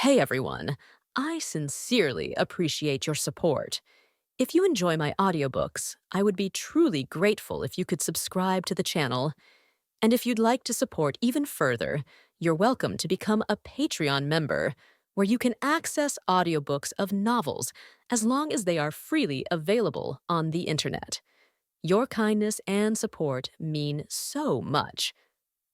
Hey everyone, I sincerely appreciate your support. If you enjoy my audiobooks, I would be truly grateful if you could subscribe to the channel. And if you'd like to support even further, you're welcome to become a Patreon member, where you can access audiobooks of novels as long as they are freely available on the internet. Your kindness and support mean so much.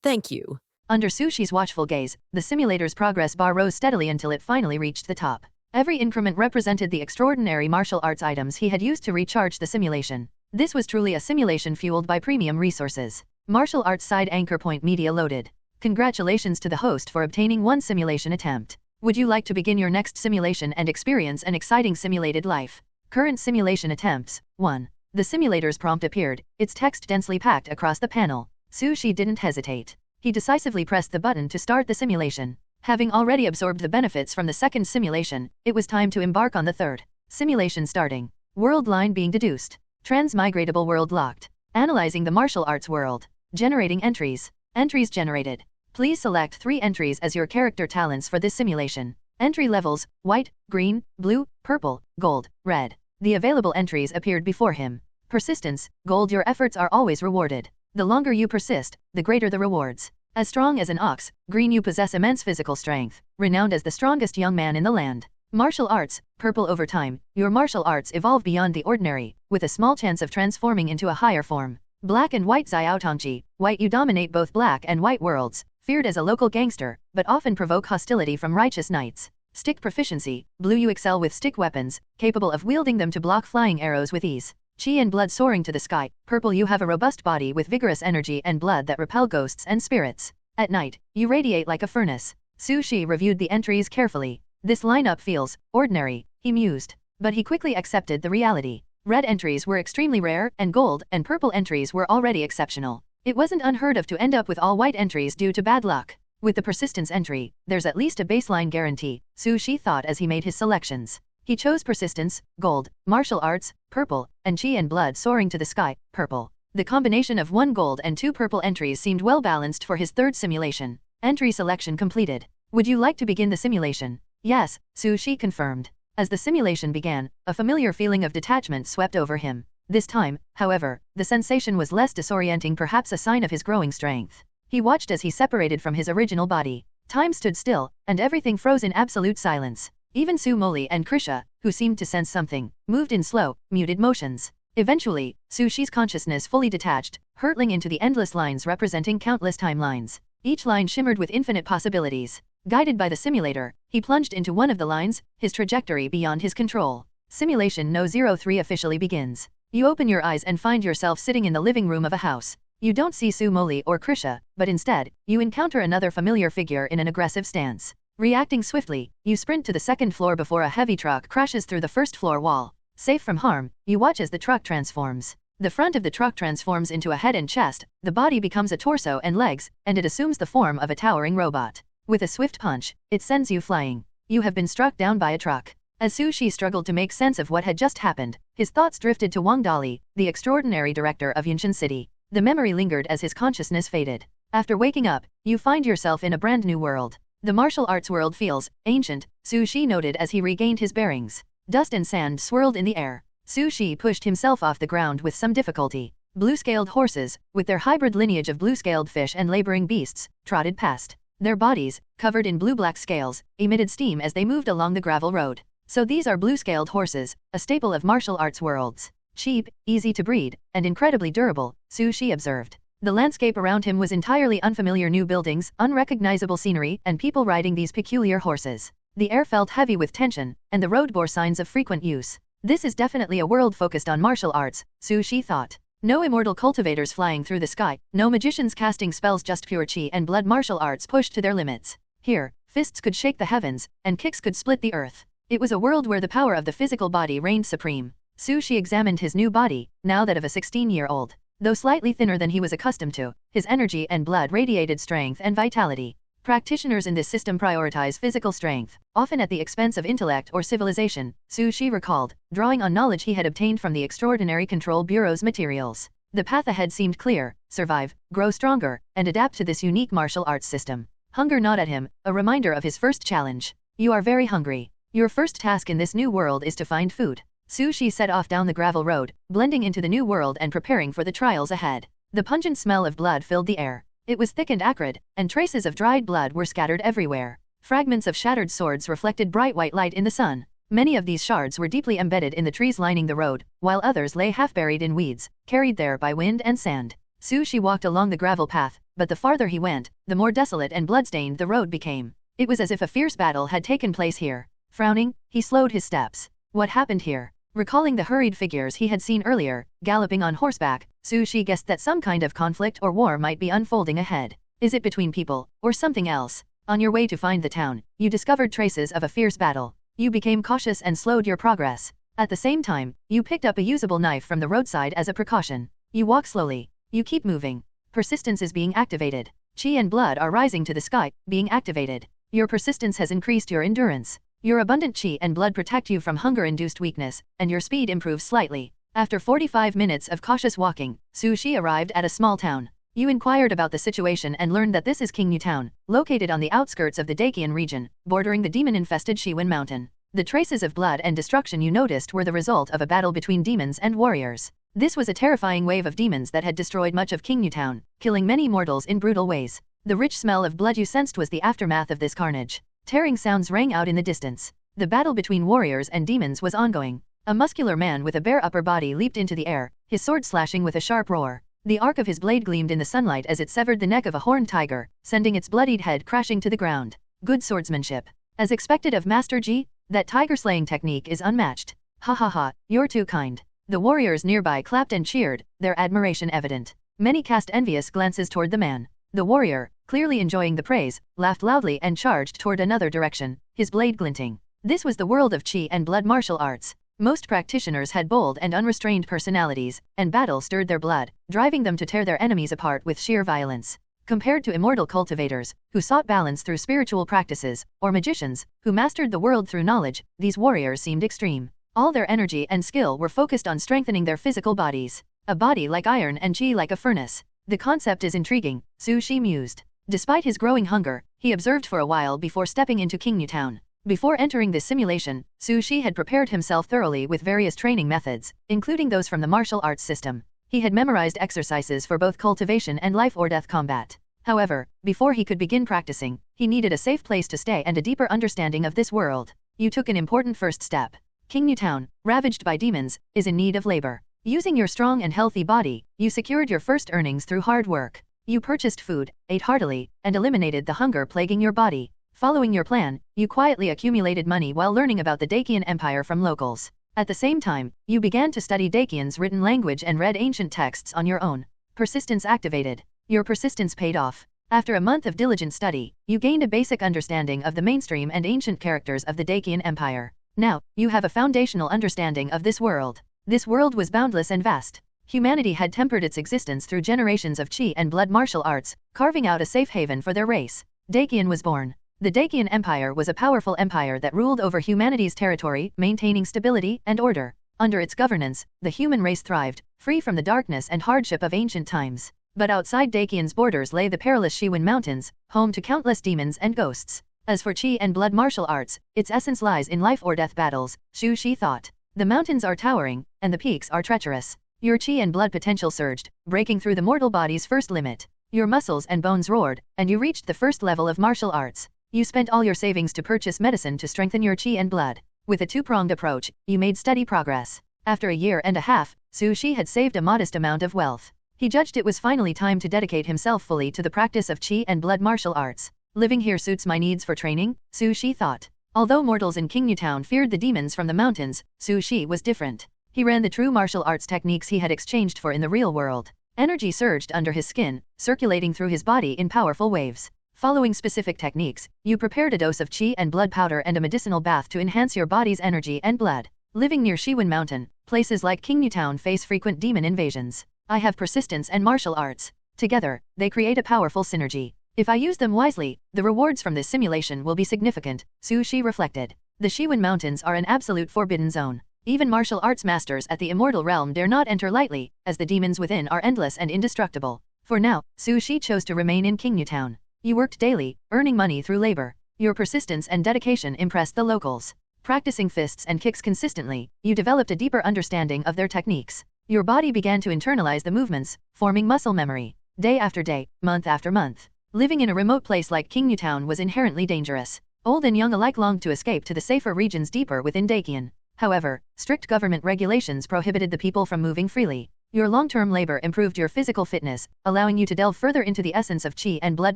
Thank you. Under Sushi's watchful gaze, the simulator's progress bar rose steadily until it finally reached the top. Every increment represented the extraordinary martial arts items he had used to recharge the simulation. This was truly a simulation fueled by premium resources. Martial arts side anchor point media loaded. Congratulations to the host for obtaining one simulation attempt. Would you like to begin your next simulation and experience an exciting simulated life? Current simulation attempts. 1. The simulator's prompt appeared, its text densely packed across the panel. Sushi didn't hesitate. He decisively pressed the button to start the simulation. Having already absorbed the benefits from the second simulation, it was time to embark on the third. Simulation starting. World line being deduced. Transmigratable world locked. Analyzing the martial arts world. Generating entries. Entries generated. Please select 3 entries as your character talents for this simulation. Entry levels: white, green, blue, purple, gold, red. The available entries appeared before him. Persistence: gold. Your efforts are always rewarded. The longer you persist, the greater the rewards. As strong as an ox, green. You possess immense physical strength, renowned as the strongest young man in the land. Martial arts, purple. Over time, your martial arts evolve beyond the ordinary, with a small chance of transforming into a higher form. Black and white. Xiaotongji, white. You dominate both black and white worlds, feared as a local gangster, but often provoke hostility from righteous knights. Stick proficiency, blue. You excel with stick weapons, capable of wielding them to block flying arrows with ease. Chi and blood soaring to the sky, purple. You have a robust body with vigorous energy and blood that repel ghosts and spirits. At night, you radiate like a furnace. Sushi reviewed the entries carefully. This lineup feels ordinary, he mused. But he quickly accepted the reality. Red entries were extremely rare, and gold and purple entries were already exceptional. It wasn't unheard of to end up with all white entries due to bad luck. With the persistence entry, there's at least a baseline guarantee, Sushi thought as he made his selections. He chose persistence, gold, martial arts, purple, and chi and blood soaring to the sky, purple. The combination of 1 gold and 2 purple entries seemed well balanced for his third simulation. Entry selection completed. Would you like to begin the simulation? Yes, Sushi confirmed. As the simulation began, a familiar feeling of detachment swept over him. This time, however, the sensation was less disorienting, perhaps a sign of his growing strength. He watched as he separated from his original body. Time stood still, and everything froze in absolute silence. Even Su Moli and Krisha, who seemed to sense something, moved in slow, muted motions. Eventually, Sushi's consciousness fully detached, hurtling into the endless lines representing countless timelines. Each line shimmered with infinite possibilities. Guided by the simulator, he plunged into one of the lines, his trajectory beyond his control. Simulation No. 03 officially begins. You open your eyes and find yourself sitting in the living room of a house. You don't see Su Moli or Krisha, but instead, you encounter another familiar figure in an aggressive stance. Reacting swiftly, you sprint to the second floor before a heavy truck crashes through the first floor wall. Safe from harm, you watch as the truck transforms. The front of the truck transforms into a head and chest, the body becomes a torso and legs, and it assumes the form of a towering robot. With a swift punch, it sends you flying. You have been struck down by a truck. As Sushi struggled to make sense of what had just happened, his thoughts drifted to Wang Dali, the extraordinary director of Yunshan City. The memory lingered as his consciousness faded. After waking up, you find yourself in a brand new world. The martial arts world feels ancient, Sushi noted as he regained his bearings. Dust and sand swirled in the air. Sushi pushed himself off the ground with some difficulty. Blue-scaled horses, with their hybrid lineage of blue-scaled fish and laboring beasts, trotted past. Their bodies, covered in blue-black scales, emitted steam as they moved along the gravel road. So these are blue-scaled horses, a staple of martial arts worlds. Cheap, easy to breed, and incredibly durable, Sushi observed. The landscape around him was entirely unfamiliar: new buildings, unrecognizable scenery, and people riding these peculiar horses. The air felt heavy with tension, and the road bore signs of frequent use. This is definitely a world focused on martial arts, Sushi thought. No immortal cultivators flying through the sky, no magicians casting spells, just pure chi and blood martial arts pushed to their limits. Here, fists could shake the heavens, and kicks could split the earth. It was a world where the power of the physical body reigned supreme. Sushi examined his new body, now that of a 16-year-old. Though slightly thinner than he was accustomed to, his energy and blood radiated strength and vitality. Practitioners in this system prioritize physical strength, often at the expense of intellect or civilization, Sushi recalled, drawing on knowledge he had obtained from the Extraordinary Control Bureau's materials. The path ahead seemed clear: survive, grow stronger, and adapt to this unique martial arts system. Hunger gnawed at him, a reminder of his first challenge. You are very hungry. Your first task in this new world is to find food. Su Shi set off down the gravel road, blending into the new world and preparing for the trials ahead. The pungent smell of blood filled the air. It was thick and acrid, and traces of dried blood were scattered everywhere. Fragments of shattered swords reflected bright white light in the sun. Many of these shards were deeply embedded in the trees lining the road, while others lay half buried in weeds, carried there by wind and sand. Su Shi walked along the gravel path, but the farther he went, the more desolate and bloodstained the road became. It was as if a fierce battle had taken place here. Frowning, he slowed his steps. What happened here? Recalling the hurried figures he had seen earlier, galloping on horseback, Su Shi guessed that some kind of conflict or war might be unfolding ahead. Is it between people, or something else? On your way to find the town, you discovered traces of a fierce battle. You became cautious and slowed your progress. At the same time, you picked up a usable knife from the roadside as a precaution. You walk slowly. You keep moving. Persistence is being activated. Chi and blood are rising to the sky, being activated. Your persistence has increased your endurance. Your abundant chi and blood protect you from hunger-induced weakness, and your speed improves slightly. After 45 minutes of cautious walking, Su Shi arrived at a small town. You inquired about the situation and learned that this is King Town, located on the outskirts of the Dakian region, bordering the demon-infested Shiwen Mountain. The traces of blood and destruction you noticed were the result of a battle between demons and warriors. This was a terrifying wave of demons that had destroyed much of King Town, killing many mortals in brutal ways. The rich smell of blood you sensed was the aftermath of this carnage. Tearing sounds rang out in the distance. The battle between warriors and demons was ongoing. A muscular man with a bare upper body leaped into the air, his sword slashing with a sharp roar. The arc of his blade gleamed in the sunlight as it severed the neck of a horned tiger, sending its bloodied head crashing to the ground. Good swordsmanship. As expected of Master Ji, that tiger-slaying technique is unmatched. Ha ha ha, you're too kind. The warriors nearby clapped and cheered, their admiration evident. Many cast envious glances toward the man. The warrior, clearly enjoying the praise, laughed loudly and charged toward another direction, his blade glinting. This was the world of Qi and blood martial arts. Most practitioners had bold and unrestrained personalities, and battle stirred their blood, driving them to tear their enemies apart with sheer violence. Compared to immortal cultivators, who sought balance through spiritual practices, or magicians, who mastered the world through knowledge, these warriors seemed extreme. All their energy and skill were focused on strengthening their physical bodies. A body like iron and Qi like a furnace. The concept is intriguing, Su Shi mused. Despite his growing hunger, he observed for a while before stepping into King Town. Before entering this simulation, Su Shi had prepared himself thoroughly with various training methods, including those from the martial arts system. He had memorized exercises for both cultivation and life-or-death combat. However, before he could begin practicing, he needed a safe place to stay and a deeper understanding of this world. You took an important first step. King Town, ravaged by demons, is in need of labor. Using your strong and healthy body, you secured your first earnings through hard work. You purchased food, ate heartily, and eliminated the hunger plaguing your body. Following your plan, you quietly accumulated money while learning about the Dakian Empire from locals. At the same time, you began to study Dakian's written language and read ancient texts on your own. Persistence activated. Your persistence paid off. After a month of diligent study, you gained a basic understanding of the mainstream and ancient characters of the Dakian Empire. Now, you have a foundational understanding of this world. This world was boundless and vast. Humanity had tempered its existence through generations of Qi and blood martial arts, carving out a safe haven for their race. Dakian was born. The Dakian Empire was a powerful empire that ruled over humanity's territory, maintaining stability and order. Under its governance, the human race thrived, free from the darkness and hardship of ancient times. But outside Dakian's borders lay the perilous Shiwen Mountains, home to countless demons and ghosts. As for Qi and blood martial arts, its essence lies in life-or-death battles, Su Shi thought. The mountains are towering, and the peaks are treacherous. Your Qi and blood potential surged, breaking through the mortal body's first limit. Your muscles and bones roared, and you reached the first level of martial arts. You spent all your savings to purchase medicine to strengthen your Qi and blood. With a two-pronged approach, you made steady progress. After a year and a half, Su Shi had saved a modest amount of wealth. He judged it was finally time to dedicate himself fully to the practice of Qi and blood martial arts. Living here suits my needs for training, Su Shi thought. Although mortals in King Town feared the demons from the mountains, Su Shi was different. He ran the true martial arts techniques he had exchanged for in the real world. Energy surged under his skin, circulating through his body in powerful waves. Following specific techniques, you prepared a dose of Qi and blood powder and a medicinal bath to enhance your body's energy and blood. Living near Shiwen Mountain, places like King Town face frequent demon invasions. I have persistence and martial arts. Together, they create a powerful synergy. If I use them wisely, the rewards from this simulation will be significant, Su Shi reflected. The Shiwen Mountains are an absolute forbidden zone. Even martial arts masters at the immortal realm dare not enter lightly, as the demons within are endless and indestructible. For now, Su Shi chose to remain in King Town. You worked daily, earning money through labor. Your persistence and dedication impressed the locals. Practicing fists and kicks consistently, you developed a deeper understanding of their techniques. Your body began to internalize the movements, forming muscle memory. Day after day, month after month. Living in a remote place like King Town was inherently dangerous. Old and young alike longed to escape to the safer regions deeper within Dakian. However, strict government regulations prohibited the people from moving freely. Your long-term labor improved your physical fitness, allowing you to delve further into the essence of Qi and blood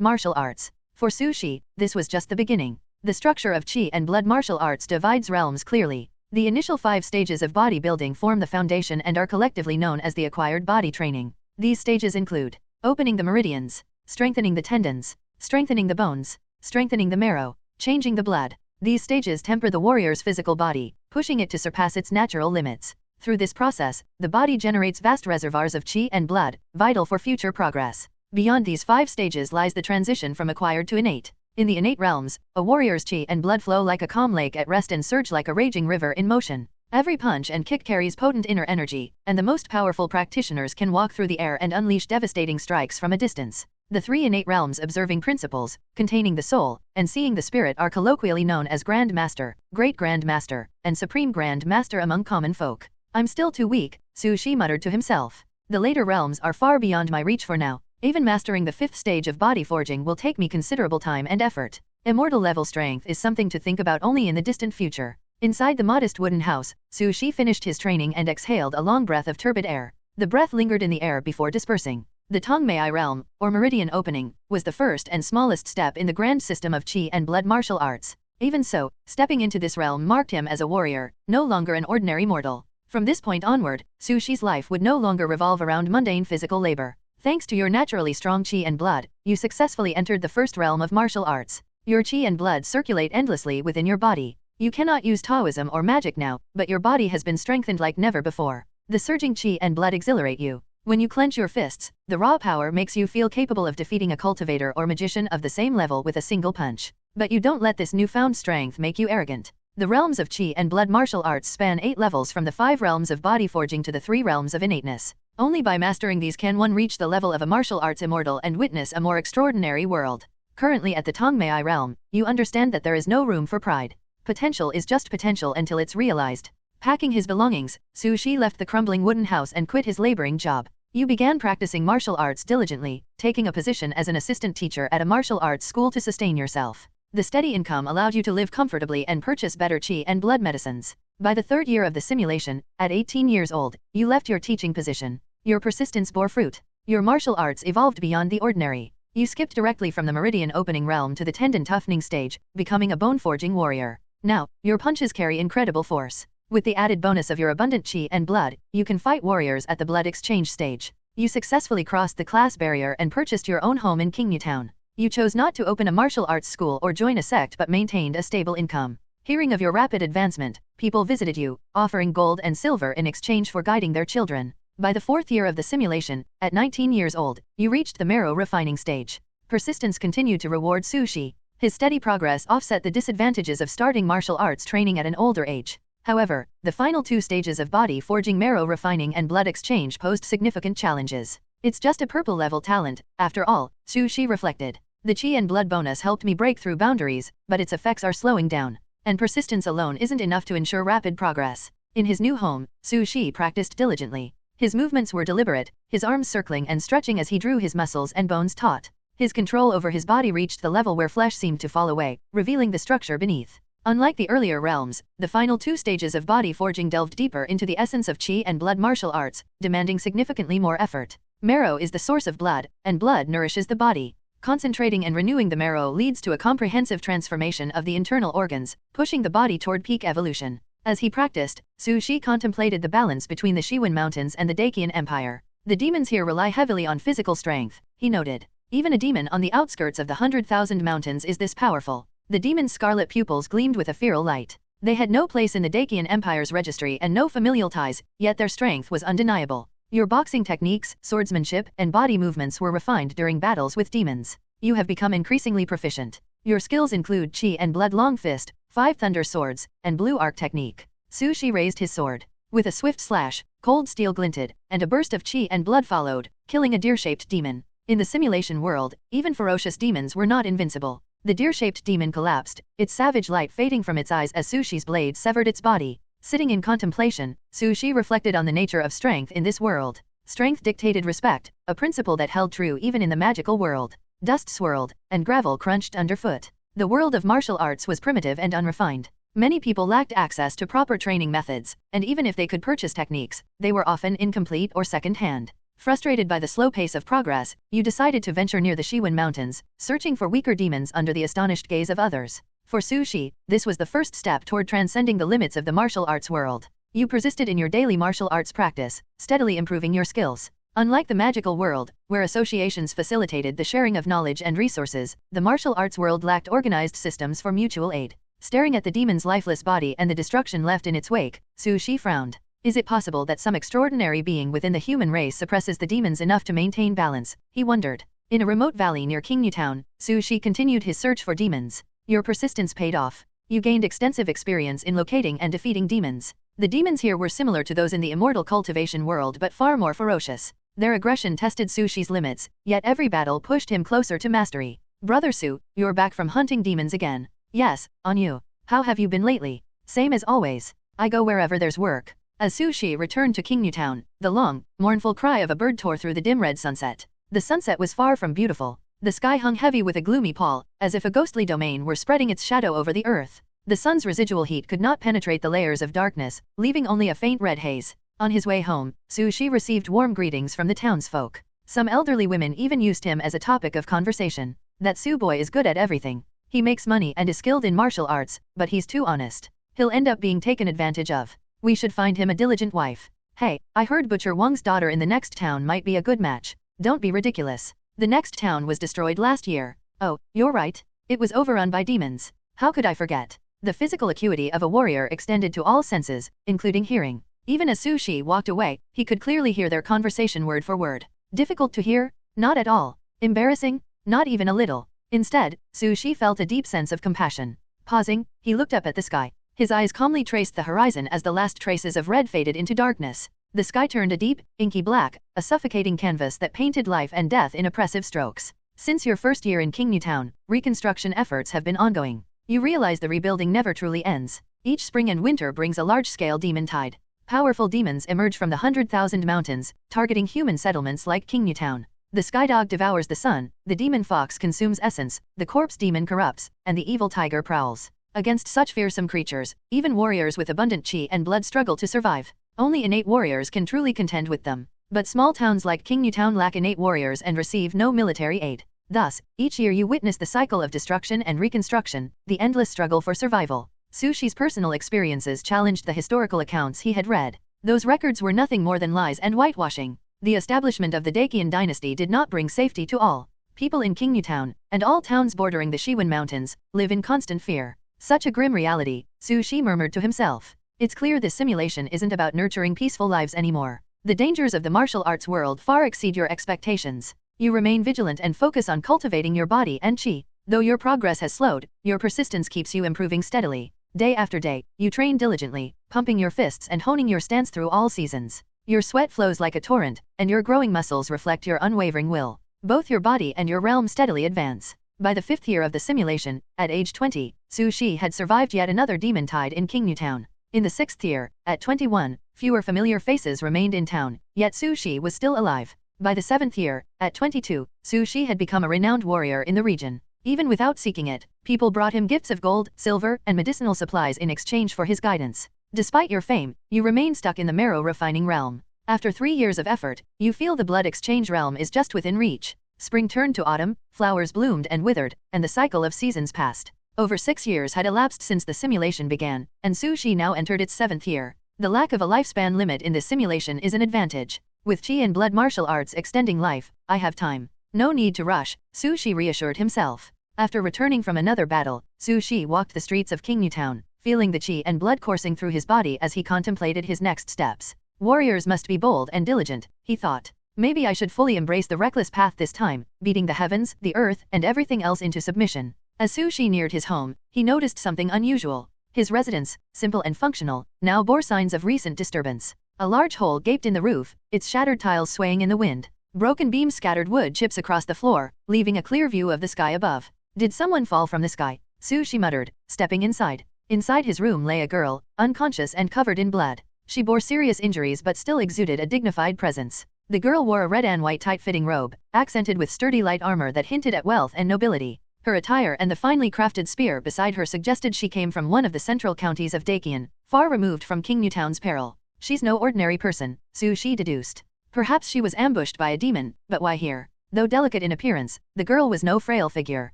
martial arts. For Su Shi, this was just the beginning. The structure of Qi and blood martial arts divides realms clearly. The initial 5 stages of bodybuilding form the foundation and are collectively known as the acquired body training. These stages include opening the meridians, strengthening the tendons, strengthening the bones, strengthening the marrow, changing the blood. These stages temper the warrior's physical body, pushing it to surpass its natural limits. Through this process, the body generates vast reservoirs of Qi and blood, vital for future progress. Beyond these 5 stages lies the transition from acquired to innate. In the innate realms, a warrior's Qi and blood flow like a calm lake at rest and surge like a raging river in motion. Every punch and kick carries potent inner energy, and the most powerful practitioners can walk through the air and unleash devastating strikes from a distance. The 3 innate realms observing principles, containing the soul, and seeing the spirit are colloquially known as Grand Master, Great Grand Master, and Supreme Grand Master among common folk. I'm still too weak, Su Shi muttered to himself. The later realms are far beyond my reach for now. Even mastering the 5th stage of body forging will take me considerable time and effort. Immortal level strength is something to think about only in the distant future. Inside the modest wooden house, Su Shi finished his training and exhaled a long breath of turbid air. The breath lingered in the air before dispersing. The Tongmei realm, or meridian opening, was the first and smallest step in the grand system of Qi and blood martial arts. Even so, stepping into this realm marked him as a warrior, no longer an ordinary mortal. From this point onward, Su Shi's life would no longer revolve around mundane physical labor. Thanks to your naturally strong Qi and blood, you successfully entered the first realm of martial arts. Your Qi and blood circulate endlessly within your body. You cannot use Taoism or magic now, but your body has been strengthened like never before. The surging Qi and blood exhilarate you. When you clench your fists, the raw power makes you feel capable of defeating a cultivator or magician of the same level with a single punch. But you don't let this newfound strength make you arrogant. The realms of Qi and blood martial arts span 8 levels from the 5 realms of body forging to the 3 realms of innateness. Only by mastering these can one reach the level of a martial arts immortal and witness a more extraordinary world. Currently at the Tongmei realm, you understand that there is no room for pride. Potential is just potential until it's realized. Packing his belongings, Su Shi left the crumbling wooden house and quit his laboring job. You began practicing martial arts diligently, taking a position as an assistant teacher at a martial arts school to sustain yourself. The steady income allowed you to live comfortably and purchase better Qi and blood medicines. By the 3rd year of the simulation, at 18 years old, you left your teaching position. Your persistence bore fruit. Your martial arts evolved beyond the ordinary. You skipped directly from the meridian opening realm to the tendon toughening stage, becoming a bone-forging warrior. Now, your punches carry incredible force. With the added bonus of your abundant Qi and blood, you can fight warriors at the blood exchange stage. You successfully crossed the class barrier and purchased your own home in King Town. You chose not to open a martial arts school or join a sect but maintained a stable income. Hearing of your rapid advancement, people visited you, offering gold and silver in exchange for guiding their children. By the 4th year of the simulation, at 19 years old, you reached the marrow refining stage. Persistence continued to reward Su Shi. His steady progress offset the disadvantages of starting martial arts training at an older age. However, the final 2 stages of body forging, marrow refining and blood exchange posed significant challenges. It's just a purple level talent, after all, Su Shi reflected. The Qi and blood bonus helped me break through boundaries, but its effects are slowing down. And persistence alone isn't enough to ensure rapid progress. In his new home, Su Shi practiced diligently. His movements were deliberate, his arms circling and stretching as he drew his muscles and bones taut. His control over his body reached the level where flesh seemed to fall away, revealing the structure beneath. Unlike the earlier realms, the final 2 stages of body forging delved deeper into the essence of Qi and blood martial arts, demanding significantly more effort. Marrow is the source of blood, and blood nourishes the body. Concentrating and renewing the marrow leads to a comprehensive transformation of the internal organs, pushing the body toward peak evolution. As he practiced, Su Shi contemplated the balance between the Shiwen Mountains and the Dakian Empire. The demons here rely heavily on physical strength, he noted. Even a demon on the outskirts of the 100,000 mountains is this powerful. The demon's scarlet pupils gleamed with a feral light. They had no place in the Dakian Empire's registry and no familial ties, yet their strength was undeniable. Your boxing techniques, swordsmanship, and body movements were refined during battles with demons. You have become increasingly proficient. Your skills include Qi and blood long fist, 5 thunder swords, and blue arc technique. Su Shi raised his sword. With a swift slash, cold steel glinted, and a burst of Qi and blood followed, killing a deer-shaped demon. In the simulation world, even ferocious demons were not invincible. The deer-shaped demon collapsed, its savage light fading from its eyes as Sushi's blade severed its body. Sitting in contemplation, Sushi reflected on the nature of strength in this world. Strength dictated respect, a principle that held true even in the magical world. Dust swirled, and gravel crunched underfoot. The world of martial arts was primitive and unrefined. Many people lacked access to proper training methods, and even if they could purchase techniques, they were often incomplete or second-hand. Frustrated by the slow pace of progress, you decided to venture near the Shiwen Mountains, searching for weaker demons under the astonished gaze of others. For Sushi, this was the first step toward transcending the limits of the martial arts world. You persisted in your daily martial arts practice, steadily improving your skills. Unlike the magical world, where associations facilitated the sharing of knowledge and resources, the martial arts world lacked organized systems for mutual aid. Staring at the demon's lifeless body and the destruction left in its wake, Sushi frowned. Is it possible that some extraordinary being within the human race suppresses the demons enough to maintain balance? He wondered. In a remote valley near King Town, Sushi continued his search for demons. Your persistence paid off. You gained extensive experience in locating and defeating demons. The demons here were similar to those in the immortal cultivation world but far more ferocious. Their aggression tested Sushi's limits, yet every battle pushed him closer to mastery. Brother Su, you're back from hunting demons again. Yes, on you. How have you been lately? Same as always. I go wherever there's work. As Sushi returned to King Town, the long, mournful cry of a bird tore through the dim red sunset. The sunset was far from beautiful. The sky hung heavy with a gloomy pall, as if a ghostly domain were spreading its shadow over the earth. The sun's residual heat could not penetrate the layers of darkness, leaving only a faint red haze. On his way home, Sushi received warm greetings from the townsfolk. Some elderly women even used him as a topic of conversation. That Su boy is good at everything. He makes money and is skilled in martial arts, but he's too honest. He'll end up being taken advantage of. We should find him a diligent wife. Hey, I heard Butcher Wang's daughter in the next town might be a good match. Don't be ridiculous. The next town was destroyed last year. Oh, you're right. It was overrun by demons. How could I forget? The physical acuity of a warrior extended to all senses, including hearing. Even as Sushi walked away, he could clearly hear their conversation word for word. Difficult to hear? Not at all. Embarrassing? Not even a little. Instead, Sushi felt a deep sense of compassion. Pausing, he looked up at the sky. His eyes calmly traced the horizon as the last traces of red faded into darkness. The sky turned a deep, inky black, a suffocating canvas that painted life and death in oppressive strokes. Since your first year in King Town, reconstruction efforts have been ongoing. You realize the rebuilding never truly ends. Each spring and winter brings a large-scale demon tide. Powerful demons emerge from the 100,000 mountains, targeting human settlements like King Town. The sky dog devours the sun, the demon fox consumes essence, the corpse demon corrupts, and the evil tiger prowls. Against such fearsome creatures, even warriors with abundant chi and blood struggle to survive. Only innate warriors can truly contend with them. But small towns like King Town lack innate warriors and receive no military aid. Thus, each year you witness the cycle of destruction and reconstruction, the endless struggle for survival. Sushi's personal experiences challenged the historical accounts he had read. Those records were nothing more than lies and whitewashing. The establishment of the Dakian dynasty did not bring safety to all. People in King Town, and all towns bordering the Shiwen Mountains, live in constant fear. Such a grim reality, Sushi murmured to himself. It's clear this simulation isn't about nurturing peaceful lives anymore. The dangers of the martial arts world far exceed your expectations. You remain vigilant and focus on cultivating your body and chi. Though your progress has slowed, your persistence keeps you improving steadily. Day after day, you train diligently, pumping your fists and honing your stance through all seasons. Your sweat flows like a torrent, and your growing muscles reflect your unwavering will. Both your body and your realm steadily advance. By the 5th year of the simulation, at age 20, Sushi had survived yet another demon tide in King Town. In the 6th year, at 21, fewer familiar faces remained in town, yet Sushi was still alive. By the 7th year, at 22, Sushi had become a renowned warrior in the region. Even without seeking it, people brought him gifts of gold, silver, and medicinal supplies in exchange for his guidance. Despite your fame, you remain stuck in the marrow refining realm. After 3 years of effort, you feel the blood exchange realm is just within reach. Spring turned to autumn, flowers bloomed and withered, and the cycle of seasons passed. Over 6 years had elapsed since the simulation began, and Sushi now entered its 7th year. The lack of a lifespan limit in this simulation is an advantage. With chi and blood martial arts extending life, I have time. No need to rush, Sushi reassured himself. After returning from another battle, Sushi walked the streets of King Town, feeling the chi and blood coursing through his body as he contemplated his next steps. Warriors must be bold and diligent, he thought. Maybe I should fully embrace the reckless path this time, beating the heavens, the earth, and everything else into submission. As Sushi neared his home, he noticed something unusual. His residence, simple and functional, now bore signs of recent disturbance. A large hole gaped in the roof, its shattered tiles swaying in the wind. Broken beams scattered wood chips across the floor, leaving a clear view of the sky above. Did someone fall from the sky? She muttered, stepping inside. Inside his room lay a girl, unconscious and covered in blood. She bore serious injuries but still exuded a dignified presence. The girl wore a red and white tight-fitting robe, accented with sturdy light armor that hinted at wealth and nobility. Her attire and the finely crafted spear beside her suggested she came from one of the central counties of Dakian, far removed from King Newtown's peril. She's no ordinary person, she deduced. Perhaps she was ambushed by a demon, but why here? Though delicate in appearance, the girl was no frail figure.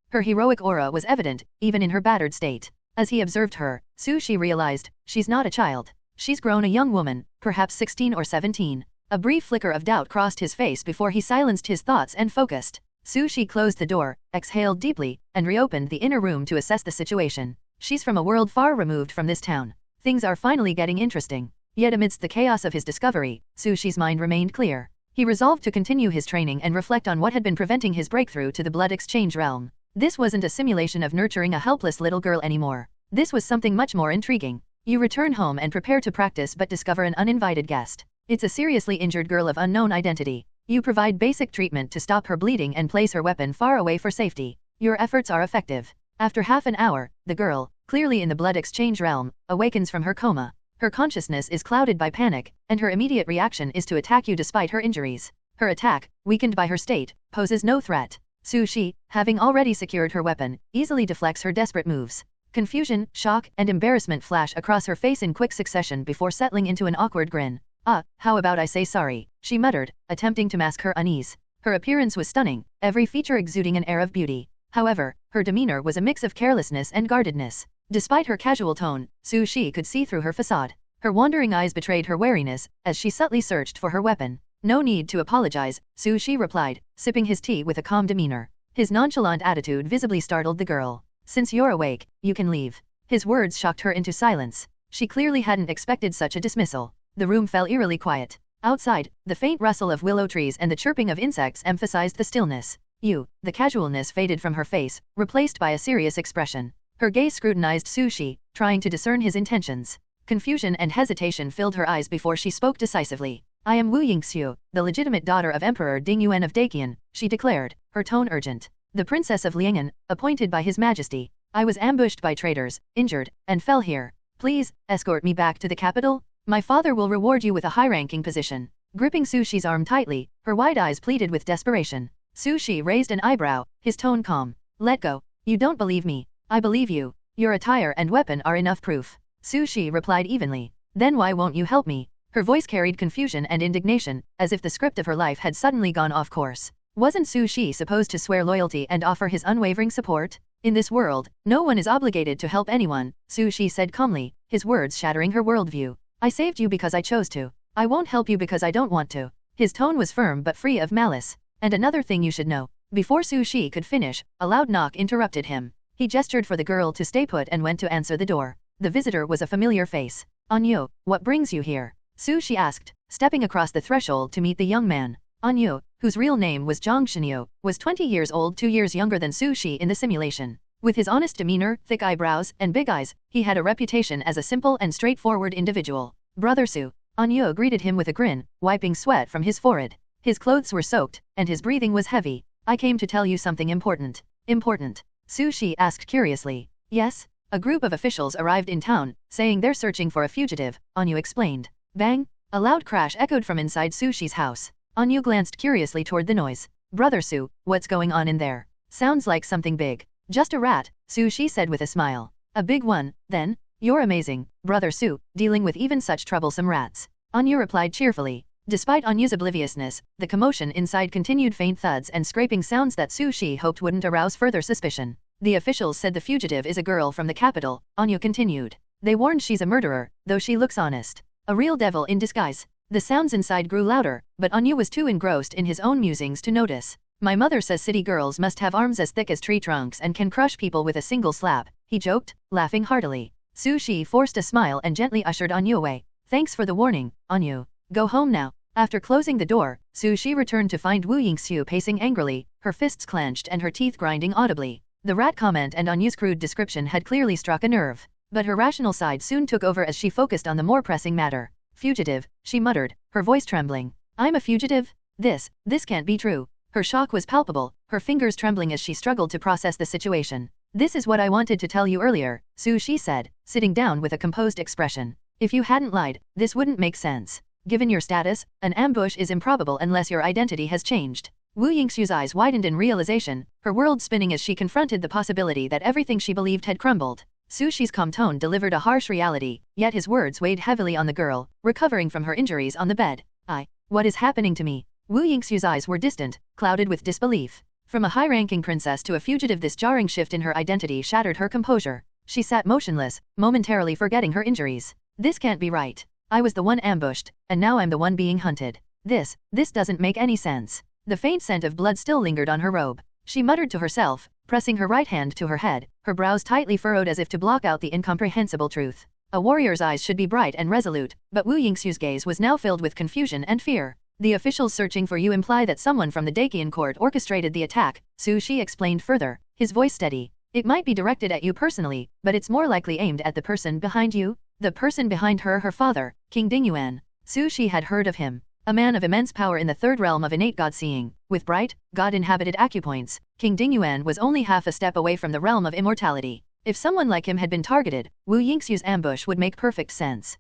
Her heroic aura was evident, even in her battered state. As he observed her, she realized, she's not a child. She's grown a young woman, perhaps 16 or 17. A brief flicker of doubt crossed his face before he silenced his thoughts and focused. She closed the door, exhaled deeply, and reopened the inner room to assess the situation. She's from a world far removed from this town. Things are finally getting interesting. Yet amidst the chaos of his discovery, Sushi's mind remained clear. He resolved to continue his training and reflect on what had been preventing his breakthrough to the blood exchange realm. This wasn't a simulation of nurturing a helpless little girl anymore. This was something much more intriguing. You return home and prepare to practice but discover an uninvited guest. It's a seriously injured girl of unknown identity. You provide basic treatment to stop her bleeding and place her weapon far away for safety. Your efforts are effective. After half an hour, the girl, clearly in the blood exchange realm, awakens from her coma. Her consciousness is clouded by panic, and her immediate reaction is to attack you despite her injuries. Her attack, weakened by her state, poses no threat. Shi, having already secured her weapon, easily deflects her desperate moves. Confusion, shock, and embarrassment flash across her face in quick succession before settling into an awkward grin. How about I say sorry, she muttered, attempting to mask her unease. Her appearance was stunning, every feature exuding an air of beauty. However, her demeanor was a mix of carelessness and guardedness. Despite her casual tone, Shi could see through her facade. Her wandering eyes betrayed her wariness, as she subtly searched for her weapon. No need to apologize, Shi replied, sipping his tea with a calm demeanor. His nonchalant attitude visibly startled the girl. Since you're awake, you can leave. His words shocked her into silence. She clearly hadn't expected such a dismissal. The room fell eerily quiet. Outside, the faint rustle of willow trees and the chirping of insects emphasized the stillness. The casualness faded from her face, replaced by a serious expression. Her gaze scrutinized Shi, trying to discern his intentions. Confusion and hesitation filled her eyes before she spoke decisively. I am Wu Yingxiu, the legitimate daughter of Emperor Ding Yuan of Dakian, she declared, her tone urgent. The princess of Liangan, appointed by His Majesty. I was ambushed by traitors, injured, and fell here. Please, escort me back to the capital? My father will reward you with a high-ranking position. Gripping Sushi's arm tightly, her wide eyes pleaded with desperation. Sushi raised an eyebrow, his tone calm. Let go. You don't believe me. I believe you. Your attire and weapon are enough proof. Sushi replied evenly. Then why won't you help me? Her voice carried confusion and indignation, as if the script of her life had suddenly gone off course. Wasn't Sushi supposed to swear loyalty and offer his unwavering support? In this world, no one is obligated to help anyone, Sushi said calmly, his words shattering her worldview. I saved you because I chose to. I won't help you because I don't want to. His tone was firm but free of malice. And another thing you should know. Before Sushi could finish, a loud knock interrupted him. He gestured for the girl to stay put and went to answer the door. The visitor was a familiar face. Anyu, what brings you here? Sushi asked, stepping across the threshold to meet the young man. Anyu, whose real name was Zhang Shenyu, was 20 years old, 2 years younger than Sushi in the simulation. With his honest demeanor, thick eyebrows, and big eyes, he had a reputation as a simple and straightforward individual. Brother Su. Anyu greeted him with a grin, wiping sweat from his forehead. His clothes were soaked, and his breathing was heavy. I came to tell you something important. Important? Sushi asked curiously. Yes? A group of officials arrived in town, saying they're searching for a fugitive, Anyu explained. Bang! A loud crash echoed from inside Sushi's house. Anyu glanced curiously toward the noise. Brother Su, what's going on in there? Sounds like something big. Just a rat, Sushi said with a smile. A big one, then? You're amazing, Brother Su, dealing with even such troublesome rats. Anyu replied cheerfully. Despite Anyu's obliviousness, the commotion inside continued faint thuds and scraping sounds that Sushi hoped wouldn't arouse further suspicion. The officials said the fugitive is a girl from the capital, Anyu continued. They warned she's a murderer, though she looks honest. A real devil in disguise. The sounds inside grew louder, but Anyu was too engrossed in his own musings to notice. My mother says city girls must have arms as thick as tree trunks and can crush people with a single slap, he joked, laughing heartily. Sushi forced a smile and gently ushered Anyu away. Thanks for the warning, Anyu. Go home now. After closing the door, Sushi returned to find Wu Yingxiu pacing angrily, her fists clenched and her teeth grinding audibly. The rat comment and Anyu's crude description had clearly struck a nerve. But her rational side soon took over as she focused on the more pressing matter. Fugitive, she muttered, her voice trembling. I'm a fugitive? This can't be true. Her shock was palpable, her fingers trembling as she struggled to process the situation. This is what I wanted to tell you earlier, Su Shi said, sitting down with a composed expression. If you hadn't lied, this wouldn't make sense. Given your status, an ambush is improbable unless your identity has changed. Wu Yingxu's eyes widened in realization, her world spinning as she confronted the possibility that everything she believed had crumbled. Su Shi's calm tone delivered a harsh reality, yet his words weighed heavily on the girl, recovering from her injuries on the bed. What is happening to me? Wu Yingxu's eyes were distant, clouded with disbelief. From a high-ranking princess to a fugitive, this jarring shift in her identity shattered her composure. She sat motionless, momentarily forgetting her injuries. This can't be right. I was the one ambushed, and now I'm the one being hunted. This doesn't make any sense. The faint scent of blood still lingered on her robe. She muttered to herself, pressing her right hand to her head, her brows tightly furrowed as if to block out the incomprehensible truth. A warrior's eyes should be bright and resolute, but Wu Yingxu's gaze was now filled with confusion and fear. The officials searching for you imply that someone from the Dakian court orchestrated the attack, Su Shi explained further, his voice steady. It might be directed at you personally, but it's more likely aimed at the person behind you. The person behind her father, King Dingyuan. Su Shi had heard of him. A man of immense power in the third realm of innate god-seeing, with bright, god-inhabited acupoints, King Dingyuan was only half a step away from the realm of immortality. If someone like him had been targeted, Wu Yingxu's ambush would make perfect sense.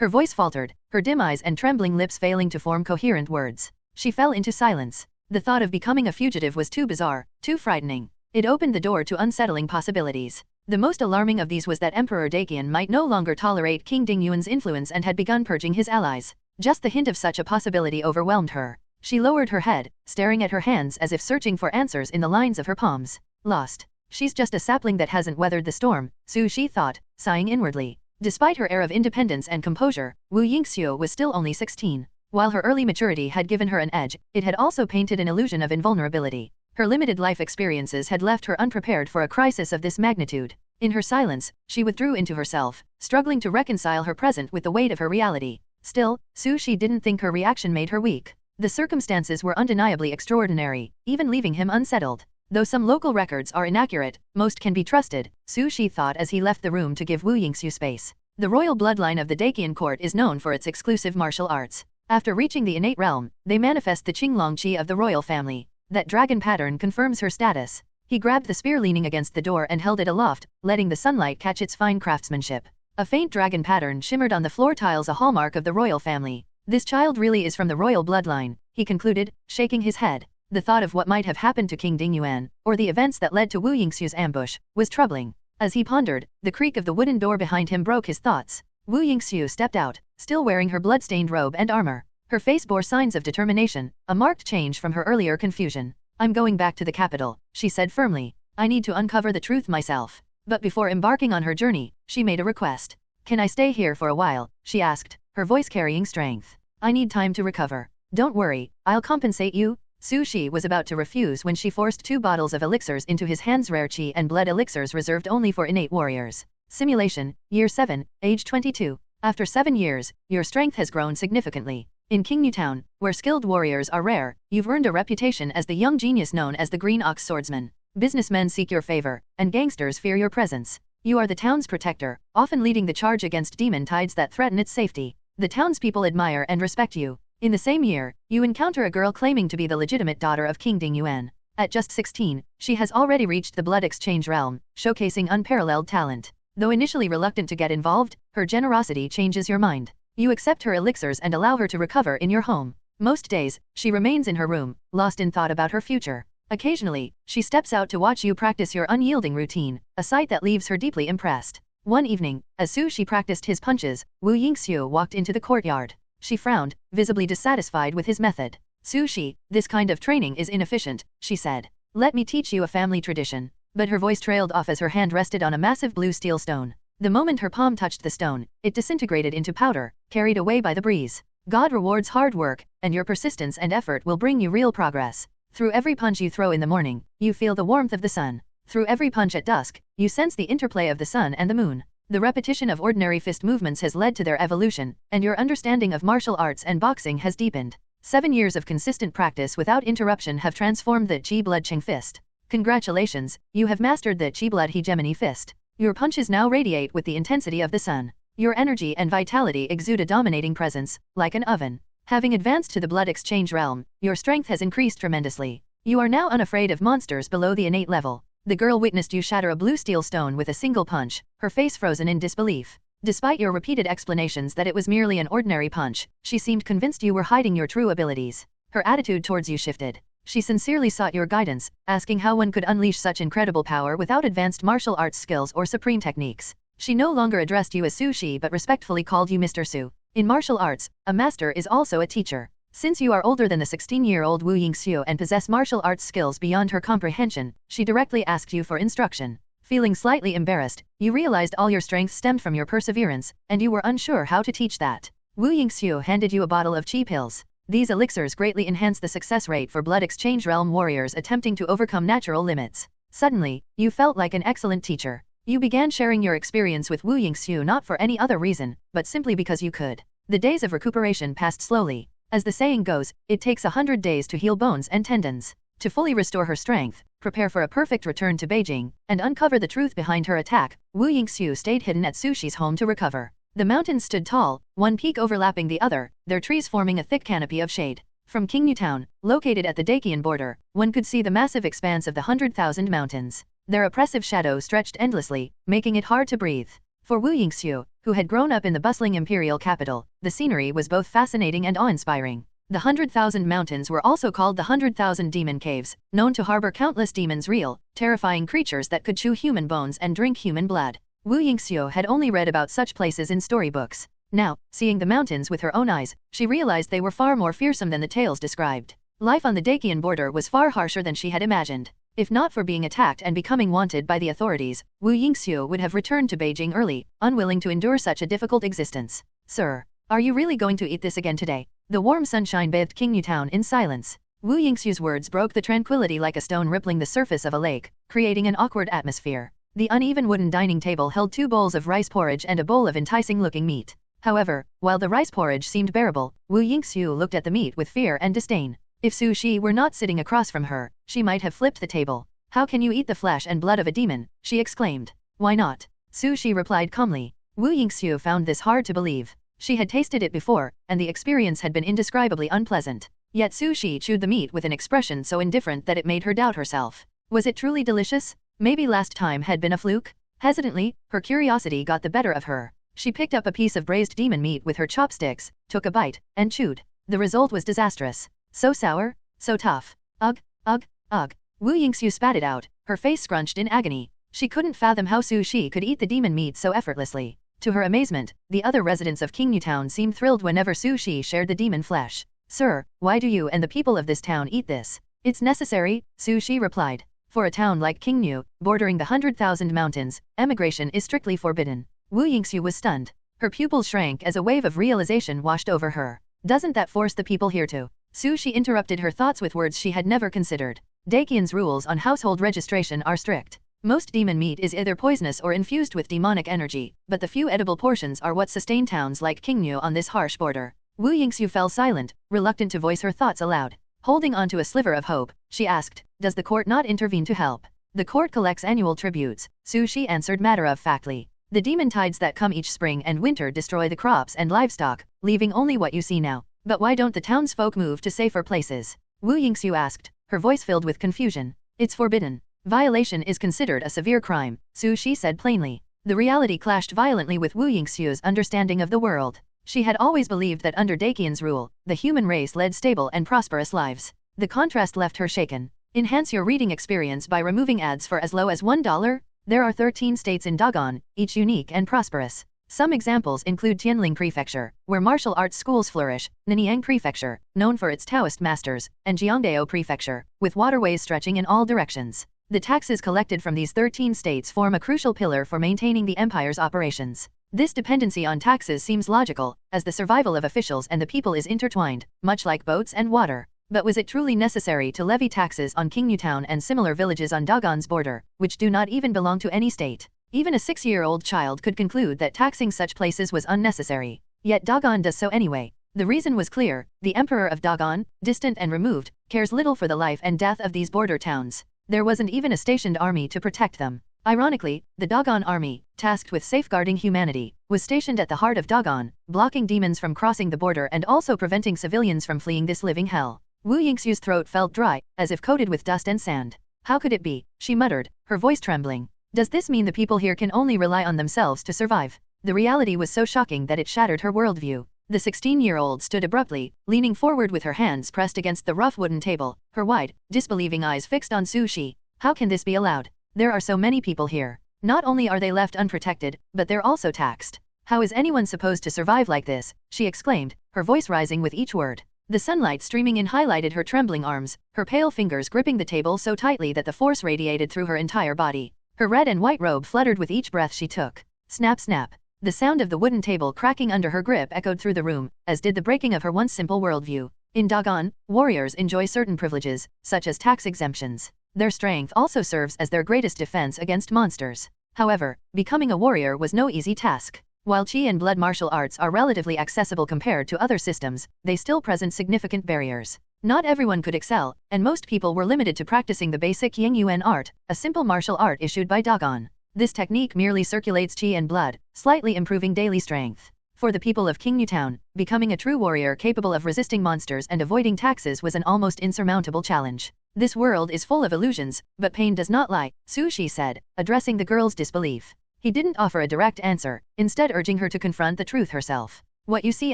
Her voice faltered, her dim eyes and trembling lips failing to form coherent words. She fell into silence. The thought of becoming a fugitive was too bizarre, too frightening. It opened the door to unsettling possibilities. The most alarming of these was that Emperor Dakian might no longer tolerate King Dingyuan's influence and had begun purging his allies. Just the hint of such a possibility overwhelmed her. She lowered her head, staring at her hands as if searching for answers in the lines of her palms. Lost. She's just a sapling that hasn't weathered the storm, Su Shi thought, sighing inwardly. Despite her air of independence and composure, Wu Yingxu was still only 16. While her early maturity had given her an edge, it had also painted an illusion of invulnerability. Her limited life experiences had left her unprepared for a crisis of this magnitude. In her silence, she withdrew into herself, struggling to reconcile her present with the weight of her reality. Still, Su Shi didn't think her reaction made her weak. The circumstances were undeniably extraordinary, even leaving him unsettled. Though some local records are inaccurate, most can be trusted, Su Shi thought as he left the room to give Wu Yingxu space. The royal bloodline of the Dakian court is known for its exclusive martial arts. After reaching the innate realm, they manifest the Qinglong Qi of the royal family. That dragon pattern confirms her status. He grabbed the spear leaning against the door and held it aloft, letting the sunlight catch its fine craftsmanship. A faint dragon pattern shimmered on the floor tiles, a hallmark of the royal family. This child really is from the royal bloodline, he concluded, shaking his head. The thought of what might have happened to King Dingyuan, or the events that led to Wu Yingxu's ambush, was troubling. As he pondered, the creak of the wooden door behind him broke his thoughts. Wu Yingxu stepped out, still wearing her blood-stained robe and armor. Her face bore signs of determination, a marked change from her earlier confusion. I'm going back to the capital, she said firmly. I need to uncover the truth myself. But before embarking on her journey, she made a request. Can I stay here for a while? She asked, her voice carrying strength. I need time to recover. Don't worry, I'll compensate you. Su Shi was about to refuse when she forced 2 bottles of elixirs into his hands, rare qi and blood elixirs reserved only for innate warriors. Simulation, Year 7, age 22. After 7 years, your strength has grown significantly. In Qingnu Town, where skilled warriors are rare, you've earned a reputation as the young genius known as the Green Ox Swordsman. Businessmen seek your favor, and gangsters fear your presence. You are the town's protector, often leading the charge against demon tides that threaten its safety. The townspeople admire and respect you. In the same year, you encounter a girl claiming to be the legitimate daughter of King Dingyuan. At just 16, she has already reached the blood exchange realm, showcasing unparalleled talent. Though initially reluctant to get involved, her generosity changes your mind. You accept her elixirs and allow her to recover in your home. Most days, she remains in her room, lost in thought about her future. Occasionally, she steps out to watch you practice your unyielding routine, a sight that leaves her deeply impressed. One evening, as Su Shi practiced his punches, Wu Yingxu walked into the courtyard. She frowned, visibly dissatisfied with his method. Su Shi, this kind of training is inefficient, she said. Let me teach you a family tradition. But her voice trailed off as her hand rested on a massive blue steel stone. The moment her palm touched the stone, it disintegrated into powder, carried away by the breeze. God rewards hard work, and your persistence and effort will bring you real progress. Through every punch you throw in the morning, you feel the warmth of the sun. Through every punch at dusk, you sense the interplay of the sun and the moon. The repetition of ordinary fist movements has led to their evolution, and your understanding of martial arts and boxing has deepened. 7 years of consistent practice without interruption have transformed the Qi Blood Qing Fist. Congratulations, you have mastered the Qi Blood Hegemony Fist. Your punches now radiate with the intensity of the sun. Your energy and vitality exude a dominating presence, like an oven. Having advanced to the blood exchange realm, your strength has increased tremendously. You are now unafraid of monsters below the innate level. The girl witnessed you shatter a blue steel stone with a single punch, her face frozen in disbelief. Despite your repeated explanations that it was merely an ordinary punch, she seemed convinced you were hiding your true abilities. Her attitude towards you shifted. She sincerely sought your guidance, asking how one could unleash such incredible power without advanced martial arts skills or supreme techniques. She no longer addressed you as Su-shi but respectfully called you Mr. Su. In martial arts, a master is also a teacher. Since you are older than the 16-year-old Wu Yingxiu and possess martial arts skills beyond her comprehension, she directly asked you for instruction. Feeling slightly embarrassed, you realized all your strength stemmed from your perseverance, and you were unsure how to teach that. Wu Yingxiu handed you a bottle of chi pills. These elixirs greatly enhance the success rate for blood exchange realm warriors attempting to overcome natural limits. Suddenly, you felt like an excellent teacher. You began sharing your experience with Wu Yingxiu not for any other reason, but simply because you could. The days of recuperation passed slowly. As the saying goes, it takes 100 days to heal bones and tendons. To fully restore her strength, prepare for a perfect return to Beijing, and uncover the truth behind her attack, Wu Yingxiu stayed hidden at Sushi's home to recover. The mountains stood tall, one peak overlapping the other, their trees forming a thick canopy of shade. From Qingyu Town, located at the Dacian border, one could see the massive expanse of the 100,000 mountains. Their oppressive shadow stretched endlessly, making it hard to breathe. For Wu Yingxiu, who had grown up in the bustling imperial capital, the scenery was both fascinating and awe-inspiring. The 100,000 mountains were also called the 100,000 demon caves, known to harbor countless demons, real, terrifying creatures that could chew human bones and drink human blood. Wu Yingxiu had only read about such places in storybooks. Now, seeing the mountains with her own eyes, she realized they were far more fearsome than the tales described. Life on the Dacian border was far harsher than she had imagined. If not for being attacked and becoming wanted by the authorities, Wu Yingxiu would have returned to Beijing early, unwilling to endure such a difficult existence. Sir, are you really going to eat this again today? The warm sunshine bathed Qingyu Town in silence. Wu Yingxiu's words broke the tranquility like a stone rippling the surface of a lake, creating an awkward atmosphere. The uneven wooden dining table held 2 bowls of rice porridge and a bowl of enticing-looking meat. However, while the rice porridge seemed bearable, Wu Yingxiu looked at the meat with fear and disdain. If Su-shi were not sitting across from her, she might have flipped the table. How can you eat the flesh and blood of a demon? She exclaimed. Why not? Su-shi replied calmly. Wu Yingxiu found this hard to believe. She had tasted it before, and the experience had been indescribably unpleasant. Yet Su-shi chewed the meat with an expression so indifferent that it made her doubt herself. Was it truly delicious? Maybe last time had been a fluke? Hesitantly, her curiosity got the better of her. She picked up a piece of braised demon meat with her chopsticks, took a bite, and chewed. The result was disastrous. So sour, so tough. Ugh, ugh, ugh. Wu Yingxiu spat it out, her face scrunched in agony. She couldn't fathom how Su-shi could eat the demon meat so effortlessly. To her amazement, the other residents of Qingyu Town seemed thrilled whenever Su-shi shared the demon flesh. Sir, why do you and the people of this town eat this? It's necessary, Su-shi replied. For a town like Qingyu, bordering the 100,000 mountains, emigration is strictly forbidden. Wu Yingxiu was stunned. Her pupils shrank as a wave of realization washed over her. Doesn't that force the people here to? Su-shi interrupted her thoughts with words she had never considered. Dacian's rules on household registration are strict. Most demon meat is either poisonous or infused with demonic energy, but the few edible portions are what sustain towns like Qingyu on this harsh border. Wu Yingxiu fell silent, reluctant to voice her thoughts aloud. Holding on to a sliver of hope, she asked, does the court not intervene to help? The court collects annual tributes, Su-shi answered matter-of-factly. The demon tides that come each spring and winter destroy the crops and livestock, leaving only what you see now. But why don't the townsfolk move to safer places? Wu Yingxiu asked, her voice filled with confusion. It's forbidden. Violation is considered a severe crime, Su-shi said plainly. The reality clashed violently with Wu Yingxiu's understanding of the world. She had always believed that under Dacian's rule, the human race led stable and prosperous lives. The contrast left her shaken. Enhance your reading experience by removing ads for as low as $1. There are 13 states in Dagon, each unique and prosperous. Some examples include Tianling Prefecture, where martial arts schools flourish, Nanyang Prefecture, known for its Taoist masters, and Jiangdao Prefecture, with waterways stretching in all directions. The taxes collected from these 13 states form a crucial pillar for maintaining the empire's operations. This dependency on taxes seems logical, as the survival of officials and the people is intertwined, much like boats and water. But was it truly necessary to levy taxes on Qingyu Town and similar villages on Dagon's border, which do not even belong to any state? Even a 6-year-old child could conclude that taxing such places was unnecessary. Yet Dagon does so anyway. The reason was clear: the emperor of Dagon, distant and removed, cares little for the life and death of these border towns. There wasn't even a stationed army to protect them. Ironically, the Dogon army, tasked with safeguarding humanity, was stationed at the heart of Dogon, blocking demons from crossing the border and also preventing civilians from fleeing this living hell. Wu Yingxiu's throat felt dry, as if coated with dust and sand. How could it be? She muttered, her voice trembling. Does this mean the people here can only rely on themselves to survive? The reality was so shocking that it shattered her worldview. The 16-year-old stood abruptly, leaning forward with her hands pressed against the rough wooden table, her wide, disbelieving eyes fixed on Su Shi. How can this be allowed? There are so many people here. Not only are they left unprotected, but they're also taxed. How is anyone supposed to survive like this? She exclaimed, her voice rising with each word. The sunlight streaming in highlighted her trembling arms, her pale fingers gripping the table so tightly that the force radiated through her entire body. Her red and white robe fluttered with each breath she took. Snap snap. The sound of the wooden table cracking under her grip echoed through the room, as did the breaking of her once simple worldview. In Dogon, warriors enjoy certain privileges, such as tax exemptions. Their strength also serves as their greatest defense against monsters. However, becoming a warrior was no easy task. While Qi and blood martial arts are relatively accessible compared to other systems, they still present significant barriers. Not everyone could excel, and most people were limited to practicing the basic Ying-Yuan art, a simple martial art issued by Dogon. This technique merely circulates Qi and blood, slightly improving daily strength. For the people of Qingyu Town, becoming a true warrior capable of resisting monsters and avoiding taxes was an almost insurmountable challenge. This world is full of illusions, but pain does not lie, Su Shi said, addressing the girl's disbelief. He didn't offer a direct answer, instead urging her to confront the truth herself. What you see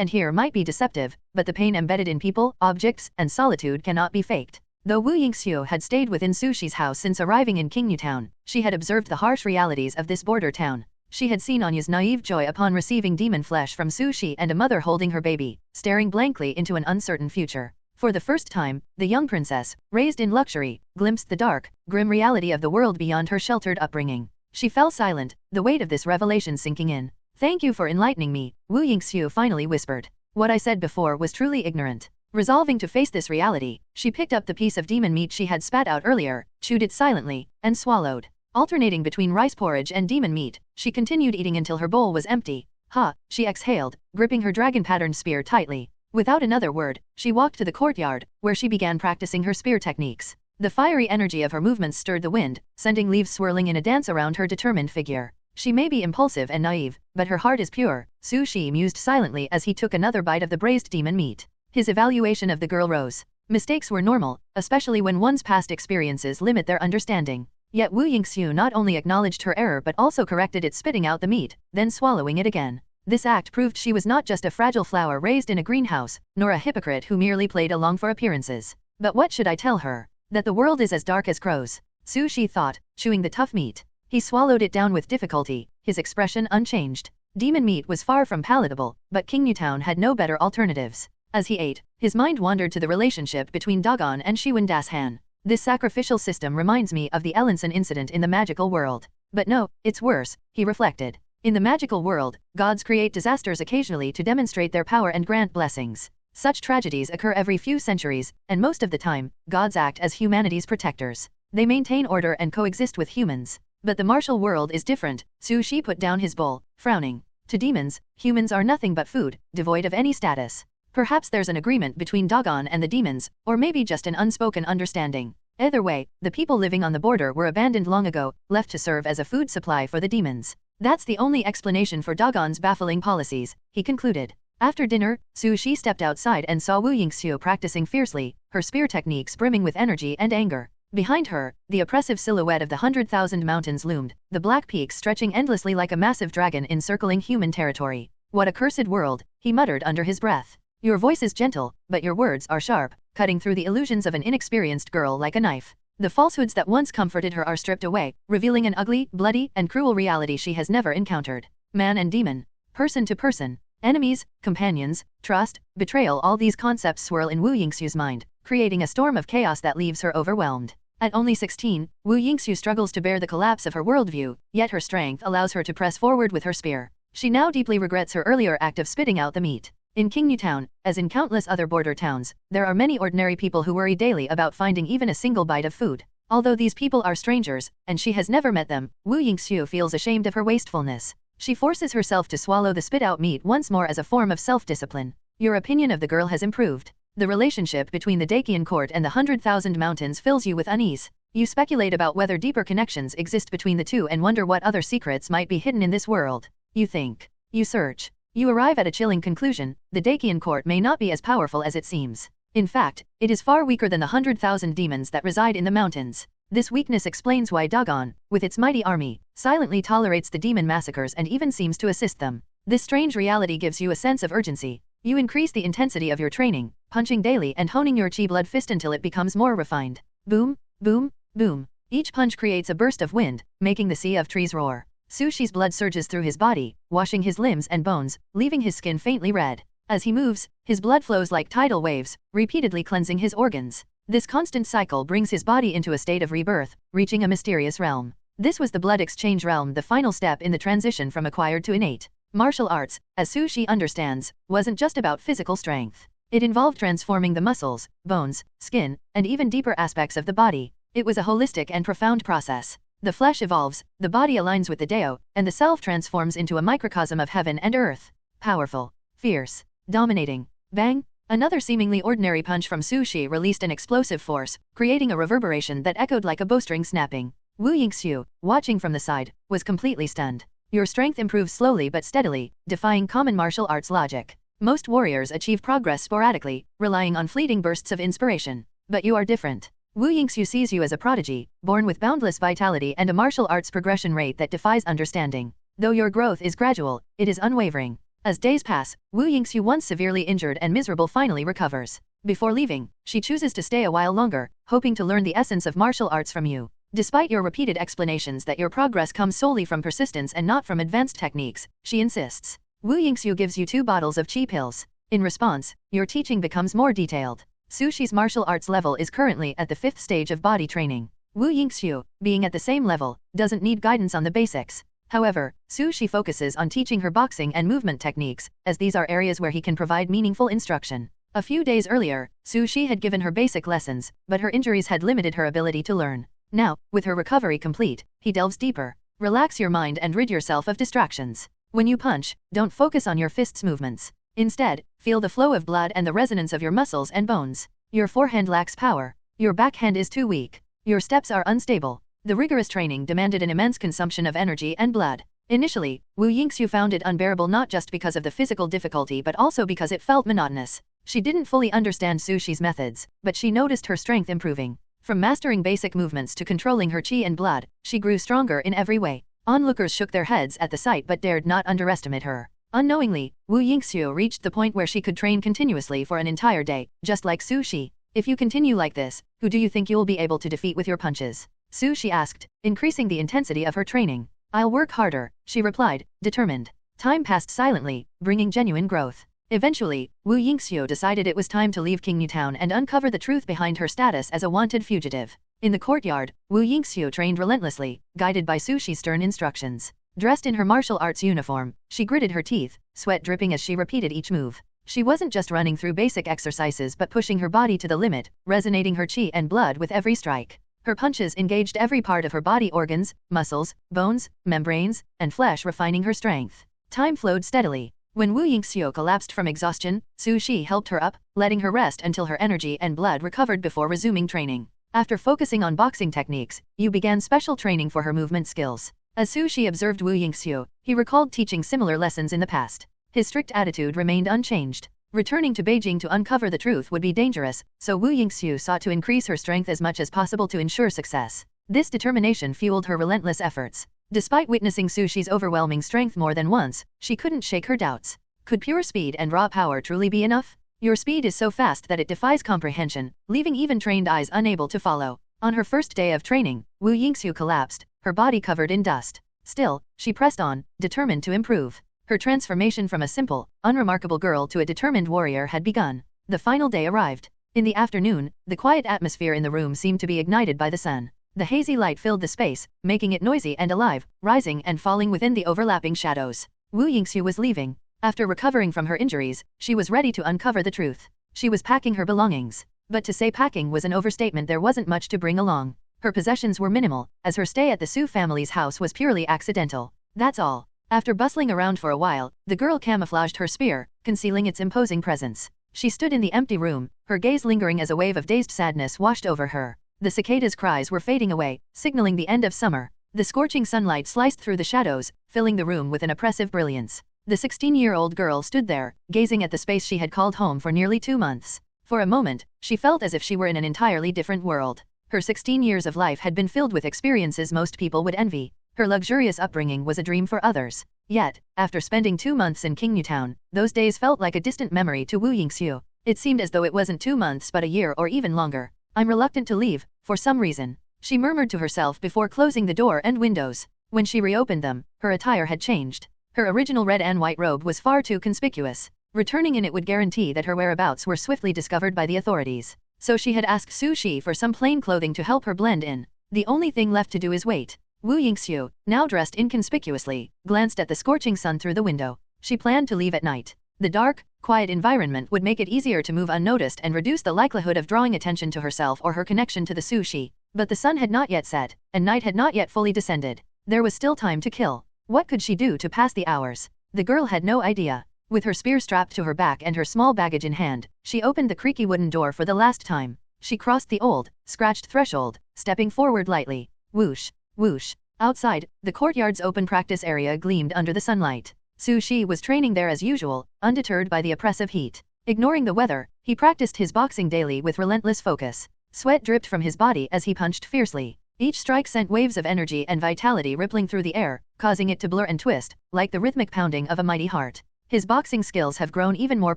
and hear might be deceptive, but the pain embedded in people, objects, and solitude cannot be faked. Though Wu Yingxiu had stayed within Su Shi's house since arriving in Qingyu Town, she had observed the harsh realities of this border town. She had seen Anya's naive joy upon receiving demon flesh from Su Shi and a mother holding her baby, staring blankly into an uncertain future. For the first time, the young princess, raised in luxury, glimpsed the dark, grim reality of the world beyond her sheltered upbringing. She fell silent, the weight of this revelation sinking in. Thank you for enlightening me, Wu Yingxiu finally whispered. What I said before was truly ignorant. Resolving to face this reality, she picked up the piece of demon meat she had spat out earlier, chewed it silently, and swallowed. Alternating between rice porridge and demon meat, she continued eating until her bowl was empty. Ha, she exhaled, gripping her dragon-patterned spear tightly. Without another word, she walked to the courtyard, where she began practicing her spear techniques. The fiery energy of her movements stirred the wind, sending leaves swirling in a dance around her determined figure. She may be impulsive and naive, but her heart is pure, Su Shi mused silently as he took another bite of the braised demon meat. His evaluation of the girl rose. Mistakes were normal, especially when one's past experiences limit their understanding. Yet Wu Yingxiu not only acknowledged her error but also corrected it, spitting out the meat, then swallowing it again. This act proved she was not just a fragile flower raised in a greenhouse, nor a hypocrite who merely played along for appearances. But what should I tell her? That the world is as dark as crows. Su Shi thought, chewing the tough meat. He swallowed it down with difficulty, his expression unchanged. Demon meat was far from palatable, but Qingyu Town had no better alternatives. As he ate, his mind wandered to the relationship between Dogon and Shiwen Dashan. This sacrificial system reminds me of the Ellenson incident in the magical world. But no, it's worse, he reflected. In the magical world, gods create disasters occasionally to demonstrate their power and grant blessings. Such tragedies occur every few centuries, and most of the time, gods act as humanity's protectors. They maintain order and coexist with humans. But the martial world is different, Su Shi put down his bowl, frowning. To demons, humans are nothing but food, devoid of any status. Perhaps there's an agreement between Dogon and the demons, or maybe just an unspoken understanding. Either way, the people living on the border were abandoned long ago, left to serve as a food supply for the demons. That's the only explanation for Dogon's baffling policies, he concluded. After dinner, Su Shi stepped outside and saw Wu Yingxiu practicing fiercely, her spear techniques brimming with energy and anger. Behind her, the oppressive silhouette of the 100,000 mountains loomed, the black peaks stretching endlessly like a massive dragon encircling human territory. What a cursed world, he muttered under his breath. Your voice is gentle, but your words are sharp, cutting through the illusions of an inexperienced girl like a knife. The falsehoods that once comforted her are stripped away, revealing an ugly, bloody, and cruel reality she has never encountered. Man and demon. Person to person. Enemies, companions, trust, betrayal, all these concepts swirl in Wu Yingxiu's mind, creating a storm of chaos that leaves her overwhelmed. At only 16, Wu Yingxiu struggles to bear the collapse of her worldview, yet her strength allows her to press forward with her spear. She now deeply regrets her earlier act of spitting out the meat. In Qingyu Town, as in countless other border towns, there are many ordinary people who worry daily about finding even a single bite of food. Although these people are strangers, and she has never met them, Wu Yingxiu feels ashamed of her wastefulness. She forces herself to swallow the spit-out meat once more as a form of self-discipline. Your opinion of the girl has improved. The relationship between the Dakian court and the 100,000 mountains fills you with unease. You speculate about whether deeper connections exist between the two and wonder what other secrets might be hidden in this world. You think. You search. You arrive at a chilling conclusion: the Dakian court may not be as powerful as it seems. In fact, it is far weaker than the 100,000 demons that reside in the mountains. This weakness explains why Dagon, with its mighty army, silently tolerates the demon massacres and even seems to assist them. This strange reality gives you a sense of urgency. You increase the intensity of your training, punching daily and honing your chi blood fist until it becomes more refined. Boom, boom, boom. Each punch creates a burst of wind, making the sea of trees roar. Sushi's blood surges through his body, washing his limbs and bones, leaving his skin faintly red. As he moves, his blood flows like tidal waves, repeatedly cleansing his organs. This constant cycle brings his body into a state of rebirth, reaching a mysterious realm. This was the blood exchange realm, the final step in the transition from acquired to innate. Martial arts, as Sushi understands, wasn't just about physical strength. It involved transforming the muscles, bones, skin, and even deeper aspects of the body. It was a holistic and profound process. The flesh evolves, the body aligns with the Dao, and the self transforms into a microcosm of heaven and earth. Powerful, fierce, dominating. Bang! Another seemingly ordinary punch from Sushi released an explosive force, creating a reverberation that echoed like a bowstring snapping. Wu Yingxiu, watching from the side, was completely stunned. Your strength improves slowly but steadily, defying common martial arts logic. Most warriors achieve progress sporadically, relying on fleeting bursts of inspiration. But you are different. Wu Yingxiu sees you as a prodigy, born with boundless vitality and a martial arts progression rate that defies understanding. Though your growth is gradual, it is unwavering. As days pass, Wu Yingxiu, once severely injured and miserable, finally recovers. Before leaving, she chooses to stay a while longer, hoping to learn the essence of martial arts from you. Despite your repeated explanations that your progress comes solely from persistence and not from advanced techniques, she insists. Wu Yingxiu gives you 2 bottles of chi pills. In response, your teaching becomes more detailed. Sushi's martial arts level is currently at the 5th stage of body training. Wu Yingxiu, being at the same level, doesn't need guidance on the basics. However, Sushi focuses on teaching her boxing and movement techniques, as these are areas where he can provide meaningful instruction. A few days earlier, Sushi had given her basic lessons, but her injuries had limited her ability to learn. Now, with her recovery complete, he delves deeper. Relax your mind and rid yourself of distractions. When you punch, don't focus on your fist's movements. Instead, feel the flow of blood and the resonance of your muscles and bones. Your forehand lacks power. Your backhand is too weak. Your steps are unstable. The rigorous training demanded an immense consumption of energy and blood. Initially, Wu Yingxiu found it unbearable, not just because of the physical difficulty but also because it felt monotonous. She didn't fully understand Sushi's methods, but she noticed her strength improving. From mastering basic movements to controlling her chi and blood, she grew stronger in every way. Onlookers shook their heads at the sight but dared not underestimate her. Unknowingly, Wu Yingxiu reached the point where she could train continuously for an entire day, just like Sushi. If you continue like this, who do you think you'll be able to defeat with your punches? Sushi asked, increasing the intensity of her training. I'll work harder, she replied, determined. Time passed silently, bringing genuine growth. Eventually, Wu Yingxiu decided it was time to leave Qingyu Town and uncover the truth behind her status as a wanted fugitive. In the courtyard, Wu Yingxiu trained relentlessly, guided by Sushi's stern instructions. Dressed in her martial arts uniform, she gritted her teeth, sweat dripping as she repeated each move. She wasn't just running through basic exercises but pushing her body to the limit, resonating her chi and blood with every strike. Her punches engaged every part of her body: organs, muscles, bones, membranes, and flesh, refining her strength. Time flowed steadily. When Wu Yingxiu collapsed from exhaustion, Sushi helped her up, letting her rest until her energy and blood recovered before resuming training. After focusing on boxing techniques, Yu began special training for her movement skills. As Sushi observed Wu Yingxiu, he recalled teaching similar lessons in the past. His strict attitude remained unchanged. Returning to Beijing to uncover the truth would be dangerous, so Wu Yingxiu sought to increase her strength as much as possible to ensure success. This determination fueled her relentless efforts. Despite witnessing Sushi's overwhelming strength more than once, she couldn't shake her doubts. Could pure speed and raw power truly be enough? Your speed is so fast that it defies comprehension, leaving even trained eyes unable to follow. On her first day of training, Wu Yingxiu collapsed, her body covered in dust. Still, she pressed on, determined to improve. Her transformation from a simple, unremarkable girl to a determined warrior had begun. The final day arrived. In the afternoon, the quiet atmosphere in the room seemed to be ignited by the sun. The hazy light filled the space, making it noisy and alive, rising and falling within the overlapping shadows. Wu Yingxiu was leaving. After recovering from her injuries, she was ready to uncover the truth. She was packing her belongings. But to say packing was an overstatement. There wasn't much to bring along. Her possessions were minimal, as her stay at the Su family's house was purely accidental. That's all. After bustling around for a while, the girl camouflaged her spear, concealing its imposing presence. She stood in the empty room, her gaze lingering as a wave of dazed sadness washed over her. The cicadas' cries were fading away, signaling the end of summer. The scorching sunlight sliced through the shadows, filling the room with an oppressive brilliance. The 16-year-old girl stood there, gazing at the space she had called home for nearly 2 months. For a moment, she felt as if she were in an entirely different world. Her 16 years of life had been filled with experiences most people would envy. Her luxurious upbringing was a dream for others. Yet, after spending 2 months in Town, those days felt like a distant memory to Wu Yingxiu. It seemed as though it wasn't 2 months but a year or even longer. I'm reluctant to leave, for some reason, she murmured to herself before closing the door and windows. When she reopened them, her attire had changed. Her original red and white robe was far too conspicuous. Returning in it would guarantee that her whereabouts were swiftly discovered by the authorities. So she had asked Su Shi for some plain clothing to help her blend in. The only thing left to do is wait. Wu Yingxiu, now dressed inconspicuously, glanced at the scorching sun through the window. She planned to leave at night. The dark, quiet environment would make it easier to move unnoticed and reduce the likelihood of drawing attention to herself or her connection to the Su Shi. But the sun had not yet set, and night had not yet fully descended. There was still time to kill. What could she do to pass the hours? The girl had no idea. With her spear strapped to her back and her small baggage in hand, she opened the creaky wooden door for the last time. She crossed the old, scratched threshold, stepping forward lightly. Whoosh, whoosh. Outside, the courtyard's open practice area gleamed under the sunlight. Su Shi was training there as usual, undeterred by the oppressive heat. Ignoring the weather, he practiced his boxing daily with relentless focus. Sweat dripped from his body as he punched fiercely. Each strike sent waves of energy and vitality rippling through the air, causing it to blur and twist, like the rhythmic pounding of a mighty heart. His boxing skills have grown even more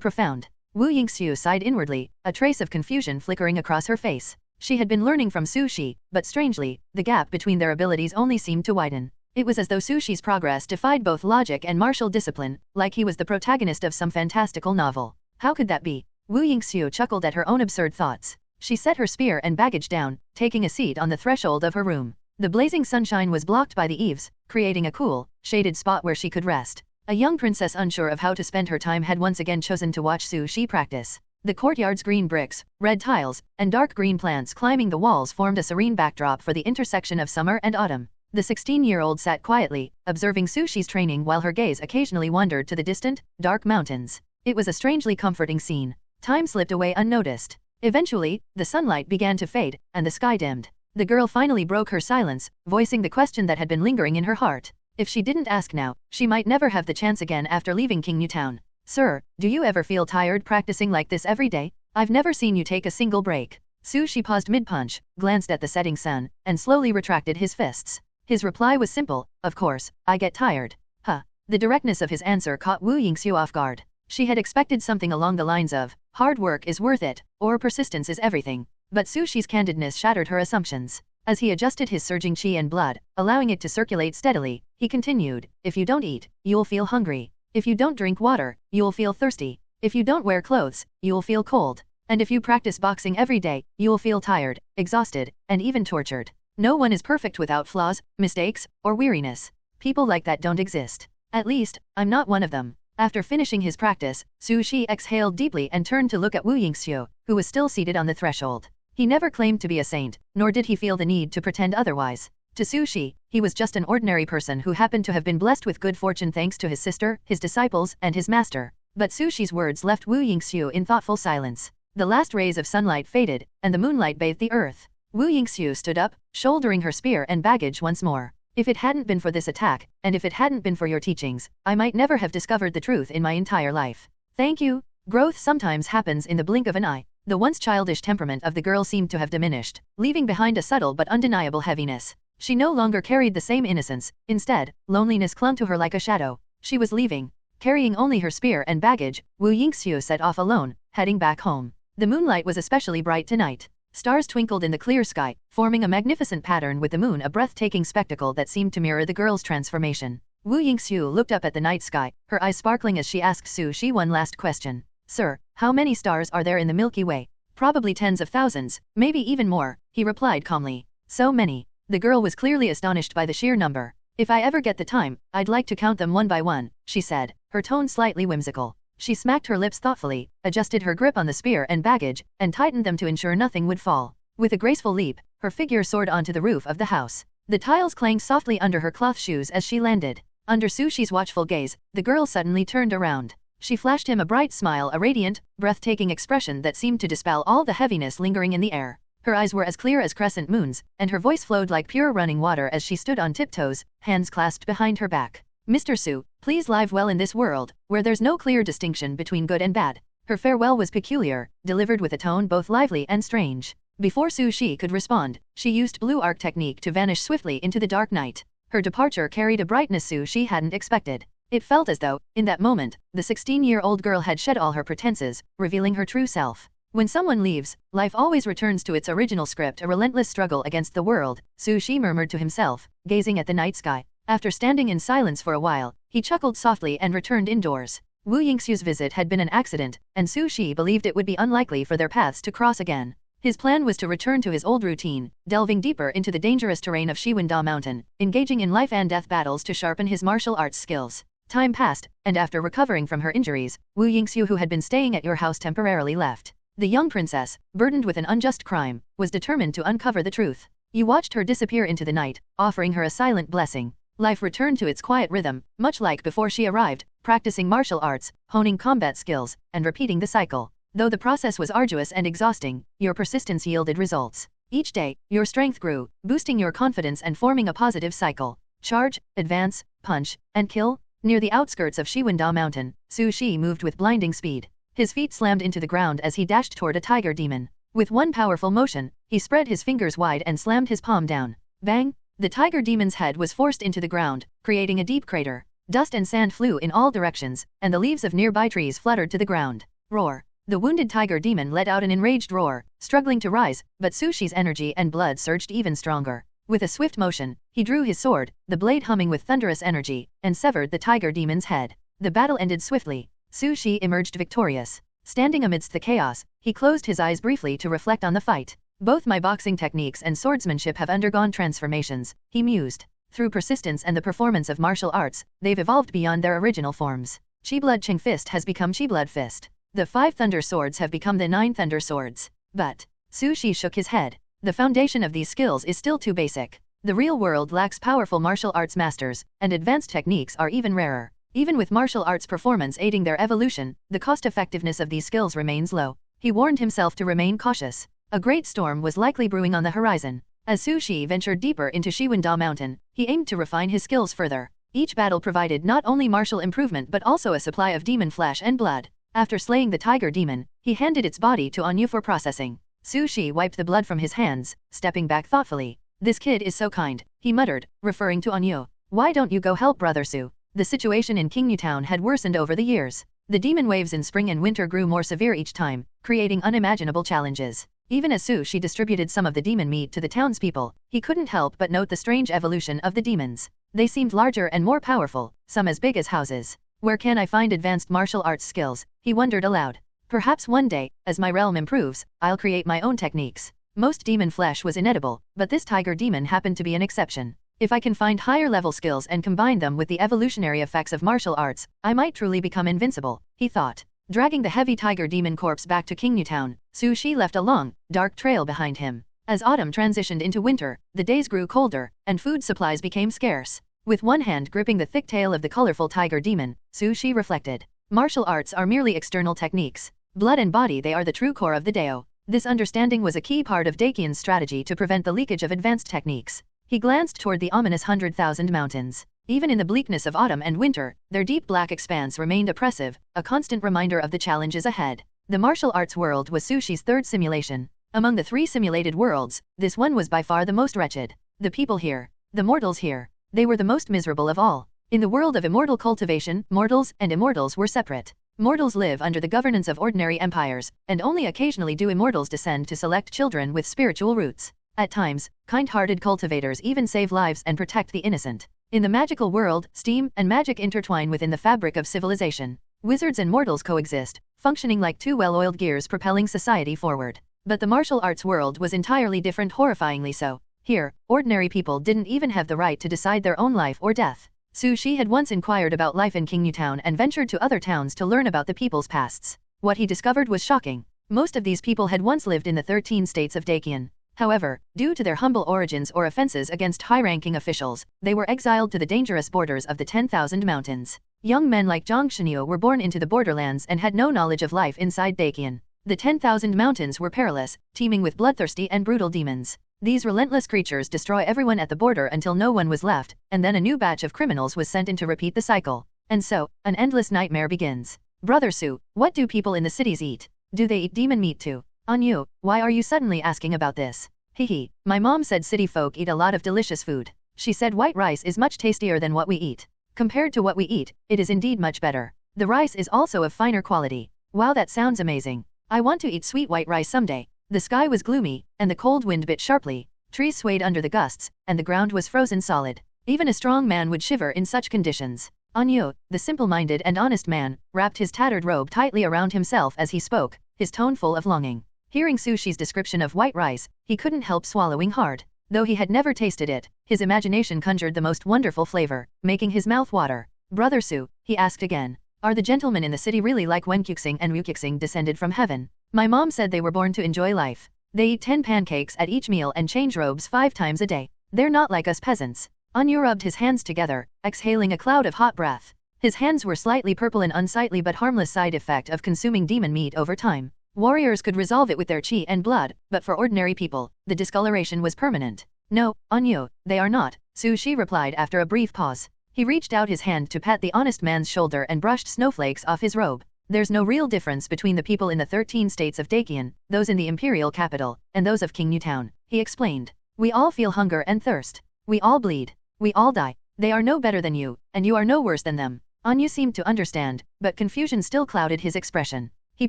profound. Wu Yingxiu sighed inwardly, a trace of confusion flickering across her face. She had been learning from Su Shi, but strangely, the gap between their abilities only seemed to widen. It was as though Su Shi's progress defied both logic and martial discipline, like he was the protagonist of some fantastical novel. How could that be? Wu Yingxiu chuckled at her own absurd thoughts. She set her spear and baggage down, taking a seat on the threshold of her room. The blazing sunshine was blocked by the eaves, creating a cool, shaded spot where she could rest. A young princess unsure of how to spend her time had once again chosen to watch Su Shi practice. The courtyard's green bricks, red tiles, and dark green plants climbing the walls formed a serene backdrop for the intersection of summer and autumn. The 16-year-old sat quietly, observing Su Shi's training while her gaze occasionally wandered to the distant, dark mountains. It was a strangely comforting scene. Time slipped away unnoticed. Eventually, the sunlight began to fade, and the sky dimmed. The girl finally broke her silence, voicing the question that had been lingering in her heart. If she didn't ask now, she might never have the chance again after leaving Town. Sir, do you ever feel tired practicing like this every day? I've never seen you take a single break. Su Shi paused mid-punch, glanced at the setting sun, and slowly retracted his fists. His reply was simple, of course, I get tired. Huh. The directness of his answer caught Wu Yingxiu off guard. She had expected something along the lines of, hard work is worth it, or persistence is everything. But Su Shi's candidness shattered her assumptions. As he adjusted his surging qi and blood, allowing it to circulate steadily, he continued, if you don't eat, you'll feel hungry. If you don't drink water, you'll feel thirsty. If you don't wear clothes, you'll feel cold. And if you practice boxing every day, you'll feel tired, exhausted, and even tortured. No one is perfect without flaws, mistakes, or weariness. People like that don't exist. At least, I'm not one of them. After finishing his practice, Su Shi exhaled deeply and turned to look at Wu Yingxiu, who was still seated on the threshold. He never claimed to be a saint, nor did he feel the need to pretend otherwise. To Su Shi, he was just an ordinary person who happened to have been blessed with good fortune thanks to his sister, his disciples, and his master. But Su Shi's words left Wu Yingxiu in thoughtful silence. The last rays of sunlight faded, and the moonlight bathed the earth. Wu Yingxiu stood up, shouldering her spear and baggage once more. If it hadn't been for this attack, and if it hadn't been for your teachings, I might never have discovered the truth in my entire life. Thank you. Growth sometimes happens in the blink of an eye. The once childish temperament of the girl seemed to have diminished, leaving behind a subtle but undeniable heaviness. She no longer carried the same innocence. Instead, loneliness clung to her like a shadow. She was leaving. Carrying only her spear and baggage, Wu Yingxiu set off alone, heading back home. The moonlight was especially bright tonight. Stars twinkled in the clear sky, forming a magnificent pattern with the moon a breathtaking spectacle that seemed to mirror the girl's transformation. Wu Yingxiu looked up at the night sky, her eyes sparkling as she asked Su Shi one last question. Sir, how many stars are there in the Milky Way? Probably tens of thousands, maybe even more, he replied calmly. So many. The girl was clearly astonished by the sheer number. If I ever get the time, I'd like to count them one by one, she said, her tone slightly whimsical. She smacked her lips thoughtfully, adjusted her grip on the spear and baggage, and tightened them to ensure nothing would fall. With a graceful leap, her figure soared onto the roof of the house. The tiles clanged softly under her cloth shoes as she landed. Under Su Shi's watchful gaze, the girl suddenly turned around. She flashed him a bright smile, a radiant, breathtaking expression that seemed to dispel all the heaviness lingering in the air. Her eyes were as clear as crescent moons, and her voice flowed like pure running water as she stood on tiptoes, hands clasped behind her back. Mr. Su, please live well in this world, where there's no clear distinction between good and bad. Her farewell was peculiar, delivered with a tone both lively and strange. Before Su Shi could respond, she used blue arc technique to vanish swiftly into the dark night. Her departure carried a brightness Su Shi hadn't expected. It felt as though, in that moment, the 16-year-old girl had shed all her pretenses, revealing her true self. When someone leaves, life always returns to its original script, a relentless struggle against the world, Su Shi murmured to himself, gazing at the night sky. After standing in silence for a while, he chuckled softly and returned indoors. Wu Yingxiu's visit had been an accident, and Su Shi believed it would be unlikely for their paths to cross again. His plan was to return to his old routine, delving deeper into the dangerous terrain of Shiwanda Mountain, engaging in life and death battles to sharpen his martial arts skills. Time passed, and after recovering from her injuries, Wu Yingxiu, who had been staying at your house, temporarily left. The young princess, burdened with an unjust crime, was determined to uncover the truth. You watched her disappear into the night, offering her a silent blessing. Life returned to its quiet rhythm, much like before she arrived, practicing martial arts, honing combat skills, and repeating the cycle. Though the process was arduous and exhausting, your persistence yielded results. Each day, your strength grew, boosting your confidence and forming a positive cycle. Charge, advance, punch, and kill. Near the outskirts of Shiwanda Mountain, Su Shi moved with blinding speed. His feet slammed into the ground as he dashed toward a tiger demon. With one powerful motion, he spread his fingers wide and slammed his palm down. Bang! The tiger demon's head was forced into the ground, creating a deep crater. Dust and sand flew in all directions, and the leaves of nearby trees fluttered to the ground. Roar! The wounded tiger demon let out an enraged roar, struggling to rise, but Su Shi's energy and blood surged even stronger. With a swift motion, he drew his sword, the blade humming with thunderous energy, and severed the tiger demon's head. The battle ended swiftly. Su Shi emerged victorious. Standing amidst the chaos, he closed his eyes briefly to reflect on the fight. Both my boxing techniques and swordsmanship have undergone transformations, he mused. Through persistence and the performance of martial arts, they've evolved beyond their original forms. Chi-blood Qing Fist has become Chi-blood Fist. The 5 Thunder Swords have become the 9 Thunder Swords. But, Su Shi shook his head. The foundation of these skills is still too basic. The real world lacks powerful martial arts masters, and advanced techniques are even rarer. Even with martial arts performance aiding their evolution, the cost-effectiveness of these skills remains low. He warned himself to remain cautious. A great storm was likely brewing on the horizon. As Su Shi ventured deeper into Shiwanda Mountain, he aimed to refine his skills further. Each battle provided not only martial improvement but also a supply of demon flesh and blood. After slaying the tiger demon, he handed its body to Anyu for processing. Su Shi wiped the blood from his hands, stepping back thoughtfully. This kid is so kind, he muttered, referring to Anyu. Why don't you go help brother Su? The situation in Qingyu Town had worsened over the years. The demon waves in spring and winter grew more severe each time, creating unimaginable challenges. Even as Su Shi distributed some of the demon meat to the townspeople, he couldn't help but note the strange evolution of the demons. They seemed larger and more powerful, some as big as houses. Where can I find advanced martial arts skills? He wondered aloud. Perhaps one day, as my realm improves, I'll create my own techniques. Most demon flesh was inedible, but this tiger demon happened to be an exception. If I can find higher level skills and combine them with the evolutionary effects of martial arts, I might truly become invincible, he thought. Dragging the heavy tiger demon corpse back to Qingyu Town, Su Shi left a long, dark trail behind him. As autumn transitioned into winter, the days grew colder, and food supplies became scarce. With one hand gripping the thick tail of the colorful tiger demon, Su Shi reflected. Martial arts are merely external techniques. Blood and body, they are the true core of the Dao. This understanding was a key part of Dakian's strategy to prevent the leakage of advanced techniques. He glanced toward the ominous 100,000 mountains. Even in the bleakness of autumn and winter, their deep black expanse remained oppressive, a constant reminder of the challenges ahead. The martial arts world was Su Shi's third simulation. Among the 3 simulated worlds, this one was by far the most wretched. The people here, the mortals here, they were the most miserable of all. In the world of immortal cultivation, mortals and immortals were separate. Mortals live under the governance of ordinary empires, and only occasionally do immortals descend to select children with spiritual roots. At times, kind-hearted cultivators even save lives and protect the innocent. In the magical world, steam and magic intertwine within the fabric of civilization. Wizards and mortals coexist, functioning like 2 well-oiled gears propelling society forward. But the martial arts world was entirely different, horrifyingly so. Here, ordinary people didn't even have the right to decide their own life or death. Su Shi had once inquired about life in Qingyu Town and ventured to other towns to learn about the people's pasts. What he discovered was shocking. Most of these people had once lived in the 13 states of Dakian. However, due to their humble origins or offenses against high-ranking officials, they were exiled to the dangerous borders of the 10,000 mountains. Young men like Zhang Shenyu were born into the borderlands and had no knowledge of life inside Dakian. The 10,000 mountains were perilous, teeming with bloodthirsty and brutal demons. These relentless creatures destroy everyone at the border until no one was left, and then a new batch of criminals was sent in to repeat the cycle. And so, an endless nightmare begins. Brother Su, what do people in the cities eat? Do they eat demon meat too? You, why are you suddenly asking about this? Hehe, my mom said city folk eat a lot of delicious food. She said white rice is much tastier than what we eat. Compared to what we eat, it is indeed much better. The rice is also of finer quality. Wow, that sounds amazing. I want to eat sweet white rice someday. The sky was gloomy, and the cold wind bit sharply. Trees swayed under the gusts, and the ground was frozen solid. Even a strong man would shiver in such conditions. Yu, the simple-minded and honest man, wrapped his tattered robe tightly around himself as he spoke, his tone full of longing. Hearing Sushi's description of white rice, he couldn't help swallowing hard. Though he had never tasted it, his imagination conjured the most wonderful flavor, making his mouth water. Brother Su, he asked again. Are the gentlemen in the city really like Wenkyuxing and Ryukyuxing descended from heaven? My mom said they were born to enjoy life. They eat 10 pancakes at each meal and change robes 5 times a day. They're not like us peasants. Yu rubbed his hands together, exhaling a cloud of hot breath. His hands were slightly purple, an unsightly but harmless side effect of consuming demon meat over time. Warriors could resolve it with their chi and blood, but for ordinary people, the discoloration was permanent. No, Yu, they are not, Su-shi replied after a brief pause. He reached out his hand to pat the honest man's shoulder and brushed snowflakes off his robe. There's no real difference between the people in the 13 states of Dakian, those in the imperial capital, and those of King Yu Town, he explained. We all feel hunger and thirst. We all bleed. We all die. They are no better than you, and you are no worse than them. Yu seemed to understand, but confusion still clouded his expression. He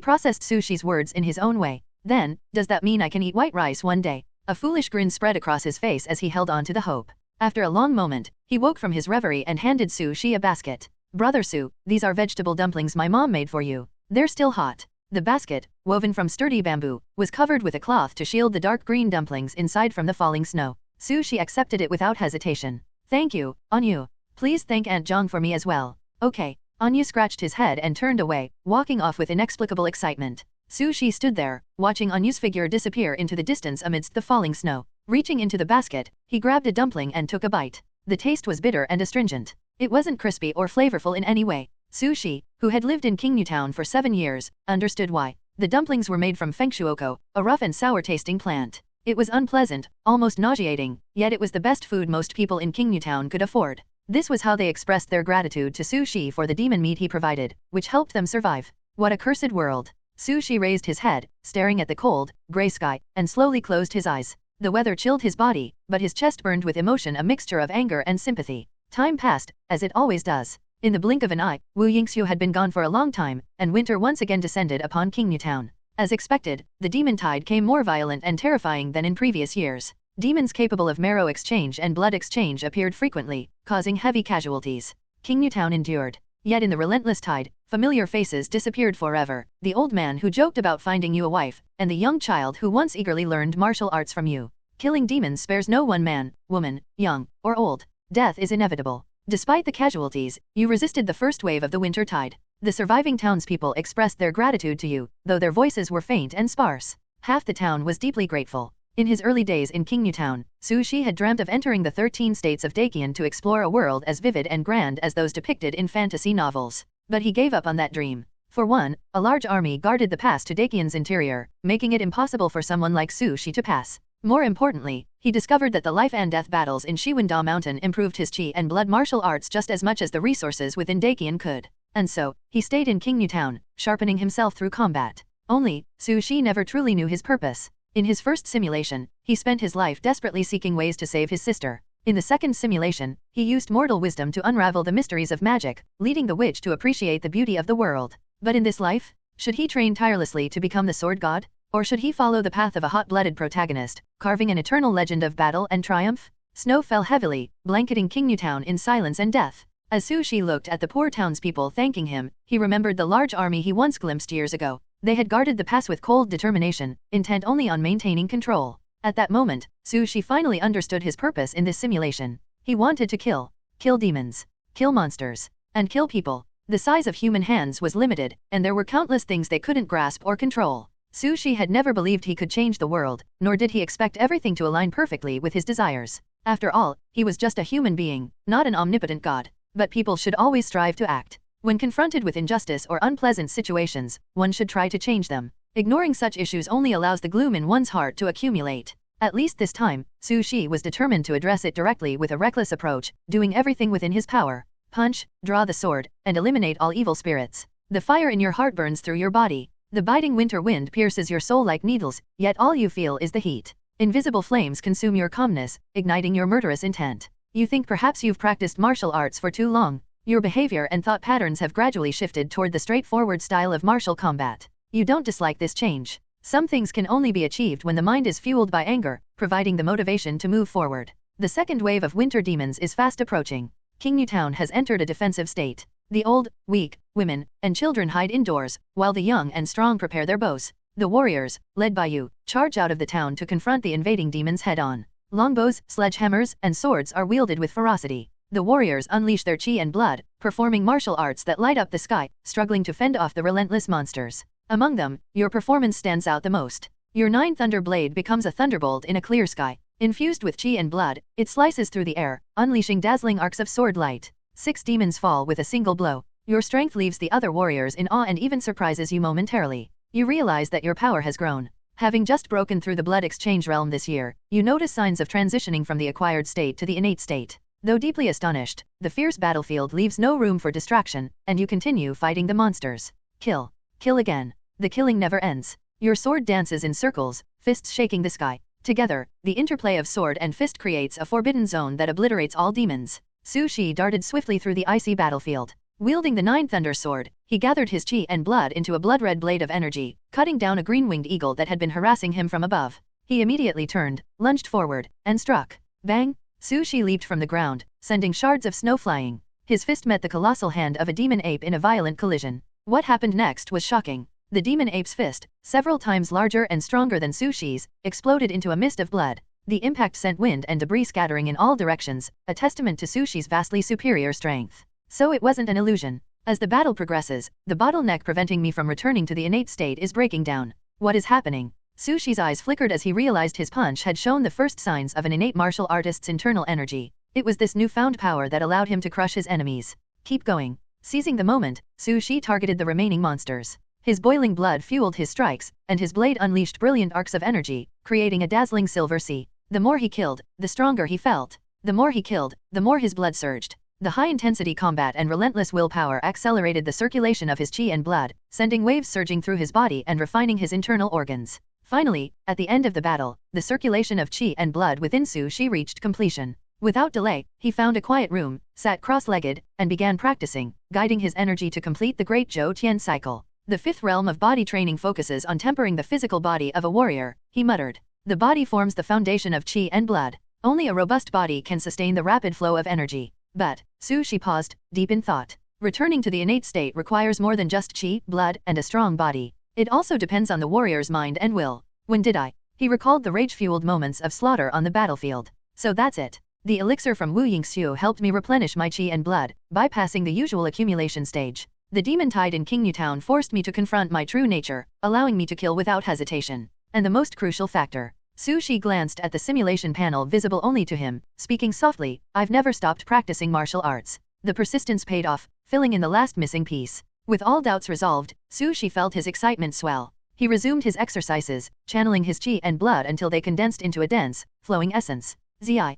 processed Sushi's words in his own way. Then, does that mean I can eat white rice one day? A foolish grin spread across his face as he held on to the hope. After a long moment, he woke from his reverie and handed Su-shi a basket. Brother Su, these are vegetable dumplings my mom made for you. They're still hot. The basket, woven from sturdy bamboo, was covered with a cloth to shield the dark green dumplings inside from the falling snow. Su-shi accepted it without hesitation. Thank you, Yu. Please thank Aunt Zhang for me as well. Okay. Yu scratched his head and turned away, walking off with inexplicable excitement. Su-shi stood there, watching Yu's figure disappear into the distance amidst the falling snow. Reaching into the basket, he grabbed a dumpling and took a bite. The taste was bitter and astringent. It wasn't crispy or flavorful in any way. Su-shi, who had lived in King Yu Town for 7 years, understood why. The dumplings were made from fengshuoko, a rough and sour-tasting plant. It was unpleasant, almost nauseating, yet it was the best food most people in King Yu Town could afford. This was how they expressed their gratitude to Su-shi for the demon meat he provided, which helped them survive. What a cursed world. Su-shi raised his head, staring at the cold, gray sky, and slowly closed his eyes. The weather chilled his body, but his chest burned with emotion, a mixture of anger and sympathy. Time passed, as it always does. In the blink of an eye, Wu Yingxiu had been gone for a long time, and winter once again descended upon King Yu Town. As expected, the demon tide came more violent and terrifying than in previous years. Demons capable of marrow exchange and blood exchange appeared frequently, causing heavy casualties. King Yu Town endured. Yet in the relentless tide, familiar faces disappeared forever. The old man who joked about finding you a wife, and the young child who once eagerly learned martial arts from you. Killing demons spares no one man, woman, young, or old. Death is inevitable. Despite the casualties, you resisted the first wave of the winter tide. The surviving townspeople expressed their gratitude to you, though their voices were faint and sparse. Half the town was deeply grateful. In his early days in King Yu Town, Su-shi had dreamt of entering the 13 states of Dakian to explore a world as vivid and grand as those depicted in fantasy novels. But he gave up on that dream. For one, a large army guarded the pass to Dakian's interior, making it impossible for someone like Su-shi to pass. More importantly, he discovered that the life and death battles in Shiwanda Mountain improved his chi and blood martial arts just as much as the resources within Dakian could. And so, he stayed in King Yu Town, sharpening himself through combat. Only, Su-shi never truly knew his purpose. In his first simulation, he spent his life desperately seeking ways to save his sister. In the second simulation, he used mortal wisdom to unravel the mysteries of magic, leading the witch to appreciate the beauty of the world. But in this life, should he train tirelessly to become the sword god? Or should he follow the path of a hot-blooded protagonist, carving an eternal legend of battle and triumph? Snow fell heavily, blanketing King Yu Town in silence and death. As Su-shi looked at the poor townspeople thanking him, he remembered the large army he once glimpsed years ago. They had guarded the pass with cold determination, intent only on maintaining control. At that moment, Su-shi finally understood his purpose in this simulation. He wanted to kill. Kill demons. Kill monsters. And kill people. The size of human hands was limited, and there were countless things they couldn't grasp or control. Su-shi had never believed he could change the world, nor did he expect everything to align perfectly with his desires. After all, he was just a human being, not an omnipotent god. But people should always strive to act. When confronted with injustice or unpleasant situations, one should try to change them. Ignoring such issues only allows the gloom in one's heart to accumulate. At least this time, Su Shi was determined to address it directly with a reckless approach, doing everything within his power. Punch, draw the sword, and eliminate all evil spirits. The fire in your heart burns through your body. The biting winter wind pierces your soul like needles, yet all you feel is the heat. Invisible flames consume your calmness, igniting your murderous intent. You think perhaps you've practiced martial arts for too long. Your behavior and thought patterns have gradually shifted toward the straightforward style of martial combat. You don't dislike this change. Some things can only be achieved when the mind is fueled by anger, providing the motivation to move forward. The second wave of winter demons is fast approaching. King Town has entered a defensive state. The old, weak, women, and children hide indoors, while the young and strong prepare their bows. The warriors, led by you, charge out of the town to confront the invading demons head-on. Longbows, sledgehammers, and swords are wielded with ferocity. The warriors unleash their chi and blood, performing martial arts that light up the sky, struggling to fend off the relentless monsters. Among them, your performance stands out the most. Your 9 thunder blade becomes a thunderbolt in a clear sky. Infused with chi and blood, it slices through the air, unleashing dazzling arcs of sword light. 6 demons fall with a single blow. Your strength leaves the other warriors in awe and even surprises you momentarily. You realize that your power has grown. Having just broken through the blood exchange realm this year, you notice signs of transitioning from the acquired state to the innate state. Though deeply astonished, the fierce battlefield leaves no room for distraction, and you continue fighting the monsters. Kill. Kill again. The killing never ends. Your sword dances in circles, fists shaking the sky. Together, the interplay of sword and fist creates a forbidden zone that obliterates all demons. Su Shi darted swiftly through the icy battlefield. Wielding the 9 thunder sword, he gathered his chi and blood into a blood-red blade of energy, cutting down a green-winged eagle that had been harassing him from above. He immediately turned, lunged forward, and struck. Bang! Su Shi leaped from the ground, sending shards of snow flying. His fist met the colossal hand of a demon ape in a violent collision. What happened next was shocking. The demon ape's fist, several times larger and stronger than Su Shi's, exploded into a mist of blood. The impact sent wind and debris scattering in all directions, a testament to Su Shi's vastly superior strength. So it wasn't an illusion. As the battle progresses, the bottleneck preventing me from returning to the innate state is breaking down. What is happening? Su Shi's eyes flickered as he realized his punch had shown the first signs of an innate martial artist's internal energy. It was this newfound power that allowed him to crush his enemies. Keep going. Seizing the moment, Su Shi targeted the remaining monsters. His boiling blood fueled his strikes, and his blade unleashed brilliant arcs of energy, creating a dazzling silver sea. The more he killed, the stronger he felt. The more he killed, the more his blood surged. The high-intensity combat and relentless willpower accelerated the circulation of his chi and blood, sending waves surging through his body and refining his internal organs. Finally, at the end of the battle, the circulation of chi and blood within Su Shi reached completion. Without delay, he found a quiet room, sat cross-legged, and began practicing, guiding his energy to complete the Great Zhou Tian cycle. The 5th realm of body training focuses on tempering the physical body of a warrior, he muttered. The body forms the foundation of chi and blood. Only a robust body can sustain the rapid flow of energy. But, Su Shi paused, deep in thought. Returning to the innate state requires more than just chi, blood, and a strong body. It also depends on the warrior's mind and will. When did I? He recalled the rage-fueled moments of slaughter on the battlefield. So that's it. The elixir from Wu Yingxiu helped me replenish my chi and blood, bypassing the usual accumulation stage. The demon tide in King Town forced me to confront my true nature, allowing me to kill without hesitation. And the most crucial factor. Su Shi glanced at the simulation panel visible only to him, speaking softly, I've never stopped practicing martial arts. The persistence paid off, filling in the last missing piece. With all doubts resolved, Su Shi felt his excitement swell. He resumed his exercises, channeling his chi and blood until they condensed into a dense, flowing essence. Zi.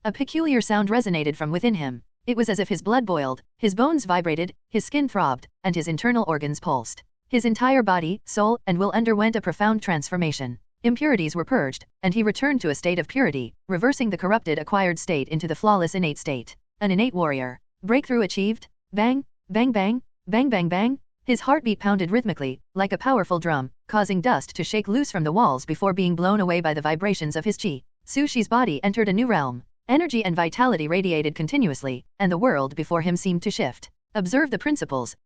A peculiar sound resonated from within him. It was as if his blood boiled, his bones vibrated, his skin throbbed, and his internal organs pulsed. His entire body, soul, and will underwent a profound transformation. Impurities were purged, and he returned to a state of purity, reversing the corrupted acquired state into the flawless innate state. An innate warrior. Breakthrough achieved? Bang, bang bang, bang bang bang. His heartbeat pounded rhythmically, like a powerful drum, causing dust to shake loose from the walls before being blown away by the vibrations of his chi. Su Shi's body entered a new realm. Energy and vitality radiated continuously, and the world before him seemed to shift. Observe the principles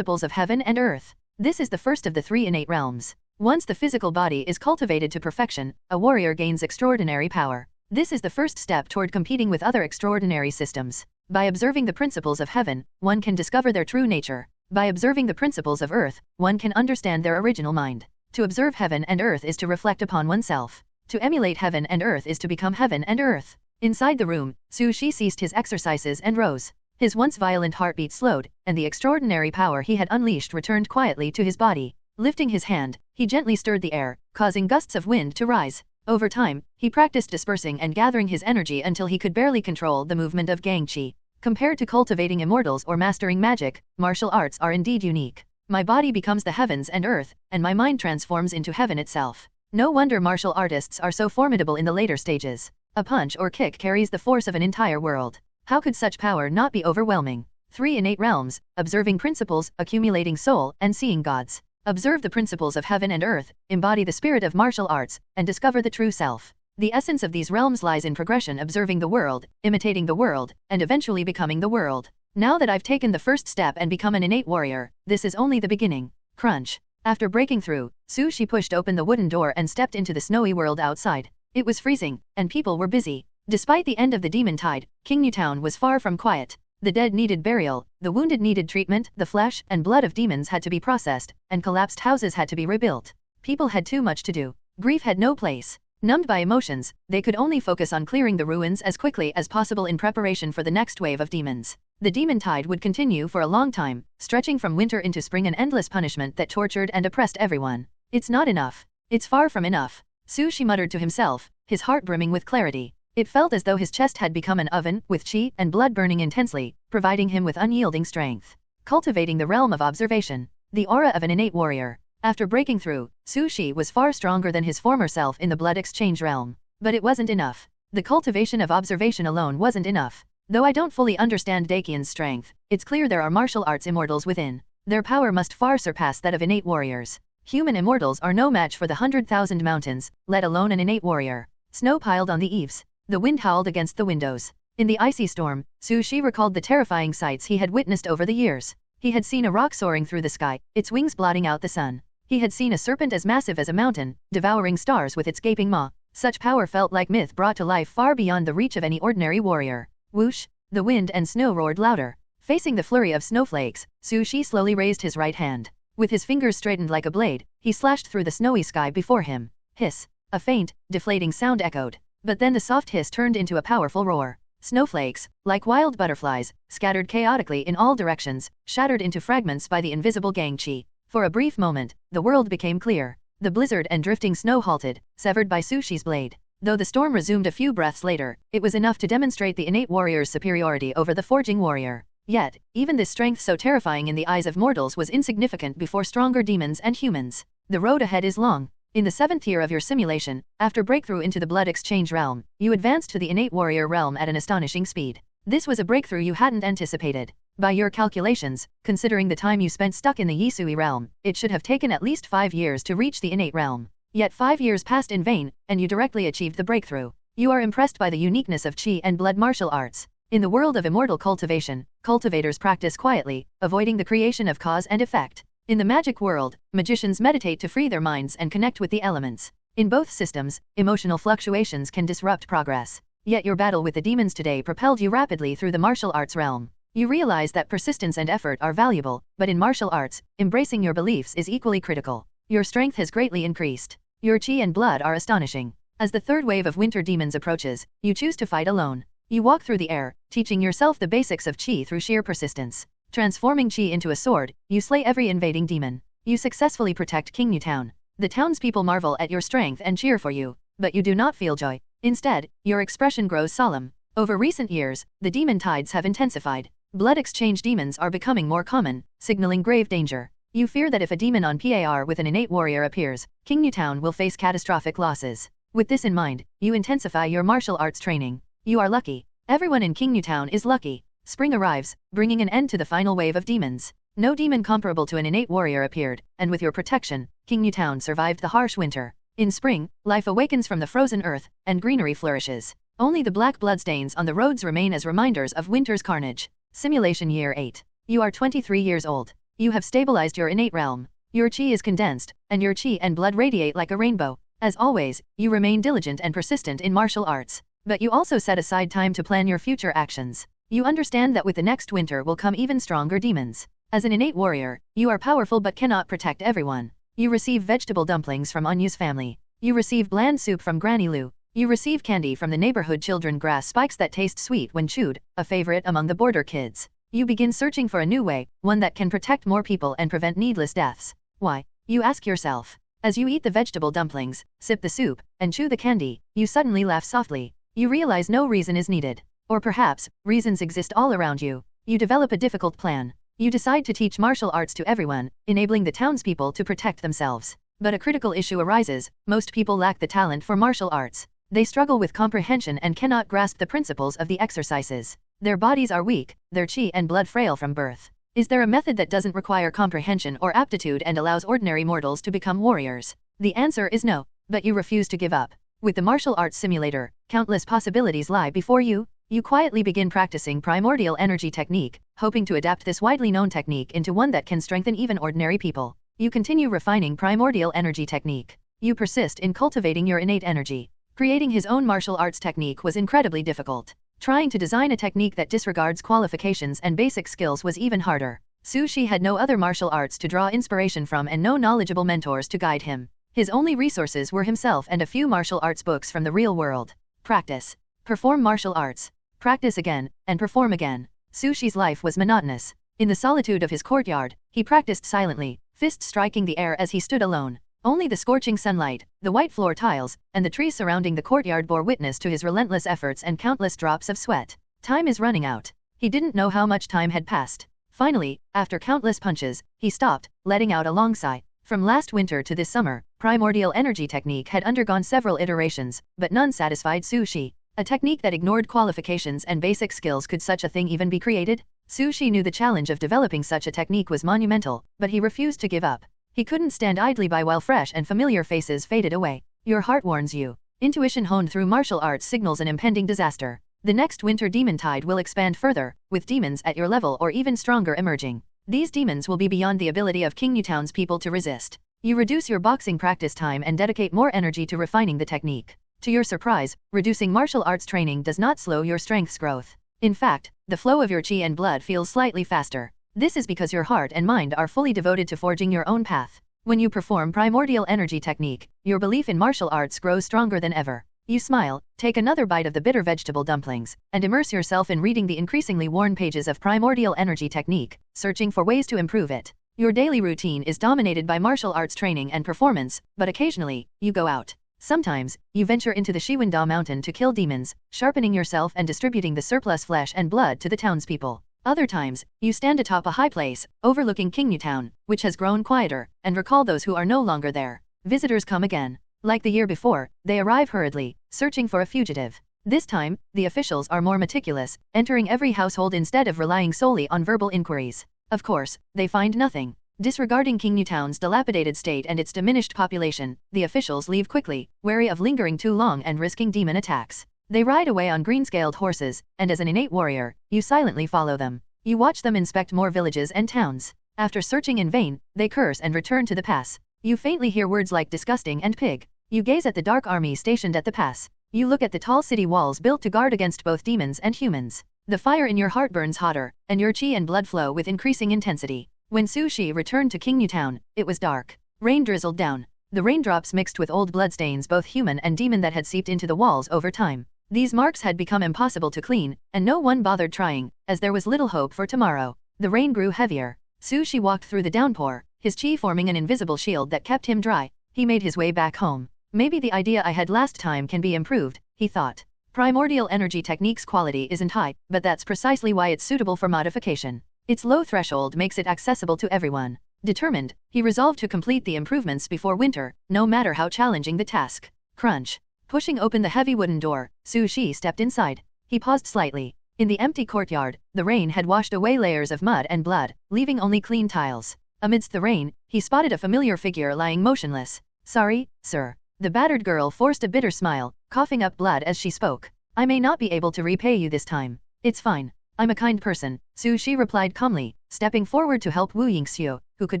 of heaven and earth. This is the first of the 3 innate realms. Once the physical body is cultivated to perfection, a warrior gains extraordinary power. This is the first step toward competing with other extraordinary systems. By observing the principles of heaven, one can discover their true nature. By observing the principles of earth, one can understand their original mind. To observe heaven and earth is to reflect upon oneself. To emulate heaven and earth is to become heaven and earth. Inside the room, Su Shi ceased his exercises and rose. His once violent heartbeat slowed, and the extraordinary power he had unleashed returned quietly to his body. Lifting his hand, He gently stirred the air, causing gusts of wind to rise. Over time, he practiced dispersing and gathering his energy until he could barely control the movement of gang qi. Compared to cultivating immortals or mastering magic, martial arts are indeed unique. My body becomes the heavens and earth, and my mind transforms into heaven itself. No wonder martial artists are so formidable in the later stages. A punch or kick carries the force of an entire world. How could such power not be overwhelming? 3 innate realms, observing principles, accumulating soul, and seeing gods. Observe the principles of heaven and earth, embody the spirit of martial arts, and discover the true self. The essence of these realms lies in progression, observing the world, imitating the world, and eventually becoming the world. Now that I've taken the first step and become an innate warrior, this is only the beginning. Crunch. After breaking through, Su Shi pushed open the wooden door and stepped into the snowy world outside. It was freezing, and people were busy. Despite the end of the demon tide, King Town was far from quiet. The dead needed burial, the wounded needed treatment, the flesh and blood of demons had to be processed, and collapsed houses had to be rebuilt. People had too much to do. Grief had no place. Numbed by emotions, they could only focus on clearing the ruins as quickly as possible in preparation for the next wave of demons. The demon tide would continue for a long time, stretching from winter into spring, an endless punishment that tortured and oppressed everyone. It's not enough. It's far from enough. Su Shi muttered to himself, his heart brimming with clarity. It felt as though his chest had become an oven, with qi and blood burning intensely, providing him with unyielding strength. Cultivating the realm of observation. The aura of an innate warrior. After breaking through, Su Shi was far stronger than his former self in the blood exchange realm. But it wasn't enough. The cultivation of observation alone wasn't enough. Though I don't fully understand Dakian's strength, it's clear there are martial arts immortals within. Their power must far surpass that of innate warriors. Human immortals are no match for the 100,000 mountains, let alone an innate warrior. Snow piled on the eaves. The wind howled against the windows. In the icy storm, Su Shi recalled the terrifying sights he had witnessed over the years. He had seen a rock soaring through the sky, its wings blotting out the sun. He had seen a serpent as massive as a mountain, devouring stars with its gaping maw. Such power felt like myth brought to life, far beyond the reach of any ordinary warrior. Whoosh! The wind and snow roared louder. Facing the flurry of snowflakes, Su Shi slowly raised his right hand. With his fingers straightened like a blade, he slashed through the snowy sky before him. Hiss! A faint, deflating sound echoed. But then the soft hiss turned into a powerful roar. Snowflakes, like wild butterflies, scattered chaotically in all directions, shattered into fragments by the invisible gang qi. For a brief moment, the world became clear. The blizzard and drifting snow halted, severed by Su Shi's blade. Though the storm resumed a few breaths later, it was enough to demonstrate the innate warrior's superiority over the forging warrior. Yet, even this strength so terrifying in the eyes of mortals was insignificant before stronger demons and humans. The road ahead is long. In the 7th year of your simulation, after breakthrough into the blood exchange realm, you advanced to the innate warrior realm at an astonishing speed. This was a breakthrough you hadn't anticipated. By your calculations, considering the time you spent stuck in the Yisui realm, it should have taken at least 5 years to reach the innate realm. Yet 5 years passed in vain, and you directly achieved the breakthrough. You are impressed by the uniqueness of qi and blood martial arts. In the world of immortal cultivation, cultivators practice quietly, avoiding the creation of cause and effect. In the magic world, magicians meditate to free their minds and connect with the elements. In both systems, emotional fluctuations can disrupt progress. Yet your battle with the demons today propelled you rapidly through the martial arts realm. You realize that persistence and effort are valuable, but in martial arts, embracing your beliefs is equally critical. Your strength has greatly increased. Your qi and blood are astonishing. As the 3rd wave of winter demons approaches, you choose to fight alone. You walk through the air, teaching yourself the basics of qi through sheer persistence. Transforming qi into a sword, you slay every invading demon. You successfully protect King Town. The townspeople marvel at your strength and cheer for you, but you do not feel joy. Instead, your expression grows solemn. Over recent years, the demon tides have intensified. Blood exchange demons are becoming more common, signaling grave danger. You fear that if a demon on par with an innate warrior appears, King Town will face catastrophic losses. With this in mind, you intensify your martial arts training. You are lucky. Everyone in King Town is lucky. Spring arrives, bringing an end to the final wave of demons. No demon comparable to an innate warrior appeared, and with your protection, King Town survived the harsh winter. In spring, life awakens from the frozen earth, and greenery flourishes. Only the black bloodstains on the roads remain as reminders of winter's carnage. Simulation Year 8. You are 23 years old. You have stabilized your innate realm. Your qi is condensed, and your qi and blood radiate like a rainbow. As always, you remain diligent and persistent in martial arts. But you also set aside time to plan your future actions. You understand that with the next winter will come even stronger demons. As an innate warrior, you are powerful but cannot protect everyone. You receive vegetable dumplings from Anyu's family. You receive bland soup from Granny Lu. You receive candy from the neighborhood children, grass spikes that taste sweet when chewed, a favorite among the border kids. You begin searching for a new way, one that can protect more people and prevent needless deaths. Why? You ask yourself. As you eat the vegetable dumplings, sip the soup, and chew the candy, you suddenly laugh softly. You realize no reason is needed. Or perhaps, reasons exist all around you. You develop a difficult plan. You decide to teach martial arts to everyone, enabling the townspeople to protect themselves. But a critical issue arises: most people lack the talent for martial arts. They struggle with comprehension and cannot grasp the principles of the exercises. Their bodies are weak, their chi and blood frail from birth. Is there a method that doesn't require comprehension or aptitude and allows ordinary mortals to become warriors? The answer is no, but you refuse to give up. With the martial arts simulator, countless possibilities lie before you. You quietly begin practicing primordial energy technique, hoping to adapt this widely known technique into one that can strengthen even ordinary people. You continue refining primordial energy technique. You persist in cultivating your innate energy. Creating his own martial arts technique was incredibly difficult. Trying to design a technique that disregards qualifications and basic skills was even harder. Su Shi had no other martial arts to draw inspiration from and no knowledgeable mentors to guide him. His only resources were himself and a few martial arts books from the real world. Practice. Perform martial arts. Practice again, and perform again. Su Shi's life was monotonous. In the solitude of his courtyard, he practiced silently, fists striking the air as he stood alone. Only the scorching sunlight, the white floor tiles, and the trees surrounding the courtyard bore witness to his relentless efforts and countless drops of sweat. Time is running out. He didn't know how much time had passed. Finally, after countless punches, he stopped, letting out a long sigh. From last winter to this summer, primordial energy technique had undergone several iterations, but none satisfied Su Shi. A technique that ignored qualifications and basic skills. Could such a thing even be created? Su Shi knew the challenge of developing such a technique was monumental, but he refused to give up. He couldn't stand idly by while fresh and familiar faces faded away. Your heart warns you. Intuition honed through martial arts signals an impending disaster. The next winter demon tide will expand further, with demons at your level or even stronger emerging. These demons will be beyond the ability of King Newtown's people to resist. You reduce your boxing practice time and dedicate more energy to refining the technique. To your surprise, reducing martial arts training does not slow your strength's growth. In fact, the flow of your chi and blood feels slightly faster. This is because your heart and mind are fully devoted to forging your own path. When you perform primordial energy technique, your belief in martial arts grows stronger than ever. You smile, take another bite of the bitter vegetable dumplings, and immerse yourself in reading the increasingly worn pages of primordial energy technique, searching for ways to improve it. Your daily routine is dominated by martial arts training and performance, but occasionally, you go out. Sometimes, you venture into the Shiwanda mountain to kill demons, sharpening yourself and distributing the surplus flesh and blood to the townspeople. Other times, you stand atop a high place, overlooking King Newtown, which has grown quieter, and recall those who are no longer there. Visitors come again. Like the year before, they arrive hurriedly, searching for a fugitive. This time, the officials are more meticulous, entering every household instead of relying solely on verbal inquiries. Of course, they find nothing. Disregarding King Newtown's dilapidated state and its diminished population, the officials leave quickly, wary of lingering too long and risking demon attacks. They ride away on green-scaled horses, and as an innate warrior, you silently follow them. You watch them inspect more villages and towns. After searching in vain, they curse and return to the pass. You faintly hear words like disgusting and pig. You gaze at the dark army stationed at the pass. You look at the tall city walls built to guard against both demons and humans. The fire in your heart burns hotter, and your chi and blood flow with increasing intensity. When Su Shi returned to King Newtown, it was dark. Rain drizzled down. The raindrops mixed with old bloodstains, both human and demon, that had seeped into the walls over time. These marks had become impossible to clean, and no one bothered trying, as there was little hope for tomorrow. The rain grew heavier. Su Shi walked through the downpour, his chi forming an invisible shield that kept him dry. He made his way back home. Maybe the idea I had last time can be improved, he thought. Primordial energy technique's quality isn't high, but that's precisely why it's suitable for modification. Its low threshold makes it accessible to everyone. Determined, he resolved to complete the improvements before winter, no matter how challenging the task. Crunch. Pushing open the heavy wooden door, Su Shi stepped inside. He paused slightly. In the empty courtyard, the rain had washed away layers of mud and blood, leaving only clean tiles. Amidst the rain, he spotted a familiar figure lying motionless. Sorry, sir. The battered girl forced a bitter smile, coughing up blood as she spoke. I may not be able to repay you this time. It's fine. I'm a kind person, Su Shi replied calmly, stepping forward to help Wu Yingxiu, who could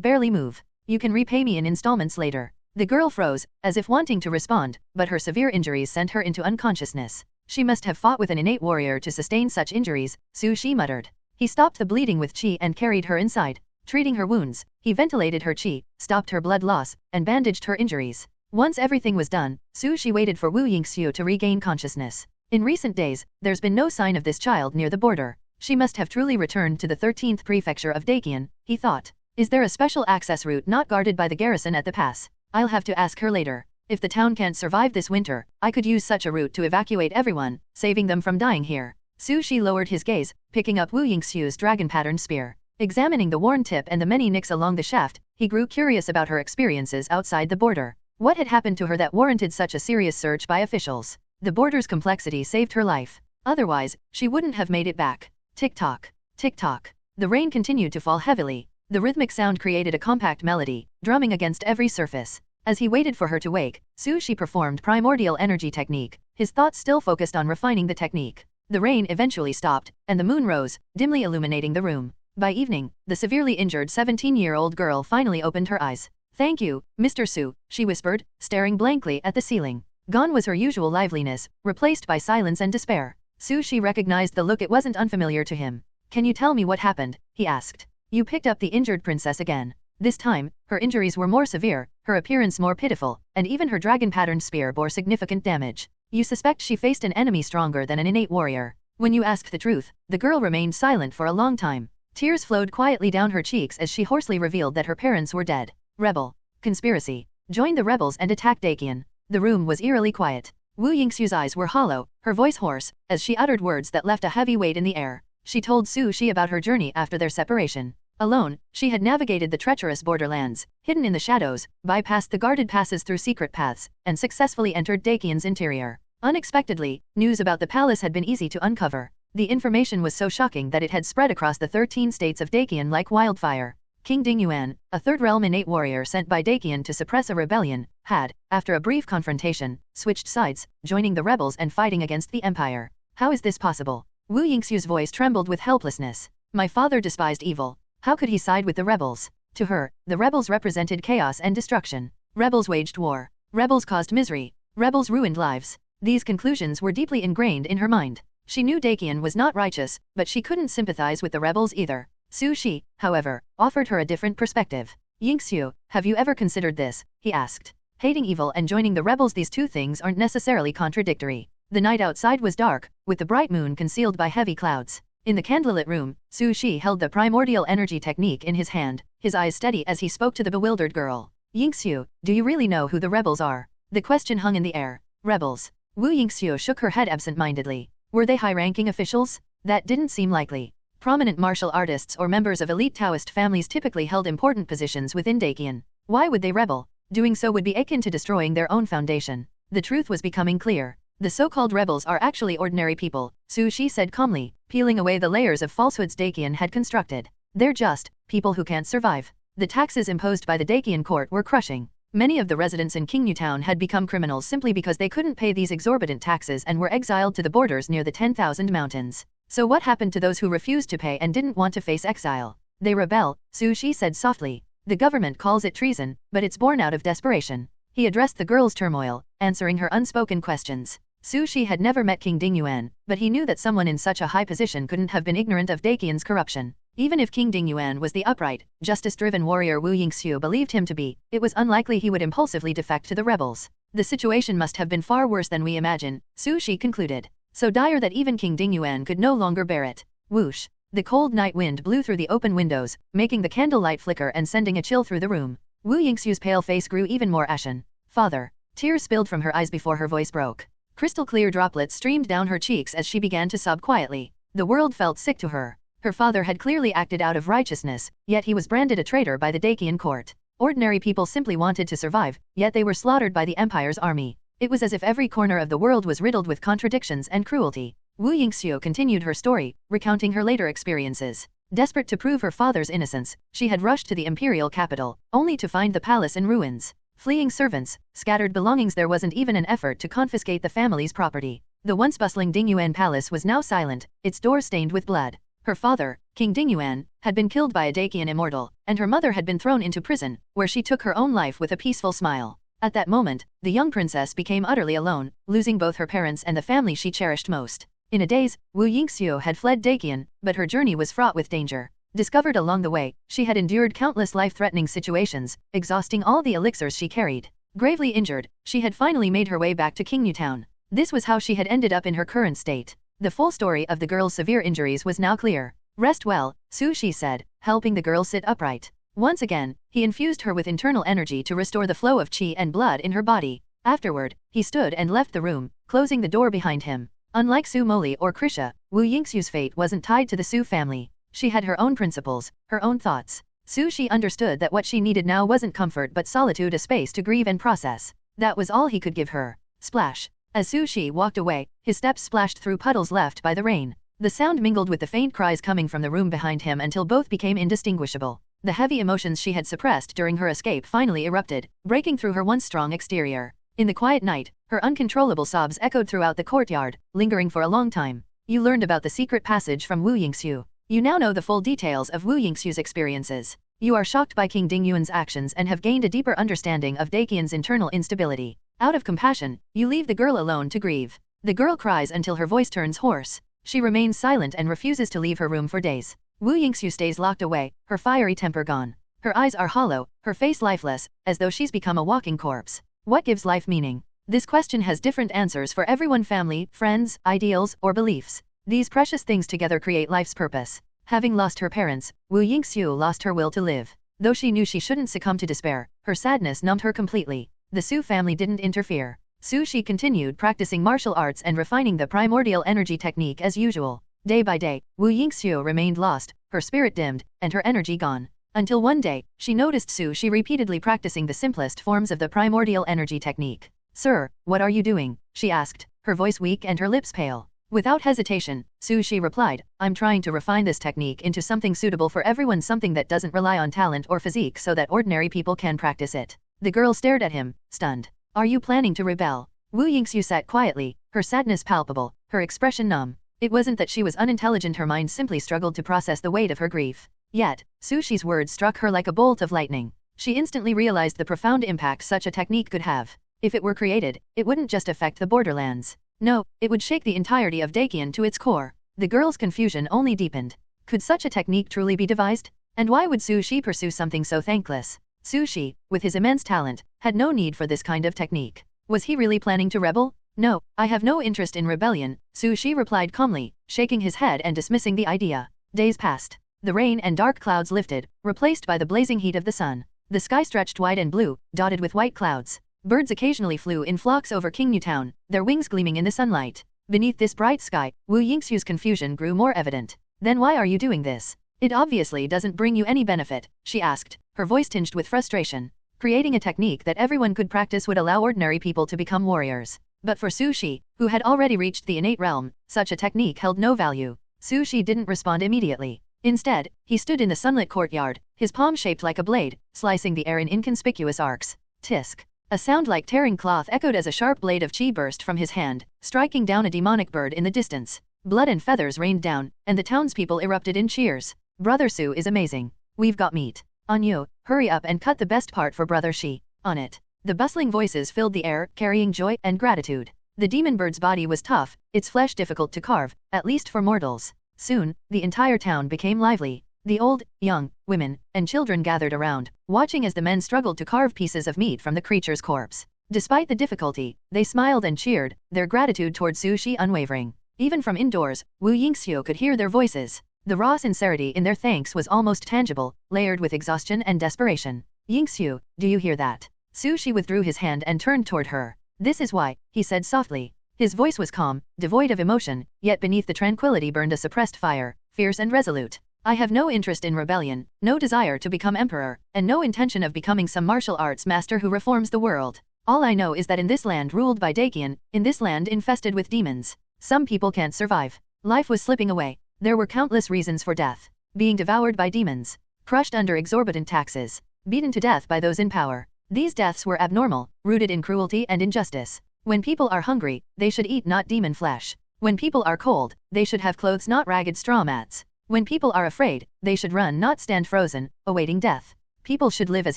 barely move. You can repay me in installments later. The girl froze, as if wanting to respond, but her severe injuries sent her into unconsciousness. She must have fought with an innate warrior to sustain such injuries, Su Shi muttered. He stopped the bleeding with chi and carried her inside. Treating her wounds, he ventilated her chi, stopped her blood loss, and bandaged her injuries. Once everything was done, Su Shi waited for Wu Yingxiu to regain consciousness. In recent days, there's been no sign of this child near the border. She must have truly returned to the 13th prefecture of Dakian, he thought. Is there a special access route not guarded by the garrison at the pass? I'll have to ask her later. If the town can't survive this winter, I could use such a route to evacuate everyone, saving them from dying here. Su Shi lowered his gaze, picking up Wu Yingxiu's dragon-patterned spear. Examining the worn tip and the many nicks along the shaft, he grew curious about her experiences outside the border. What had happened to her that warranted such a serious search by officials? The border's complexity saved her life. Otherwise, she wouldn't have made it back. Tick-tock, tick-tock. The rain continued to fall heavily. The rhythmic sound created a compact melody, drumming against every surface. As he waited for her to wake, Su Shi performed primordial energy technique, his thoughts still focused on refining the technique. The rain eventually stopped, and the moon rose, dimly illuminating the room. By evening, the severely injured 17-year-old girl finally opened her eyes. "Thank you, Mr. Su," she whispered, staring blankly at the ceiling. Gone was her usual liveliness, replaced by silence and despair. Su Shi recognized the look. It wasn't unfamiliar to him. "Can you tell me what happened?" he asked. "You picked up the injured princess again." This time, her injuries were more severe, her appearance more pitiful, and even her dragon-patterned spear bore significant damage. "You suspect she faced an enemy stronger than an innate warrior." When you asked the truth, the girl remained silent for a long time. Tears flowed quietly down her cheeks as she hoarsely revealed that her parents were dead. Rebel. Conspiracy. Join the rebels and attack Dakian. The room was eerily quiet. Wu Yingxiu's eyes were hollow, her voice hoarse, as she uttered words that left a heavy weight in the air. She told Su Shi about her journey after their separation. Alone, she had navigated the treacherous borderlands, hidden in the shadows, bypassed the guarded passes through secret paths, and successfully entered Dakian's interior. Unexpectedly, news about the palace had been easy to uncover. The information was so shocking that it had spread across the 13 states of Dakian like wildfire. King Dingyuan, a third-realm innate warrior sent by Dakian to suppress a rebellion, had, after a brief confrontation, switched sides, joining the rebels and fighting against the empire. How is this possible? Wu Yingxiu's voice trembled with helplessness. My father despised evil. How could he side with the rebels? To her, the rebels represented chaos and destruction. Rebels waged war. Rebels caused misery. Rebels ruined lives. These conclusions were deeply ingrained in her mind. She knew Dakian was not righteous, but she couldn't sympathize with the rebels either. Su Shi, however, offered her a different perspective. Yingxiu, have you ever considered this? He asked. Hating evil and joining the rebels, these two things aren't necessarily contradictory. The night outside was dark, with the bright moon concealed by heavy clouds. In the candlelit room, Su Shi held the primordial energy technique in his hand, his eyes steady as he spoke to the bewildered girl. Yingxiu, do you really know who the rebels are? The question hung in the air. Rebels. Wu Yingxiu shook her head absent-mindedly. Were they high-ranking officials? That didn't seem likely. Prominent martial artists or members of elite Taoist families typically held important positions within Dakian. Why would they rebel? Doing so would be akin to destroying their own foundation. The truth was becoming clear. The so-called rebels are actually ordinary people, Su Shi said calmly, peeling away the layers of falsehoods Dakian had constructed. They're just people who can't survive. The taxes imposed by the Dakian court were crushing. Many of the residents in Qingyu town had become criminals simply because they couldn't pay these exorbitant taxes and were exiled to the borders near the 10,000 mountains. So what happened to those who refused to pay and didn't want to face exile? They rebel, Su Shi said softly. The government calls it treason, but it's born out of desperation. He addressed the girl's turmoil, answering her unspoken questions. Su Shi had never met King Dingyuan, but he knew that someone in such a high position couldn't have been ignorant of Dakian's corruption. Even if King Dingyuan was the upright, justice-driven warrior Wu Yingxiu believed him to be, it was unlikely he would impulsively defect to the rebels. The situation must have been far worse than we imagine, Su Shi concluded. So dire that even King Dingyuan could no longer bear it. Whoosh! The cold night wind blew through the open windows, making the candlelight flicker and sending a chill through the room. Wu Yingxiu's pale face grew even more ashen. Father. Tears spilled from her eyes before her voice broke. Crystal-clear droplets streamed down her cheeks as she began to sob quietly. The world felt sick to her. Her father had clearly acted out of righteousness, yet he was branded a traitor by the Dakian court. Ordinary people simply wanted to survive, yet they were slaughtered by the Empire's army. It was as if every corner of the world was riddled with contradictions and cruelty. Wu Yingxiu continued her story, recounting her later experiences. Desperate to prove her father's innocence, she had rushed to the imperial capital, only to find the palace in ruins. Fleeing servants, scattered belongings, there wasn't even an effort to confiscate the family's property. The once bustling Dingyuan palace was now silent, its doors stained with blood. Her father, King Dingyuan, had been killed by a Dakian immortal, and her mother had been thrown into prison, where she took her own life with a peaceful smile. At that moment, the young princess became utterly alone, losing both her parents and the family she cherished most. In a daze, Wu Yingxiu had fled Dakian, but her journey was fraught with danger. Discovered along the way, she had endured countless life-threatening situations, exhausting all the elixirs she carried. Gravely injured, she had finally made her way back to Qingyu town. This was how she had ended up in her current state. The full story of the girl's severe injuries was now clear. Rest well, Su Shi said, helping the girl sit upright. Once again, he infused her with internal energy to restore the flow of qi and blood in her body. Afterward, he stood and left the room, closing the door behind him. Unlike Su Moli or Krisha, Wu Yingxu's fate wasn't tied to the Su family. She had her own principles, her own thoughts. Su Shi understood that what she needed now wasn't comfort but solitude, a space to grieve and process. That was all he could give her. Splash. As Su Shi walked away, his steps splashed through puddles left by the rain. The sound mingled with the faint cries coming from the room behind him until both became indistinguishable. The heavy emotions she had suppressed during her escape finally erupted, breaking through her once strong exterior. In the quiet night, her uncontrollable sobs echoed throughout the courtyard, lingering for a long time. You learned about the secret passage from Wu Yingxu. You now know the full details of Wu Yingxu's experiences. You are shocked by King Dingyuan's actions and have gained a deeper understanding of Daqian's internal instability. Out of compassion, you leave the girl alone to grieve. The girl cries until her voice turns hoarse. She remains silent and refuses to leave her room for days. Wu Yingxu stays locked away, her fiery temper gone. Her eyes are hollow, her face lifeless, as though she's become a walking corpse. What gives life meaning? This question has different answers for everyone: family, friends, ideals, or beliefs. These precious things together create life's purpose. Having lost her parents, Wu Yingxu lost her will to live. Though she knew she shouldn't succumb to despair, her sadness numbed her completely. The Su family didn't interfere. Su Shi continued practicing martial arts and refining the primordial energy technique as usual. Day by day, Wu Yingxu remained lost, her spirit dimmed, and her energy gone. Until one day, she noticed Su Shi repeatedly practicing the simplest forms of the primordial energy technique. "Sir, what are you doing?" she asked, her voice weak and her lips pale. Without hesitation, Su Shi replied, "I'm trying to refine this technique into something suitable for everyone, something that doesn't rely on talent or physique so that ordinary people can practice it." The girl stared at him, stunned. "Are you planning to rebel?" Wu Yingxu sat quietly, her sadness palpable, her expression numb. It wasn't that she was unintelligent, her mind simply struggled to process the weight of her grief. Yet, Su Shi's words struck her like a bolt of lightning. She instantly realized the profound impact such a technique could have. If it were created, it wouldn't just affect the borderlands. No, it would shake the entirety of Daqian to its core. The girl's confusion only deepened. Could such a technique truly be devised? And why would Su Shi pursue something so thankless? Su Shi, with his immense talent, had no need for this kind of technique. Was he really planning to rebel? "No, I have no interest in rebellion," Su Shi replied calmly, shaking his head and dismissing the idea. Days passed. The rain and dark clouds lifted, replaced by the blazing heat of the sun. The sky stretched wide and blue, dotted with white clouds. Birds occasionally flew in flocks over Qingyu Town, their wings gleaming in the sunlight. Beneath this bright sky, Wu Yingxu's confusion grew more evident. "Then why are you doing this? It obviously doesn't bring you any benefit," she asked, her voice tinged with frustration. Creating a technique that everyone could practice would allow ordinary people to become warriors. But for Su Shi, who had already reached the innate realm, such a technique held no value. Su Shi didn't respond immediately. Instead, he stood in the sunlit courtyard, his palm shaped like a blade, slicing the air in inconspicuous arcs. Tisk. A sound like tearing cloth echoed as a sharp blade of qi burst from his hand, striking down a demonic bird in the distance. Blood and feathers rained down, and the townspeople erupted in cheers. "Brother Su is amazing. We've got meat. On you, hurry up and cut the best part for Brother Shi. On it." The bustling voices filled the air, carrying joy and gratitude. The demon bird's body was tough, its flesh difficult to carve, at least for mortals. Soon, the entire town became lively. The old, young, women, and children gathered around, watching as the men struggled to carve pieces of meat from the creature's corpse. Despite the difficulty, they smiled and cheered, their gratitude toward Su Shi unwavering. Even from indoors, Wu Yingxiu could hear their voices. The raw sincerity in their thanks was almost tangible, layered with exhaustion and desperation. "Yingxiu, do you hear that?" Su Shi withdrew his hand and turned toward her. "This is why," he said softly. His voice was calm, devoid of emotion, yet beneath the tranquility burned a suppressed fire, fierce and resolute. "I have no interest in rebellion, no desire to become emperor, and no intention of becoming some martial arts master who reforms the world. All I know is that in this land ruled by Daqian, in this land infested with demons, some people can't survive. Life was slipping away. There were countless reasons for death. Being devoured by demons, crushed under exorbitant taxes, beaten to death by those in power. These deaths were abnormal, rooted in cruelty and injustice. When people are hungry, they should eat not demon flesh. When people are cold, they should have clothes not ragged straw mats. When people are afraid, they should run not stand frozen, awaiting death. People should live as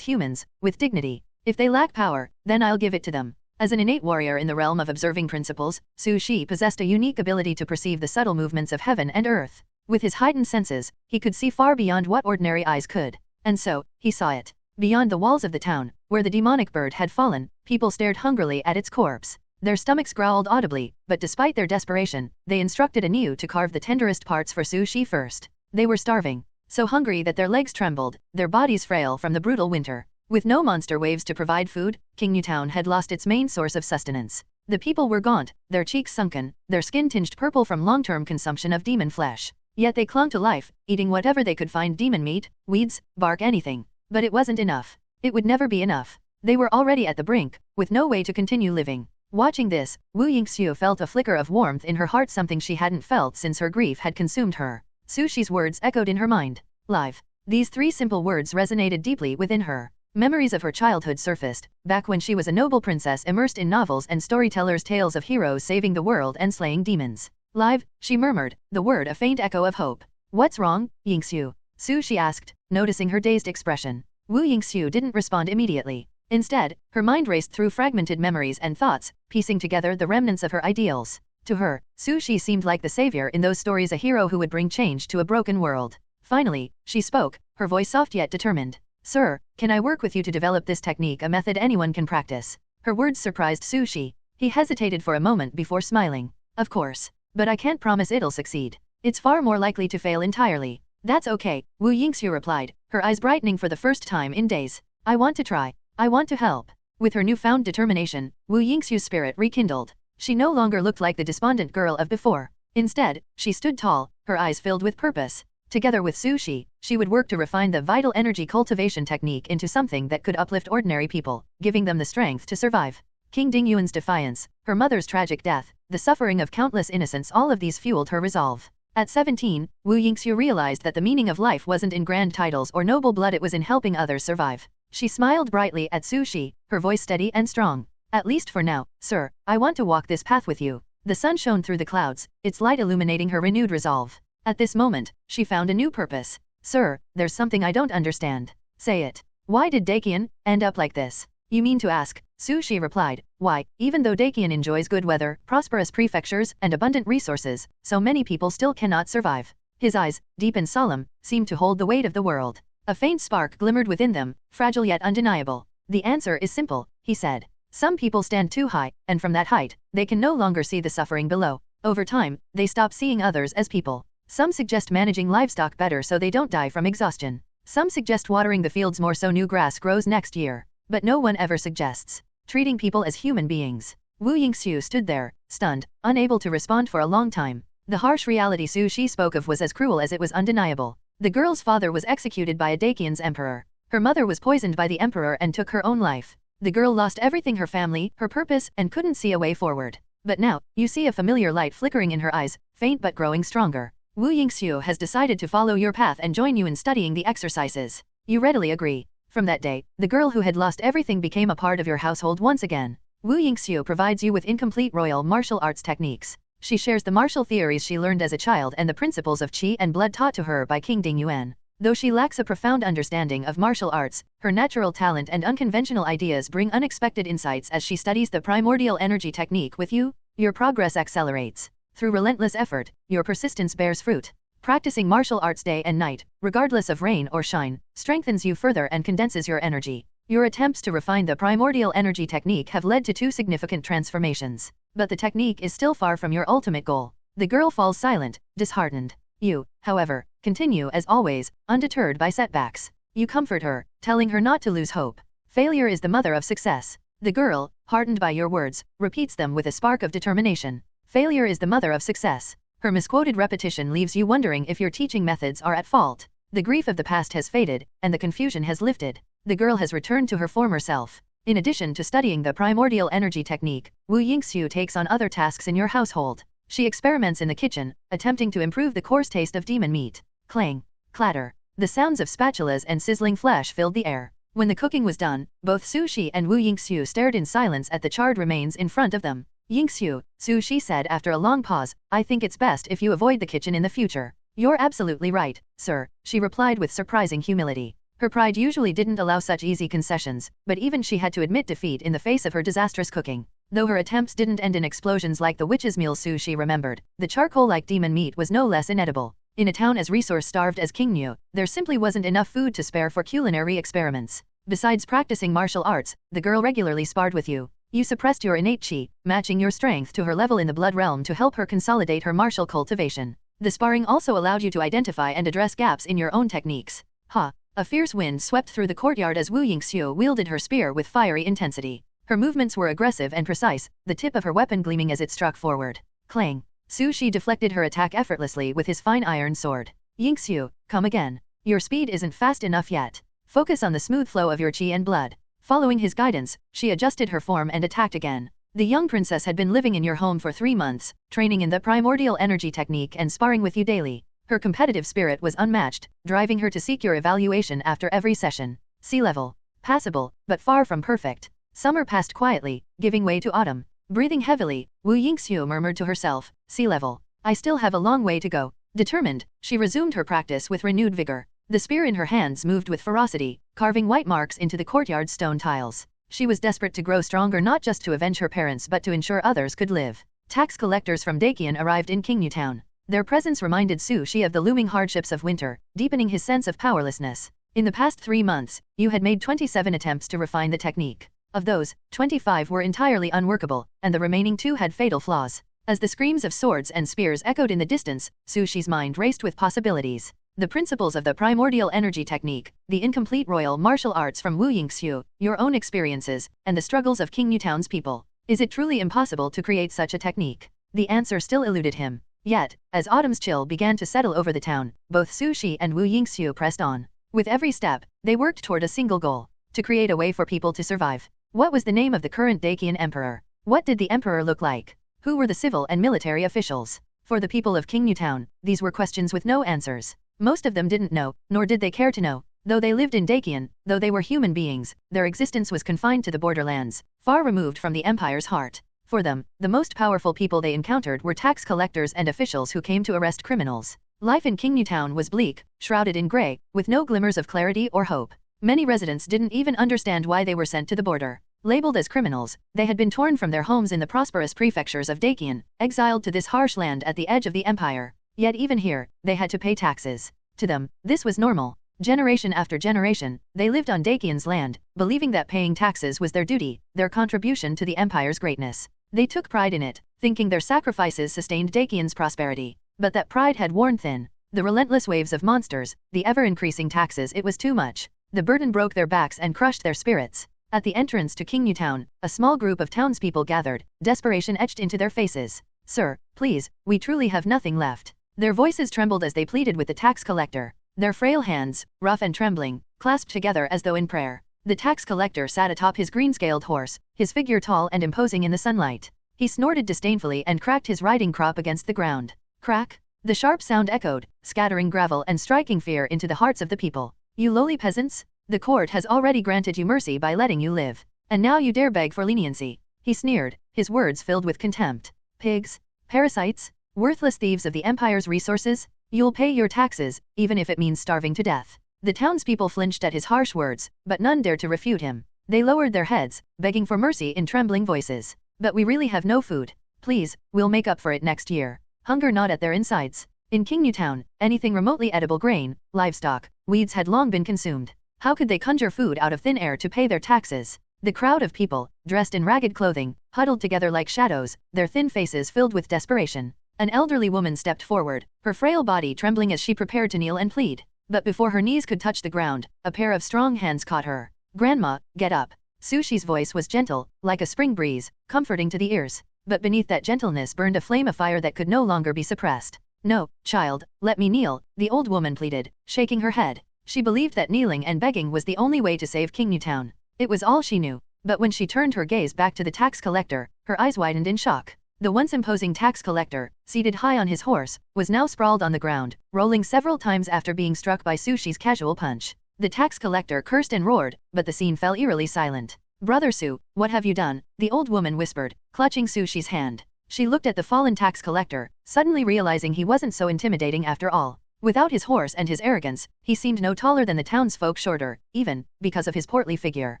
humans, with dignity. If they lack power, then I'll give it to them." As an innate warrior in the realm of observing principles, Su Shi possessed a unique ability to perceive the subtle movements of heaven and earth. With his heightened senses, he could see far beyond what ordinary eyes could. And so, he saw it. Beyond the walls of the town, where the demonic bird had fallen, people stared hungrily at its corpse. Their stomachs growled audibly, but despite their desperation, they instructed anew to carve the tenderest parts for Su Shi first. They were starving. so hungry that their legs trembled, their bodies frail from the brutal winter. With no monster waves to provide food, King Newtown had lost its main source of sustenance. The people were gaunt, their cheeks sunken, their skin tinged purple from long-term consumption of demon flesh. Yet they clung to life, eating whatever they could find: demon meat, weeds, bark, anything. But it wasn't enough. It would never be enough. They were already at the brink, with no way to continue living. Watching this, Wu Yingxiu felt a flicker of warmth in her heart, something she hadn't felt since her grief had consumed her. Su Shi's words echoed in her mind. Live. These three simple words resonated deeply within her. Memories of her childhood surfaced, back when she was a noble princess immersed in novels and storytellers' tales of heroes saving the world and slaying demons. Live, she murmured, the word a faint echo of hope. What's wrong, Yingxiu? Su Shi asked, noticing her dazed expression. Wu Yingxiu didn't respond immediately. Instead, her mind raced through fragmented memories and thoughts, piecing together the remnants of her ideals. To her, Su Shi seemed like the savior in those stories, a hero who would bring change to a broken world. Finally, she spoke, her voice soft yet determined. Sir, can I work with you to develop this technique, a method anyone can practice? Her words surprised Su Shi. He hesitated for a moment before smiling. Of course. But I can't promise it'll succeed. It's far more likely to fail entirely. That's okay, Wu Yingxiu replied, her eyes brightening for the first time in days. I want to try. I want to help. With her newfound determination, Wu Yingxiu's spirit rekindled. She no longer looked like the despondent girl of before. Instead, she stood tall, her eyes filled with purpose. Together with Su Shi, she would work to refine the vital energy cultivation technique into something that could uplift ordinary people, giving them the strength to survive. King Dingyuan's defiance, her mother's tragic death, the suffering of countless innocents, all of these fueled her resolve. At 17, Wu Yingxiu realized that the meaning of life wasn't in grand titles or noble blood, it was in helping others survive. She smiled brightly at Su Shi, her voice steady and strong. At least for now, sir, I want to walk this path with you. The sun shone through the clouds, its light illuminating her renewed resolve. At this moment, she found a new purpose. Sir, there's something I don't understand. Say it. Why did Dakian end up like this? You mean to ask? Su Shi replied. Why, even though Dakian enjoys good weather, prosperous prefectures, and abundant resources, so many people still cannot survive. His eyes, deep and solemn, seemed to hold the weight of the world. A faint spark glimmered within them, fragile yet undeniable. The answer is simple, he said. Some people stand too high, and from that height, they can no longer see the suffering below. Over time, they stop seeing others as people. Some suggest managing livestock better so they don't die from exhaustion. Some suggest watering the fields more so new grass grows next year. But no one ever suggests treating people as human beings. Wu Yingxiu stood there, stunned, unable to respond for a long time. The harsh reality Su Shi spoke of was as cruel as it was undeniable. The girl's father was executed by a Dakian's emperor. Her mother was poisoned by the emperor and took her own life. The girl lost everything: her family, her purpose, and couldn't see a way forward. But now, you see a familiar light flickering in her eyes, faint but growing stronger. Wu Yingxiu has decided to follow your path and join you in studying the exercises. You readily agree. From that day, the girl who had lost everything became a part of your household once again. Wu Yingxiu provides you with incomplete royal martial arts techniques. She shares the martial theories she learned as a child and the principles of qi and blood taught to her by King Dingyuan. Though she lacks a profound understanding of martial arts, her natural talent and unconventional ideas bring unexpected insights as she studies the primordial energy technique with you. Your progress accelerates. Through relentless effort, your persistence bears fruit. Practicing martial arts day and night, regardless of rain or shine, strengthens you further and condenses your energy. Your attempts to refine the primordial energy technique have led to 2 significant transformations. But the technique is still far from your ultimate goal. The girl falls silent, disheartened. You, however, continue as always, undeterred by setbacks. You comfort her, telling her not to lose hope. Failure is the mother of success. The girl, heartened by your words, repeats them with a spark of determination. Failure is the mother of success. Her misquoted repetition leaves you wondering if your teaching methods are at fault. The grief of the past has faded, and the confusion has lifted. The girl has returned to her former self. In addition to studying the primordial energy technique, Wu Yingxiu takes on other tasks in your household. She experiments in the kitchen, attempting to improve the coarse taste of demon meat. Clang, clatter. The sounds of spatulas and sizzling flesh filled the air. When the cooking was done, both Su Shi and Wu Yingxiu stared in silence at the charred remains in front of them. Yingxiu, Su Shi said after a long pause, I think it's best if you avoid the kitchen in the future. You're absolutely right, sir, she replied with surprising humility. Her pride usually didn't allow such easy concessions, but even she had to admit defeat in the face of her disastrous cooking. Though her attempts didn't end in explosions like the witch's meal, Su Shi remembered, the charcoal-like demon meat was no less inedible. In a town as resource-starved as Qingnu, there simply wasn't enough food to spare for culinary experiments. Besides practicing martial arts, the girl regularly sparred with you. You suppressed your innate qi, matching your strength to her level in the blood realm to help her consolidate her martial cultivation. The sparring also allowed you to identify and address gaps in your own techniques. Ha! A fierce wind swept through the courtyard as Wu Yingxiu wielded her spear with fiery intensity. Her movements were aggressive and precise, the tip of her weapon gleaming as it struck forward. Clang! Su Shi deflected her attack effortlessly with his fine iron sword. Yingxiu, come again. Your speed isn't fast enough yet. Focus on the smooth flow of your qi and blood. Following his guidance, she adjusted her form and attacked again. The young princess had been living in your home for 3 months, training in the primordial energy technique and sparring with you daily. Her competitive spirit was unmatched, driving her to seek your evaluation after every session. Sea level. Passable, but far from perfect. Summer passed quietly, giving way to autumn. Breathing heavily, Wu Yingxiu murmured to herself, sea level. I still have a long way to go. Determined, she resumed her practice with renewed vigor. The spear in her hands moved with ferocity, carving white marks into the courtyard's stone tiles. She was desperate to grow stronger not just to avenge her parents but to ensure others could live. Tax collectors from Dakian arrived in Qingyu Town. Their presence reminded Su Shi of the looming hardships of winter, deepening his sense of powerlessness. In the past 3 months, you had made 27 attempts to refine the technique. Of those, 25 were entirely unworkable, and the remaining 2 had fatal flaws. As the screams of swords and spears echoed in the distance, Su Shi's mind raced with possibilities. The principles of the primordial energy technique, the incomplete royal martial arts from Wu Yingxiu, your own experiences, and the struggles of Qingyu Town's people. Is it truly impossible to create such a technique? The answer still eluded him. Yet, as autumn's chill began to settle over the town, both Su Shi and Wu Yingxiu pressed on. With every step, they worked toward a single goal: to create a way for people to survive. What was the name of the current Dakian emperor? What did the emperor look like? Who were the civil and military officials? For the people of Qingyu Town, these were questions with no answers. Most of them didn't know, nor did they care to know. Though they lived in Dakian, though they were human beings, their existence was confined to the borderlands, far removed from the empire's heart. For them, the most powerful people they encountered were tax collectors and officials who came to arrest criminals. Life in Qingyu Town was bleak, shrouded in grey, with no glimmers of clarity or hope. Many residents didn't even understand why they were sent to the border. Labeled as criminals, they had been torn from their homes in the prosperous prefectures of Dakian, exiled to this harsh land at the edge of the empire. Yet even here, they had to pay taxes. To them, this was normal. Generation after generation, they lived on Dakian's land, believing that paying taxes was their duty, their contribution to the empire's greatness. They took pride in it, thinking their sacrifices sustained Dakian's prosperity. But that pride had worn thin. The relentless waves of monsters, the ever-increasing taxes, it was too much. The burden broke their backs and crushed their spirits. At the entrance to Qingyu Town, a small group of townspeople gathered, desperation etched into their faces. Sir, please, we truly have nothing left. Their voices trembled as they pleaded with the tax collector. Their frail hands, rough and trembling, clasped together as though in prayer. The tax collector sat atop his green-scaled horse, his figure tall and imposing in the sunlight. He snorted disdainfully and cracked his riding crop against the ground. Crack! The sharp sound echoed, scattering gravel and striking fear into the hearts of the people. You lowly peasants? The court has already granted you mercy by letting you live. And now you dare beg for leniency. He sneered, his words filled with contempt. Pigs? Parasites? Worthless thieves of the empire's resources? You'll pay your taxes, even if it means starving to death. The townspeople flinched at his harsh words, but none dared to refute him. They lowered their heads, begging for mercy in trembling voices. But we really have no food. Please, we'll make up for it next year. Hunger gnawed at their insides. In Qingyu Town, anything remotely edible, grain, livestock, weeds had long been consumed. How could they conjure food out of thin air to pay their taxes? The crowd of people, dressed in ragged clothing, huddled together like shadows, their thin faces filled with desperation. An elderly woman stepped forward, her frail body trembling as she prepared to kneel and plead. But before her knees could touch the ground, a pair of strong hands caught her. Grandma, get up. Su Shi's voice was gentle, like a spring breeze, comforting to the ears. But beneath that gentleness burned a flame of fire that could no longer be suppressed. No, child, let me kneel, the old woman pleaded, shaking her head. She believed that kneeling and begging was the only way to save Qingyu Town. It was all she knew. But when she turned her gaze back to the tax collector, her eyes widened in shock. The once imposing tax collector, seated high on his horse, was now sprawled on the ground, rolling several times after being struck by Su Shi's casual punch. The tax collector cursed and roared, but the scene fell eerily silent. Brother Su, what have you done? The old woman whispered, clutching Su Shi's hand. She looked at the fallen tax collector, suddenly realizing he wasn't so intimidating after all. Without his horse and his arrogance, he seemed no taller than the townsfolk, shorter, even, because of his portly figure.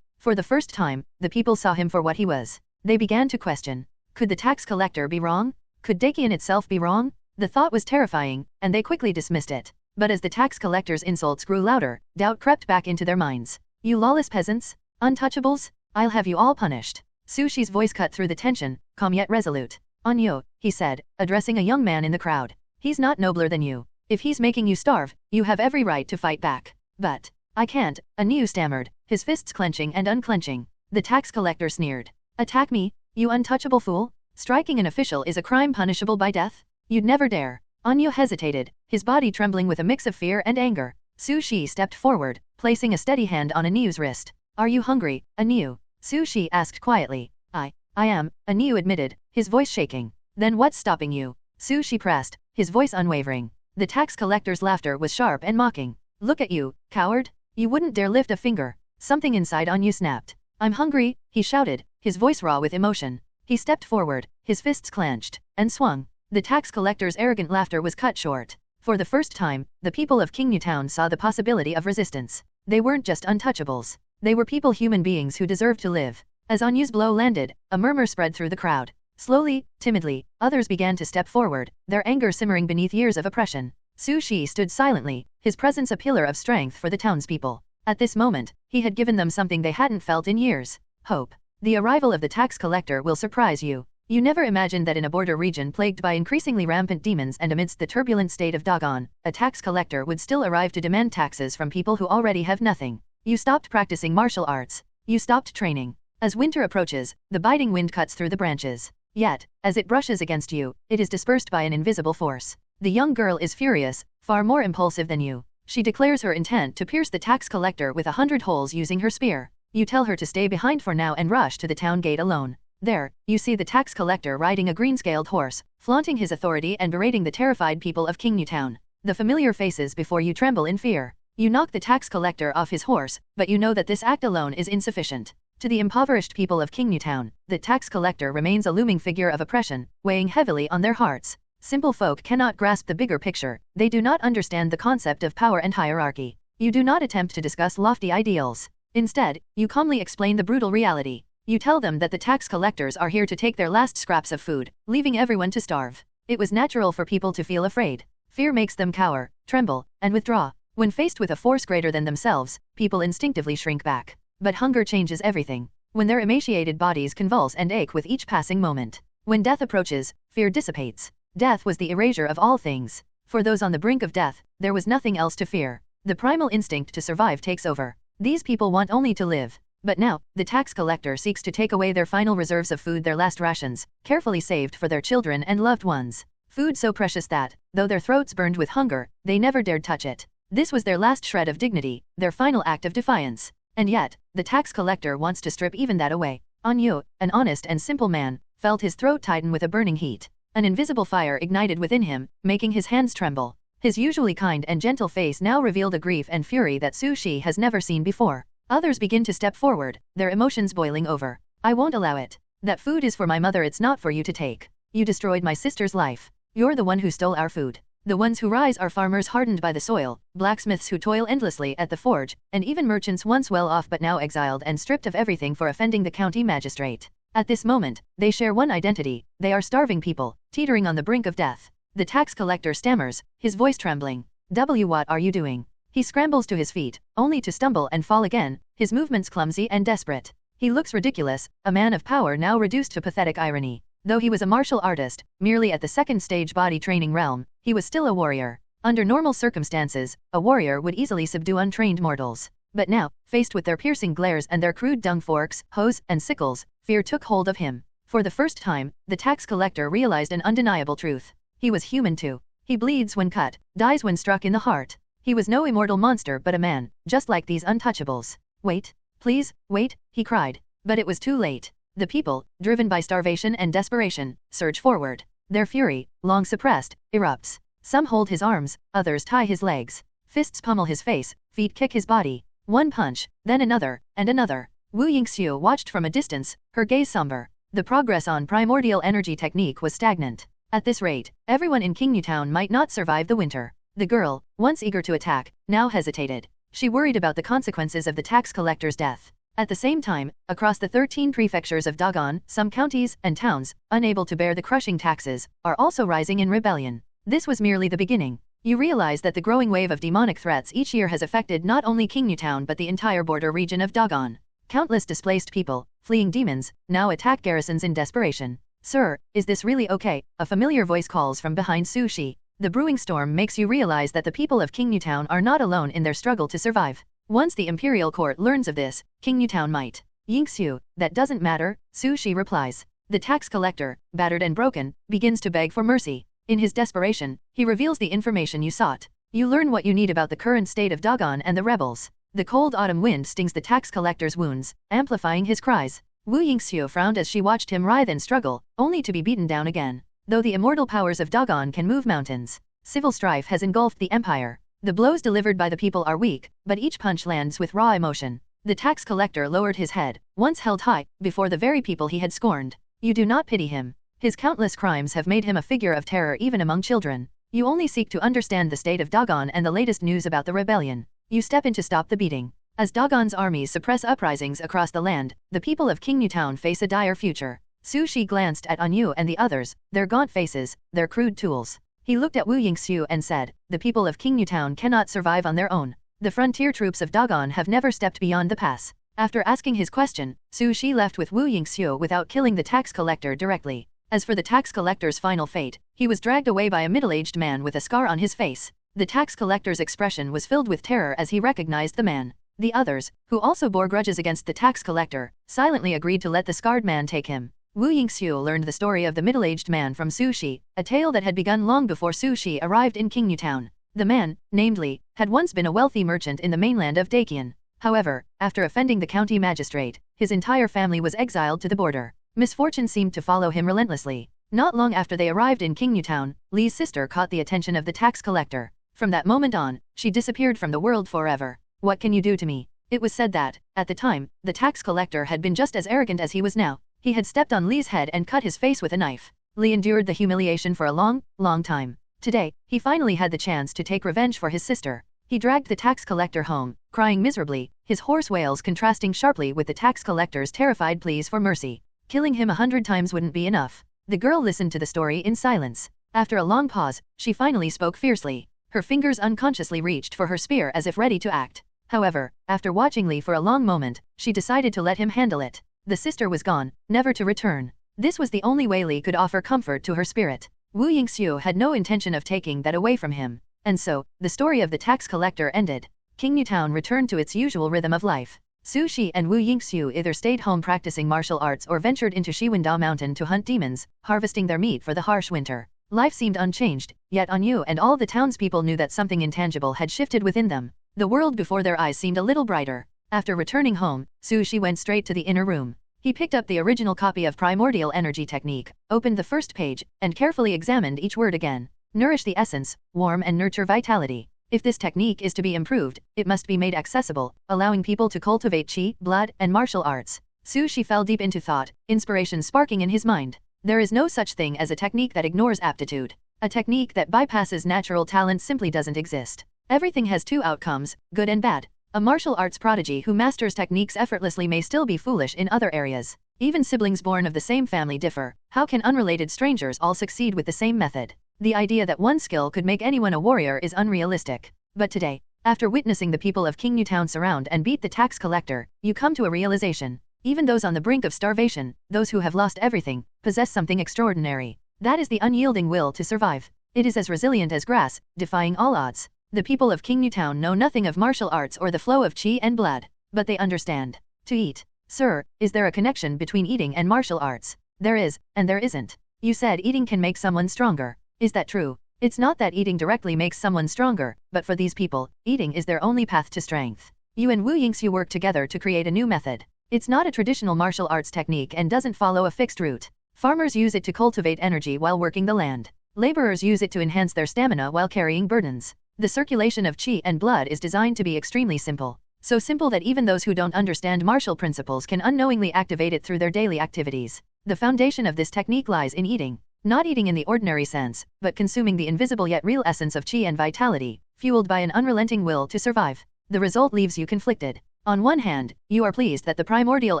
For the first time, the people saw him for what he was. They began to question. Could the tax collector be wrong? Could Dakian itself be wrong? The thought was terrifying, and they quickly dismissed it. But as the tax collector's insults grew louder, doubt crept back into their minds. You lawless peasants? Untouchables? I'll have you all punished. Su Shi's voice cut through the tension, calm yet resolute. On you, he said, addressing a young man in the crowd. He's not nobler than you. If he's making you starve, you have every right to fight back. But I can't, Anu stammered, his fists clenching and unclenching. The tax collector sneered. Attack me, you untouchable fool? Striking an official is a crime punishable by death? You'd never dare. Anu hesitated, his body trembling with a mix of fear and anger. Su Shi stepped forward, placing a steady hand on Anu's wrist. Are you hungry, Anu? Su Shi asked quietly. I am, Anu admitted, his voice shaking. Then what's stopping you? Su Shi pressed, his voice unwavering. The tax collector's laughter was sharp and mocking. Look at you, coward. You wouldn't dare lift a finger. Something inside Anu snapped. I'm hungry, he shouted, his voice raw with emotion. He stepped forward, his fists clenched, and swung. The tax collector's arrogant laughter was cut short. For the first time, the people of King Newtown saw the possibility of resistance. They weren't just untouchables. They were people, human beings who deserved to live. As Anu's blow landed, a murmur spread through the crowd. Slowly, timidly, others began to step forward, their anger simmering beneath years of oppression. Su Shi stood silently, his presence a pillar of strength for the townspeople. At this moment, he had given them something they hadn't felt in years: hope. The arrival of the tax collector will surprise you. You never imagined that in a border region plagued by increasingly rampant demons and amidst the turbulent state of Dagon, a tax collector would still arrive to demand taxes from people who already have nothing. You stopped practicing martial arts. You stopped training. As winter approaches, the biting wind cuts through the branches. Yet, as it brushes against you, it is dispersed by an invisible force. The young girl is furious, far more impulsive than you. She declares her intent to pierce the tax collector with 100 holes using her spear. You tell her to stay behind for now and rush to the town gate alone. There, you see the tax collector riding a green-scaled horse, flaunting his authority and berating the terrified people of King Newtown. The familiar faces before you tremble in fear. You knock the tax collector off his horse, but you know that this act alone is insufficient. To the impoverished people of King Newtown, the tax collector remains a looming figure of oppression, weighing heavily on their hearts. Simple folk cannot grasp the bigger picture. They do not understand the concept of power and hierarchy. You do not attempt to discuss lofty ideals. Instead, you calmly explain the brutal reality. You tell them that the tax collectors are here to take their last scraps of food, leaving everyone to starve. It was natural for people to feel afraid. Fear makes them cower, tremble, and withdraw. When faced with a force greater than themselves, people instinctively shrink back. But hunger changes everything. When their emaciated bodies convulse and ache with each passing moment. When death approaches, fear dissipates. Death was the erasure of all things. For those on the brink of death, there was nothing else to fear. The primal instinct to survive takes over. These people want only to live. But now, the tax collector seeks to take away their final reserves of food, their last rations, carefully saved for their children and loved ones. Food so precious that, though their throats burned with hunger, they never dared touch it. This was their last shred of dignity, their final act of defiance. And yet, the tax collector wants to strip even that away. Anyu, an honest and simple man, felt his throat tighten with a burning heat. An invisible fire ignited within him, making his hands tremble. His usually kind and gentle face now revealed a grief and fury that Su Shi has never seen before. Others begin to step forward, their emotions boiling over. I won't allow it. That food is for my mother, it's not for you to take. You destroyed my sister's life. You're the one who stole our food. The ones who rise are farmers hardened by the soil, blacksmiths who toil endlessly at the forge, and even merchants once well off but now exiled and stripped of everything for offending the county magistrate. At this moment, they share one identity: they are starving people, teetering on the brink of death. The tax collector stammers, his voice trembling. What are you doing? He scrambles to his feet, only to stumble and fall again, his movements clumsy and desperate. He looks ridiculous, a man of power now reduced to pathetic irony. Though he was a martial artist, merely at the second stage body training realm, he was still a warrior. Under normal circumstances, a warrior would easily subdue untrained mortals. But now, faced with their piercing glares and their crude dung forks, hoes, and sickles, fear took hold of him. For the first time, the tax collector realized an undeniable truth. He was human too. He bleeds when cut, dies when struck in the heart. He was no immortal monster but a man, just like these untouchables. Wait, please, wait, he cried. But it was too late. The people, driven by starvation and desperation, surge forward. Their fury, long suppressed, erupts. Some hold his arms, others tie his legs. Fists pummel his face, feet kick his body. One punch, then another, and another. Wu Yingxiu watched from a distance, her gaze somber. The progress on primordial energy technique was stagnant. At this rate, everyone in King Newtown might not survive the winter. The girl, once eager to attack, now hesitated. She worried about the consequences of the tax collector's death. At the same time, across the 13 prefectures of Dagon, some counties and towns, unable to bear the crushing taxes, are also rising in rebellion. This was merely the beginning. You realize that the growing wave of demonic threats each year has affected not only King Newtown but the entire border region of Dagon. Countless displaced people, fleeing demons, now attack garrisons in desperation. Sir, is this really okay? A familiar voice calls from behind Su Shi. The brewing storm makes you realize that the people of King Newtown are not alone in their struggle to survive. Once the imperial court learns of this, King Newtown might. Yingxiu, that doesn't matter, Su Shi replies. The tax collector, battered and broken, begins to beg for mercy. In his desperation, he reveals the information you sought. You learn what you need about the current state of Dogon and the rebels. The cold autumn wind stings the tax collector's wounds, amplifying his cries. Wu Yingxiu frowned as she watched him writhe and struggle, only to be beaten down again. Though the immortal powers of Dogon can move mountains, civil strife has engulfed the empire. The blows delivered by the people are weak, but each punch lands with raw emotion. The tax collector lowered his head, once held high, before the very people he had scorned. You do not pity him. His countless crimes have made him a figure of terror even among children. You only seek to understand the state of Dogon and the latest news about the rebellion. You step in to stop the beating. As Dogon's armies suppress uprisings across the land, the people of King Newtown face a dire future. Su Shi glanced at Yu and the others, their gaunt faces, their crude tools. He looked at Wu Yingxiu and said, the people of King Newtown cannot survive on their own. The frontier troops of Dogon have never stepped beyond the pass. After asking his question, Su Shi left with Wu Yingxiu without killing the tax collector directly. As for the tax collector's final fate, he was dragged away by a middle-aged man with a scar on his face. The tax collector's expression was filled with terror as he recognized the man. The others, who also bore grudges against the tax collector, silently agreed to let the scarred man take him. Wu Yingxiu learned the story of the middle-aged man from Su Shi, a tale that had begun long before Su Shi arrived in King Newtown. The man, named Li, had once been a wealthy merchant in the mainland of Dakian. However, after offending the county magistrate, his entire family was exiled to the border. Misfortune seemed to follow him relentlessly. Not long after they arrived in King Newtown, Li's sister caught the attention of the tax collector. From that moment on, she disappeared from the world forever. What can you do to me? It was said that, at the time, the tax collector had been just as arrogant as he was now. He had stepped on Li's head and cut his face with a knife. Li endured the humiliation for a long time. Today, he finally had the chance to take revenge for his sister. He dragged the tax collector home, crying miserably, his hoarse wails contrasting sharply with the tax collector's terrified pleas for mercy. Killing him 100 times wouldn't be enough. The girl listened to the story in silence. After a long pause, she finally spoke fiercely. Her fingers unconsciously reached for her spear as if ready to act. However, after watching Li for a long moment, she decided to let him handle it. The sister was gone, never to return. This was the only way Li could offer comfort to her spirit. Wu Yingxiu had no intention of taking that away from him. And so, the story of the tax collector ended. King Newtown returned to its usual rhythm of life. Su Shi and Wu Yingxiu either stayed home practicing martial arts or ventured into Shiwanda Mountain to hunt demons, harvesting their meat for the harsh winter. Life seemed unchanged, yet Yu and all the townspeople knew that something intangible had shifted within them. The world before their eyes seemed a little brighter. After returning home, Su Shi went straight to the inner room. He picked up the original copy of Primordial Energy Technique, opened the first page, and carefully examined each word again. Nourish the essence, warm and nurture vitality. If this technique is to be improved, it must be made accessible, allowing people to cultivate qi, blood, and martial arts. Su Shi fell deep into thought, inspiration sparking in his mind. There is no such thing as a technique that ignores aptitude. A technique that bypasses natural talent simply doesn't exist. Everything has two outcomes, good and bad. A martial arts prodigy who masters techniques effortlessly may still be foolish in other areas. Even siblings born of the same family differ. How can unrelated strangers all succeed with the same method? The idea that one skill could make anyone a warrior is unrealistic. But today, after witnessing the people of King Newtown surround and beat the tax collector, you come to a realization. Even those on the brink of starvation, those who have lost everything, possess something extraordinary. That is the unyielding will to survive. It is as resilient as grass, defying all odds. The people of King Newtown know nothing of martial arts or the flow of qi and blood, but they understand. To eat. Sir, is there a connection between eating and martial arts? There is, and there isn't. You said eating can make someone stronger. Is that true? It's not that eating directly makes someone stronger, but for these people, eating is their only path to strength. You and Wu Yingxiu work together to create a new method. It's not a traditional martial arts technique and doesn't follow a fixed route. Farmers use it to cultivate energy while working the land. Laborers use it to enhance their stamina while carrying burdens. The circulation of qi and blood is designed to be extremely simple. So simple that even those who don't understand martial principles can unknowingly activate it through their daily activities. The foundation of this technique lies in eating. Not eating in the ordinary sense, but consuming the invisible yet real essence of qi and vitality, fueled by an unrelenting will to survive. The result leaves you conflicted. On one hand, you are pleased that the primordial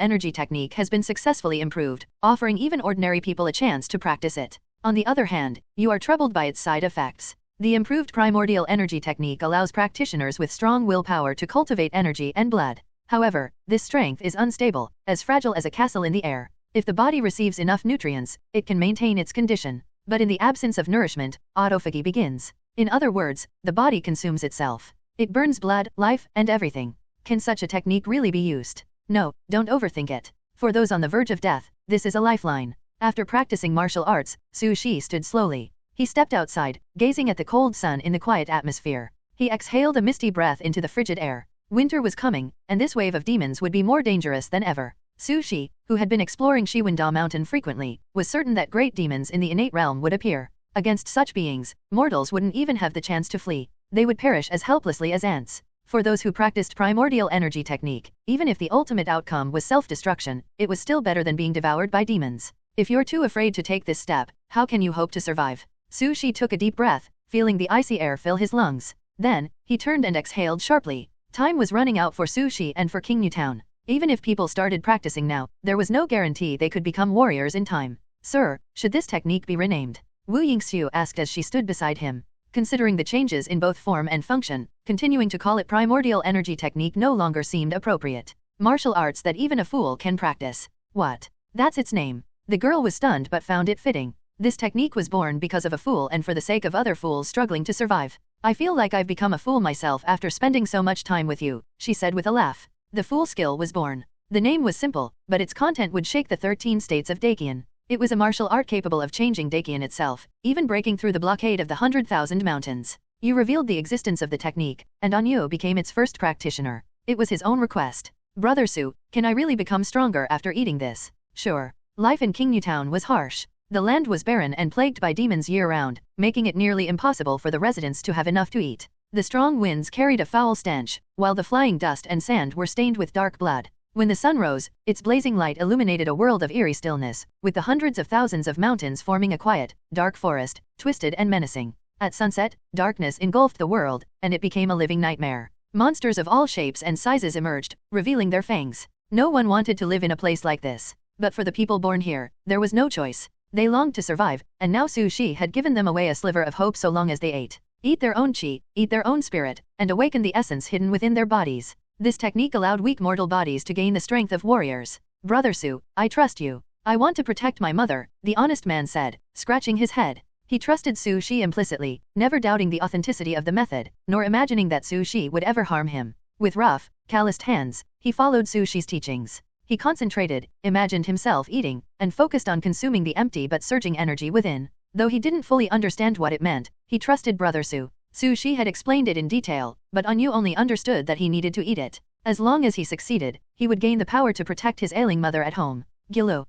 energy technique has been successfully improved, offering even ordinary people a chance to practice it. On the other hand, you are troubled by its side effects. The improved primordial energy technique allows practitioners with strong willpower to cultivate energy and blood. However, this strength is unstable, as fragile as a castle in the air. If the body receives enough nutrients, it can maintain its condition. But in the absence of nourishment, autophagy begins. In other words, the body consumes itself. It burns blood, life, and everything. Can such a technique really be used? No, don't overthink it. For those on the verge of death, this is a lifeline. After practicing martial arts, Su Shi stood slowly. He stepped outside, gazing at the cold sun in the quiet atmosphere. He exhaled a misty breath into the frigid air. Winter was coming, and this wave of demons would be more dangerous than ever. Su Shi, who had been exploring Shiwanda Mountain frequently, was certain that great demons in the innate realm would appear. Against such beings, mortals wouldn't even have the chance to flee. They would perish as helplessly as ants. For those who practiced primordial energy technique, even if the ultimate outcome was self-destruction, it was still better than being devoured by demons. If you're too afraid to take this step, how can you hope to survive? Su Shi took a deep breath, feeling the icy air fill his lungs. Then, he turned and exhaled sharply. Time was running out for Su Shi and for King Town. Even if people started practicing now, there was no guarantee they could become warriors in time. Sir, should this technique be renamed? Wu Yingxiu asked as she stood beside him. Considering the changes in both form and function, continuing to call it primordial energy technique no longer seemed appropriate. Martial arts that even a fool can practice. What? That's its name. The girl was stunned but found it fitting. This technique was born because of a fool and for the sake of other fools struggling to survive. I feel like I've become a fool myself after spending so much time with you, she said with a laugh. The fool skill was born. The name was simple, but its content would shake the 13 states of Dakian. It was a martial art capable of changing Dakian itself, even breaking through the blockade of the 100,000 mountains. You revealed the existence of the technique, and Anyu became its first practitioner. It was his own request. Brother Su, can I really become stronger after eating this? Sure. Life in King Town was harsh. The land was barren and plagued by demons year-round, making it nearly impossible for the residents to have enough to eat. The strong winds carried a foul stench, while the flying dust and sand were stained with dark blood. When the sun rose, its blazing light illuminated a world of eerie stillness, with the hundreds of thousands of mountains forming a quiet, dark forest, twisted and menacing. At sunset, darkness engulfed the world, and it became a living nightmare. Monsters of all shapes and sizes emerged, revealing their fangs. No one wanted to live in a place like this. But for the people born here, there was no choice. They longed to survive, and now Su Shi had given them away a sliver of hope so long as they ate. Eat their own qi, eat their own spirit, and awaken the essence hidden within their bodies. This technique allowed weak mortal bodies to gain the strength of warriors. Brother Su, I trust you. I want to protect my mother, the honest man said, scratching his head. He trusted Su Shi implicitly, never doubting the authenticity of the method, nor imagining that Su Shi would ever harm him. With rough, calloused hands, he followed Su Shi's teachings. He concentrated, imagined himself eating, and focused on consuming the empty but surging energy within. Though he didn't fully understand what it meant, he trusted Brother Su. Su Shi had explained it in detail, but Anyu only understood that he needed to eat it. As long as he succeeded, he would gain the power to protect his ailing mother at home. Gilu.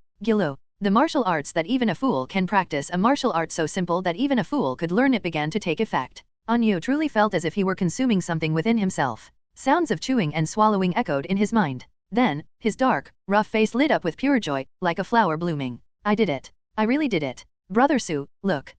The martial arts that even a fool can practice, a martial art so simple that even a fool could learn it, began to take effect. Anyu truly felt as if he were consuming something within himself. Sounds of chewing and swallowing echoed in his mind. Then, his dark, rough face lit up with pure joy, like a flower blooming. I did it. I really did it. Brother Su, look.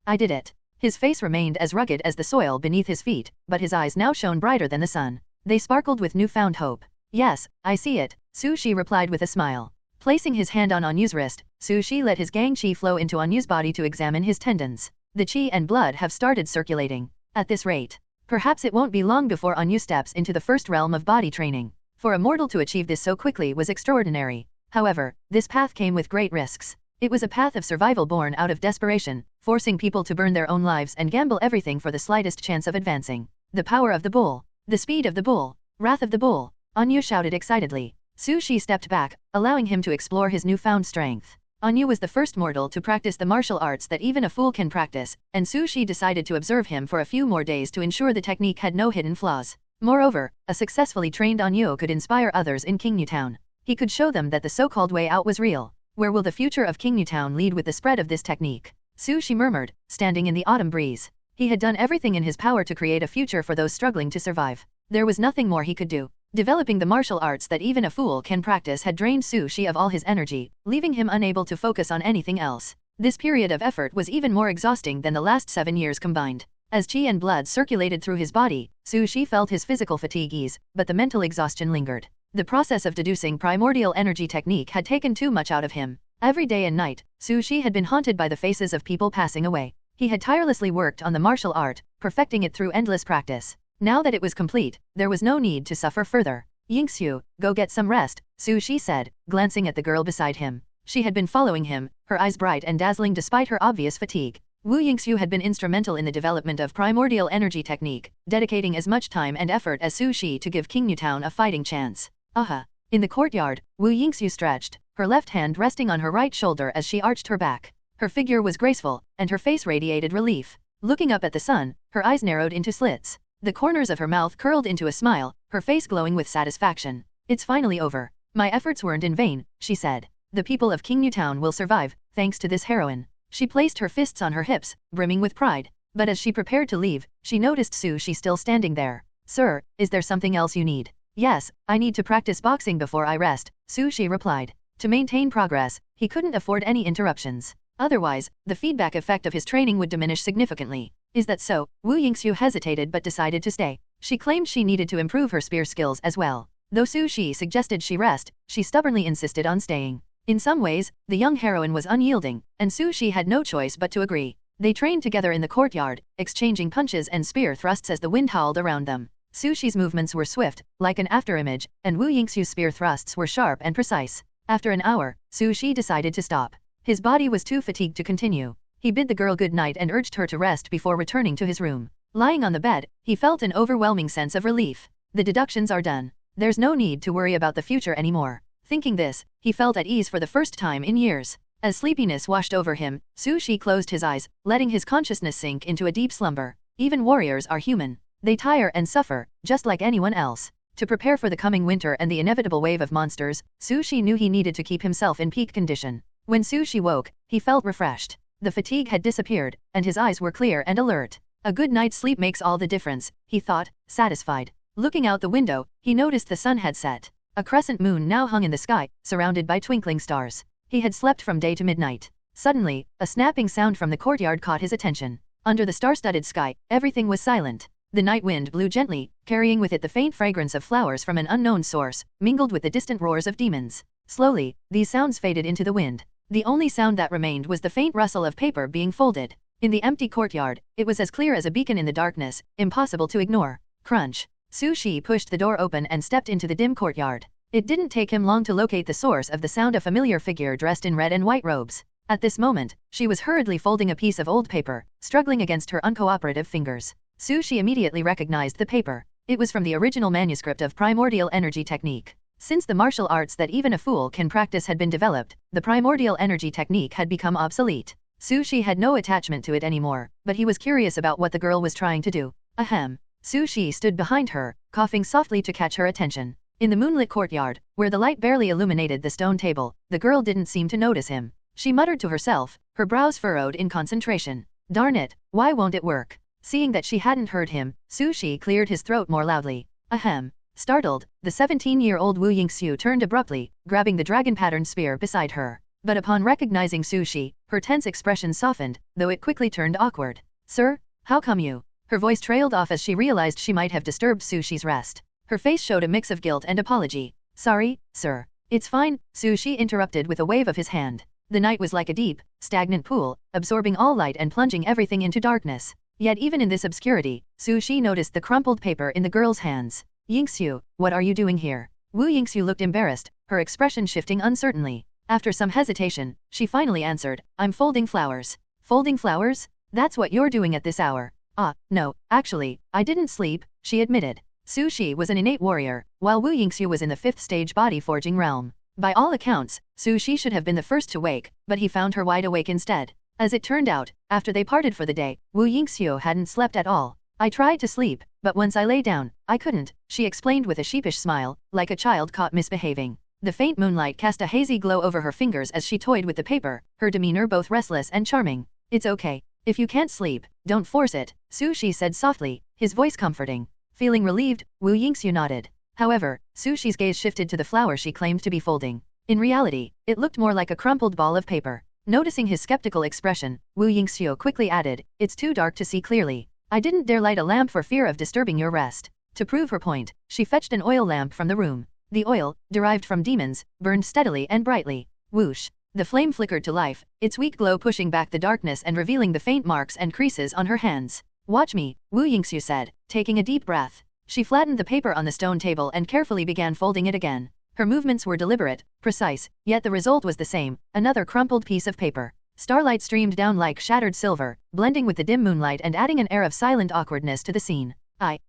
I did it. His face remained as rugged as the soil beneath his feet, but his eyes now shone brighter than the sun. They sparkled with newfound hope. Yes, I see it, Su Shi replied with a smile. Placing his hand on Anyu's wrist, Su Shi let his gang qi flow into Anyu's body to examine his tendons. The qi and blood have started circulating. At this rate, perhaps it won't be long before Anyu steps into the first realm of body training. For a mortal to achieve this so quickly was extraordinary. However, this path came with great risks. It was a path of survival born out of desperation, forcing people to burn their own lives and gamble everything for the slightest chance of advancing. The power of the bull. The speed of the bull. Wrath of the bull. Anyu shouted excitedly. Su Shi stepped back, allowing him to explore his newfound strength. Anyu was the first mortal to practice the martial arts that even a fool can practice, and Su Shi decided to observe him for a few more days to ensure the technique had no hidden flaws. Moreover, a successfully trained Anyu could inspire others in King Town. He could show them that the so-called way out was real. Where will the future of King Town lead with the spread of this technique? Su Shi murmured, standing in the autumn breeze. He had done everything in his power to create a future for those struggling to survive. There was nothing more he could do. Developing the martial arts that even a fool can practice had drained Su Shi of all his energy, leaving him unable to focus on anything else. This period of effort was even more exhausting than the last 7 years combined. As qi and blood circulated through his body, Su Shi felt his physical fatigue ease, but the mental exhaustion lingered. The process of deducing primordial energy technique had taken too much out of him. Every day and night, Su Shi had been haunted by the faces of people passing away. He had tirelessly worked on the martial art, perfecting it through endless practice. Now that it was complete, there was no need to suffer further. Yingxiu, go get some rest, Su Shi said, glancing at the girl beside him. She had been following him, her eyes bright and dazzling despite her obvious fatigue. Wu Yingxiu had been instrumental in the development of primordial energy technique, dedicating as much time and effort as Su Shi to give King Newtown a fighting chance. Aha! In the courtyard, Wu Yingxiu stretched, her left hand resting on her right shoulder as she arched her back. Her figure was graceful, and her face radiated relief. Looking up at the sun, her eyes narrowed into slits. The corners of her mouth curled into a smile, her face glowing with satisfaction. It's finally over. My efforts weren't in vain, she said. The people of King Newtown will survive, thanks to this heroine. She placed her fists on her hips, brimming with pride. But as she prepared to leave, she noticed Su Shi still standing there. Sir, is there something else you need? Yes, I need to practice boxing before I rest, Su Shi replied. To maintain progress, he couldn't afford any interruptions. Otherwise, the feedback effect of his training would diminish significantly. Is that so? Wu Yingxiu hesitated but decided to stay. She claimed she needed to improve her spear skills as well. Though Su Shi suggested she rest, she stubbornly insisted on staying. In some ways, the young heroine was unyielding, and Su Shi had no choice but to agree. They trained together in the courtyard, exchanging punches and spear thrusts as the wind howled around them. Su Shi's movements were swift, like an afterimage, and Wu Yingxiu's spear thrusts were sharp and precise. After an hour, Su Shi decided to stop. His body was too fatigued to continue. He bid the girl good night and urged her to rest before returning to his room. Lying on the bed, he felt an overwhelming sense of relief. The deductions are done. There's no need to worry about the future anymore. Thinking this, he felt at ease for the first time in years. As sleepiness washed over him, Su Shi closed his eyes, letting his consciousness sink into a deep slumber. Even warriors are human. They tire and suffer, just like anyone else. To prepare for the coming winter and the inevitable wave of monsters, Su Shi knew he needed to keep himself in peak condition. When Su Shi woke, he felt refreshed. The fatigue had disappeared, and his eyes were clear and alert. A good night's sleep makes all the difference, he thought, satisfied. Looking out the window, he noticed the sun had set. A crescent moon now hung in the sky, surrounded by twinkling stars. He had slept from day to midnight. Suddenly, a snapping sound from the courtyard caught his attention. Under the star-studded sky, everything was silent. The night wind blew gently, carrying with it the faint fragrance of flowers from an unknown source, mingled with the distant roars of demons. Slowly, these sounds faded into the wind. The only sound that remained was the faint rustle of paper being folded. In the empty courtyard, it was as clear as a beacon in the darkness, impossible to ignore. Crunch. Su Shi pushed the door open and stepped into the dim courtyard. It didn't take him long to locate the source of the sound, a familiar figure dressed in red and white robes. At this moment, she was hurriedly folding a piece of old paper, struggling against her uncooperative fingers. Su Shi immediately recognized the paper. It was from the original manuscript of primordial energy technique. Since the martial arts that even a fool can practice had been developed, the primordial energy technique had become obsolete. Su Shi had no attachment to it anymore, but he was curious about what the girl was trying to do. Ahem. Su Shi stood behind her, coughing softly to catch her attention. In the moonlit courtyard, where the light barely illuminated the stone table, the girl didn't seem to notice him. She muttered to herself, her brows furrowed in concentration. Darn it, why won't it work? Seeing that she hadn't heard him, Su Shi cleared his throat more loudly. Ahem. Startled, the 17-year-old Wu Yingxiu turned abruptly, grabbing the dragon-patterned spear beside her. But upon recognizing Su Shi, her tense expression softened, though it quickly turned awkward. Sir, how come you? Her voice trailed off as she realized she might have disturbed Su Shi's rest. Her face showed a mix of guilt and apology. Sorry, sir. It's fine, Su Shi interrupted with a wave of his hand. The night was like a deep, stagnant pool, absorbing all light and plunging everything into darkness. Yet even in this obscurity, Su Shi noticed the crumpled paper in the girl's hands. Yingxiu, what are you doing here? Wu Yingxiu looked embarrassed, her expression shifting uncertainly. After some hesitation, she finally answered, I'm folding flowers. Folding flowers? That's what you're doing at this hour. Ah, no, actually, I didn't sleep, she admitted. Su Shi was an innate warrior, while Wu Yingxiu was in the 5th stage body forging realm. By all accounts, Su Shi should have been the first to wake, but he found her wide awake instead. As it turned out, after they parted for the day, Wu Yingxiu hadn't slept at all. I tried to sleep, but once I lay down, I couldn't, she explained with a sheepish smile, like a child caught misbehaving. The faint moonlight cast a hazy glow over her fingers as she toyed with the paper, her demeanor both restless and charming. It's okay. If you can't sleep, don't force it, Su Shi said softly, his voice comforting. Feeling relieved, Wu Yingxiu nodded. However, Su Shi's gaze shifted to the flower she claimed to be folding. In reality, it looked more like a crumpled ball of paper. Noticing his skeptical expression, Wu Yingxiu quickly added, it's too dark to see clearly. I didn't dare light a lamp for fear of disturbing your rest. To prove her point, she fetched an oil lamp from the room. The oil, derived from demons, burned steadily and brightly. Whoosh! The flame flickered to life, its weak glow pushing back the darkness and revealing the faint marks and creases on her hands. Watch me, Wu Yingxiu said, taking a deep breath. She flattened the paper on the stone table and carefully began folding it again. Her movements were deliberate, precise, yet the result was the same, another crumpled piece of paper. Starlight streamed down like shattered silver, blending with the dim moonlight and adding an air of silent awkwardness to the scene.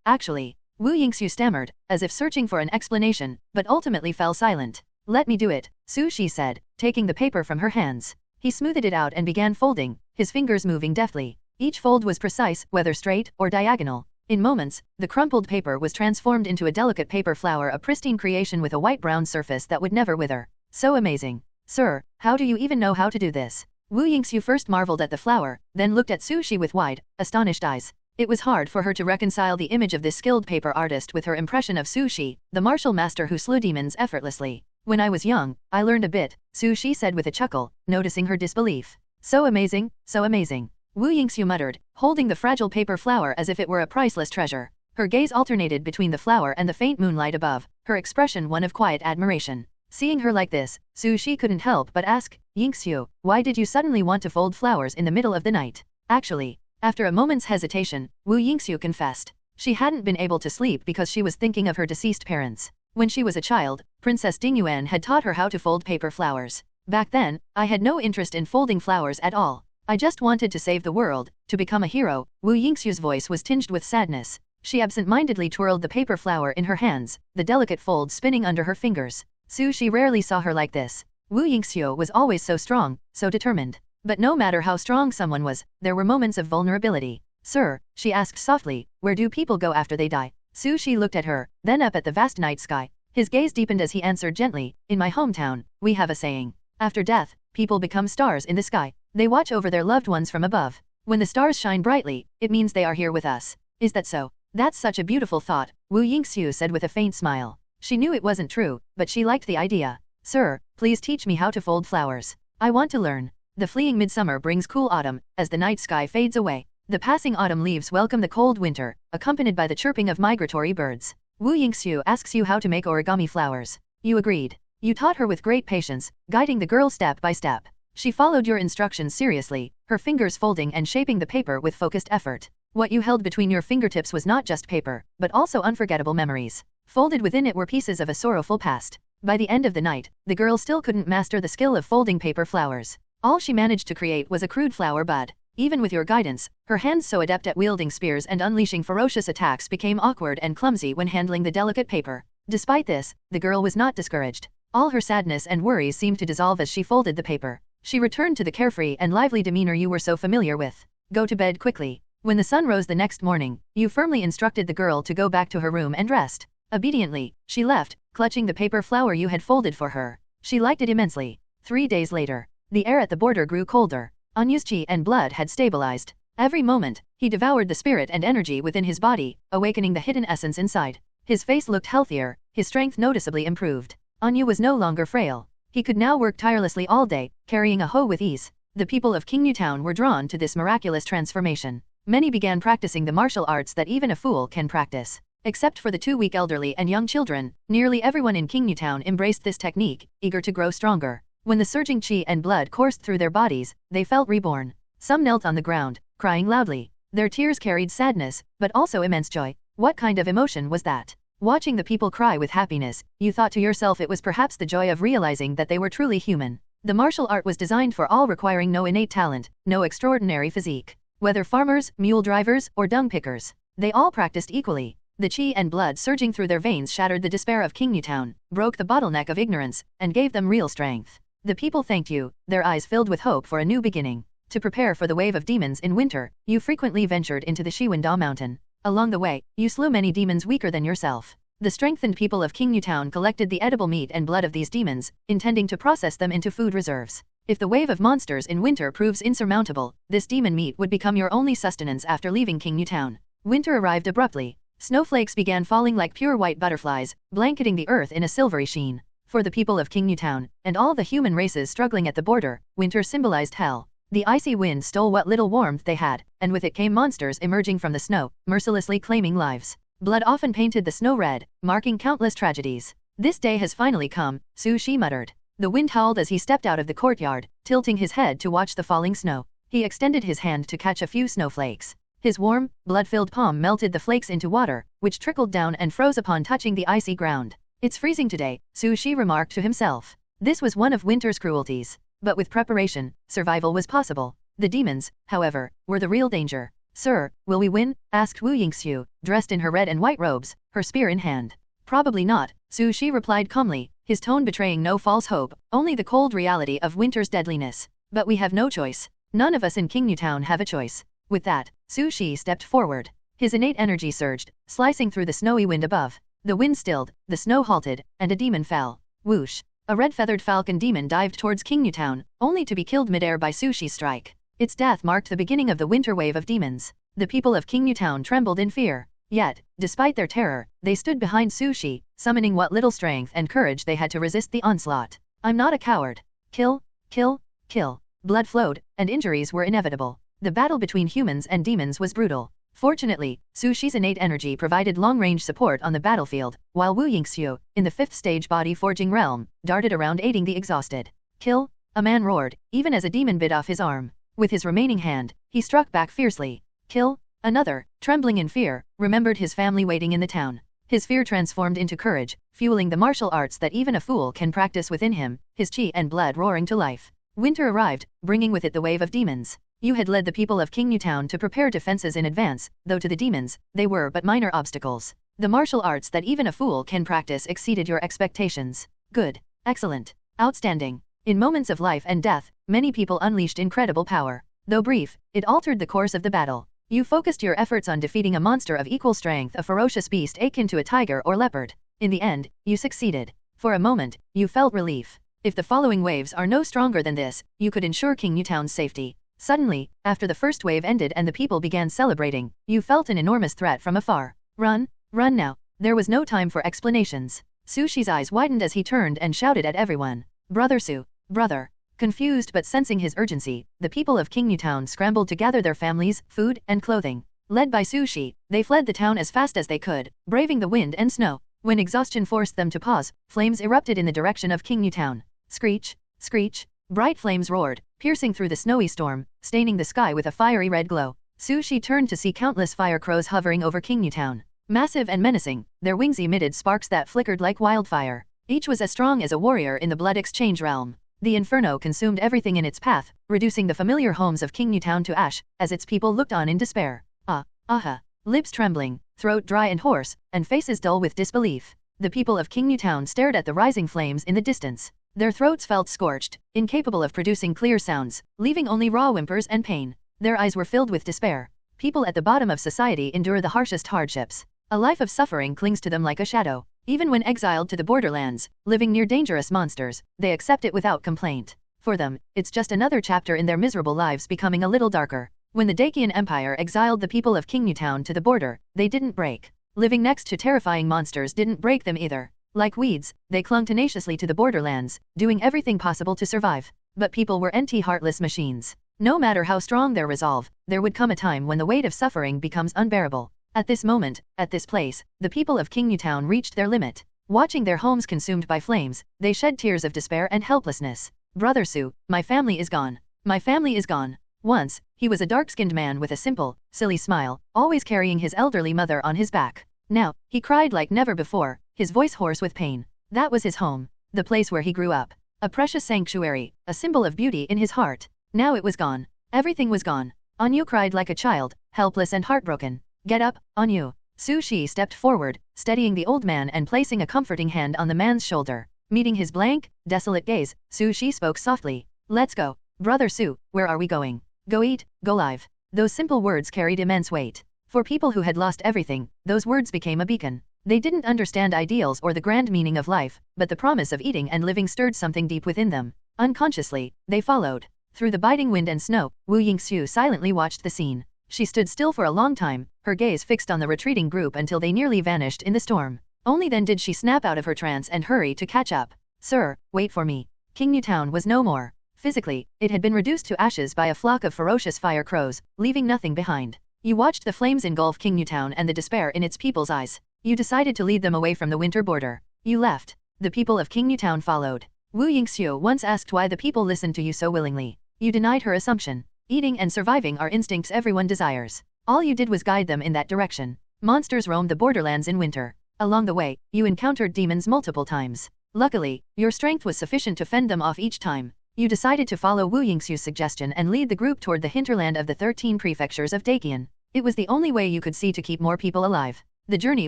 Actually, Wu Yingxiu stammered, as if searching for an explanation, but ultimately fell silent. Let me do it, Su Shi said, taking the paper from her hands. He smoothed it out and began folding, his fingers moving deftly. Each fold was precise, whether straight or diagonal. In moments, the crumpled paper was transformed into a delicate paper flower, a pristine creation with a white-brown surface that would never wither. So amazing. Sir, how do you even know how to do this? Wu Yingxiu first marveled at the flower, then looked at Su Shi with wide, astonished eyes. It was hard for her to reconcile the image of this skilled paper artist with her impression of Su Shi, the martial master who slew demons effortlessly. When I was young, I learned a bit, Su Shi said with a chuckle, noticing her disbelief. So amazing, so amazing. Wu Yingxiu muttered, holding the fragile paper flower as if it were a priceless treasure. Her gaze alternated between the flower and the faint moonlight above, her expression one of quiet admiration. Seeing her like this, Su Shi couldn't help but ask, Yingxiu, why did you suddenly want to fold flowers in the middle of the night? Actually, after a moment's hesitation, Wu Yingxiu confessed. She hadn't been able to sleep because she was thinking of her deceased parents. When she was a child, Princess Dingyuan had taught her how to fold paper flowers. Back then, I had no interest in folding flowers at all. I just wanted to save the world, to become a hero. Wu Yingxiu's voice was tinged with sadness. She absent-mindedly twirled the paper flower in her hands, the delicate fold spinning under her fingers. Su Shi rarely saw her like this. Wu Yingxiu was always so strong, so determined. But no matter how strong someone was, there were moments of vulnerability. Sir, she asked softly, where do people go after they die? Su Shi looked at her, then up at the vast night sky. His gaze deepened as he answered gently, in my hometown, we have a saying. After death, people become stars in the sky. They watch over their loved ones from above. When the stars shine brightly, it means they are here with us. Is that so? That's such a beautiful thought, Wu Yingxiu said with a faint smile. She knew it wasn't true, but she liked the idea. Sir, please teach me how to fold flowers. I want to learn. The fleeing midsummer brings cool autumn, as the night sky fades away. The passing autumn leaves welcome the cold winter, accompanied by the chirping of migratory birds. Wu Yingxiu asks you how to make origami flowers. You agreed. You taught her with great patience, guiding the girl step by step. She followed your instructions seriously, her fingers folding and shaping the paper with focused effort. What you held between your fingertips was not just paper, but also unforgettable memories. Folded within it were pieces of a sorrowful past. By the end of the night, the girl still couldn't master the skill of folding paper flowers. All she managed to create was a crude flower bud. Even with your guidance, her hands so adept at wielding spears and unleashing ferocious attacks became awkward and clumsy when handling the delicate paper. Despite this, the girl was not discouraged. All her sadness and worries seemed to dissolve as she folded the paper. She returned to the carefree and lively demeanor you were so familiar with. Go to bed quickly. When the sun rose the next morning, you firmly instructed the girl to go back to her room and rest. Obediently, she left, clutching the paper flower you had folded for her. She liked it immensely. 3 days later, the air at the border grew colder. Anyu's qi and blood had stabilized. Every moment, he devoured the spirit and energy within his body, awakening the hidden essence inside. His face looked healthier, his strength noticeably improved. Anyu was no longer frail. He could now work tirelessly all day, carrying a hoe with ease. The people of Qingyu Town were drawn to this miraculous transformation. Many began practicing the martial arts that even a fool can practice. Except for the 2 weak elderly and young children, nearly everyone in Qingyu Town embraced this technique, eager to grow stronger. When the surging qi and blood coursed through their bodies, they felt reborn. Some knelt on the ground, crying loudly. Their tears carried sadness, but also immense joy. What kind of emotion was that? Watching the people cry with happiness, you thought to yourself it was perhaps the joy of realizing that they were truly human. The martial art was designed for all, requiring no innate talent, no extraordinary physique. Whether farmers, mule drivers, or dung pickers, they all practiced equally. The qi and blood surging through their veins shattered the despair of Qingyu Town, broke the bottleneck of ignorance, and gave them real strength. The people thanked you, their eyes filled with hope for a new beginning. To prepare for the wave of demons in winter, you frequently ventured into the Shiwanda mountain. Along the way, you slew many demons weaker than yourself. The strengthened people of Qingyu Town collected the edible meat and blood of these demons, intending to process them into food reserves. If the wave of monsters in winter proves insurmountable, this demon meat would become your only sustenance after leaving Qingyu Town. Winter arrived abruptly. Snowflakes began falling like pure white butterflies, blanketing the earth in a silvery sheen. For the people of Qingyu Town, and all the human races struggling at the border, winter symbolized hell. The icy wind stole what little warmth they had, and with it came monsters emerging from the snow, mercilessly claiming lives. Blood often painted the snow red, marking countless tragedies. This day has finally come, Su Shi muttered. The wind howled as he stepped out of the courtyard, tilting his head to watch the falling snow. He extended his hand to catch a few snowflakes. His warm, blood-filled palm melted the flakes into water, which trickled down and froze upon touching the icy ground. It's freezing today, Su Shi remarked to himself. This was one of winter's cruelties. But with preparation, survival was possible. The demons, however, were the real danger. Sir, will we win? Asked Wu Yingxiu, dressed in her red and white robes, her spear in hand. Probably not, Su Shi replied calmly, his tone betraying no false hope, only the cold reality of winter's deadliness. But we have no choice. None of us in King Yu Town have a choice. With that, Su Shi stepped forward. His innate energy surged, slicing through the snowy wind above. The wind stilled, the snow halted, and a demon fell. Whoosh! A red-feathered falcon demon dived towards King Yu Town, only to be killed midair by Su Shi's strike. Its death marked the beginning of the winter wave of demons. The people of King Yu Town trembled in fear. Yet, despite their terror, they stood behind Su Shi, summoning what little strength and courage they had to resist the onslaught. I'm not a coward. Kill, kill, kill. Blood flowed, and injuries were inevitable. The battle between humans and demons was brutal. Fortunately, Su Shi's innate energy provided long-range support on the battlefield, while Wu Yingxiu, in the fifth stage body-forging realm, darted around aiding the exhausted. Kill! A man roared, even as a demon bit off his arm. With his remaining hand, he struck back fiercely. Kill! Another, trembling in fear, remembered his family waiting in the town. His fear transformed into courage, fueling the martial arts that even a fool can practice within him, his chi and blood roaring to life. Winter arrived, bringing with it the wave of demons. You had led the people of King Yu Town to prepare defenses in advance, though to the demons, they were but minor obstacles. The martial arts that even a fool can practice exceeded your expectations. Good. Excellent. Outstanding. In moments of life and death, many people unleashed incredible power. Though brief, it altered the course of the battle. You focused your efforts on defeating a monster of equal strength, a ferocious beast akin to a tiger or leopard. In the end, you succeeded. For a moment, you felt relief. If the following waves are no stronger than this, you could ensure King Yu Town's safety. Suddenly, after the first wave ended and the people began celebrating, you felt an enormous threat from afar. Run, run now. There was no time for explanations. Su Shi's eyes widened as he turned and shouted at everyone. Brother Su, brother. Confused but sensing his urgency, the people of King Yu Town scrambled to gather their families, food, and clothing. Led by Su Shi, they fled the town as fast as they could, braving the wind and snow. When exhaustion forced them to pause, flames erupted in the direction of King Yu Town. Screech, screech. Bright flames roared, piercing through the snowy storm, staining the sky with a fiery red glow. Su Shi turned to see countless fire crows hovering over King Yu Town. Massive and menacing, their wings emitted sparks that flickered like wildfire. Each was as strong as a warrior in the blood exchange realm. The inferno consumed everything in its path, reducing the familiar homes of King Yu Town to ash, as its people looked on in despair. Aha. Lips trembling, throat dry and hoarse, and faces dull with disbelief. The people of King Yu Town stared at the rising flames in the distance. Their throats felt scorched, incapable of producing clear sounds, leaving only raw whimpers and pain. Their eyes were filled with despair. People at the bottom of society endure the harshest hardships. A life of suffering clings to them like a shadow. Even when exiled to the borderlands, living near dangerous monsters, they accept it without complaint. For them, it's just another chapter in their miserable lives becoming a little darker. When the Dacian Empire exiled the people of King Yu Town to the border, they didn't break. Living next to terrifying monsters didn't break them either. Like weeds, they clung tenaciously to the borderlands, doing everything possible to survive. But people were empty, heartless machines. No matter how strong their resolve, there would come a time when the weight of suffering becomes unbearable. At this moment, at this place, the people of King Yu Town reached their limit. Watching their homes consumed by flames, they shed tears of despair and helplessness. Brother Su, my family is gone. My family is gone. Once, he was a dark-skinned man with a simple, silly smile, always carrying his elderly mother on his back. Now, he cried like never before, his voice hoarse with pain. That was his home, the place where he grew up. A precious sanctuary, a symbol of beauty in his heart. Now it was gone. Everything was gone. Anyu cried like a child, helpless and heartbroken. Get up, Anyu. Su Shi stepped forward, steadying the old man and placing a comforting hand on the man's shoulder. Meeting his blank, desolate gaze, Su Shi spoke softly. Let's go. Brother Su, where are we going? Go eat, go live. Those simple words carried immense weight. For people who had lost everything, those words became a beacon. They didn't understand ideals or the grand meaning of life, but the promise of eating and living stirred something deep within them. Unconsciously, they followed. Through the biting wind and snow, Wu Yingxiu silently watched the scene. She stood still for a long time, her gaze fixed on the retreating group until they nearly vanished in the storm. Only then did she snap out of her trance and hurry to catch up. Sir, wait for me. King Yu Town was no more. Physically, it had been reduced to ashes by a flock of ferocious fire crows, leaving nothing behind. You watched the flames engulf King Yu Town and the despair in its people's eyes. You decided to lead them away from the winter border. You left. The people of King Yu Town followed. Wu Yingxiu once asked why the people listened to you so willingly. You denied her assumption. Eating and surviving are instincts everyone desires. All you did was guide them in that direction. Monsters roamed the borderlands in winter. Along the way, you encountered demons multiple times. Luckily, your strength was sufficient to fend them off each time. You decided to follow Wu Yingxiu's suggestion and lead the group toward the hinterland of the 13 prefectures of Daqian. It was the only way you could see to keep more people alive. The journey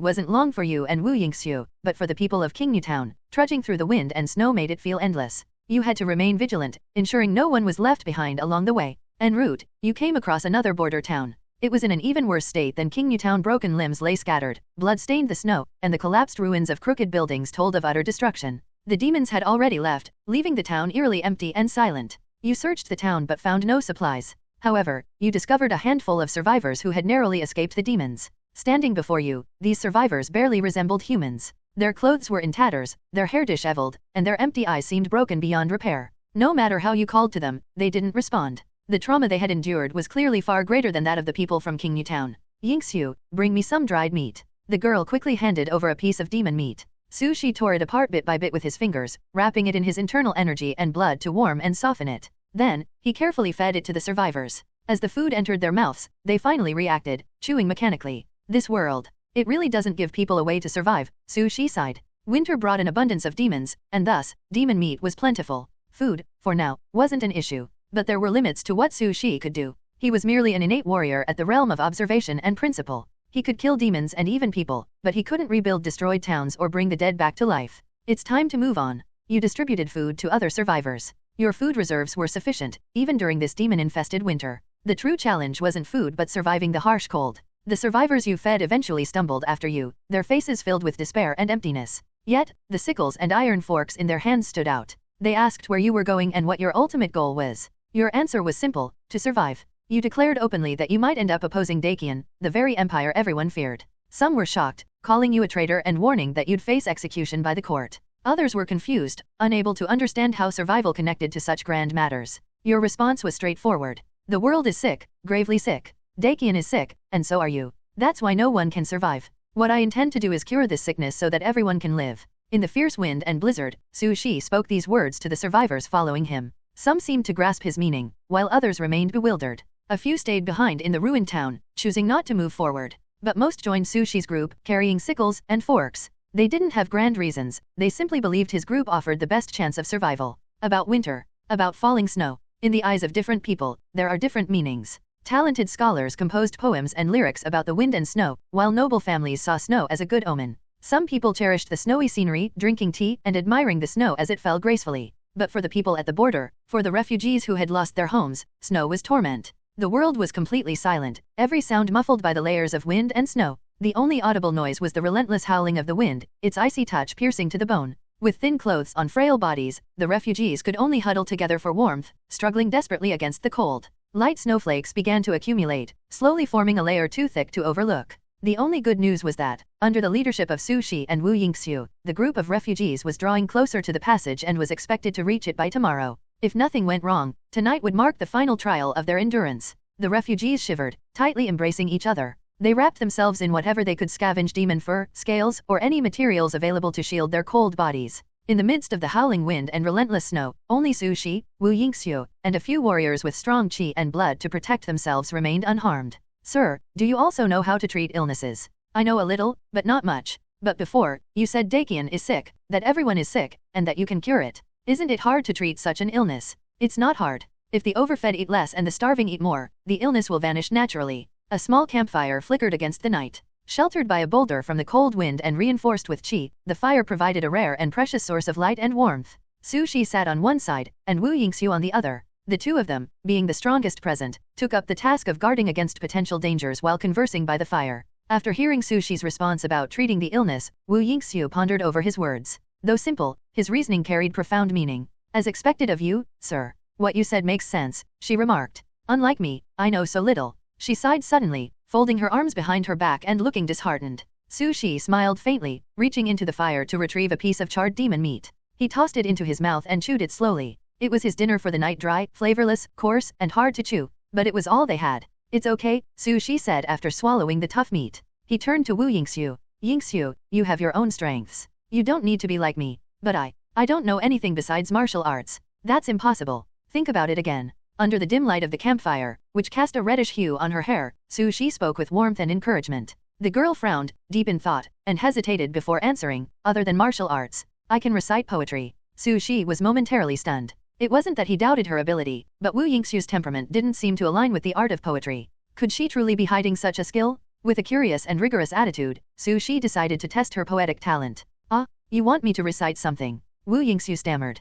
wasn't long for you and Wu Yingxiu, but for the people of Qingyu Town, trudging through the wind and snow made it feel endless. You had to remain vigilant, ensuring no one was left behind along the way. En route, you came across another border town. It was in an even worse state than Qingyu Town. Broken limbs lay scattered, blood stained the snow, and the collapsed ruins of crooked buildings told of utter destruction. The demons had already left, leaving the town eerily empty and silent. You searched the town but found no supplies. However, you discovered a handful of survivors who had narrowly escaped the demons. Standing before you, these survivors barely resembled humans. Their clothes were in tatters, their hair disheveled, and their empty eyes seemed broken beyond repair. No matter how you called to them, they didn't respond. The trauma they had endured was clearly far greater than that of the people from Qingyu Town. Yingxiu, bring me some dried meat. The girl quickly handed over a piece of demon meat. Su Shi tore it apart bit by bit with his fingers, wrapping it in his internal energy and blood to warm and soften it. Then, he carefully fed it to the survivors. As the food entered their mouths, they finally reacted, chewing mechanically. This world. It really doesn't give people a way to survive, Su Shi sighed. Winter brought an abundance of demons, and thus, demon meat was plentiful. Food, for now, wasn't an issue. But there were limits to what Su Shi could do. He was merely an innate warrior at the realm of observation and principle. He could kill demons and even people, but he couldn't rebuild destroyed towns or bring the dead back to life. It's time to move on. You distributed food to other survivors. Your food reserves were sufficient, even during this demon-infested winter. The true challenge wasn't food but surviving the harsh cold. The survivors you fed eventually stumbled after you, their faces filled with despair and emptiness. Yet, the sickles and iron forks in their hands stood out. They asked where you were going and what your ultimate goal was. Your answer was simple: to survive. You declared openly that you might end up opposing Daqian, the very empire everyone feared. Some were shocked, calling you a traitor and warning that you'd face execution by the court. Others were confused, unable to understand how survival connected to such grand matters. Your response was straightforward. The world is sick, gravely sick. Daqian is sick, and so are you. That's why no one can survive. What I intend to do is cure this sickness so that everyone can live. In the fierce wind and blizzard, Su Shi spoke these words to the survivors following him. Some seemed to grasp his meaning, while others remained bewildered. A few stayed behind in the ruined town, choosing not to move forward. But most joined Su Shi's group, carrying sickles and forks. They didn't have grand reasons, they simply believed his group offered the best chance of survival. About winter. About falling snow. In the eyes of different people, there are different meanings. Talented scholars composed poems and lyrics about the wind and snow, while noble families saw snow as a good omen. Some people cherished the snowy scenery, drinking tea and admiring the snow as it fell gracefully. But for the people at the border, for the refugees who had lost their homes, snow was torment. The world was completely silent, every sound muffled by the layers of wind and snow. The only audible noise was the relentless howling of the wind, its icy touch piercing to the bone. With thin clothes on frail bodies, the refugees could only huddle together for warmth, struggling desperately against the cold. Light snowflakes began to accumulate, slowly forming a layer too thick to overlook. The only good news was that, under the leadership of Su Shi and Wu Yingxiu, the group of refugees was drawing closer to the passage and was expected to reach it by tomorrow. If nothing went wrong, tonight would mark the final trial of their endurance. The refugees shivered, tightly embracing each other. They wrapped themselves in whatever they could scavenge: demon fur, scales, or any materials available to shield their cold bodies. In the midst of the howling wind and relentless snow, only Su Shi, Wu Yingxiu, and a few warriors with strong qi and blood to protect themselves remained unharmed. Sir, do you also know how to treat illnesses? I know a little, but not much. But before, you said Daqian is sick, that everyone is sick, and that you can cure it. Isn't it hard to treat such an illness? It's not hard. If the overfed eat less and the starving eat more, the illness will vanish naturally. A small campfire flickered against the night. Sheltered by a boulder from the cold wind and reinforced with qi, the fire provided a rare and precious source of light and warmth. Su Shi sat on one side, and Wu Yingxiu on the other. The two of them, being the strongest present, took up the task of guarding against potential dangers while conversing by the fire. After hearing Su Shi's response about treating the illness, Wu Yingxiu pondered over his words. Though simple, his reasoning carried profound meaning. As expected of you, sir. What you said makes sense, she remarked. Unlike me, I know so little. She sighed suddenly, folding her arms behind her back and looking disheartened. Su Shi smiled faintly, reaching into the fire to retrieve a piece of charred demon meat. He tossed it into his mouth and chewed it slowly. It was his dinner for the night, dry, flavorless, coarse, and hard to chew. But it was all they had. It's okay, Su Shi said after swallowing the tough meat. He turned to Wu Yingxiu. Yingxiu, you have your own strengths. You don't need to be like me. But I don't know anything besides martial arts. That's impossible. Think about it again. Under the dim light of the campfire, which cast a reddish hue on her hair, Su Shi spoke with warmth and encouragement. The girl frowned, deep in thought, and hesitated before answering, other than martial arts. I can recite poetry. Su Shi was momentarily stunned. It wasn't that he doubted her ability, but Wu Yingxiu's temperament didn't seem to align with the art of poetry. Could she truly be hiding such a skill? With a curious and rigorous attitude, Su Shi decided to test her poetic talent. Ah, you want me to recite something? Wu Yingxiu stammered.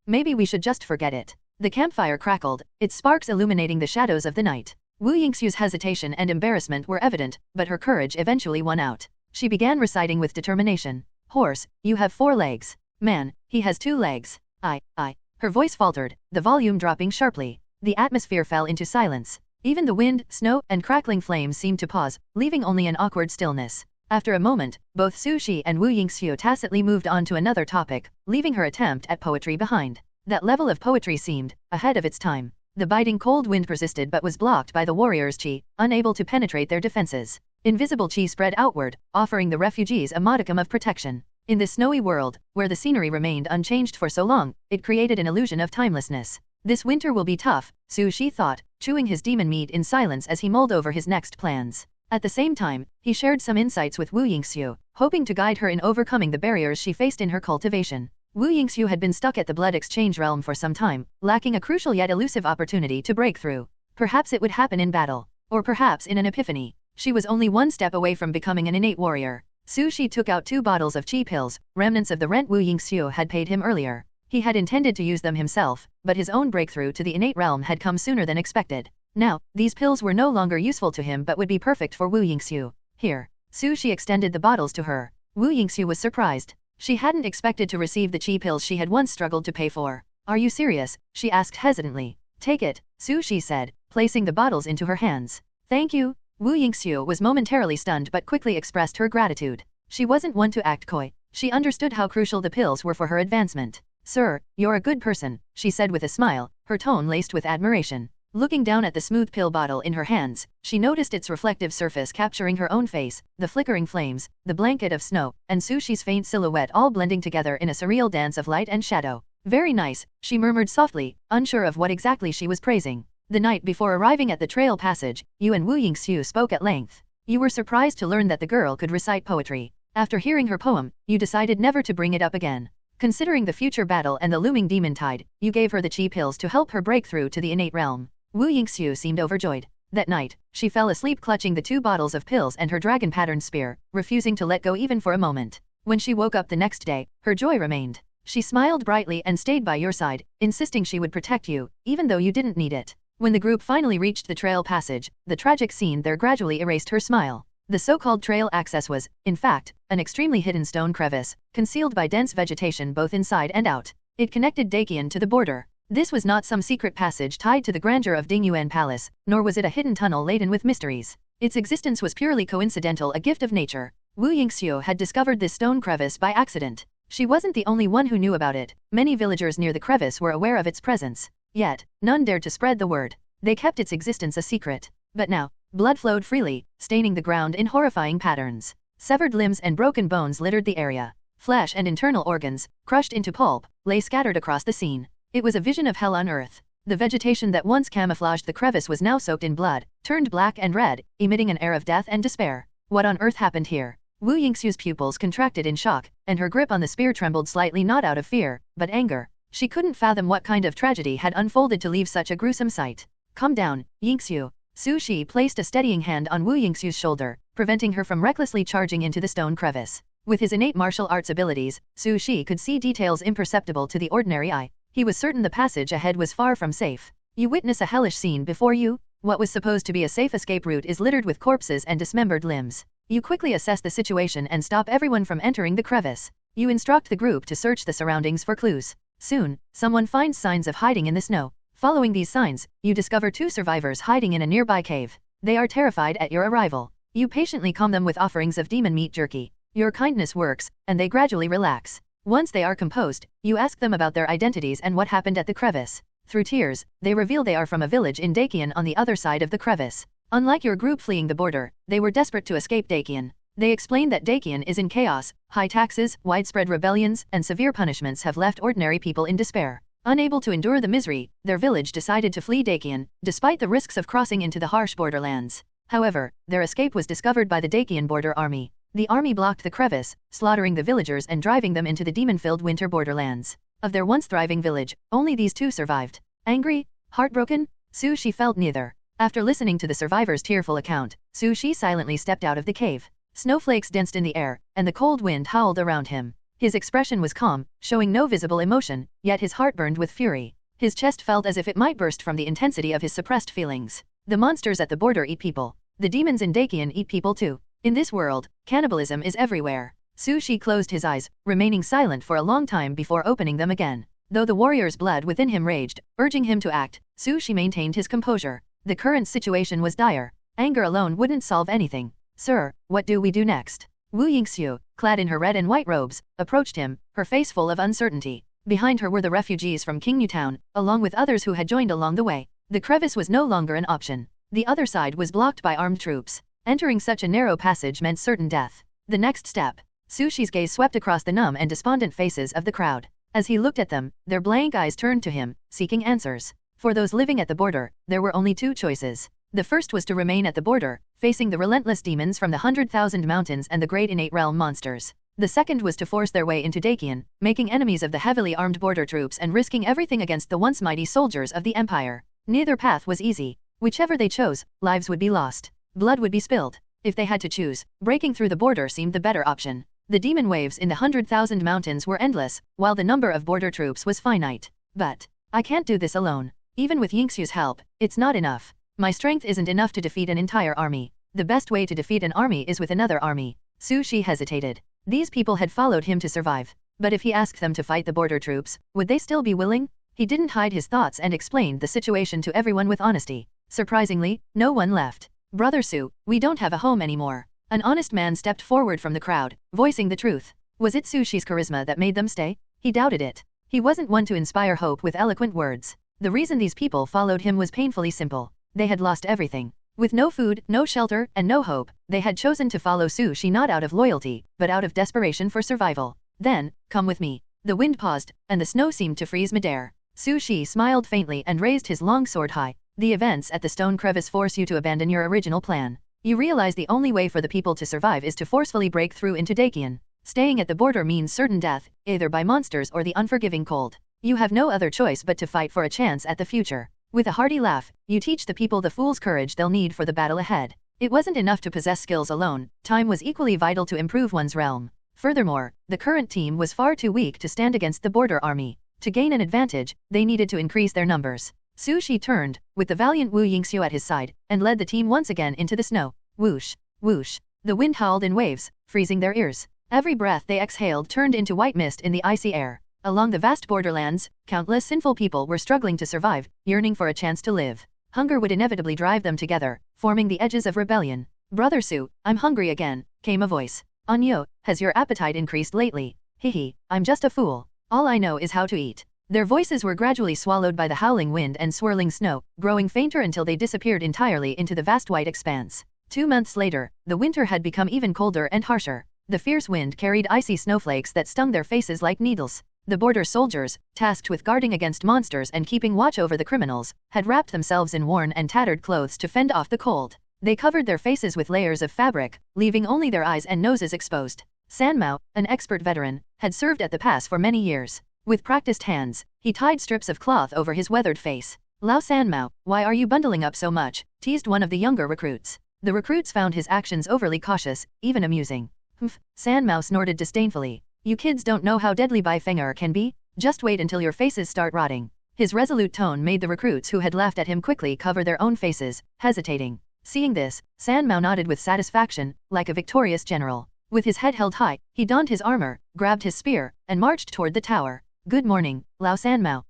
Maybe we should just forget it. The campfire crackled, its sparks illuminating the shadows of the night. Wu Yingxiu's hesitation and embarrassment were evident, but her courage eventually won out. She began reciting with determination. Horse, you have 4 legs. Man, he has 2 legs. Her voice faltered, the volume dropping sharply. The atmosphere fell into silence. Even the wind, snow, and crackling flames seemed to pause, leaving only an awkward stillness. After a moment, both Su Shi and Wu Yingxiu tacitly moved on to another topic, leaving her attempt at poetry behind. That level of poetry seemed ahead of its time. The biting cold wind persisted but was blocked by the warriors' qi, unable to penetrate their defenses. Invisible qi spread outward, offering the refugees a modicum of protection. In this snowy world, where the scenery remained unchanged for so long, it created an illusion of timelessness. This winter will be tough, Su Shi thought, chewing his demon meat in silence as he mulled over his next plans. At the same time, he shared some insights with Wu Yingxiu, hoping to guide her in overcoming the barriers she faced in her cultivation. Wu Yingxiu had been stuck at the blood exchange realm for some time, lacking a crucial yet elusive opportunity to break through. Perhaps it would happen in battle, or perhaps in an epiphany. She was only one step away from becoming an innate warrior. Su Shi took out 2 bottles of qi pills, remnants of the rent Wu Yingxiu had paid him earlier. He had intended to use them himself, but his own breakthrough to the innate realm had come sooner than expected. Now, these pills were no longer useful to him but would be perfect for Wu Yingxiu. Here. Su Shi extended the bottles to her. Wu Yingxiu was surprised. She hadn't expected to receive the qi pills she had once struggled to pay for. Are you serious? She asked hesitantly. Take it, Su Shi said, placing the bottles into her hands. Thank you. Wu Yingxiu was momentarily stunned but quickly expressed her gratitude. She wasn't one to act coy. She understood how crucial the pills were for her advancement. Sir, you're a good person, she said with a smile, her tone laced with admiration. Looking down at the smooth pill bottle in her hands, she noticed its reflective surface capturing her own face, the flickering flames, the blanket of snow, and Su Shi's faint silhouette all blending together in a surreal dance of light and shadow. Very nice, she murmured softly, unsure of what exactly she was praising. The night before arriving at the trail passage, you and Wu Yingxiu spoke at length. You were surprised to learn that the girl could recite poetry. After hearing her poem, you decided never to bring it up again. Considering the future battle and the looming demon tide, you gave her the qi pills to help her break through to the innate realm. Wu Yingxiu seemed overjoyed. That night, she fell asleep clutching the 2 bottles of pills and her dragon-patterned spear, refusing to let go even for a moment. When she woke up the next day, her joy remained. She smiled brightly and stayed by your side, insisting she would protect you, even though you didn't need it. When the group finally reached the trail passage, the tragic scene there gradually erased her smile. The so-called trail access was, in fact, an extremely hidden stone crevice, concealed by dense vegetation both inside and out. It connected Daqian to the border. This was not some secret passage tied to the grandeur of Dingyuan Palace, nor was it a hidden tunnel laden with mysteries. Its existence was purely coincidental, a gift of nature. Wu Yingxiu had discovered this stone crevice by accident. She wasn't the only one who knew about it. Many villagers near the crevice were aware of its presence. Yet, none dared to spread the word. They kept its existence a secret. But now, blood flowed freely, staining the ground in horrifying patterns. Severed limbs and broken bones littered the area. Flesh and internal organs, crushed into pulp, lay scattered across the scene. It was a vision of hell on earth. The vegetation that once camouflaged the crevice was now soaked in blood, turned black and red, emitting an air of death and despair. What on earth happened here? Wu Yingxiu's pupils contracted in shock, and her grip on the spear trembled slightly, not out of fear, but anger. She couldn't fathom what kind of tragedy had unfolded to leave such a gruesome sight. Calm down, Yingxiu. Su Shi placed a steadying hand on Wu Yingxiu's shoulder, preventing her from recklessly charging into the stone crevice. With his innate martial arts abilities, Su Shi could see details imperceptible to the ordinary eye. He was certain the passage ahead was far from safe. You witness a hellish scene before you? What was supposed to be a safe escape route is littered with corpses and dismembered limbs. You quickly assess the situation and stop everyone from entering the crevice. You instruct the group to search the surroundings for clues. Soon, someone finds signs of hiding in the snow. Following these signs, you discover 2 survivors hiding in a nearby cave. They are terrified at your arrival. You patiently calm them with offerings of demon meat jerky. Your kindness works, and they gradually relax. Once they are composed, you ask them about their identities and what happened at the crevice. Through tears, they reveal they are from a village in Daqian on the other side of the crevice. Unlike your group fleeing the border, they were desperate to escape Daqian. They explain that Daqian is in chaos, high taxes, widespread rebellions, and severe punishments have left ordinary people in despair. Unable to endure the misery, their village decided to flee Daqian, despite the risks of crossing into the harsh borderlands. However, their escape was discovered by the Dacian border army. The army blocked the crevice, slaughtering the villagers and driving them into the demon-filled winter borderlands. Of their once thriving village, only these two survived. Angry? Heartbroken? Su Shi felt neither. After listening to the survivors' tearful account, Su Shi silently stepped out of the cave. Snowflakes danced in the air, and the cold wind howled around him. His expression was calm, showing no visible emotion, yet his heart burned with fury. His chest felt as if it might burst from the intensity of his suppressed feelings. The monsters at the border eat people. The demons in Dacian eat people too. In this world, cannibalism is everywhere. Su Shi closed his eyes, remaining silent for a long time before opening them again. Though the warrior's blood within him raged, urging him to act, Su Shi maintained his composure. The current situation was dire. Anger alone wouldn't solve anything. Sir, what do we do next? Wu Yingxiu, clad in her red and white robes, approached him, her face full of uncertainty. Behind her were the refugees from Qingyu Town, along with others who had joined along the way. The crevice was no longer an option. The other side was blocked by armed troops. Entering such a narrow passage meant certain death. The next step. Su Shi's gaze swept across the numb and despondent faces of the crowd. As he looked at them, their blank eyes turned to him, seeking answers. For those living at the border, there were only two choices. The first was to remain at the border, facing the relentless demons from the 100,000 mountains and the great innate realm monsters. The second was to force their way into Dacian, making enemies of the heavily armed border troops and risking everything against the once mighty soldiers of the empire. Neither path was easy. Whichever they chose, lives would be lost. Blood would be spilled. If they had to choose, breaking through the border seemed the better option. The demon waves in the 100,000 mountains were endless, while the number of border troops was finite. But I can't do this alone. Even with Yingxiu's help, it's not enough. My strength isn't enough to defeat an entire army. The best way to defeat an army is with another army. Su Shi hesitated. These people had followed him to survive. But if he asked them to fight the border troops, would they still be willing? He didn't hide his thoughts and explained the situation to everyone with honesty. Surprisingly, no one left. Brother Su, we don't have a home anymore. An honest man stepped forward from the crowd, voicing the truth. Was it Su Shi's charisma that made them stay? He doubted it. He wasn't one to inspire hope with eloquent words. The reason these people followed him was painfully simple. They had lost everything. With no food, no shelter, and no hope, they had chosen to follow Su Shi not out of loyalty, but out of desperation for survival. Then, come with me. The wind paused, and the snow seemed to freeze midair. Su Shi smiled faintly and raised his long sword high. The events at the stone crevice force you to abandon your original plan. You realize the only way for the people to survive is to forcefully break through into Dacian. Staying at the border means certain death, either by monsters or the unforgiving cold. You have no other choice but to fight for a chance at the future. With a hearty laugh, you teach the people the fool's courage they'll need for the battle ahead. It wasn't enough to possess skills alone, time was equally vital to improve one's realm. Furthermore, the current team was far too weak to stand against the border army. To gain an advantage, they needed to increase their numbers. Su Shi turned, with the valiant Wu Yingxiu at his side, and led the team once again into the snow. Whoosh, whoosh. The wind howled in waves, freezing their ears. Every breath they exhaled turned into white mist in the icy air. Along the vast borderlands, countless sinful people were struggling to survive, yearning for a chance to live. Hunger would inevitably drive them together, forming the edges of rebellion. Brother Su, I'm hungry again, came a voice. Anyo, has your appetite increased lately? Hehe, I'm just a fool. All I know is how to eat. Their voices were gradually swallowed by the howling wind and swirling snow, growing fainter until they disappeared entirely into the vast white expanse. 2 months later, the winter had become even colder and harsher. The fierce wind carried icy snowflakes that stung their faces like needles. The border soldiers, tasked with guarding against monsters and keeping watch over the criminals, had wrapped themselves in worn and tattered clothes to fend off the cold. They covered their faces with layers of fabric, leaving only their eyes and noses exposed. San Mao, an expert veteran, had served at the pass for many years. With practiced hands, he tied strips of cloth over his weathered face. Lao San Mao, why are you bundling up so much? Teased one of the younger recruits. The recruits found his actions overly cautious, even amusing. Humph, San Mao snorted disdainfully. You kids don't know how deadly Bifengar can be? Just wait until your faces start rotting. His resolute tone made the recruits who had laughed at him quickly cover their own faces, hesitating. Seeing this, San Mao nodded with satisfaction, like a victorious general. With his head held high, he donned his armor, grabbed his spear, and marched toward the tower. Good morning, Lao San Mao,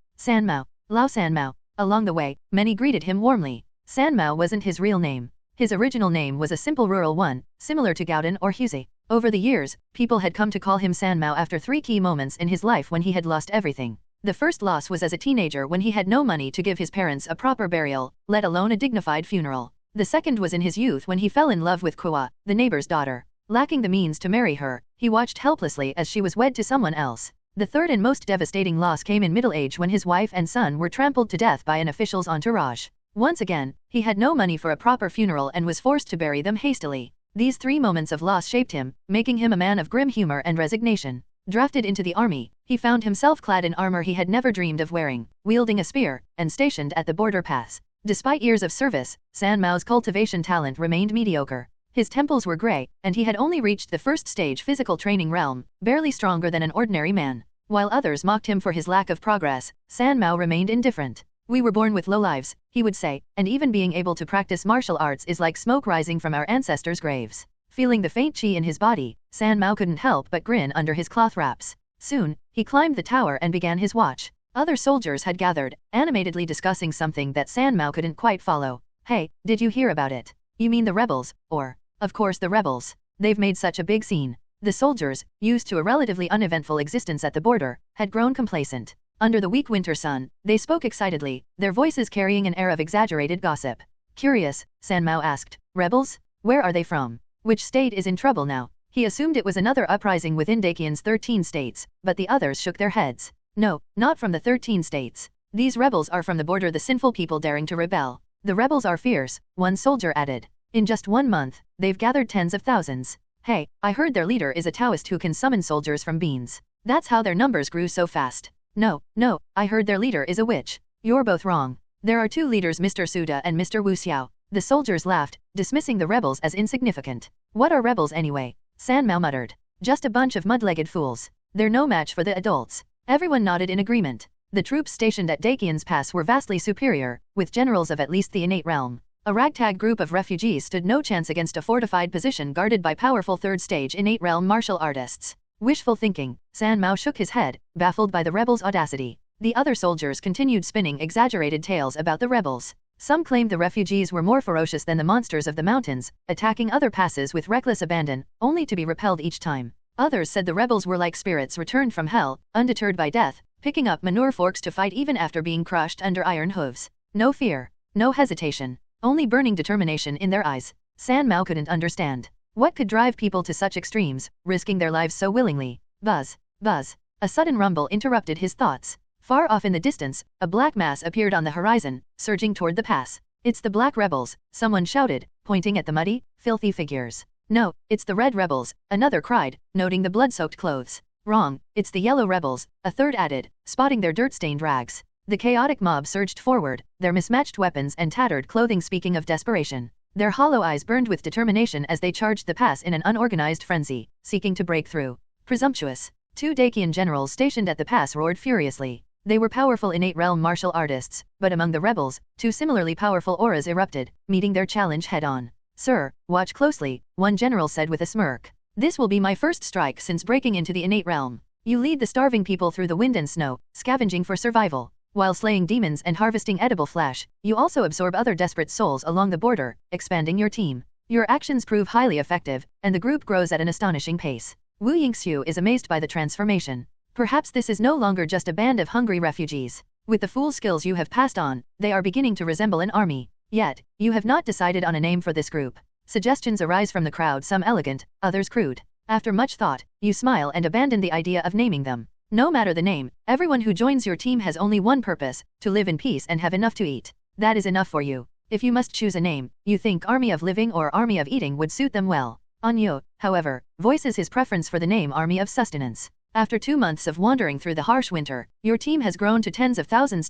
Lao San Mao. Along the way, many greeted him warmly. San Mao wasn't his real name. His original name was a simple rural one, similar to Gaudin or Huzi. Over the years, people had come to call him San Mao after 3 key moments in his life when he had lost everything. The first loss was as a teenager when he had no money to give his parents a proper burial, let alone a dignified funeral. The second was in his youth when he fell in love with Kwa, the neighbor's daughter. Lacking the means to marry her, he watched helplessly as she was wed to someone else. The third and most devastating loss came in middle age when his wife and son were trampled to death by an official's entourage. Once again, he had no money for a proper funeral and was forced to bury them hastily. These 3 moments of loss shaped him, making him a man of grim humor and resignation. Drafted into the army, he found himself clad in armor he had never dreamed of wearing, wielding a spear, and stationed at the border pass. Despite years of service, San Mao's cultivation talent remained mediocre. His temples were gray, and he had only reached the first stage physical training realm, barely stronger than an ordinary man. While others mocked him for his lack of progress, San Mao remained indifferent. We were born with low lives, he would say, and even being able to practice martial arts is like smoke rising from our ancestors' graves. Feeling the faint chi in his body, San Mao couldn't help but grin under his cloth wraps. Soon, he climbed the tower and began his watch. Other soldiers had gathered, animatedly discussing something that San Mao couldn't quite follow. Hey, did you hear about it? You mean the rebels, or? Of course the rebels. They've made such a big scene. The soldiers, used to a relatively uneventful existence at the border, had grown complacent. Under the weak winter sun, they spoke excitedly, their voices carrying an air of exaggerated gossip. Curious, San Mao asked. Rebels? Where are they from? Which state is in trouble now? He assumed it was another uprising within Dakian's 13 states, but the others shook their heads. No, not from the 13 states. These rebels are from the border, the sinful people daring to rebel. The rebels are fierce, one soldier added. In just 1 month, they've gathered tens of thousands. Hey, I heard their leader is a Taoist who can summon soldiers from beans. That's how their numbers grew so fast. No, I heard their leader is a witch. You're both wrong. There are 2 leaders, Mr. Suda and Mr. Wu Xiao. The soldiers laughed, dismissing the rebels as insignificant. What are rebels anyway? San Mao muttered. Just a bunch of mud-legged fools. They're no match for the adults. Everyone nodded in agreement. The troops stationed at Dakian's Pass were vastly superior, with generals of at least the innate realm. A ragtag group of refugees stood no chance against a fortified position guarded by powerful third-stage innate realm martial artists. Wishful thinking, San Mao shook his head, baffled by the rebels' audacity. The other soldiers continued spinning exaggerated tales about the rebels. Some claimed the refugees were more ferocious than the monsters of the mountains, attacking other passes with reckless abandon, only to be repelled each time. Others said the rebels were like spirits returned from hell, undeterred by death, picking up manure forks to fight even after being crushed under iron hooves. No fear, no hesitation, only burning determination in their eyes. San Mao couldn't understand. What could drive people to such extremes, risking their lives so willingly? Buzz, buzz. A sudden rumble interrupted his thoughts. Far off in the distance, a black mass appeared on the horizon, surging toward the pass. It's the Black Rebels, someone shouted, pointing at the muddy, filthy figures. No, it's the Red Rebels, another cried, noting the blood-soaked clothes. Wrong, it's the Yellow Rebels, a third added, spotting their dirt-stained rags. The chaotic mob surged forward, their mismatched weapons and tattered clothing speaking of desperation. Their hollow eyes burned with determination as they charged the pass in an unorganized frenzy, seeking to break through. Presumptuous. 2 Dakian generals stationed at the pass roared furiously. They were powerful innate realm martial artists, but among the rebels, 2 similarly powerful auras erupted, meeting their challenge head-on. Sir, watch closely, one general said with a smirk. This will be my first strike since breaking into the innate realm. You lead the starving people through the wind and snow, scavenging for survival. While slaying demons and harvesting edible flesh, you also absorb other desperate souls along the border, expanding your team. Your actions prove highly effective, and the group grows at an astonishing pace. Wu Yingxiu is amazed by the transformation. Perhaps this is no longer just a band of hungry refugees. With the full skills you have passed on, they are beginning to resemble an army. Yet, you have not decided on a name for this group. Suggestions arise from the crowd, some elegant, others crude. After much thought, you smile and abandon the idea of naming them. No matter the name, everyone who joins your team has only one purpose, to live in peace and have enough to eat. That is enough for you. If you must choose a name, you think Army of Living or Army of Eating would suit them well. Anyo, however, voices his preference for the name Army of Sustenance. After 2 months of wandering through the harsh winter, your team has grown to tens of thousands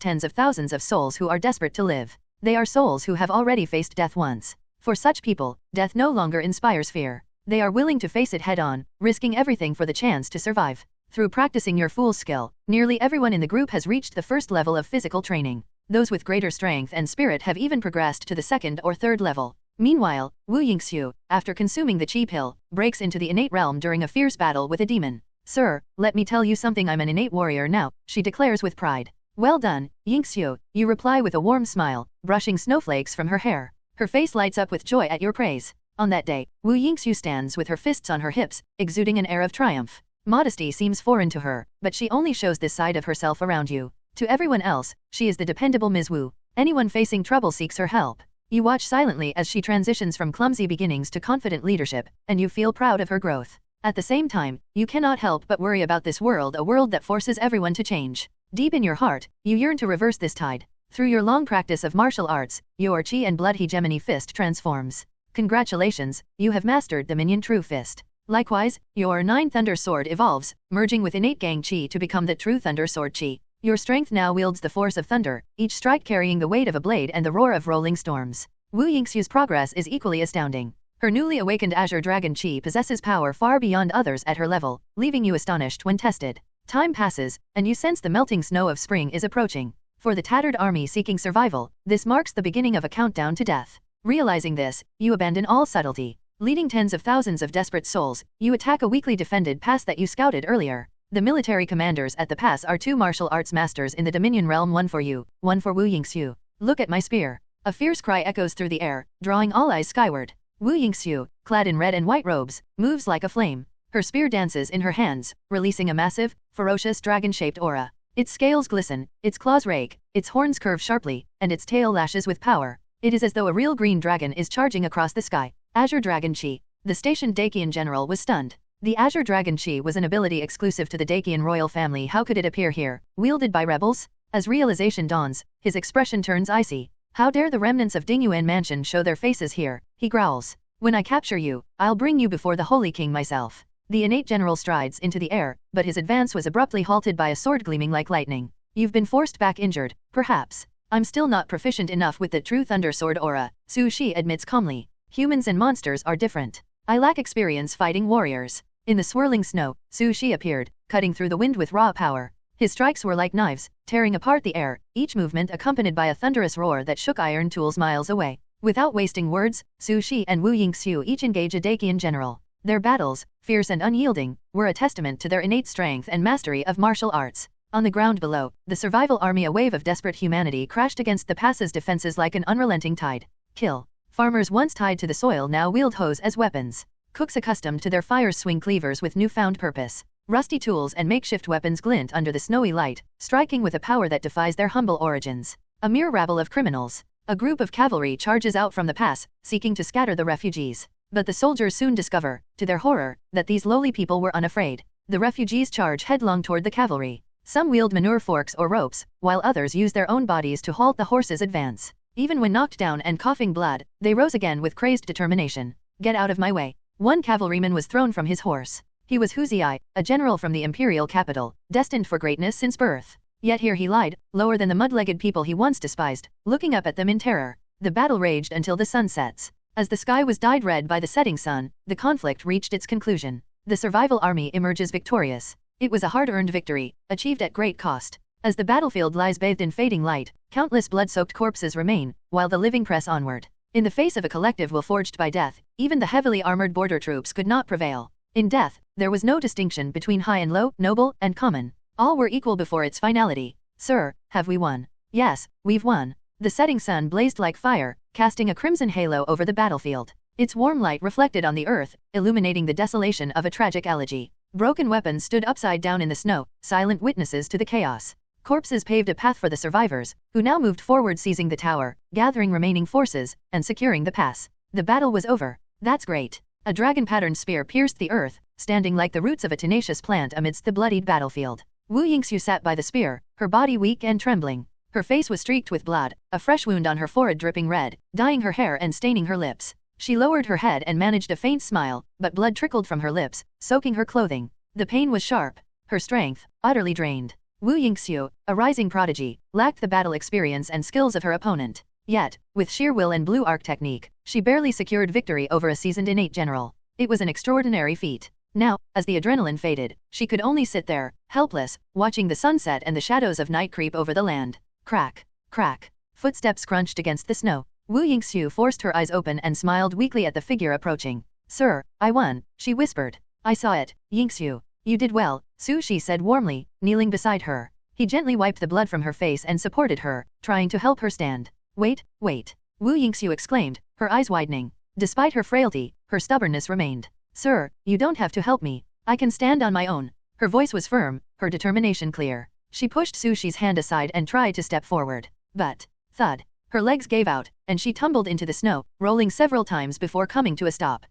of souls who are desperate to live. They are souls who have already faced death once. For such people, death no longer inspires fear. They are willing to face it head-on, risking everything for the chance to survive. Through practicing your fool's skill, nearly everyone in the group has reached the first level of physical training. Those with greater strength and spirit have even progressed to the second or third level. Meanwhile, Wu Yingxiu, after consuming the chi pill, breaks into the innate realm during a fierce battle with a demon. Sir, let me tell you something, I'm an innate warrior now, she declares with pride. Well done, Yingxiu, you reply with a warm smile, brushing snowflakes from her hair. Her face lights up with joy at your praise. On that day, Wu Yingxiu stands with her fists on her hips, exuding an air of triumph. Modesty seems foreign to her, but she only shows this side of herself around you. To everyone else, she is the dependable Ms. Wu. Anyone facing trouble seeks her help. You watch silently as she transitions from clumsy beginnings to confident leadership, and you feel proud of her growth. At the same time, you cannot help but worry about this world, a world that forces everyone to change. Deep in your heart, you yearn to reverse this tide. Through your long practice of martial arts, your chi and blood hegemony fist transforms. Congratulations, you have mastered the minion true fist. Likewise, your 9 thunder sword evolves, merging with innate gang chi to become the true thunder sword chi. Your strength now wields the force of thunder, each strike carrying the weight of a blade and the roar of rolling storms. Wu Yingxiu's progress is equally astounding. Her newly awakened Azure Dragon Chi possesses power far beyond others at her level, leaving you astonished when tested. Time passes, and you sense the melting snow of spring is approaching. For the tattered army seeking survival, this marks the beginning of a countdown to death. Realizing this, you abandon all subtlety. Leading tens of thousands of desperate souls, you attack a weakly defended pass that you scouted earlier. The military commanders at the pass are 2 martial arts masters in the Dominion realm, one for you, one for Wu Yingxiu. Look at my spear. A fierce cry echoes through the air, drawing all eyes skyward. Wu Yingxiu, clad in red and white robes, moves like a flame. Her spear dances in her hands, releasing a massive, ferocious dragon-shaped aura. Its scales glisten, its claws rake, its horns curve sharply, and its tail lashes with power. It is as though a real green dragon is charging across the sky. Azure Dragon Chi. The stationed Dakian general was stunned. The Azure Dragon Chi was an ability exclusive to the Dakian royal family. How could it appear here, wielded by rebels? As realization dawns, his expression turns icy. How dare the remnants of Dingyuan Mansion show their faces here, he growls. When I capture you, I'll bring you before the Holy King myself. The innate general strides into the air, but his advance was abruptly halted by a sword gleaming like lightning. You've been forced back injured, perhaps. I'm still not proficient enough with the true thunder sword aura, Su Shi admits calmly. Humans and monsters are different. I lack experience fighting warriors. In the swirling snow, Su Shi appeared, cutting through the wind with raw power. His strikes were like knives, tearing apart the air, each movement accompanied by a thunderous roar that shook iron tools miles away. Without wasting words, Su Shi and Wu Yingxiu each engage a Dakian general. Their battles, fierce and unyielding, were a testament to their innate strength and mastery of martial arts. On the ground below, the survival army, a wave of desperate humanity, crashed against the pass's defenses like an unrelenting tide. Kill. Farmers once tied to the soil now wield hoes as weapons. Cooks accustomed to their fires swing cleavers with newfound purpose. Rusty tools and makeshift weapons glint under the snowy light, striking with a power that defies their humble origins. A mere rabble of criminals. A group of cavalry charges out from the pass, seeking to scatter the refugees. But the soldiers soon discover, to their horror, that these lowly people were unafraid. The refugees charge headlong toward the cavalry. Some wield manure forks or ropes, while others use their own bodies to halt the horses' advance. Even when knocked down and coughing blood, they rose again with crazed determination. Get out of my way. One cavalryman was thrown from his horse. He was Hu Ziyi, a general from the imperial capital, destined for greatness since birth. Yet here he lied, lower than the mud-legged people he once despised, looking up at them in terror. The battle raged until the sun sets. As the sky was dyed red by the setting sun, the conflict reached its conclusion. The survival army emerges victorious. It was a hard-earned victory, achieved at great cost. As the battlefield lies bathed in fading light, countless blood-soaked corpses remain, while the living press onward. In the face of a collective will forged by death, even the heavily armored border troops could not prevail. In death, there was no distinction between high and low, noble and common. All were equal before its finality. Sir, have we won? Yes, we've won. The setting sun blazed like fire, casting a crimson halo over the battlefield. Its warm light reflected on the earth, illuminating the desolation of a tragic elegy. Broken weapons stood upside down in the snow, silent witnesses to the chaos. Corpses paved a path for the survivors, who now moved forward, seizing the tower, gathering remaining forces, and securing the pass. The battle was over. That's great. A dragon-patterned spear pierced the earth, standing like the roots of a tenacious plant amidst the bloodied battlefield. Wu Yingxiu sat by the spear, her body weak and trembling. Her face was streaked with blood, a fresh wound on her forehead dripping red, dyeing her hair and staining her lips. She lowered her head and managed a faint smile, but blood trickled from her lips, soaking her clothing. The pain was sharp. Her strength, utterly drained. Wu Yingxiu, a rising prodigy, lacked the battle experience and skills of her opponent. Yet, with sheer will and blue arc technique, she barely secured victory over a seasoned innate general. It was an extraordinary feat. Now, as the adrenaline faded, she could only sit there, helpless, watching the sunset and the shadows of night creep over the land. Crack, crack. Footsteps crunched against the snow. Wu Yingxiu forced her eyes open and smiled weakly at the figure approaching. Sir, I won, she whispered. I saw it, Yingxiu. You did well, Su Shi said warmly, kneeling beside her. He gently wiped the blood from her face and supported her, trying to help her stand. Wait, wait. Wu Yingxiu exclaimed, her eyes widening. Despite her frailty, her stubbornness remained. Sir, you don't have to help me. I can stand on my own. Her voice was firm, her determination clear. She pushed Su Shi's hand aside and tried to step forward. But, thud. Her legs gave out, and she tumbled into the snow, rolling several times before coming to a stop.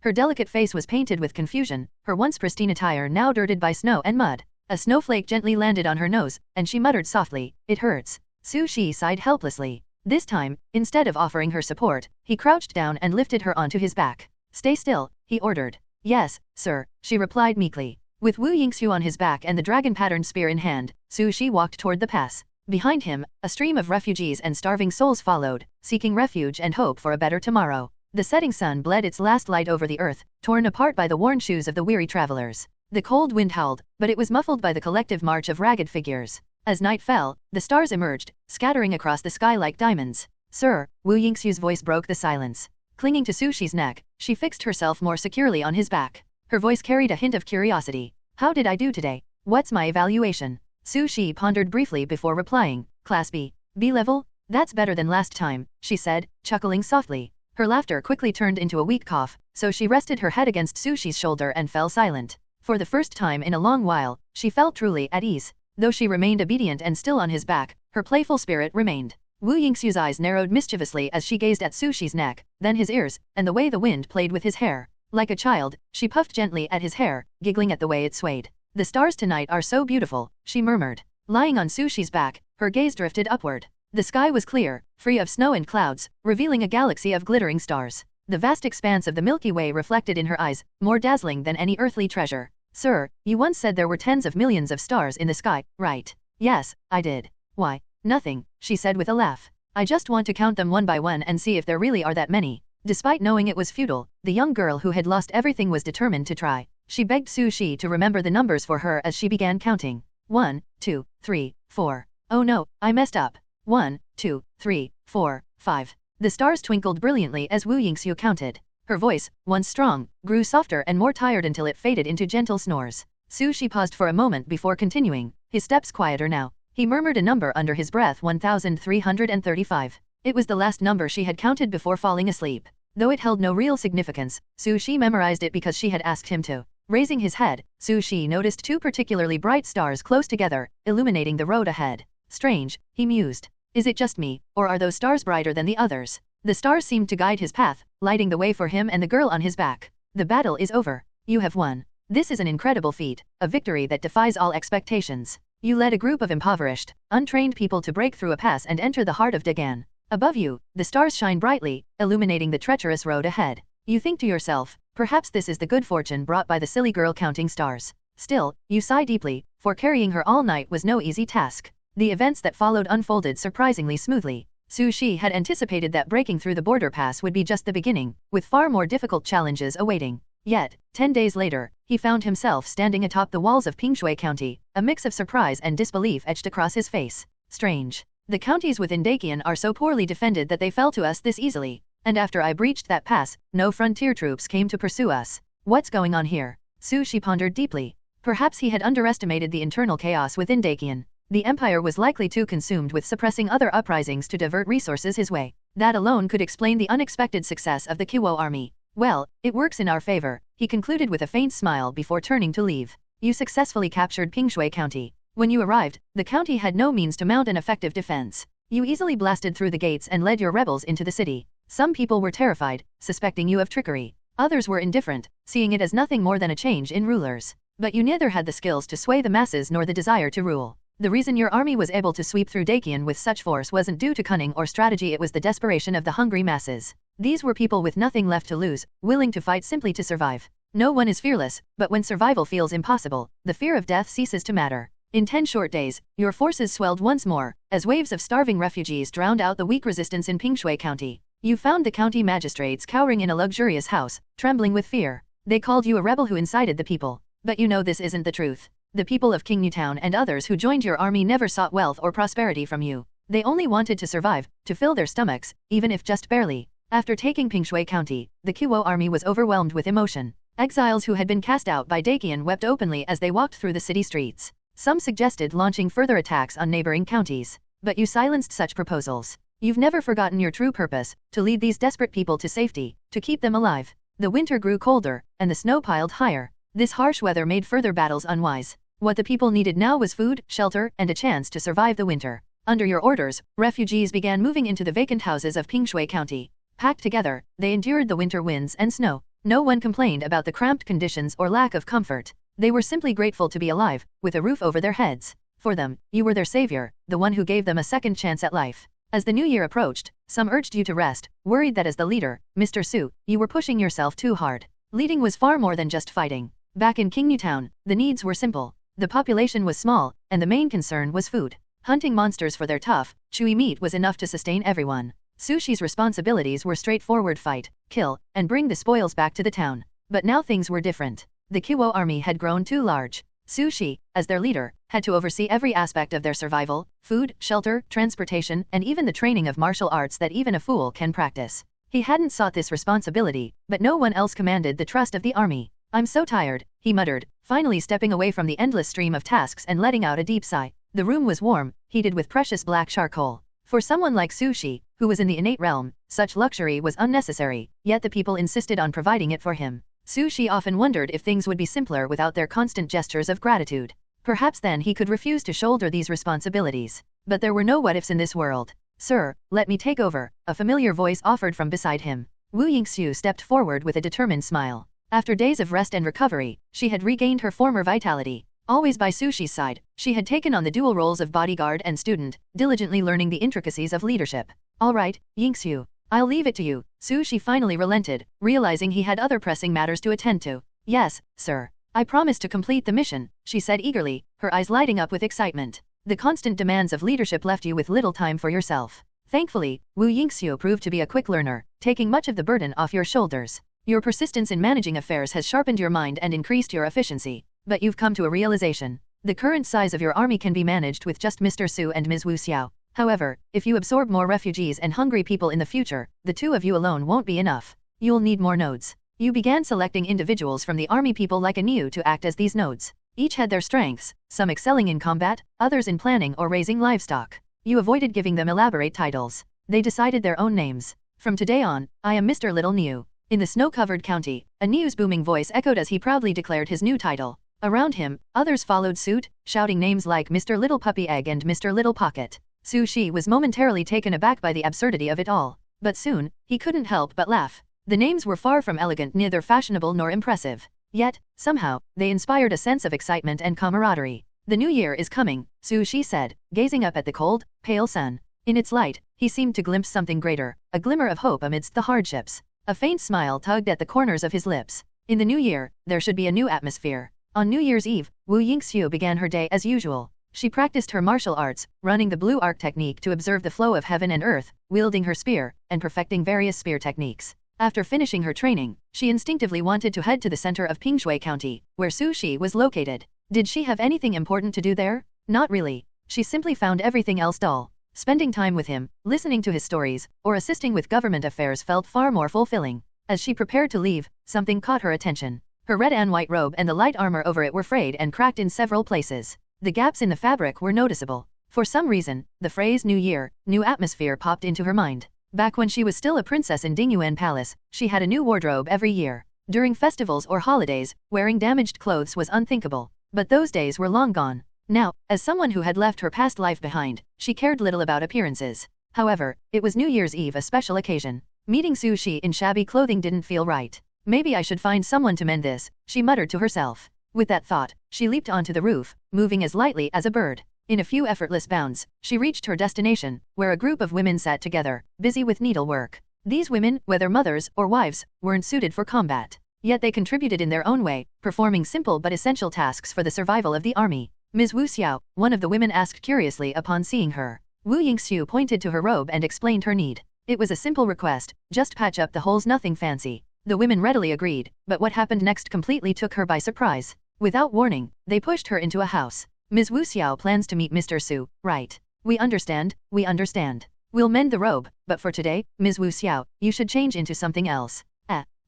Her delicate face was painted with confusion, her once pristine attire now dirted by snow and mud. A snowflake gently landed on her nose, and she muttered softly, "It hurts." Su Shi sighed helplessly. This time, instead of offering her support, he crouched down and lifted her onto his back. Stay still, he ordered. Yes, sir, she replied meekly. With Wu Yingxiu on his back and the dragon-patterned spear in hand, Su Shi walked toward the pass. Behind him, a stream of refugees and starving souls followed, seeking refuge and hope for a better tomorrow. The setting sun bled its last light over the earth, torn apart by the worn shoes of the weary travelers. The cold wind howled, but it was muffled by the collective march of ragged figures. As night fell, the stars emerged, scattering across the sky like diamonds. Sir, Wu Yingxiu's voice broke the silence. Clinging to Su Shi's neck, she fixed herself more securely on his back. Her voice carried a hint of curiosity. How did I do today? What's my evaluation? Su Shi pondered briefly before replying. Class B. B level? That's better than last time, she said, chuckling softly. Her laughter quickly turned into a weak cough, so she rested her head against Su Shi's shoulder and fell silent. For the first time in a long while, she felt truly at ease. Though she remained obedient and still on his back, her playful spirit remained. Wu Yingxiu's eyes narrowed mischievously as she gazed at Su Shi's neck, then his ears, and the way the wind played with his hair. Like a child, she puffed gently at his hair, giggling at the way it swayed. The stars tonight are so beautiful, she murmured. Lying on Su Shi's back, her gaze drifted upward. The sky was clear, free of snow and clouds, revealing a galaxy of glittering stars. The vast expanse of the Milky Way reflected in her eyes, more dazzling than any earthly treasure. Sir, you once said there were tens of millions of stars in the sky, right? Yes, I did. Why? Nothing, she said with a laugh. I just want to count them one by one and see if there really are that many. Despite knowing it was futile, the young girl who had lost everything was determined to try. She begged Su Shi to remember the numbers for her as she began counting. 1, 2, 3, 4. Oh no, I messed up. 1, 2, 3, 4, 5. The stars twinkled brilliantly as Wu Yingxiu counted. Her voice, once strong, grew softer and more tired until it faded into gentle snores. Su Shi paused for a moment before continuing, his steps quieter now. He murmured a number under his breath, 1335. It was the last number she had counted before falling asleep. Though it held no real significance, Su Shi memorized it because she had asked him to. Raising his head, Su Shi noticed two particularly bright stars close together, illuminating the road ahead. Strange, he mused. Is it just me, or are those stars brighter than the others? The stars seemed to guide his path, lighting the way for him and the girl on his back. The battle is over. You have won. This is an incredible feat, a victory that defies all expectations. You led a group of impoverished, untrained people to break through a pass and enter the heart of Dagan. Above you, the stars shine brightly, illuminating the treacherous road ahead. You think to yourself, perhaps this is the good fortune brought by the silly girl counting stars. Still, you sigh deeply, for carrying her all night was no easy task. The events that followed unfolded surprisingly smoothly. Su Shi had anticipated that breaking through the border pass would be just the beginning, with far more difficult challenges awaiting. Yet, 10 days later, he found himself standing atop the walls of Pingshui County, a mix of surprise and disbelief etched across his face. Strange. The counties within Dakian are so poorly defended that they fell to us this easily. And after I breached that pass, no frontier troops came to pursue us. What's going on here? Su Shi pondered deeply. Perhaps he had underestimated the internal chaos within Dakian. The empire was likely too consumed with suppressing other uprisings to divert resources his way. That alone could explain the unexpected success of the Kiwo army. Well, it works in our favor, he concluded with a faint smile before turning to leave. You successfully captured Pingshui County. When you arrived, the county had no means to mount an effective defense. You easily blasted through the gates and led your rebels into the city. Some people were terrified, suspecting you of trickery. Others were indifferent, seeing it as nothing more than a change in rulers. But you neither had the skills to sway the masses nor the desire to rule. The reason your army was able to sweep through Dakian with such force wasn't due to cunning or strategy, it was the desperation of the hungry masses. These were people with nothing left to lose, willing to fight simply to survive. No one is fearless, but when survival feels impossible, the fear of death ceases to matter. In 10 short days, your forces swelled once more, as waves of starving refugees drowned out the weak resistance in Pingshui County. You found the county magistrates cowering in a luxurious house, trembling with fear. They called you a rebel who incited the people. But you know this isn't the truth. The people of King Newtown and others who joined your army never sought wealth or prosperity from you. They only wanted to survive, to fill their stomachs, even if just barely. After taking Pingshui County, the Kiwo army was overwhelmed with emotion. Exiles who had been cast out by Dakian wept openly as they walked through the city streets. Some suggested launching further attacks on neighboring counties. But you silenced such proposals. You've never forgotten your true purpose, to lead these desperate people to safety, to keep them alive. The winter grew colder, and the snow piled higher. This harsh weather made further battles unwise. What the people needed now was food, shelter, and a chance to survive the winter. Under your orders, refugees began moving into the vacant houses of Pingshui County. Packed together, they endured the winter winds and snow. No one complained about the cramped conditions or lack of comfort. They were simply grateful to be alive, with a roof over their heads. For them, you were their savior, the one who gave them a second chance at life. As the new year approached, some urged you to rest, worried that as the leader, Mr. you were pushing yourself too hard. Leading was far more than just fighting. Back in King Town, the needs were simple. The population was small, and the main concern was food. Hunting monsters for their tough, chewy meat was enough to sustain everyone. Sushi's responsibilities were straightforward: fight, kill, and bring the spoils back to the town. But now things were different. The Kyo army had grown too large. Sushi, as their leader, had to oversee every aspect of their survival: food, shelter, transportation, and even the training of martial arts that even a fool can practice. He hadn't sought this responsibility, but no one else commanded the trust of the army. "I'm so tired," he muttered, finally stepping away from the endless stream of tasks and letting out a deep sigh. The room was warm, heated with precious black charcoal. For someone like Sushi, who was in the innate realm, such luxury was unnecessary, yet the people insisted on providing it for him. Sushi often wondered if things would be simpler without their constant gestures of gratitude. Perhaps then he could refuse to shoulder these responsibilities. But there were no what-ifs in this world. "Sir, let me take over," a familiar voice offered from beside him. Wu Yingxiu stepped forward with a determined smile. After days of rest and recovery, she had regained her former vitality. Always by Sushi's side, she had taken on the dual roles of bodyguard and student, diligently learning the intricacies of leadership. "All right, Yingxiu, I'll leave it to you." Sushi finally relented, realizing he had other pressing matters to attend to. "Yes, sir. I promise to complete the mission," she said eagerly, her eyes lighting up with excitement. The constant demands of leadership left you with little time for yourself. Thankfully, Wu Yingxiu proved to be a quick learner, taking much of the burden off your shoulders. Your persistence in managing affairs has sharpened your mind and increased your efficiency. But you've come to a realization. The current size of your army can be managed with just Mr. Su and Ms. Wu Xiao. However, if you absorb more refugees and hungry people in the future, the two of you alone won't be enough. You'll need more nodes. You began selecting individuals from the army people like you to act as these nodes. Each had their strengths, some excelling in combat, others in planning or raising livestock. You avoided giving them elaborate titles. They decided their own names. "From today on, I am Mr. Little Niu." In the snow-covered county, a Niu's booming voice echoed as he proudly declared his new title. Around him, others followed suit, shouting names like Mr. Little Puppy Egg and Mr. Little Pocket. Sushi was momentarily taken aback by the absurdity of it all. But soon, he couldn't help but laugh. The names were far from elegant, neither fashionable nor impressive. Yet, somehow, they inspired a sense of excitement and camaraderie. "The new year is coming," Sushi said, gazing up at the cold, pale sun. In its light, he seemed to glimpse something greater, a glimmer of hope amidst the hardships. A faint smile tugged at the corners of his lips. In the new year, there should be a new atmosphere. On New Year's Eve, Wu Yingxiu began her day as usual. She practiced her martial arts, running the blue arc technique to observe the flow of heaven and earth, wielding her spear, and perfecting various spear techniques. After finishing her training, she instinctively wanted to head to the center of Pingshui County, where Sushi was located. Did she have anything important to do there? Not really. She simply found everything else dull. Spending time with him, listening to his stories, or assisting with government affairs felt far more fulfilling. As she prepared to leave, something caught her attention. Her red and white robe and the light armor over it were frayed and cracked in several places. The gaps in the fabric were noticeable. For some reason, the phrase "New Year, New Atmosphere" popped into her mind. Back when she was still a princess in Dingyuan Palace, she had a new wardrobe every year. During festivals or holidays, wearing damaged clothes was unthinkable. But those days were long gone. Now, as someone who had left her past life behind, she cared little about appearances. However, it was New Year's Eve, a special occasion. Meeting Sushi in shabby clothing didn't feel right. "Maybe I should find someone to mend this," she muttered to herself. With that thought, she leaped onto the roof, moving as lightly as a bird. In a few effortless bounds, she reached her destination, where a group of women sat together, busy with needlework. These women, whether mothers or wives, weren't suited for combat. Yet they contributed in their own way, performing simple but essential tasks for the survival of the army. "Ms. Wu Xiao," one of the women asked curiously upon seeing her. Wu Yingxiu pointed to her robe and explained her need. It was a simple request, just patch up the holes, nothing fancy. The women readily agreed, but what happened next completely took her by surprise. Without warning, they pushed her into a house. "Ms. Wu Xiao plans to meet Mr. Su, right? We understand, we understand. We'll mend the robe, but for today, Ms. Wu Xiao, you should change into something else."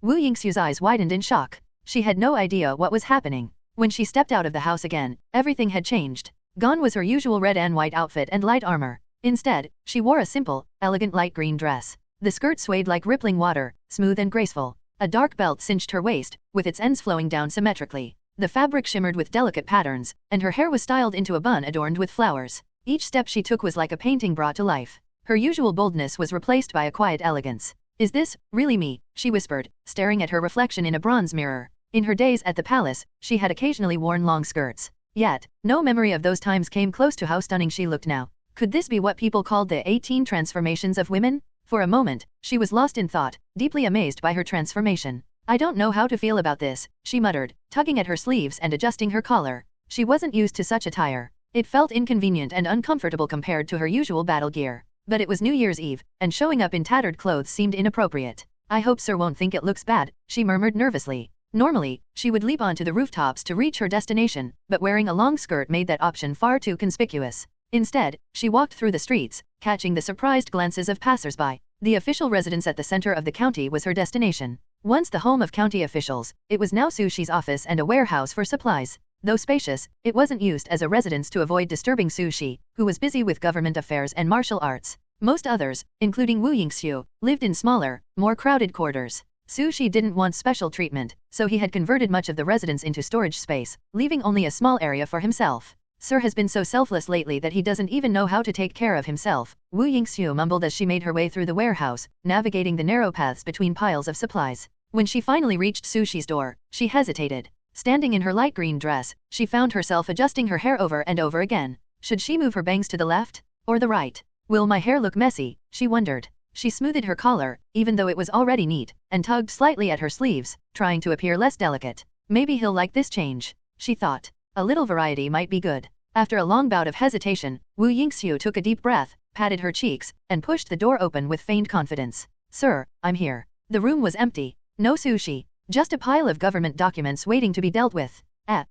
Wu Yingxiu's eyes widened in shock. She had no idea what was happening. When she stepped out of the house again, everything had changed. Gone was her usual red and white outfit and light armor. Instead, she wore a simple, elegant light green dress. The skirt swayed like rippling water, smooth and graceful. A dark belt cinched her waist, with its ends flowing down symmetrically. The fabric shimmered with delicate patterns, and her hair was styled into a bun adorned with flowers. Each step she took was like a painting brought to life. Her usual boldness was replaced by a quiet elegance. "Is this really me?" she whispered, staring at her reflection in a bronze mirror. In her days at the palace, she had occasionally worn long skirts. Yet, no memory of those times came close to how stunning she looked now. Could this be what people called the 18 transformations of women? For a moment, she was lost in thought, deeply amazed by her transformation. I don't know how to feel about this, she muttered, tugging at her sleeves and adjusting her collar. She wasn't used to such attire. It felt inconvenient and uncomfortable compared to her usual battle gear. But it was New Year's Eve, and showing up in tattered clothes seemed inappropriate. I hope Sir won't think it looks bad, she murmured nervously. Normally, she would leap onto the rooftops to reach her destination, but wearing a long skirt made that option far too conspicuous. Instead, she walked through the streets, catching the surprised glances of passers-by. The official residence at the center of the county was her destination. Once the home of county officials, it was now Sushi's office and a warehouse for supplies. Though spacious, it wasn't used as a residence to avoid disturbing Sushi, who was busy with government affairs and martial arts. Most others, including Wu Yingxiu, lived in smaller, more crowded quarters. Sushi didn't want special treatment, so he had converted much of the residence into storage space, leaving only a small area for himself. Sir has been so selfless lately that he doesn't even know how to take care of himself, Wu Yingxiu mumbled as she made her way through the warehouse, navigating the narrow paths between piles of supplies. When she finally reached Sushi's door, she hesitated. Standing in her light green dress, she found herself adjusting her hair over and over again. Should she move her bangs to the left? Or the right? Will my hair look messy? She wondered. She smoothed her collar, even though it was already neat, and tugged slightly at her sleeves, trying to appear less delicate. Maybe he'll like this change, she thought. A little variety might be good. After a long bout of hesitation, Wu Yingxiu took a deep breath, patted her cheeks, and pushed the door open with feigned confidence. Sir, I'm here. The room was empty. No Sushi. Just a pile of government documents waiting to be dealt with.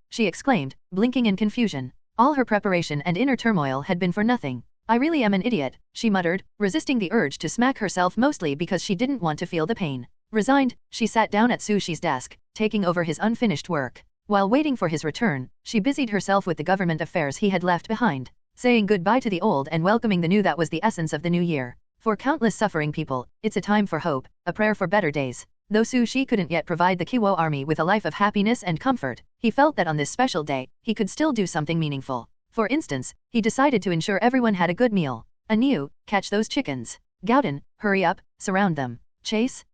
She exclaimed, blinking in confusion. All her preparation and inner turmoil had been for nothing. I really am an idiot, she muttered, resisting the urge to smack herself mostly because she didn't want to feel the pain. Resigned, she sat down at Sushi's desk, taking over his unfinished work. While waiting for his return, she busied herself with the government affairs he had left behind. Saying goodbye to the old and welcoming the new, that was the essence of the new year. For countless suffering people, it's a time for hope, a prayer for better days. Though Sushi couldn't yet provide the Kiwo army with a life of happiness and comfort, he felt that on this special day, he could still do something meaningful. For instance, he decided to ensure everyone had a good meal. Anu, catch those chickens. Gaodan, hurry up, surround them. Chase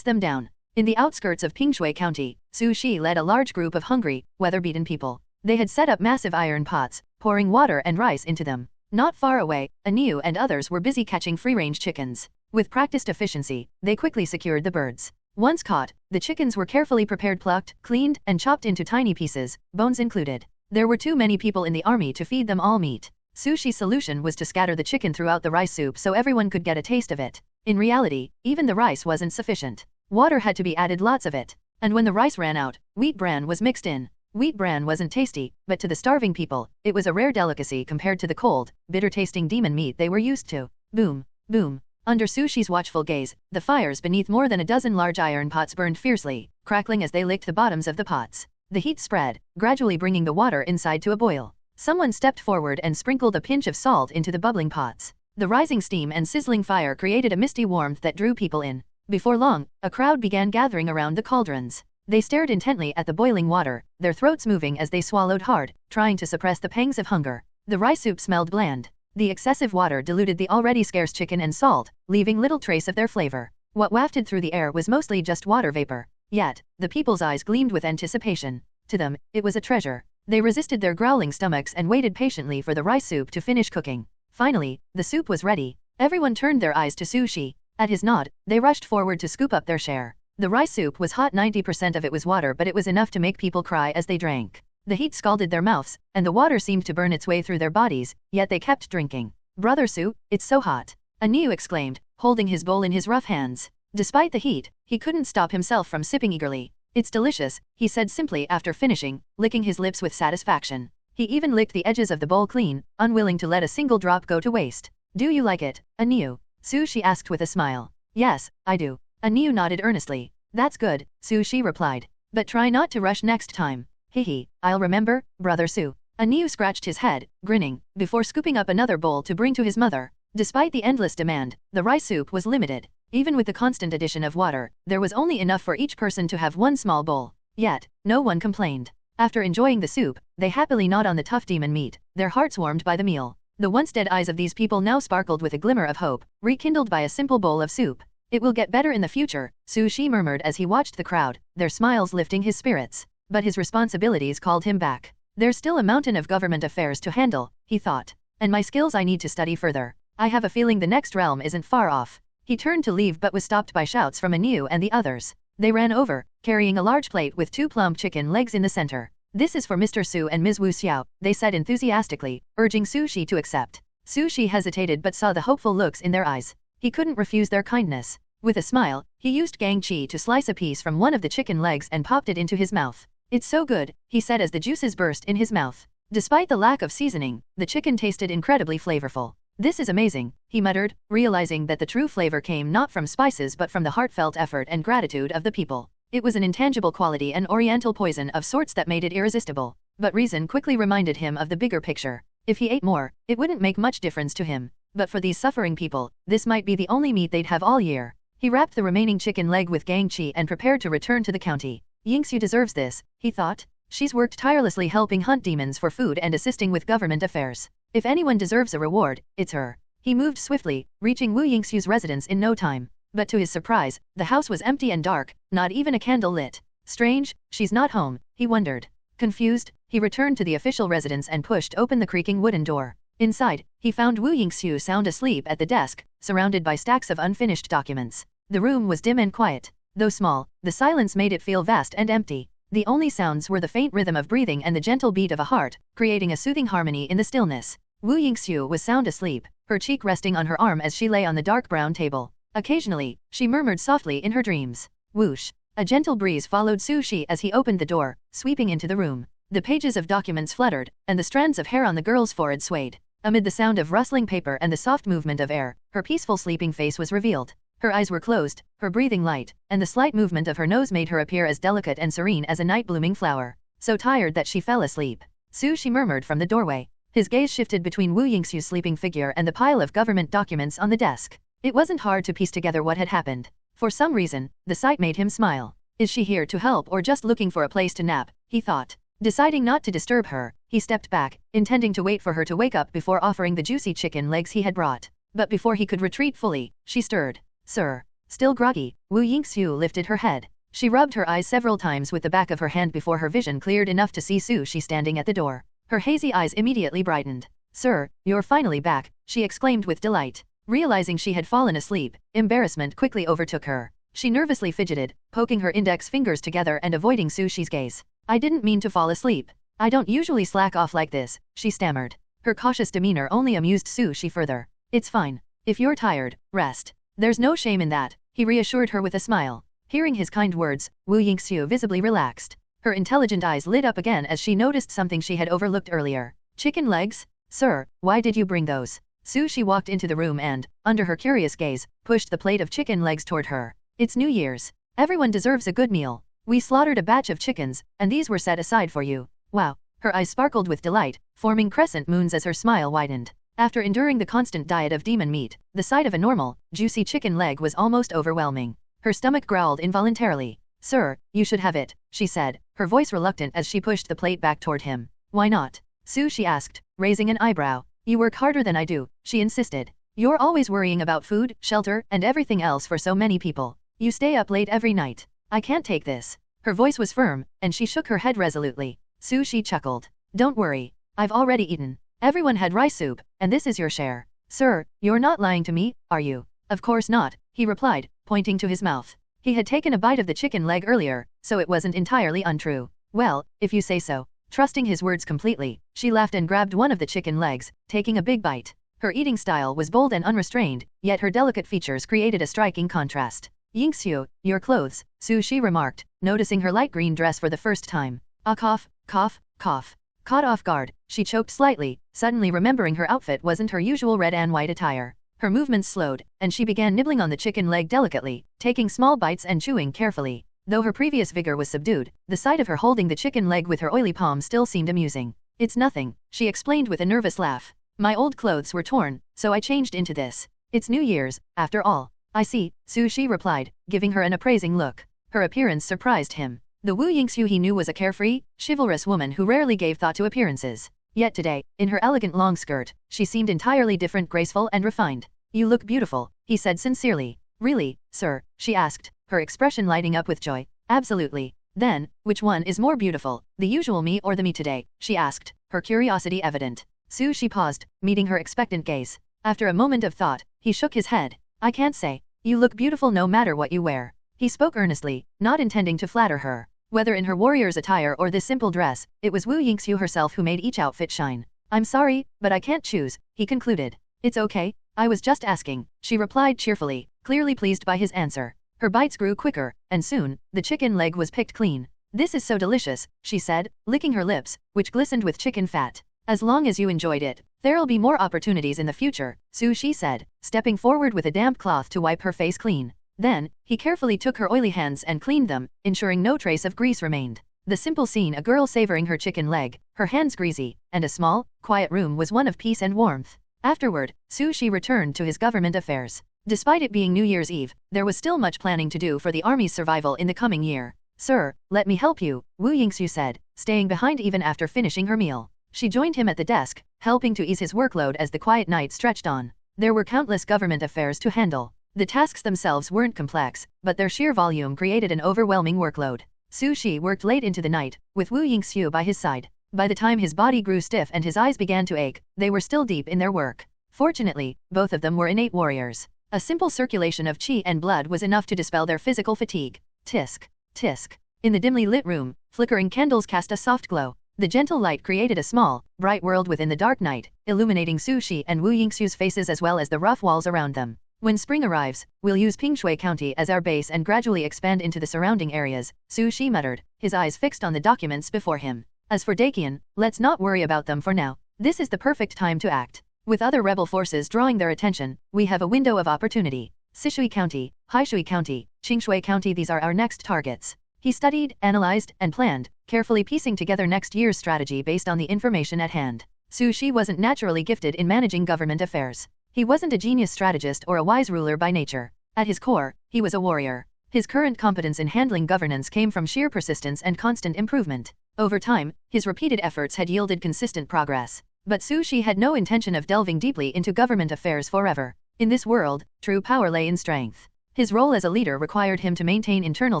them down. In the outskirts of Pingshui County, Sushi led a large group of hungry, weather-beaten people. They had set up massive iron pots, pouring water and rice into them. Not far away, Anu and others were busy catching free-range chickens. With practiced efficiency, they quickly secured the birds. Once caught, the chickens were carefully prepared, plucked, cleaned, and chopped into tiny pieces, bones included. There were too many people in the army to feed them all meat. Sushi's solution was to scatter the chicken throughout the rice soup so everyone could get a taste of it. In reality, even the rice wasn't sufficient. Water had to be added, lots of it. And when the rice ran out, wheat bran was mixed in. Wheat bran wasn't tasty, but to the starving people, it was a rare delicacy compared to the cold, bitter-tasting demon meat they were used to. Boom, boom. Under Sushi's watchful gaze, the fires beneath more than a dozen large iron pots burned fiercely, crackling as they licked the bottoms of the pots. The heat spread, gradually bringing the water inside to a boil. Someone stepped forward and sprinkled a pinch of salt into the bubbling pots. The rising steam and sizzling fire created a misty warmth that drew people in. Before long, a crowd began gathering around the cauldrons. They stared intently at the boiling water, their throats moving as they swallowed hard, trying to suppress the pangs of hunger. The rice soup smelled bland. The excessive water diluted the already scarce chicken and salt, leaving little trace of their flavor. What wafted through the air was mostly just water vapor. Yet, the people's eyes gleamed with anticipation. To them, it was a treasure. They resisted their growling stomachs and waited patiently for the rice soup to finish cooking. Finally, the soup was ready. Everyone turned their eyes to Sushi. At his nod, they rushed forward to scoop up their share. The rice soup was hot, 90% of it was water, but it was enough to make people cry as they drank. The heat scalded their mouths, and the water seemed to burn its way through their bodies, yet they kept drinking. Brother Su, it's so hot. Anu exclaimed, holding his bowl in his rough hands. Despite the heat, he couldn't stop himself from sipping eagerly. It's delicious, he said simply after finishing, licking his lips with satisfaction. He even licked the edges of the bowl clean, unwilling to let a single drop go to waste. Do you like it, Anu? Sushi asked with a smile. Yes, I do. Anu nodded earnestly. That's good, Sushi replied. But try not to rush next time. Hihi, I'll remember, Brother Su. Anu scratched his head, grinning, before scooping up another bowl to bring to his mother. Despite the endless demand, the rice soup was limited. Even with the constant addition of water, there was only enough for each person to have one small bowl. Yet, no one complained. After enjoying the soup, they happily gnawed on the tough demon meat, their hearts warmed by the meal. The once dead eyes of these people now sparkled with a glimmer of hope, rekindled by a simple bowl of soup. It will get better in the future, Sushi murmured as he watched the crowd, their smiles lifting his spirits. But his responsibilities called him back. There's still a mountain of government affairs to handle, he thought. And my skills I need to study further. I have a feeling the next realm isn't far off. He turned to leave but was stopped by shouts from Anu and the others. They ran over, carrying a large plate with 2 plump chicken legs in the center. This is for Mr. Su and Ms. Wu Xiao, they said enthusiastically, urging Su Shi to accept. Su Shi hesitated but saw the hopeful looks in their eyes. He couldn't refuse their kindness. With a smile, he used Gang Chi to slice a piece from one of the chicken legs and popped it into his mouth. It's so good, he said as the juices burst in his mouth. Despite the lack of seasoning, the chicken tasted incredibly flavorful. This is amazing, he muttered, realizing that the true flavor came not from spices but from the heartfelt effort and gratitude of the people. It was an intangible quality and oriental poison of sorts that made it irresistible. But reason quickly reminded him of the bigger picture. If he ate more, it wouldn't make much difference to him. But for these suffering people, this might be the only meat they'd have all year. He wrapped the remaining chicken leg with Gang Chi and prepared to return to the county. Yingxiu deserves this, he thought. She's worked tirelessly helping hunt demons for food and assisting with government affairs. If anyone deserves a reward, it's her. He moved swiftly, reaching Wu Yingxiu's residence in no time. But to his surprise, the house was empty and dark, not even a candle lit. Strange, she's not home, he wondered. Confused, he returned to the official residence and pushed open the creaking wooden door. Inside, he found Wu Yingxiu sound asleep at the desk, surrounded by stacks of unfinished documents. The room was dim and quiet. Though small, the silence made it feel vast and empty. The only sounds were the faint rhythm of breathing and the gentle beat of a heart, creating a soothing harmony in the stillness. Wu Yingxiu was sound asleep, her cheek resting on her arm as she lay on the dark brown table. Occasionally, she murmured softly in her dreams. Whoosh! A gentle breeze followed Su Shi as he opened the door, sweeping into the room. The pages of documents fluttered, and the strands of hair on the girl's forehead swayed. Amid the sound of rustling paper and the soft movement of air, her peaceful sleeping face was revealed. Her eyes were closed, her breathing light, and the slight movement of her nose made her appear as delicate and serene as a night-blooming flower. So tired that she fell asleep. Su Shi murmured from the doorway. His gaze shifted between Wu Yingxiu's sleeping figure and the pile of government documents on the desk. It wasn't hard to piece together what had happened. For some reason, the sight made him smile. Is she here to help or just looking for a place to nap, he thought. Deciding not to disturb her, he stepped back, intending to wait for her to wake up before offering the juicy chicken legs he had brought. But before he could retreat fully, she stirred. Sir. Still groggy, Wu Yingxiu lifted her head. She rubbed her eyes several times with the back of her hand before her vision cleared enough to see Su Shi standing at the door. Her hazy eyes immediately brightened. Sir, you're finally back, she exclaimed with delight. Realizing she had fallen asleep, embarrassment quickly overtook her. She nervously fidgeted, poking her index fingers together and avoiding Su Shi's gaze. I didn't mean to fall asleep. I don't usually slack off like this, she stammered. Her cautious demeanor only amused Su Shi further. It's fine. If you're tired, rest. There's no shame in that, he reassured her with a smile. Hearing his kind words, Wu Yingxiu visibly relaxed. Her intelligent eyes lit up again as she noticed something she had overlooked earlier. Chicken legs? Sir, why did you bring those? Su Shi walked into the room and, under her curious gaze, pushed the plate of chicken legs toward her. It's New Year's. Everyone deserves a good meal. We slaughtered a batch of chickens, and these were set aside for you. Wow. Her eyes sparkled with delight, forming crescent moons as her smile widened. After enduring the constant diet of demon meat, the sight of a normal, juicy chicken leg was almost overwhelming. Her stomach growled involuntarily. Sir, you should have it, she said, her voice reluctant as she pushed the plate back toward him. Why not? Su Shi asked, raising an eyebrow. You work harder than I do, she insisted. You're always worrying about food, shelter, and everything else for so many people. You stay up late every night. I can't take this. Her voice was firm, and she shook her head resolutely. Su Shi chuckled. Don't worry. I've already eaten. Everyone had rice soup, and this is your share. Sir, you're not lying to me, are you? Of course not, he replied, pointing to his mouth. He had taken a bite of the chicken leg earlier, so it wasn't entirely untrue. Well, if you say so. Trusting his words completely, she laughed and grabbed one of the chicken legs, taking a big bite. Her eating style was bold and unrestrained, yet her delicate features created a striking contrast. Yingxiu, your clothes, Su Shi remarked, noticing her light green dress for the first time. Ah, cough, cough, cough. Caught off guard, she choked slightly, suddenly remembering her outfit wasn't her usual red and white attire. Her movements slowed, and she began nibbling on the chicken leg delicately, taking small bites and chewing carefully. Though her previous vigor was subdued, the sight of her holding the chicken leg with her oily palm still seemed amusing. It's nothing, she explained with a nervous laugh. My old clothes were torn, so I changed into this. It's New Year's, after all. I see, Su Shi replied, giving her an appraising look. Her appearance surprised him. The Wu Yingxiu he knew was a carefree, chivalrous woman who rarely gave thought to appearances. Yet today, in her elegant long skirt, she seemed entirely different, graceful and refined. You look beautiful, he said sincerely. Really, sir? She asked, her expression lighting up with joy. Absolutely. Then, which one is more beautiful, the usual me or the me today? She asked, her curiosity evident. She paused, meeting her expectant gaze. After a moment of thought, he shook his head. I can't say. You look beautiful no matter what you wear. He spoke earnestly, not intending to flatter her. Whether in her warrior's attire or this simple dress, it was Wu Yingxiu herself who made each outfit shine. I'm sorry, but I can't choose, he concluded. It's okay, I was just asking, she replied cheerfully, clearly pleased by his answer. Her bites grew quicker, and soon, the chicken leg was picked clean. This is so delicious, she said, licking her lips, which glistened with chicken fat. As long as you enjoyed it, there'll be more opportunities in the future, she said, stepping forward with a damp cloth to wipe her face clean. Then, he carefully took her oily hands and cleaned them, ensuring no trace of grease remained. The simple scene, a girl savoring her chicken leg, her hands greasy, and a small, quiet room was one of peace and warmth. Afterward, Shi returned to his government affairs. Despite it being New Year's Eve, there was still much planning to do for the army's survival in the coming year. Sir, let me help you, Wu Yingxiu said, staying behind even after finishing her meal. She joined him at the desk, helping to ease his workload as the quiet night stretched on. There were countless government affairs to handle. The tasks themselves weren't complex, but their sheer volume created an overwhelming workload. Shi worked late into the night, with Wu Yingxiu by his side. By the time his body grew stiff and his eyes began to ache, they were still deep in their work. Fortunately, both of them were innate warriors. A simple circulation of qi and blood was enough to dispel their physical fatigue. Tisk, tisk. In the dimly lit room, flickering candles cast a soft glow. The gentle light created a small, bright world within the dark night, illuminating Shi and Wu Yingxiu's faces as well as the rough walls around them. When spring arrives, we'll use Pingshui County as our base and gradually expand into the surrounding areas, Shi muttered, his eyes fixed on the documents before him. As for Dakian, let's not worry about them for now. This is the perfect time to act. With other rebel forces drawing their attention, we have a window of opportunity. Sishui County, Haishui County, Qingshui County, these are our next targets. He studied, analyzed, and planned, carefully piecing together next year's strategy based on the information at hand. Shi wasn't naturally gifted in managing government affairs. He wasn't a genius strategist or a wise ruler by nature. At his core, he was a warrior. His current competence in handling governance came from sheer persistence and constant improvement. Over time, his repeated efforts had yielded consistent progress. But Shi had no intention of delving deeply into government affairs forever. In this world, true power lay in strength. His role as a leader required him to maintain internal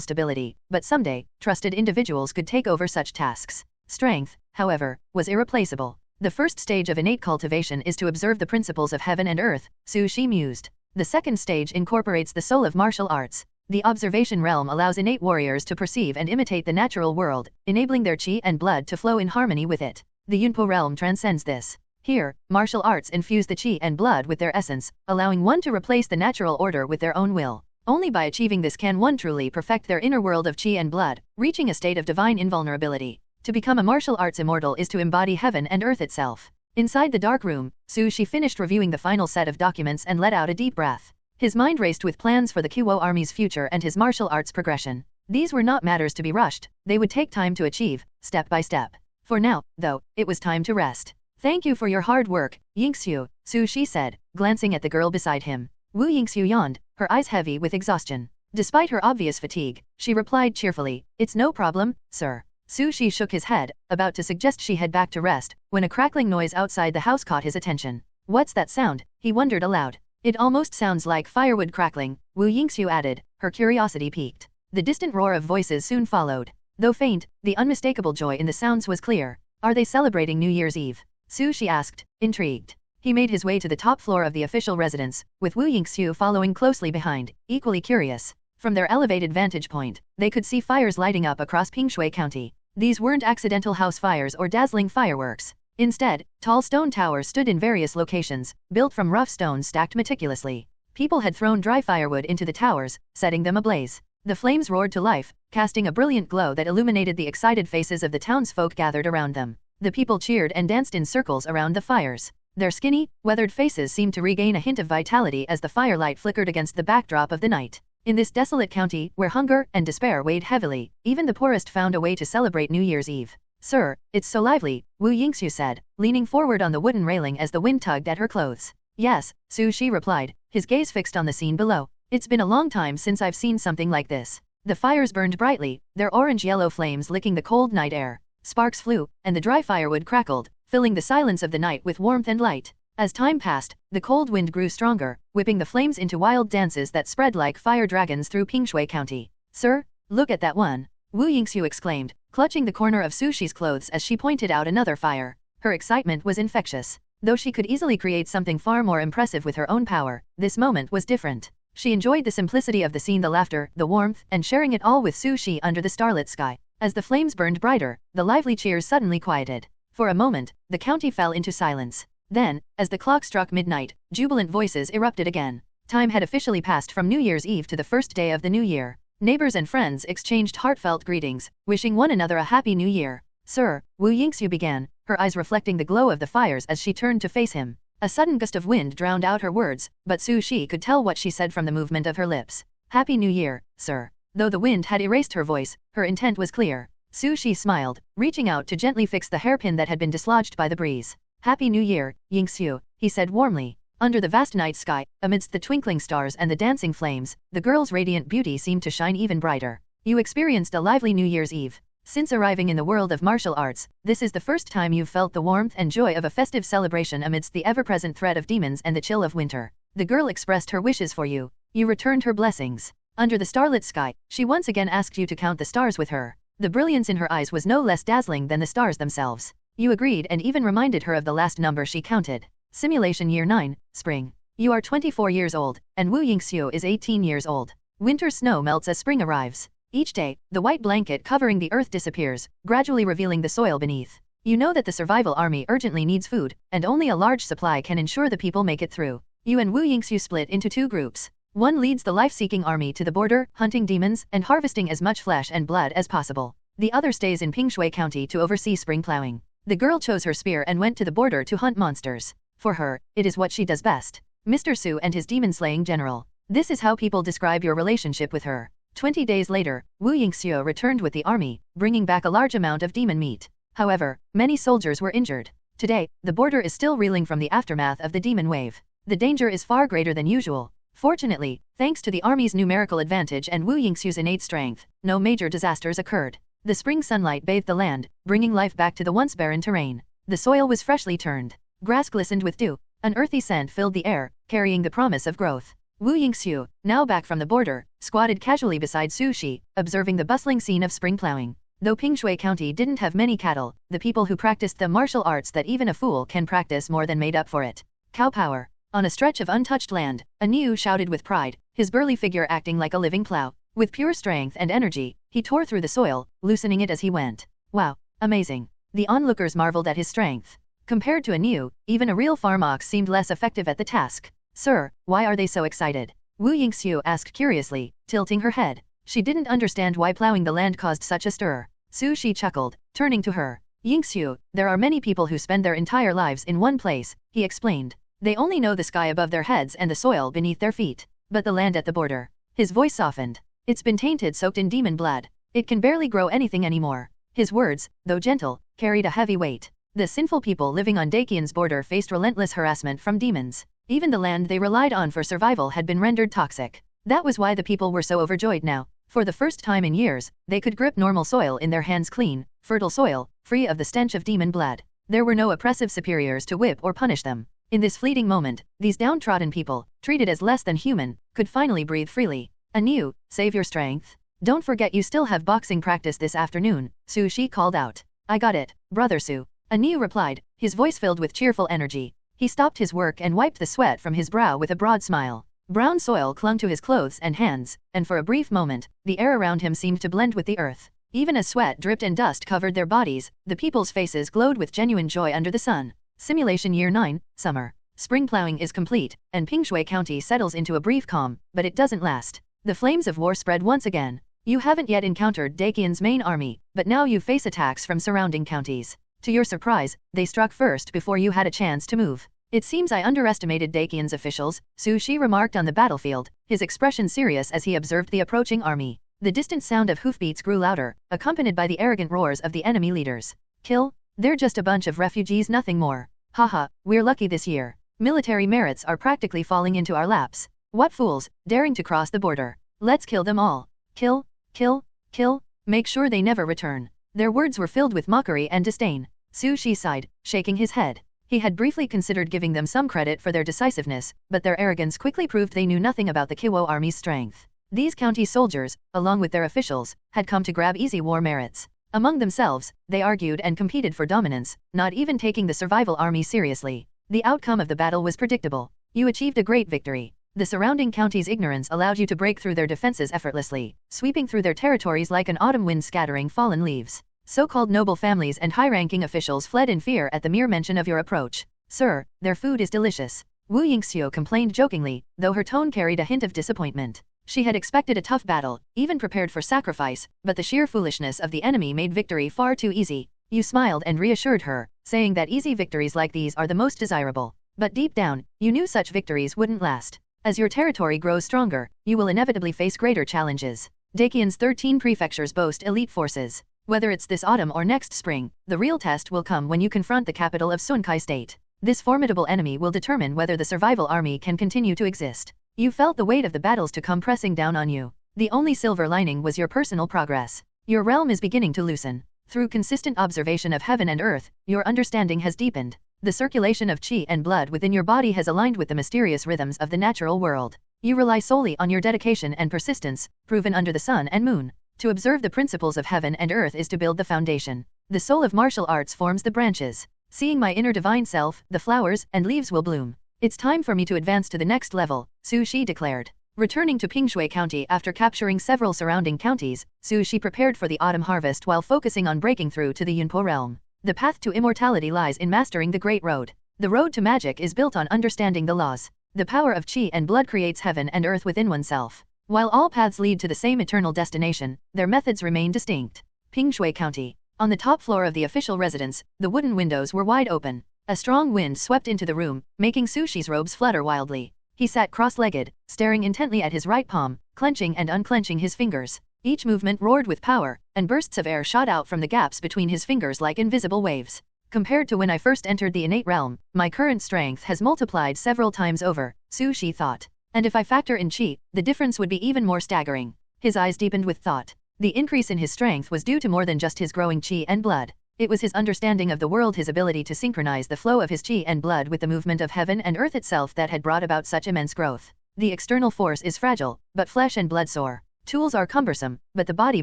stability, but someday, trusted individuals could take over such tasks. Strength, however, was irreplaceable. The first stage of innate cultivation is to observe the principles of heaven and earth, Shi mused. The second stage incorporates the soul of martial arts. The observation realm allows innate warriors to perceive and imitate the natural world, enabling their qi and blood to flow in harmony with it. The Yunpo realm transcends this. Here, martial arts infuse the qi and blood with their essence, allowing one to replace the natural order with their own will. Only by achieving this can one truly perfect their inner world of qi and blood, reaching a state of divine invulnerability. To become a martial arts immortal is to embody heaven and earth itself. Inside the dark room, Shi finished reviewing the final set of documents and let out a deep breath. His mind raced with plans for the Qiwo army's future and his martial arts progression. These were not matters to be rushed, they would take time to achieve, step by step. For now, though, it was time to rest. Thank you for your hard work, Yingxiu, Shi said, glancing at the girl beside him. Wu Yingxiu yawned, her eyes heavy with exhaustion. Despite her obvious fatigue, she replied cheerfully, "It's no problem, sir." Shi shook his head, about to suggest she head back to rest, when a crackling noise outside the house caught his attention. What's that sound? He wondered aloud. It almost sounds like firewood crackling, Wu Yingxiu added, her curiosity piqued. The distant roar of voices soon followed. Though faint, the unmistakable joy in the sounds was clear. Are they celebrating New Year's Eve? Shi asked, intrigued. He made his way to the top floor of the official residence, with Wu Yingxiu following closely behind, equally curious. From their elevated vantage point, they could see fires lighting up across Pingshui County. These weren't accidental house fires or dazzling fireworks. Instead, tall stone towers stood in various locations, built from rough stones stacked meticulously. People had thrown dry firewood into the towers, setting them ablaze. The flames roared to life, casting a brilliant glow that illuminated the excited faces of the townsfolk gathered around them. The people cheered and danced in circles around the fires. Their skinny, weathered faces seemed to regain a hint of vitality as the firelight flickered against the backdrop of the night. In this desolate county, where hunger and despair weighed heavily, even the poorest found a way to celebrate New Year's Eve. Sir, it's so lively, Wu Yingxiu said, leaning forward on the wooden railing as the wind tugged at her clothes. Yes, Shi replied, his gaze fixed on the scene below. It's been a long time since I've seen something like this. The fires burned brightly, their orange-yellow flames licking the cold night air. Sparks flew, and the dry firewood crackled, filling the silence of the night with warmth and light. As time passed, the cold wind grew stronger, whipping the flames into wild dances that spread like fire dragons through Pingshui County. Sir, look at that one. Wu Yingxiu exclaimed, clutching the corner of Su Shi's clothes as she pointed out another fire. Her excitement was infectious. Though she could easily create something far more impressive with her own power, this moment was different. She enjoyed the simplicity of the scene, the laughter, the warmth, and sharing it all with Su Shi under the starlit sky. As the flames burned brighter, the lively cheers suddenly quieted. For a moment, the county fell into silence. Then, as the clock struck midnight, jubilant voices erupted again. Time had officially passed from New Year's Eve to the first day of the new year. Neighbors and friends exchanged heartfelt greetings, wishing one another a happy new year. Sir, Wu Yingxiu began, her eyes reflecting the glow of the fires as she turned to face him. A sudden gust of wind drowned out her words, but Su Shi could tell what she said from the movement of her lips. Happy New Year, sir. Though the wind had erased her voice, her intent was clear. Su Shi smiled, reaching out to gently fix the hairpin that had been dislodged by the breeze. Happy New Year, Yingxiu, he said warmly. Under the vast night sky, amidst the twinkling stars and the dancing flames, the girl's radiant beauty seemed to shine even brighter. You experienced a lively New Year's Eve. Since arriving in the world of martial arts, this is the first time you've felt the warmth and joy of a festive celebration amidst the ever-present threat of demons and the chill of winter. The girl expressed her wishes for you. You returned her blessings. Under the starlit sky, she once again asked you to count the stars with her. The brilliance in her eyes was no less dazzling than the stars themselves. You agreed and even reminded her of the last number she counted. Simulation Year 9, Spring. You are 24 years old, and Wu Yingxiu is 18 years old. Winter snow melts as spring arrives. Each day, the white blanket covering the earth disappears, gradually revealing the soil beneath. You know that the survival army urgently needs food, and only a large supply can ensure the people make it through. You and Wu Yingxiu split into two groups. One leads the life-seeking army to the border, hunting demons and harvesting as much flesh and blood as possible. The other stays in Pingshui County to oversee spring plowing. The girl chose her spear and went to the border to hunt monsters. For her, it is what she does best. Mr. Su and his demon-slaying general. This is how people describe your relationship with her. 20 days later, Wu Yingxiu returned with the army, bringing back a large amount of demon meat. However, many soldiers were injured. Today, the border is still reeling from the aftermath of the demon wave. The danger is far greater than usual. Fortunately, thanks to the army's numerical advantage and Wu Yingxiu's innate strength, no major disasters occurred. The spring sunlight bathed the land, bringing life back to the once barren terrain. The soil was freshly turned. Grass glistened with dew. An earthy scent filled the air, carrying the promise of growth. Wu Yingxiu, now back from the border, squatted casually beside Su Shi, observing the bustling scene of spring plowing. Though Pingshui County didn't have many cattle, the people who practiced the martial arts that even a fool can practice more than made up for it. Cow power. On a stretch of untouched land, Aniu shouted with pride, his burly figure acting like a living plow. With pure strength and energy, he tore through the soil, loosening it as he went. Wow, amazing. The onlookers marveled at his strength. Compared to Aniu, even a real farm ox seemed less effective at the task. Sir, why are they so excited? Wu Yingxiu asked curiously, tilting her head. She didn't understand why plowing the land caused such a stir. Su Shi chuckled, turning to her. Yingxiu, there are many people who spend their entire lives in one place, he explained. They only know the sky above their heads and the soil beneath their feet. But the land at the border. His voice softened. It's been tainted, soaked in demon blood. It can barely grow anything anymore. His words, though gentle, carried a heavy weight. The sinful people living on Dakian's border faced relentless harassment from demons. Even the land they relied on for survival had been rendered toxic. That was why the people were so overjoyed now. For the first time in years, they could grip normal soil in their hands, clean, fertile soil, free of the stench of demon blood. There were no oppressive superiors to whip or punish them. In this fleeting moment, these downtrodden people, treated as less than human, could finally breathe freely. Aniu, save your strength. Don't forget you still have boxing practice this afternoon, Su Shi called out. I got it, brother Su. Aniu replied, his voice filled with cheerful energy. He stopped his work and wiped the sweat from his brow with a broad smile. Brown soil clung to his clothes and hands, and for a brief moment, the air around him seemed to blend with the earth. Even as sweat dripped and dust covered their bodies, the people's faces glowed with genuine joy under the sun. Simulation Year 9, Summer. Spring plowing is complete, and Pingshui County settles into a brief calm, but it doesn't last. The flames of war spread once again. You haven't yet encountered Dakian's main army, but now you face attacks from surrounding counties. To your surprise, they struck first before you had a chance to move. It seems I underestimated Dakian's officials, Su Shi remarked on the battlefield, his expression serious as he observed the approaching army. The distant sound of hoofbeats grew louder, accompanied by the arrogant roars of the enemy leaders. Kill? They're just a bunch of refugees, nothing more. Haha, we're lucky this year. Military merits are practically falling into our laps. What fools, daring to cross the border. Let's kill them all. Kill, kill, kill, make sure they never return. Their words were filled with mockery and disdain. Su Shi sighed, shaking his head. He had briefly considered giving them some credit for their decisiveness, but their arrogance quickly proved they knew nothing about the Kiwo army's strength. These county soldiers, along with their officials, had come to grab easy war merits. Among themselves, they argued and competed for dominance, not even taking the survival army seriously. The outcome of the battle was predictable. You achieved a great victory. The surrounding county's ignorance allowed you to break through their defenses effortlessly, sweeping through their territories like an autumn wind scattering fallen leaves. So-called noble families and high-ranking officials fled in fear at the mere mention of your approach. Sir, their food is delicious. Wu Yingxiu complained jokingly, though her tone carried a hint of disappointment. She had expected a tough battle, even prepared for sacrifice, but the sheer foolishness of the enemy made victory far too easy. You smiled and reassured her, saying that easy victories like these are the most desirable. But deep down, you knew such victories wouldn't last. As your territory grows stronger, you will inevitably face greater challenges. Dakian's 13 prefectures boast elite forces. Whether it's this autumn or next spring, the real test will come when you confront the capital of Sunkai State. This formidable enemy will determine whether the survival army can continue to exist. You felt the weight of the battles to come pressing down on you. The only silver lining was your personal progress. Your realm is beginning to loosen. Through consistent observation of heaven and earth, your understanding has deepened. The circulation of qi and blood within your body has aligned with the mysterious rhythms of the natural world. You rely solely on your dedication and persistence, proven under the sun and moon. To observe the principles of heaven and earth is to build the foundation. The soul of martial arts forms the branches. Seeing my inner divine self, the flowers and leaves will bloom. It's time for me to advance to the next level, Su Shi declared. Returning to Pingshui County after capturing several surrounding counties, Su Shi prepared for the autumn harvest while focusing on breaking through to the Yunpo realm. The path to immortality lies in mastering the Great Road. The road to magic is built on understanding the laws. The power of qi and blood creates heaven and earth within oneself. While all paths lead to the same eternal destination, their methods remain distinct. Pingshui County. On the top floor of the official residence, the wooden windows were wide open. A strong wind swept into the room, making Su Shi's robes flutter wildly. He sat cross-legged, staring intently at his right palm, clenching and unclenching his fingers. Each movement roared with power, and bursts of air shot out from the gaps between his fingers like invisible waves. Compared to when I first entered the innate realm, my current strength has multiplied several times over, Su Shi thought. And if I factor in qi, the difference would be even more staggering. His eyes deepened with thought. The increase in his strength was due to more than just his growing qi and blood. It was his understanding of the world, his ability to synchronize the flow of his qi and blood with the movement of heaven and earth itself that had brought about such immense growth. The external force is fragile, but flesh and blood soar. Tools are cumbersome, but the body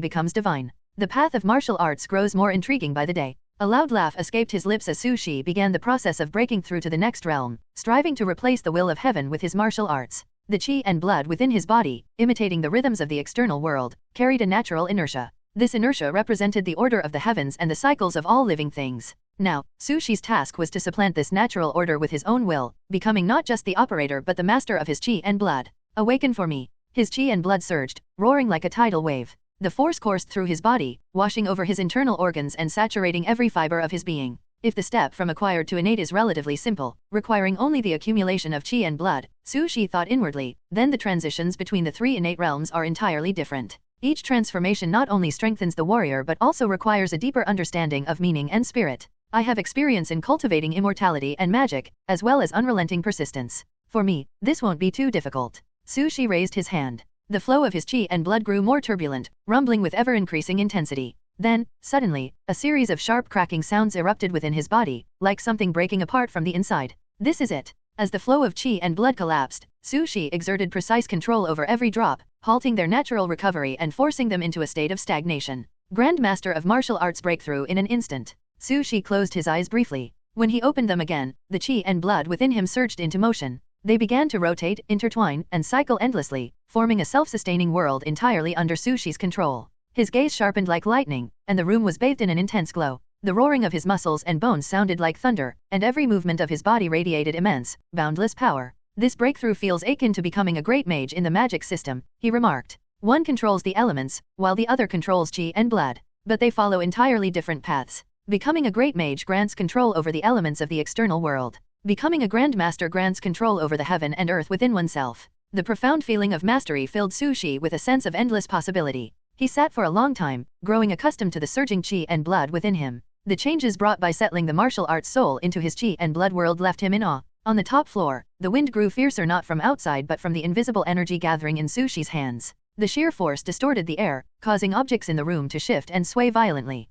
becomes divine. The path of martial arts grows more intriguing by the day. A loud laugh escaped his lips as Su Shi began the process of breaking through to the next realm, striving to replace the will of heaven with his martial arts. The qi and blood within his body, imitating the rhythms of the external world, carried a natural inertia. This inertia represented the order of the heavens and the cycles of all living things. Now, Su Shi's task was to supplant this natural order with his own will, becoming not just the operator but the master of his qi and blood. Awaken for me. His qi and blood surged, roaring like a tidal wave. The force coursed through his body, washing over his internal organs and saturating every fiber of his being. If the step from acquired to innate is relatively simple, requiring only the accumulation of qi and blood, Su Shi thought inwardly, then the transitions between the three innate realms are entirely different. Each transformation not only strengthens the warrior but also requires a deeper understanding of meaning and spirit. I have experience in cultivating immortality and magic, as well as unrelenting persistence. For me, this won't be too difficult. Su Shi raised his hand. The flow of his qi and blood grew more turbulent, rumbling with ever-increasing intensity. Then, suddenly, a series of sharp cracking sounds erupted within his body, like something breaking apart from the inside. This is it. As the flow of qi and blood collapsed, Su Shi exerted precise control over every drop, halting their natural recovery and forcing them into a state of stagnation. Grandmaster of martial arts breakthrough in an instant. Su Shi closed his eyes briefly. When he opened them again, the qi and blood within him surged into motion. They began to rotate, intertwine, and cycle endlessly, forming a self-sustaining world entirely under Su Shi's control. His gaze sharpened like lightning, and the room was bathed in an intense glow. The roaring of his muscles and bones sounded like thunder, and every movement of his body radiated immense, boundless power. This breakthrough feels akin to becoming a great mage in the magic system, he remarked. One controls the elements, while the other controls qi and blood. But they follow entirely different paths. Becoming a great mage grants control over the elements of the external world. Becoming a grandmaster grants control over the heaven and earth within oneself. The profound feeling of mastery filled Su Shi with a sense of endless possibility. He sat for a long time, growing accustomed to the surging qi and blood within him. The changes brought by settling the martial arts soul into his qi and blood world left him in awe. On the top floor, the wind grew fiercer not from outside but from the invisible energy gathering in Su Shi's hands. The sheer force distorted the air, causing objects in the room to shift and sway violently.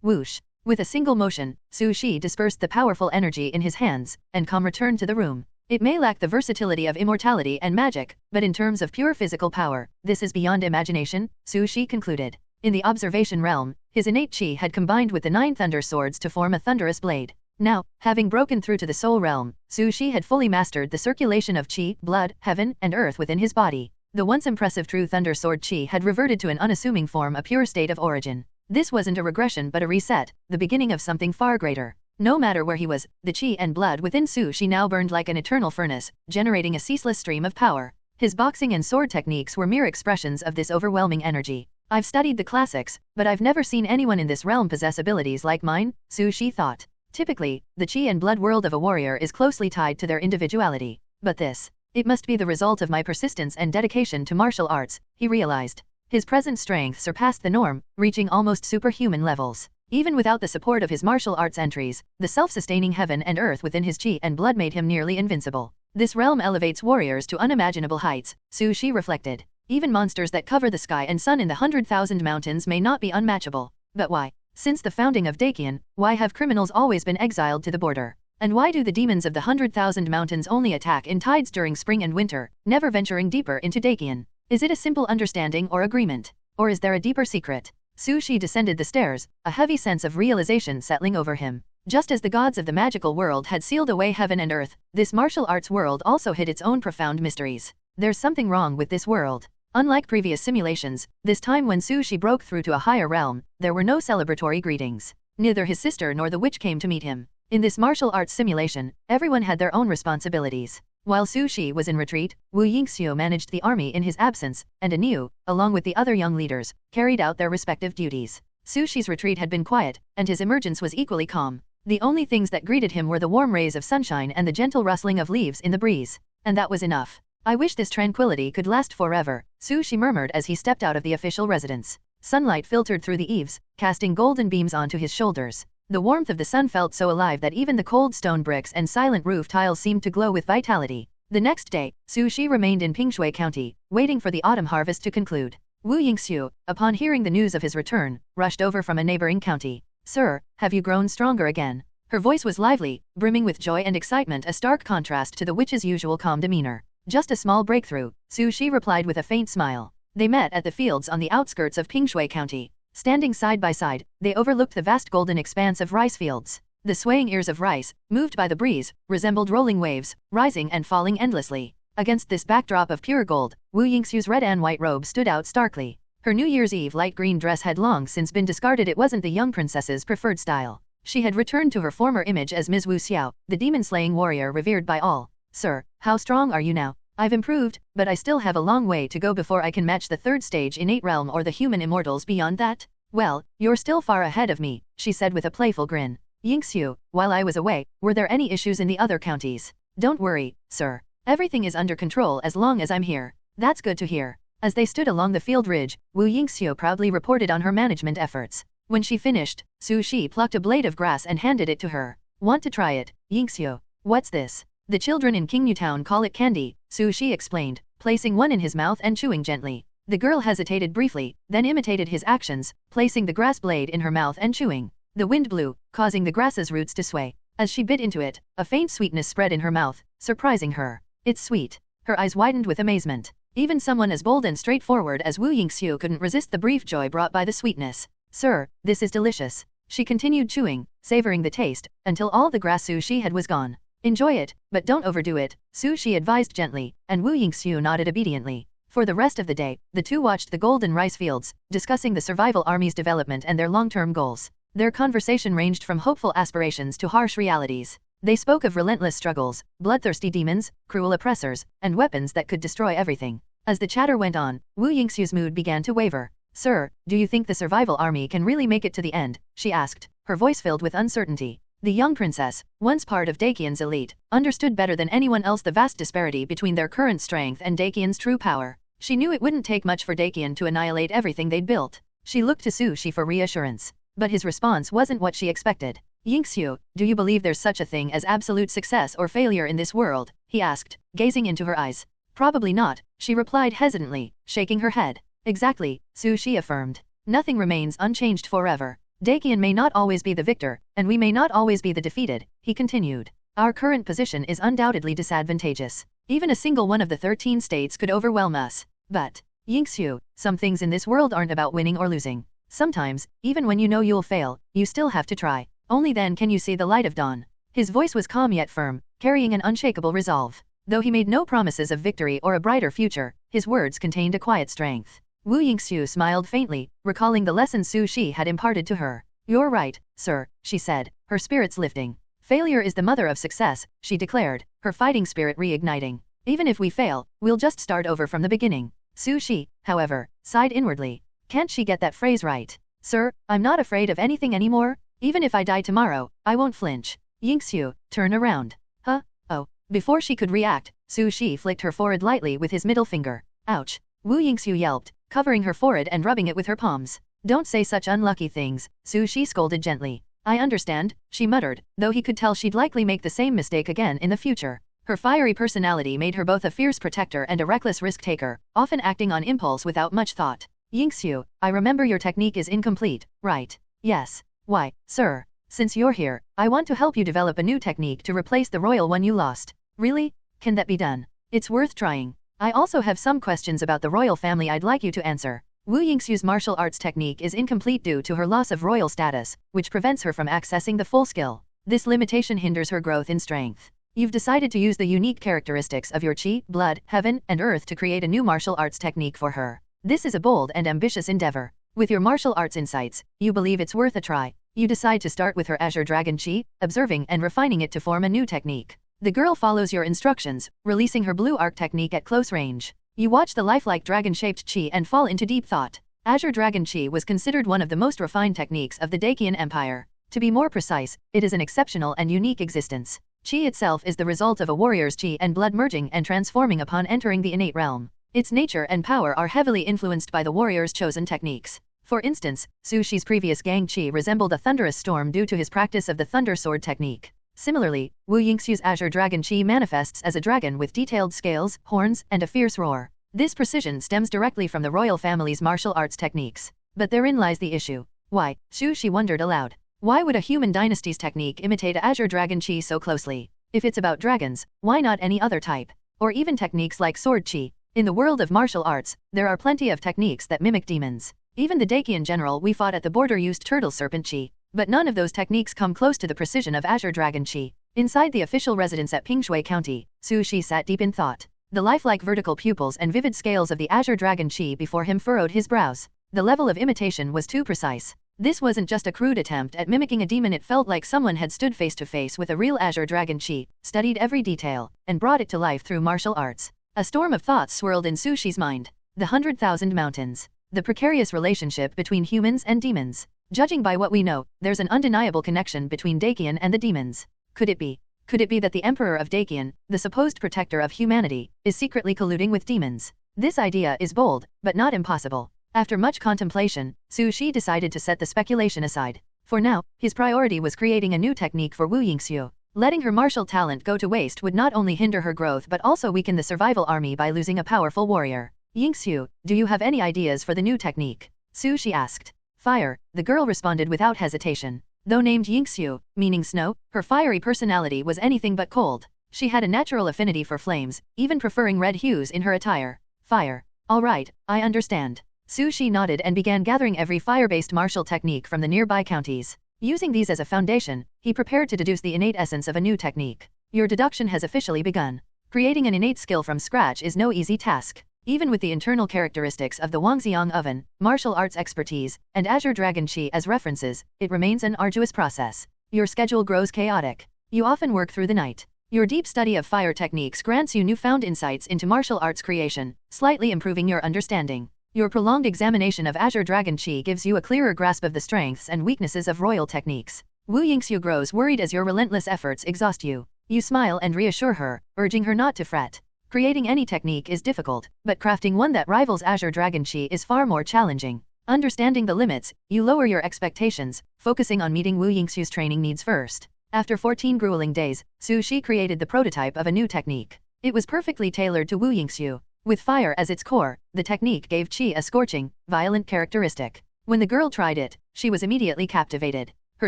Whoosh. With a single motion, Su Shi dispersed the powerful energy in his hands, and calm returned to the room. It may lack the versatility of immortality and magic, but in terms of pure physical power, this is beyond imagination, Su Shi concluded. In the observation realm, his innate chi had combined with the 9 thunder swords to form a thunderous blade. Now, having broken through to the soul realm, Su Shi had fully mastered the circulation of chi, blood, heaven, and earth within his body. The once impressive true thunder sword chi had reverted to an unassuming form, a pure state of origin. This wasn't a regression but a reset, the beginning of something far greater. No matter where he was, the chi and blood within Su Shi now burned like an eternal furnace, generating a ceaseless stream of power. His boxing and sword techniques were mere expressions of this overwhelming energy. I've studied the classics, but I've never seen anyone in this realm possess abilities like mine, Su Shi thought. Typically, the chi and blood world of a warrior is closely tied to their individuality. But this, it must be the result of my persistence and dedication to martial arts, he realized. His present strength surpassed the norm, reaching almost superhuman levels. Even without the support of his martial arts entries, the self-sustaining heaven and earth within his chi and blood made him nearly invincible. This realm elevates warriors to unimaginable heights, Su Shi reflected. Even monsters that cover the sky and sun in the 100,000 mountains may not be unmatchable. But why? Since the founding of Dakian, why have criminals always been exiled to the border? And why do the demons of the 100,000 mountains only attack in tides during spring and winter, never venturing deeper into Dakian? Is it a simple understanding or agreement? Or is there a deeper secret? Su Shi descended the stairs, a heavy sense of realization settling over him. Just as the gods of the magical world had sealed away heaven and earth, this martial arts world also hid its own profound mysteries. There's something wrong with this world. Unlike previous simulations, this time when Su Shi broke through to a higher realm, there were no celebratory greetings. Neither his sister nor the witch came to meet him. In this martial arts simulation, everyone had their own responsibilities. While Su Shi was in retreat, Wu Yingxiu managed the army in his absence, and Aniu, along with the other young leaders, carried out their respective duties. Su Shi's retreat had been quiet, and his emergence was equally calm. The only things that greeted him were the warm rays of sunshine and the gentle rustling of leaves in the breeze. And that was enough. I wish this tranquility could last forever, Su Shi murmured as he stepped out of the official residence. Sunlight filtered through the eaves, casting golden beams onto his shoulders. The warmth of the sun felt so alive that even the cold stone bricks and silent roof tiles seemed to glow with vitality. The next day, Su Shi remained in Pingshui County, waiting for the autumn harvest to conclude. Wu Yingxiu, upon hearing the news of his return, rushed over from a neighboring county. Sir, have you grown stronger again? Her voice was lively, brimming with joy and excitement, a stark contrast to the witch's usual calm demeanor. Just a small breakthrough, Su Shi replied with a faint smile. They met at the fields on the outskirts of Pingshui County. Standing side by side, they overlooked the vast golden expanse of rice fields. The swaying ears of rice, moved by the breeze, resembled rolling waves, rising and falling endlessly. Against this backdrop of pure gold, Wu Yingxiu's red and white robe stood out starkly. Her New Year's Eve light green dress had long since been discarded. It wasn't the young princess's preferred style. She had returned to her former image as Ms. Wu Xiao, the demon-slaying warrior revered by all. Sir, how strong are you now? I've improved, but I still have a long way to go before I can match the 3rd stage innate realm or the human immortals beyond that. Well, you're still far ahead of me, she said with a playful grin. Yingxiu, while I was away, were there any issues in the other counties? Don't worry, sir. Everything is under control as long as I'm here. That's good to hear. As they stood along the field ridge, Wu Yingxiu proudly reported on her management efforts. When she finished, Su Shi plucked a blade of grass and handed it to her. Want to try it, Yingxiu? What's this? The children in Qingyu Town call it candy, Su Shi explained, placing one in his mouth and chewing gently. The girl hesitated briefly, then imitated his actions, placing the grass blade in her mouth and chewing. The wind blew, causing the grass's roots to sway. As she bit into it, a faint sweetness spread in her mouth, surprising her. It's sweet. Her eyes widened with amazement. Even someone as bold and straightforward as Wu Yingxiu couldn't resist the brief joy brought by the sweetness. Sir, this is delicious. She continued chewing, savoring the taste, until all the grass Su Shi had was gone. Enjoy it, but don't overdo it, Su Shi advised gently, and Wu Yingxiu nodded obediently. For the rest of the day, the two watched the golden rice fields, discussing the survival army's development and their long-term goals. Their conversation ranged from hopeful aspirations to harsh realities. They spoke of relentless struggles, bloodthirsty demons, cruel oppressors, and weapons that could destroy everything. As the chatter went on, Wu Yingxiu's mood began to waver. Sir, do you think the survival army can really make it to the end? She asked, her voice filled with uncertainty. The young princess, once part of Dakian's elite, understood better than anyone else the vast disparity between their current strength and Dakian's true power. She knew it wouldn't take much for Dakian to annihilate everything they'd built. She looked to Su Shi for reassurance. But his response wasn't what she expected. Yingxiu, do you believe there's such a thing as absolute success or failure in this world? He asked, gazing into her eyes. Probably not, she replied hesitantly, shaking her head. Exactly, Su Shi affirmed. Nothing remains unchanged forever. Dakian may not always be the victor, and we may not always be the defeated, he continued. Our current position is undoubtedly disadvantageous. Even a single one of the 13 states could overwhelm us. But, Yingxiu, some things in this world aren't about winning or losing. Sometimes, even when you know you'll fail, you still have to try. Only then can you see the light of dawn. His voice was calm yet firm, carrying an unshakable resolve. Though he made no promises of victory or a brighter future, his words contained a quiet strength. Wu Yingxiu smiled faintly, recalling the lesson Su Shi had imparted to her. You're right, sir, she said, her spirits lifting. Failure is the mother of success, she declared, her fighting spirit reigniting. Even if we fail, we'll just start over from the beginning. Su Shi, however, sighed inwardly. Can't she get that phrase right? Sir, I'm not afraid of anything anymore. Even if I die tomorrow, I won't flinch. Yingxiu, turn around. Huh? Oh. Before she could react, Su Shi flicked her forehead lightly with his middle finger. Ouch. Wu Yingxiu yelped, covering her forehead and rubbing it with her palms. Don't say such unlucky things, Su Shi scolded gently. I understand, she muttered, though he could tell she'd likely make the same mistake again in the future. Her fiery personality made her both a fierce protector and a reckless risk-taker, often acting on impulse without much thought. Yingxiu, I remember your technique is incomplete, right? Yes. Why, sir? Since you're here, I want to help you develop a new technique to replace the royal one you lost. Really? Can that be done? It's worth trying. I also have some questions about the royal family I'd like you to answer. Wu Yingxiu's martial arts technique is incomplete due to her loss of royal status, which prevents her from accessing the full skill. This limitation hinders her growth in strength. You've decided to use the unique characteristics of your qi, blood, heaven, and earth to create a new martial arts technique for her. This is a bold and ambitious endeavor. With your martial arts insights, you believe it's worth a try. You decide to start with her Azure Dragon Qi, observing and refining it to form a new technique. The girl follows your instructions, releasing her blue arc technique at close range. You watch the lifelike dragon-shaped Qi and fall into deep thought. Azure Dragon Qi was considered one of the most refined techniques of the Dacian Empire. To be more precise, it is an exceptional and unique existence. Qi itself is the result of a warrior's Qi and blood merging and transforming upon entering the innate realm. Its nature and power are heavily influenced by the warrior's chosen techniques. For instance, Su Shi's previous Gang Qi resembled a thunderous storm due to his practice of the Thunder Sword technique. Similarly, Wu Yingxiu's Azure Dragon Qi manifests as a dragon with detailed scales, horns, and a fierce roar. This precision stems directly from the royal family's martial arts techniques. But therein lies the issue. Why? Su Shi wondered aloud. Why would a human dynasty's technique imitate Azure Dragon Qi so closely? If it's about dragons, why not any other type? Or even techniques like Sword Qi? In the world of martial arts, there are plenty of techniques that mimic demons. Even the Dacian general we fought at the border used Turtle Serpent Qi. But none of those techniques come close to the precision of Azure Dragon Qi. Inside the official residence at Pingshui County, Su Shi sat deep in thought. The lifelike vertical pupils and vivid scales of the Azure Dragon Qi before him furrowed his brows. The level of imitation was too precise. This wasn't just a crude attempt at mimicking a demon, it felt like someone had stood face to face with a real Azure Dragon Qi, studied every detail, and brought it to life through martial arts. A storm of thoughts swirled in Su Shi's mind. The 100,000 mountains. The precarious relationship between humans and demons. Judging by what we know, there's an undeniable connection between Dacian and the demons. Could it be? Could it be that the Emperor of Dacian, the supposed protector of humanity, is secretly colluding with demons? This idea is bold, but not impossible. After much contemplation, Su Shi decided to set the speculation aside. For now, his priority was creating a new technique for Wu Yingxiu. Letting her martial talent go to waste would not only hinder her growth but also weaken the survival army by losing a powerful warrior. Yingxiu, do you have any ideas for the new technique? Su Shi asked. Fire, the girl responded without hesitation. Though named Yingxiu, meaning snow, her fiery personality was anything but cold. She had a natural affinity for flames, even preferring red hues in her attire. Fire. All right, I understand. Su Shi nodded and began gathering every fire-based martial technique from the nearby counties. Using these as a foundation, he prepared to deduce the innate essence of a new technique. Your deduction has officially begun. Creating an innate skill from scratch is no easy task. Even with the internal characteristics of the Wangxiang oven, martial arts expertise, and Azure Dragon Qi as references, it remains an arduous process. Your schedule grows chaotic. You often work through the night. Your deep study of fire techniques grants you newfound insights into martial arts creation, slightly improving your understanding. Your prolonged examination of Azure Dragon Qi gives you a clearer grasp of the strengths and weaknesses of royal techniques. Wu Yingxiu grows worried as your relentless efforts exhaust you. You smile and reassure her, urging her not to fret. Creating any technique is difficult, but crafting one that rivals Azure Dragon Qi is far more challenging. Understanding the limits, you lower your expectations, focusing on meeting Wu Yingxiu's training needs first. After 14 grueling days, Su Shi created the prototype of a new technique. It was perfectly tailored to Wu Yingxiu. With fire as its core, the technique gave Qi a scorching, violent characteristic. When the girl tried it, she was immediately captivated. Her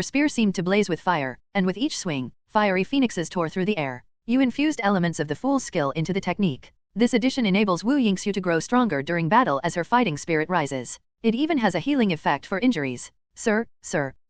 spear seemed to blaze with fire, and with each swing, fiery phoenixes tore through the air. You infused elements of the fool's skill into the technique. This addition enables Wu Yingxiu to grow stronger during battle as her fighting spirit rises. It even has a healing effect for injuries. Sir,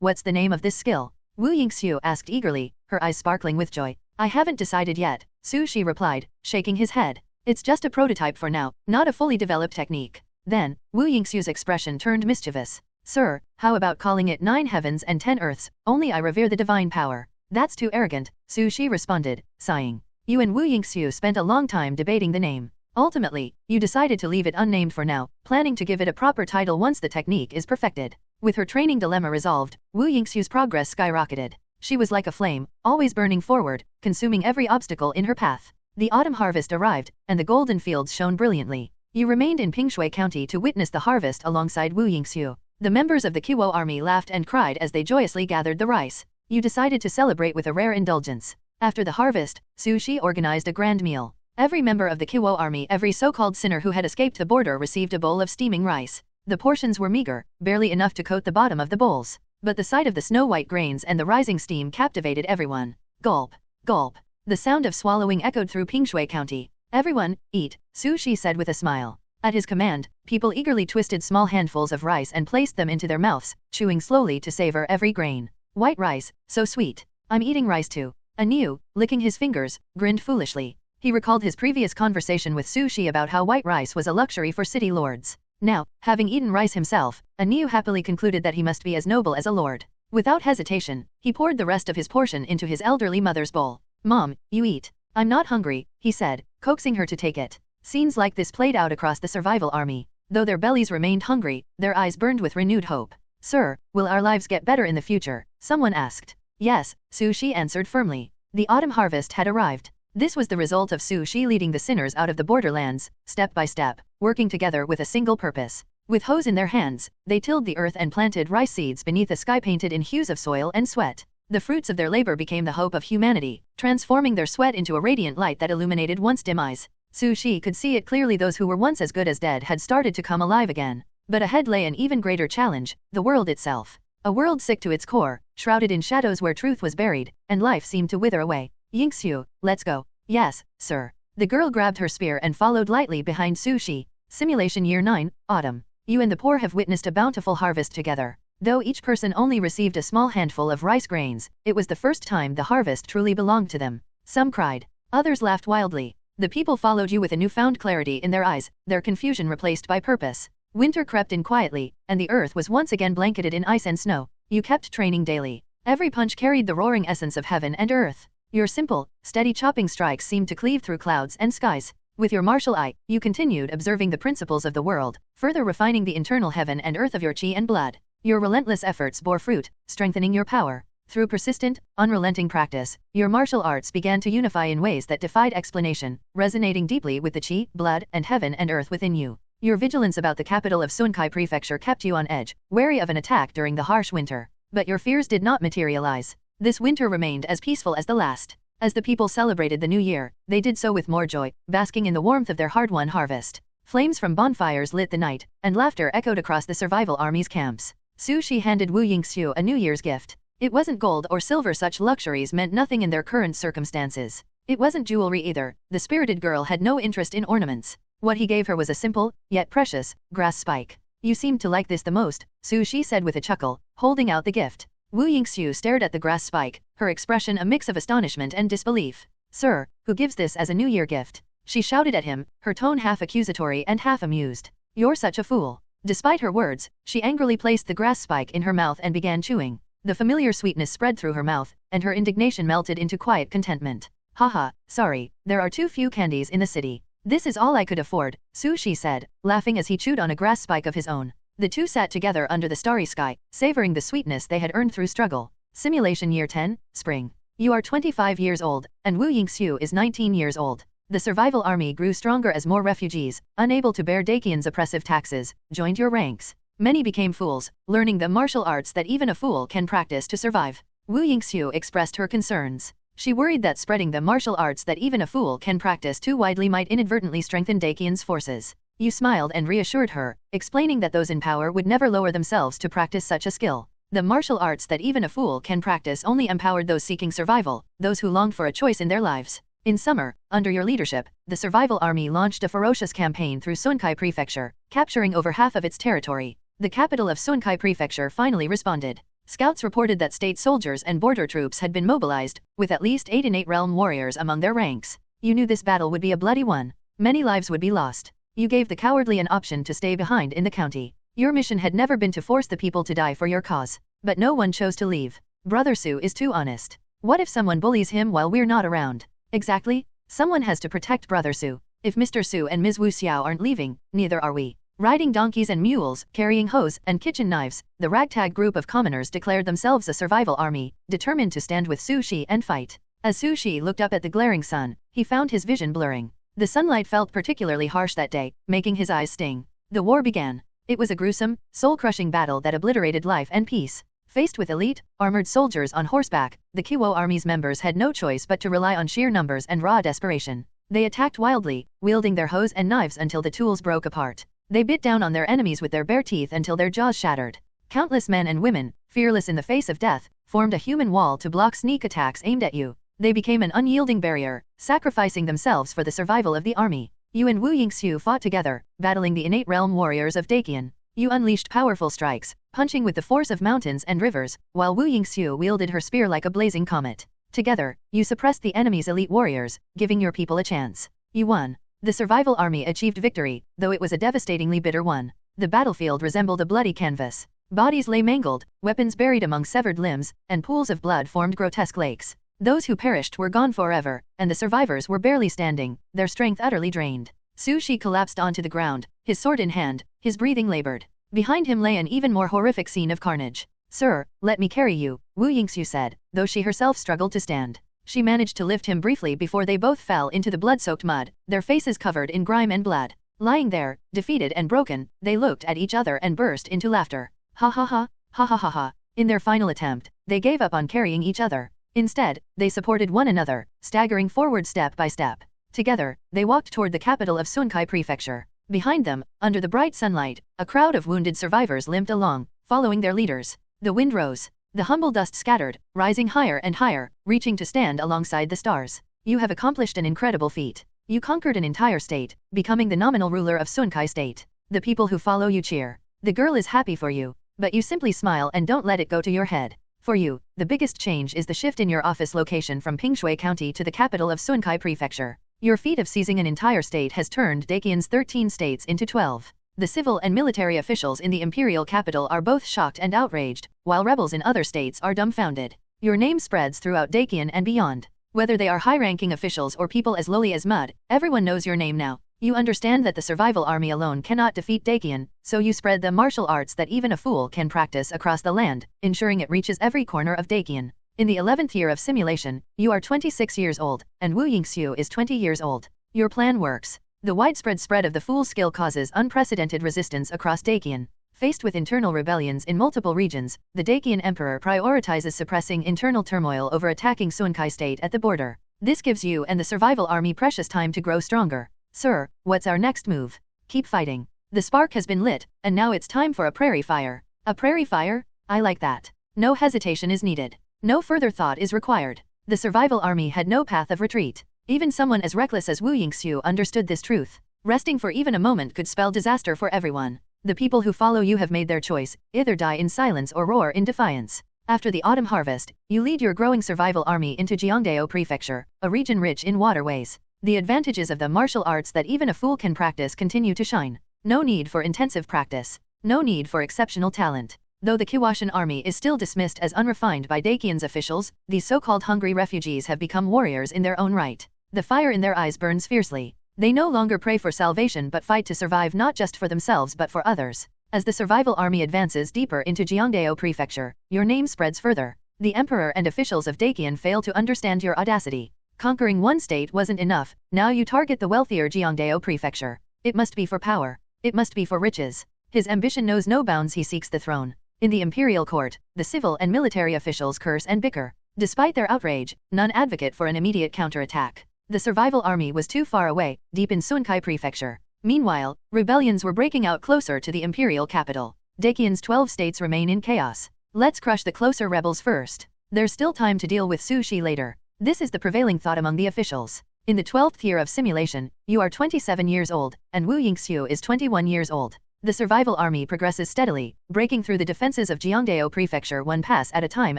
what's the name of this skill? Wu Yingxiu asked eagerly, her eyes sparkling with joy. I haven't decided yet, Su Shi replied, shaking his head. It's just a prototype for now, not a fully developed technique. Then, Wu Yingxiu's expression turned mischievous. Sir, how about calling it 9 heavens and 10 earths, only I revere the divine power. That's too arrogant, Su Shi responded, sighing. You and Wu Yingxiu spent a long time debating the name. Ultimately, you decided to leave it unnamed for now, planning to give it a proper title once the technique is perfected. With her training dilemma resolved, Wu Yingxiu's progress skyrocketed. She was like a flame, always burning forward, consuming every obstacle in her path. The autumn harvest arrived, and the golden fields shone brilliantly. You remained in Pingshui County to witness the harvest alongside Wu Yingxiu. The members of the Qiwo army laughed and cried as they joyously gathered the rice. You decided to celebrate with a rare indulgence. After the harvest, Su Shi organized a grand meal. Every member of the Qiwo army, every so-called sinner who had escaped the border received a bowl of steaming rice. The portions were meager, barely enough to coat the bottom of the bowls. But the sight of the snow-white grains and the rising steam captivated everyone. Gulp, gulp. The sound of swallowing echoed through Pingshui County. Everyone, eat, Su Shi said with a smile. At his command, people eagerly twisted small handfuls of rice and placed them into their mouths, chewing slowly to savor every grain. White rice, so sweet. I'm eating rice too. Anu, licking his fingers, grinned foolishly. He recalled his previous conversation with Su Shi about how white rice was a luxury for city lords. Now, having eaten rice himself, Anu happily concluded that he must be as noble as a lord. Without hesitation, he poured the rest of his portion into his elderly mother's bowl. Mom, you eat. I'm not hungry, he said, coaxing her to take it. Scenes like this played out across the survival army. Though their bellies remained hungry, their eyes burned with renewed hope. Sir, will our lives get better in the future? Someone asked. Yes, Su Shi answered firmly. The autumn harvest had arrived. This was the result of Su Shi leading the sinners out of the borderlands, step by step, working together with a single purpose. With hoes in their hands, they tilled the earth and planted rice seeds beneath a sky painted in hues of soil and sweat. The fruits of their labor became the hope of humanity, transforming their sweat into a radiant light that illuminated once dim eyes. Su Shi could see it clearly. Those who were once as good as dead had started to come alive again. But ahead lay an even greater challenge, the world itself. A world sick to its core, shrouded in shadows where truth was buried, and life seemed to wither away. Yingxiu, let's go. Yes, sir. The girl grabbed her spear and followed lightly behind Su Shi. Simulation Year 9, Autumn. You and the poor have witnessed a bountiful harvest together. Though each person only received a small handful of rice grains, it was the first time the harvest truly belonged to them. Some cried. Others laughed wildly. The people followed you with a newfound clarity in their eyes, their confusion replaced by purpose. Winter crept in quietly, and the earth was once again blanketed in ice and snow. You kept training daily. Every punch carried the roaring essence of heaven and earth. Your simple, steady chopping strikes seemed to cleave through clouds and skies. With your martial eye, you continued observing the principles of the world, further refining the internal heaven and earth of your chi and blood. Your relentless efforts bore fruit, strengthening your power. Through persistent, unrelenting practice, your martial arts began to unify in ways that defied explanation, resonating deeply with the chi, blood, and heaven and earth within you. Your vigilance about the capital of Sunkai Prefecture kept you on edge, wary of an attack during the harsh winter. But your fears did not materialize. This winter remained as peaceful as the last. As the people celebrated the new year, they did so with more joy, basking in the warmth of their hard-won harvest. Flames from bonfires lit the night, and laughter echoed across the survival army's camps. Su Shi handed Wu Yingxiu a New Year's gift. It wasn't gold or silver. Such luxuries meant nothing in their current circumstances. It wasn't jewelry either. The spirited girl had no interest in ornaments. What he gave her was a simple, yet precious, grass spike. You seemed to like this the most, Su Shi said with a chuckle, holding out the gift. Wu Yingxiu stared at the grass spike, her expression a mix of astonishment and disbelief. Sir, who gives this as a New Year gift? She shouted at him, her tone half accusatory and half amused. You're such a fool. Despite her words, she angrily placed the grass spike in her mouth and began chewing. The familiar sweetness spread through her mouth, and her indignation melted into quiet contentment. Haha, sorry, there are too few candies in the city. This is all I could afford, Su Shi said, laughing as he chewed on a grass spike of his own. The two sat together under the starry sky, savoring the sweetness they had earned through struggle. Simulation Year 10, Spring. You are 25 years old, and Wu Yingxiu is 19 years old. The survival army grew stronger as more refugees, unable to bear Dakian's oppressive taxes, joined your ranks. Many became fools, learning the martial arts that even a fool can practice to survive. Wu Yingxiu expressed her concerns. She worried that spreading the martial arts that even a fool can practice too widely might inadvertently strengthen Dakian's forces. You smiled and reassured her, explaining that those in power would never lower themselves to practice such a skill. The martial arts that even a fool can practice only empowered those seeking survival, those who longed for a choice in their lives. In summer, under your leadership, the Survival Army launched a ferocious campaign through Sunkai Prefecture, capturing over half of its territory. The capital of Sunkai Prefecture finally responded. Scouts reported that state soldiers and border troops had been mobilized, with at least 8 innate realm warriors among their ranks. You knew this battle would be a bloody one. Many lives would be lost. You gave the cowardly an option to stay behind in the county. Your mission had never been to force the people to die for your cause. But no one chose to leave. Brother Su is too honest. What if someone bullies him while we're not around? Exactly. Someone has to protect Brother Su. If Mr. Su and Ms. Wu Xiao aren't leaving, neither are we. Riding donkeys and mules, carrying hoes and kitchen knives, the ragtag group of commoners declared themselves a survival army, determined to stand with Su Shi and fight. As Su Shi looked up at the glaring sun, he found his vision blurring. The sunlight felt particularly harsh that day, making his eyes sting. The war began. It was a gruesome, soul-crushing battle that obliterated life and peace. Faced with elite, armored soldiers on horseback, the Kiwo army's members had no choice but to rely on sheer numbers and raw desperation. They attacked wildly, wielding their hoes and knives until the tools broke apart. They bit down on their enemies with their bare teeth until their jaws shattered. Countless men and women, fearless in the face of death, formed a human wall to block sneak attacks aimed at you. They became an unyielding barrier, sacrificing themselves for the survival of the army. You and Wu Yingxiu fought together, battling the innate realm warriors of Dakian. You unleashed powerful strikes, punching with the force of mountains and rivers, while Wu Yingxiu wielded her spear like a blazing comet. Together, you suppressed the enemy's elite warriors, giving your people a chance. You won. The survival army achieved victory, though it was a devastatingly bitter one. The battlefield resembled a bloody canvas. Bodies lay mangled, weapons buried among severed limbs, and pools of blood formed grotesque lakes. Those who perished were gone forever, and the survivors were barely standing, their strength utterly drained. Su Shi collapsed onto the ground, his sword in hand, his breathing labored. Behind him lay an even more horrific scene of carnage. "Sir, let me carry you," Wu Yingxiu said, though she herself struggled to stand. She managed to lift him briefly before they both fell into the blood-soaked mud, their faces covered in grime and blood. Lying there, defeated and broken, they looked at each other and burst into laughter. Ha ha ha, ha ha ha ha. In their final attempt, they gave up on carrying each other. Instead, they supported one another, staggering forward step by step. Together, they walked toward the capital of Sunkai Prefecture. Behind them, under the bright sunlight, a crowd of wounded survivors limped along, following their leaders. The wind rose. The humble dust scattered, rising higher and higher, reaching to stand alongside the stars. You have accomplished an incredible feat. You conquered an entire state, becoming the nominal ruler of Sunkai State. The people who follow you cheer. The girl is happy for you, but you simply smile and don't let it go to your head. For you, the biggest change is the shift in your office location from Pingshui County to the capital of Sunkai Prefecture. Your feat of seizing an entire state has turned Dakian's 13 states into 12. The civil and military officials in the imperial capital are both shocked and outraged, while rebels in other states are dumbfounded. Your name spreads throughout Dakian and beyond. Whether they are high-ranking officials or people as lowly as mud, everyone knows your name now. You understand that the survival army alone cannot defeat Dakian, so you spread the martial arts that even a fool can practice across the land, ensuring it reaches every corner of Dakian. In the 11th year of simulation, you are 26 years old, and Wu Yingxiu is 20 years old. Your plan works. The widespread spread of the fool's skill causes unprecedented resistance across Dakian. Faced with internal rebellions in multiple regions, the Dakian emperor prioritizes suppressing internal turmoil over attacking Sunkai State at the border. This gives you and the survival army precious time to grow stronger. Sir, what's our next move? Keep fighting. The spark has been lit, and now it's time for a prairie fire. A prairie fire? I like that. No hesitation is needed. No further thought is required. The survival army had no path of retreat. Even someone as reckless as Wu Yingxiu understood this truth. Resting for even a moment could spell disaster for everyone. The people who follow you have made their choice, either die in silence or roar in defiance. After the autumn harvest, you lead your growing survival army into Jiangdao Prefecture, a region rich in waterways. The advantages of the martial arts that even a fool can practice continue to shine. No need for intensive practice. No need for exceptional talent. Though the Kiwashan army is still dismissed as unrefined by Dakian's officials, these so-called hungry refugees have become warriors in their own right. The fire in their eyes burns fiercely. They no longer pray for salvation but fight to survive not just for themselves but for others. As the survival army advances deeper into Jiangdao Prefecture, your name spreads further. The emperor and officials of Dakian fail to understand your audacity. Conquering one state wasn't enough, now you target the wealthier Jiangdao Prefecture. It must be for power. It must be for riches. His ambition knows no bounds. He seeks the throne. In the imperial court, the civil and military officials curse and bicker. Despite their outrage, none advocate for an immediate counterattack. The survival army was too far away, deep in Sunkai Prefecture. Meanwhile, rebellions were breaking out closer to the imperial capital. Dakian's 12 states remain in chaos. Let's crush the closer rebels first. There's still time to deal with sushi later. This is the prevailing thought among the officials. In the 12th year of simulation, you are 27 years old, and Wu Yingxiu is 21 years old. The survival army progresses steadily, breaking through the defenses of Jiangdao Prefecture one pass at a time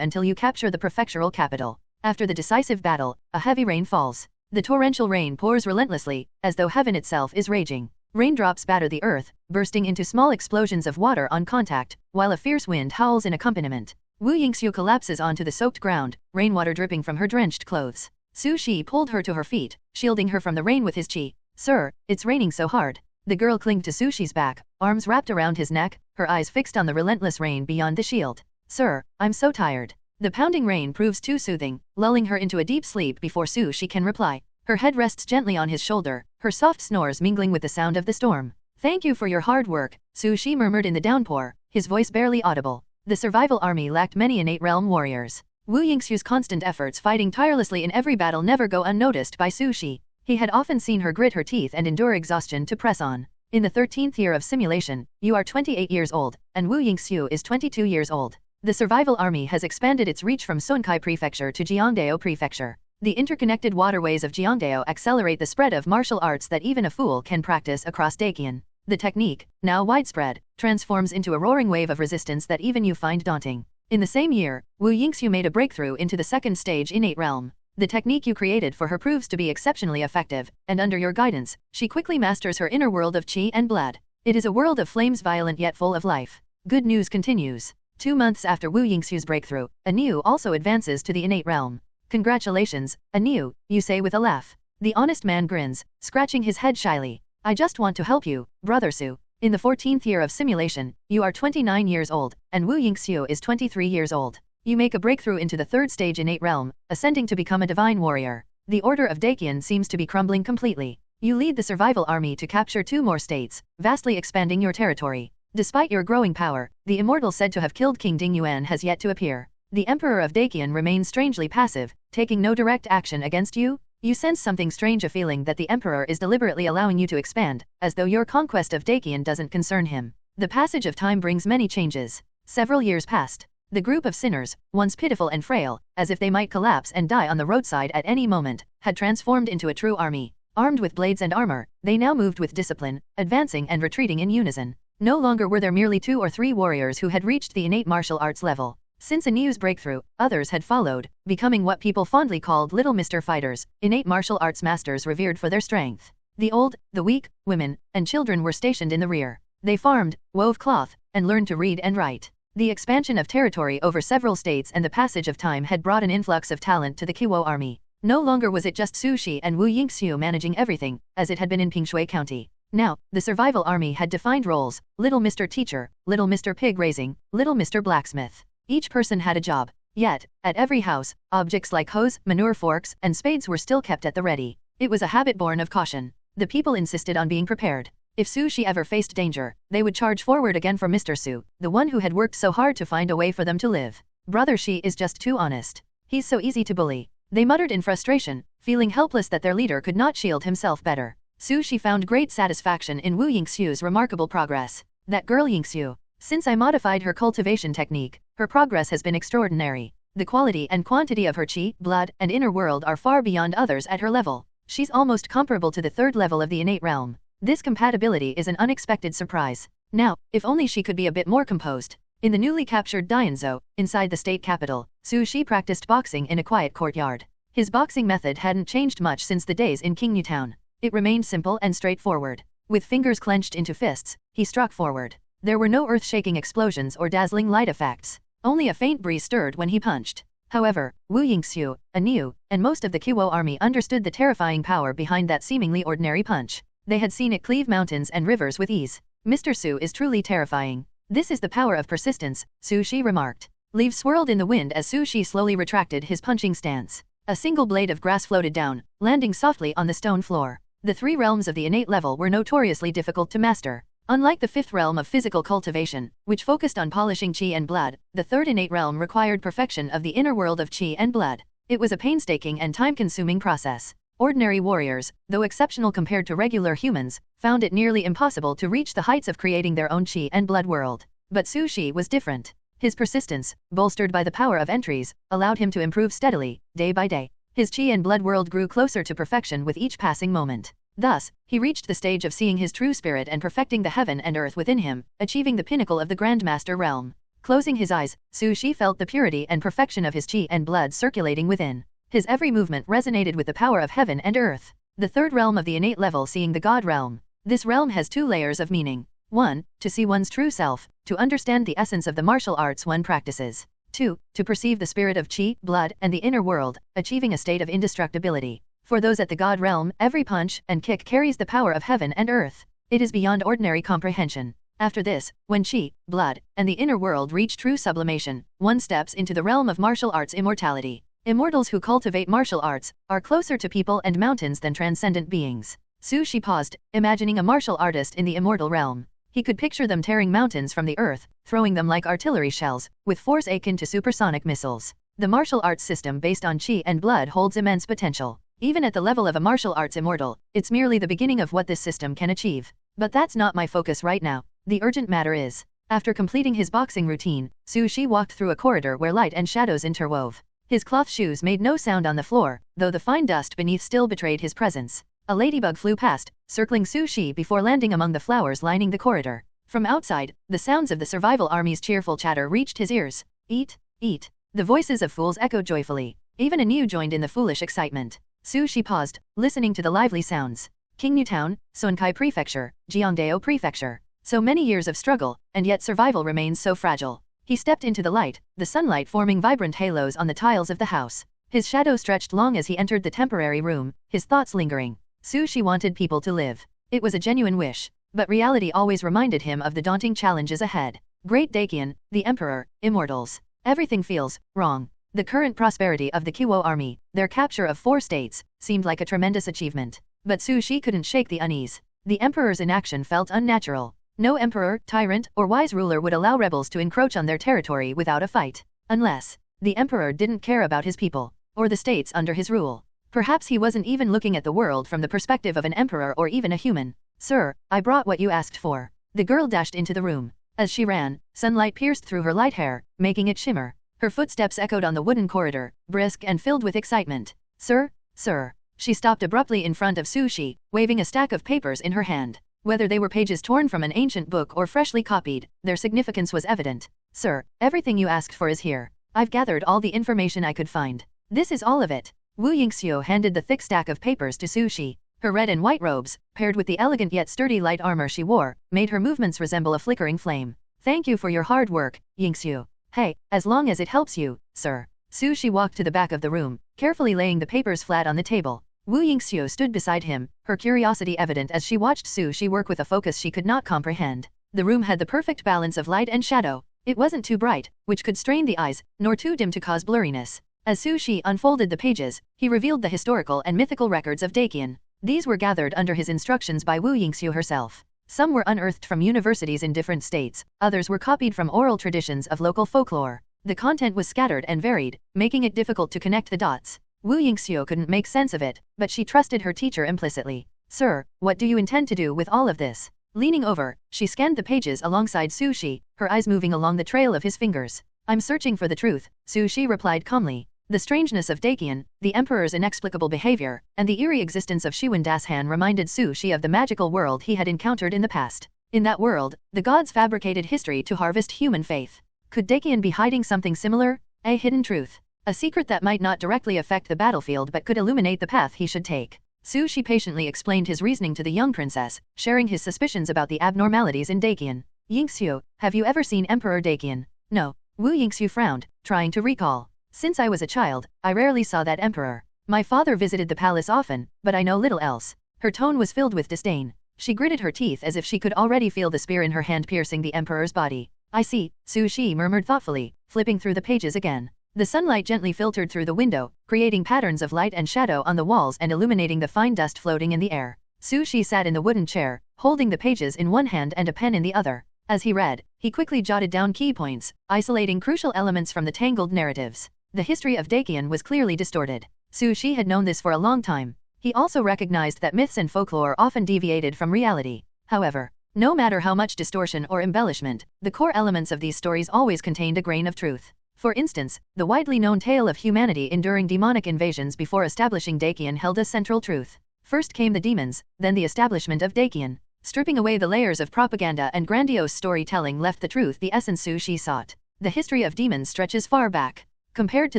until you capture the prefectural capital. After the decisive battle, a heavy rain falls. The torrential rain pours relentlessly, as though heaven itself is raging. Raindrops batter the earth, bursting into small explosions of water on contact, while a fierce wind howls in accompaniment. Wu Yingxiu collapses onto the soaked ground, rainwater dripping from her drenched clothes. Su Shi pulled her to her feet, shielding her from the rain with his qi. Sir, it's raining so hard. The girl clinged to Su Shi's back, arms wrapped around his neck, her eyes fixed on the relentless rain beyond the shield. Sir, I'm so tired. The pounding rain proves too soothing, lulling her into a deep sleep before Su Shi can reply. Her head rests gently on his shoulder, her soft snores mingling with the sound of the storm. Thank you for your hard work, Su Shi murmured in the downpour, his voice barely audible. The survival army lacked many innate realm warriors. Wu Yingxiu's constant efforts fighting tirelessly in every battle never go unnoticed by Su Shi. He had often seen her grit her teeth and endure exhaustion to press on. In the 13th year of simulation, you are 28 years old, and Wu Yingxiu is 22 years old. The survival army has expanded its reach from Sunkai Prefecture to Jiangdao Prefecture. The interconnected waterways of Jiangdao accelerate the spread of martial arts that even a fool can practice across Dakian. The technique, now widespread, transforms into a roaring wave of resistance that even you find daunting. In the same year, Wu Yingxiu made a breakthrough into the second stage innate realm. The technique you created for her proves to be exceptionally effective, and under your guidance, she quickly masters her inner world of qi and blood. It is a world of flames, violent yet full of life. Good news continues. 2 months after Wu Yingxiu's breakthrough, a new also advances to the innate realm. Congratulations, Anu, you say with a laugh. The honest man grins, scratching his head shyly. I just want to help you, brother Su. In the 14th year of simulation, you are 29 years old, and Wu Yingxiu is 23 years old. You make a breakthrough into the third stage innate realm, ascending to become a divine warrior. The order of Dakian seems to be crumbling completely. You lead the survival army to capture 2 more states, vastly expanding your territory. Despite your growing power, the immortal said to have killed King Ding Yuan has yet to appear. The Emperor of Dakian remains strangely passive, taking no direct action against you. You sense something strange, a feeling that the Emperor is deliberately allowing you to expand, as though your conquest of Dakian doesn't concern him. The passage of time brings many changes. Several years passed. The group of sinners, once pitiful and frail, as if they might collapse and die on the roadside at any moment, had transformed into a true army. Armed with blades and armor, they now moved with discipline, advancing and retreating in unison. No longer were there merely 2 or 3 warriors who had reached the innate martial arts level. Since Anu's breakthrough, others had followed, becoming what people fondly called Little Mr. Fighters, innate martial arts masters revered for their strength. The old, the weak, women, and children were stationed in the rear. They farmed, wove cloth, and learned to read and write. The expansion of territory over several states and the passage of time had brought an influx of talent to the Kiwo army. No longer was it just Su Shi and Wu Yingxiu managing everything, as it had been in Pingshui County. Now, the survival army had defined roles: Little Mr. Teacher, Little Mr. Pig Raising, Little Mr. Blacksmith. Each person had a job. Yet, at every house, objects like hoes, manure forks, and spades were still kept at the ready. It was a habit born of caution. The people insisted on being prepared. If Su Shi ever faced danger, they would charge forward again for Mr. Su, the one who had worked so hard to find a way for them to live. Brother Shi is just too honest. He's so easy to bully. They muttered in frustration, feeling helpless that their leader could not shield himself better. Su Shi found great satisfaction in Wu Yingxiu's remarkable progress. That girl Yingxiu. Since I modified her cultivation technique, her progress has been extraordinary. The quality and quantity of her qi, blood, and inner world are far beyond others at her level. She's almost comparable to the 3rd level of the innate realm. This compatibility is an unexpected surprise. Now, if only she could be a bit more composed. In the newly captured Dianzhou, inside the state capital, Su Shi practiced boxing in a quiet courtyard. His boxing method hadn't changed much since the days in Qingyu Town. It remained simple and straightforward. With fingers clenched into fists, he struck forward. There were no earth-shaking explosions or dazzling light effects. Only a faint breeze stirred when he punched. However, Wu Yingxiu, Anu, and most of the Kiwo army understood the terrifying power behind that seemingly ordinary punch. They had seen it cleave mountains and rivers with ease. Mr. Su is truly terrifying. This is the power of persistence, Su Shi remarked. Leaves swirled in the wind as Su Shi slowly retracted his punching stance. A single blade of grass floated down, landing softly on the stone floor. The 3 realms of the innate level were notoriously difficult to master. Unlike the 5th realm of physical cultivation, which focused on polishing qi and blood, the 3rd innate realm required perfection of the inner world of qi and blood. It was a painstaking and time-consuming process. Ordinary warriors, though exceptional compared to regular humans, found it nearly impossible to reach the heights of creating their own qi and blood world. But Su Shi was different. His persistence, bolstered by the power of entries, allowed him to improve steadily, day by day. His chi and blood world grew closer to perfection with each passing moment. Thus, he reached the stage of seeing his true spirit and perfecting the heaven and earth within him, achieving the pinnacle of the Grandmaster realm. Closing his eyes, Su Shi felt the purity and perfection of his chi and blood circulating within. His every movement resonated with the power of heaven and earth. The third realm of the innate level, seeing the God realm. This realm has two layers of meaning. 1. To see one's true self, to understand the essence of the martial arts one practices. 2. To perceive the spirit of chi, blood, and the inner world, achieving a state of indestructibility. For those at the God realm, every punch and kick carries the power of heaven and earth. It is beyond ordinary comprehension. After this, when chi, blood, and the inner world reach true sublimation, one steps into the realm of martial arts immortality. Immortals who cultivate martial arts are closer to people and mountains than transcendent beings. Su Shi paused, imagining a martial artist in the immortal realm. He could picture them tearing mountains from the earth, throwing them like artillery shells, with force akin to supersonic missiles. The martial arts system based on chi and blood holds immense potential. Even at the level of a martial arts immortal, it's merely the beginning of what this system can achieve. But that's not my focus right now. The urgent matter is, after completing his boxing routine, Su Shi walked through a corridor where light and shadows interwove. His cloth shoes made no sound on the floor, though the fine dust beneath still betrayed his presence. A ladybug flew past, circling Su Shi before landing among the flowers lining the corridor. From outside, the sounds of the survival army's cheerful chatter reached his ears. Eat, eat. The voices of fools echoed joyfully. Even a new joined in the foolish excitement. Su Shi paused, listening to the lively sounds. Qingnu Town, Sonkai Prefecture, Jiangdao Prefecture. So many years of struggle, and yet survival remains so fragile. He stepped into the light, the sunlight forming vibrant halos on the tiles of the house. His shadow stretched long as he entered the temporary room, his thoughts lingering. Su Shi wanted people to live. It was a genuine wish, but reality always reminded him of the daunting challenges ahead. Great Dakian, the Emperor, immortals. Everything feels wrong. The current prosperity of the Qiwo army, their capture of 4 states, seemed like a tremendous achievement. But Su Shi couldn't shake the unease. The Emperor's inaction felt unnatural. No emperor, tyrant, or wise ruler would allow rebels to encroach on their territory without a fight. Unless the Emperor didn't care about his people, or the states under his rule. Perhaps he wasn't even looking at the world from the perspective of an emperor or even a human. Sir, I brought what you asked for. The girl dashed into the room. As she ran, sunlight pierced through her light hair, making it shimmer. Her footsteps echoed on the wooden corridor, brisk and filled with excitement. Sir, sir. She stopped abruptly in front of Su Shi, waving a stack of papers in her hand. Whether they were pages torn from an ancient book or freshly copied, their significance was evident. Sir, everything you asked for is here. I've gathered all the information I could find. This is all of it. Wu Yingxiu handed the thick stack of papers to Su Shi. Her red and white robes, paired with the elegant yet sturdy light armor she wore, made her movements resemble a flickering flame. Thank you for your hard work, Yingxiu. Hey, as long as it helps you, sir. Su Shi walked to the back of the room, carefully laying the papers flat on the table. Wu Yingxiu stood beside him, her curiosity evident as she watched Su Shi work with a focus she could not comprehend. The room had the perfect balance of light and shadow. It wasn't too bright, which could strain the eyes, nor too dim to cause blurriness. As Su Shi unfolded the pages, he revealed the historical and mythical records of Dakian. These were gathered under his instructions by Wu Yingxiu herself. Some were unearthed from universities in different states, others were copied from oral traditions of local folklore. The content was scattered and varied, making it difficult to connect the dots. Wu Yingxiu couldn't make sense of it, but she trusted her teacher implicitly. Sir, what do you intend to do with all of this? Leaning over, she scanned the pages alongside Su Shi, her eyes moving along the trail of his fingers. I'm searching for the truth, Su Shi replied calmly. The strangeness of Dakian, the Emperor's inexplicable behavior, and the eerie existence of Shiwen Dashan reminded Su Shi of the magical world he had encountered in the past. In that world, the gods fabricated history to harvest human faith. Could Dakian be hiding something similar? A hidden truth. A secret that might not directly affect the battlefield but could illuminate the path he should take. Su Shi patiently explained his reasoning to the young princess, sharing his suspicions about the abnormalities in Dakian. Yingxiu, have you ever seen Emperor Dakian? No. Wu Yingxiu frowned, trying to recall. Since I was a child, I rarely saw that emperor. My father visited the palace often, but I know little else. Her tone was filled with disdain. She gritted her teeth as if she could already feel the spear in her hand piercing the emperor's body. I see, Su Shi murmured thoughtfully, flipping through the pages again. The sunlight gently filtered through the window, creating patterns of light and shadow on the walls and illuminating the fine dust floating in the air. Su Shi sat in the wooden chair, holding the pages in one hand and a pen in the other. As he read, he quickly jotted down key points, isolating crucial elements from the tangled narratives. The history of Dakian was clearly distorted. Su Shi had known this for a long time. He also recognized that myths and folklore often deviated from reality. However, No matter how much distortion or embellishment, the core elements of these stories always contained a grain of truth. For instance, the widely known tale of humanity enduring demonic invasions before establishing Dakian held a central truth. First came the demons, then the establishment of Dakian. Stripping away the layers of propaganda and grandiose storytelling left the truth the essence Su Shi sought. The history of demons stretches far back. Compared to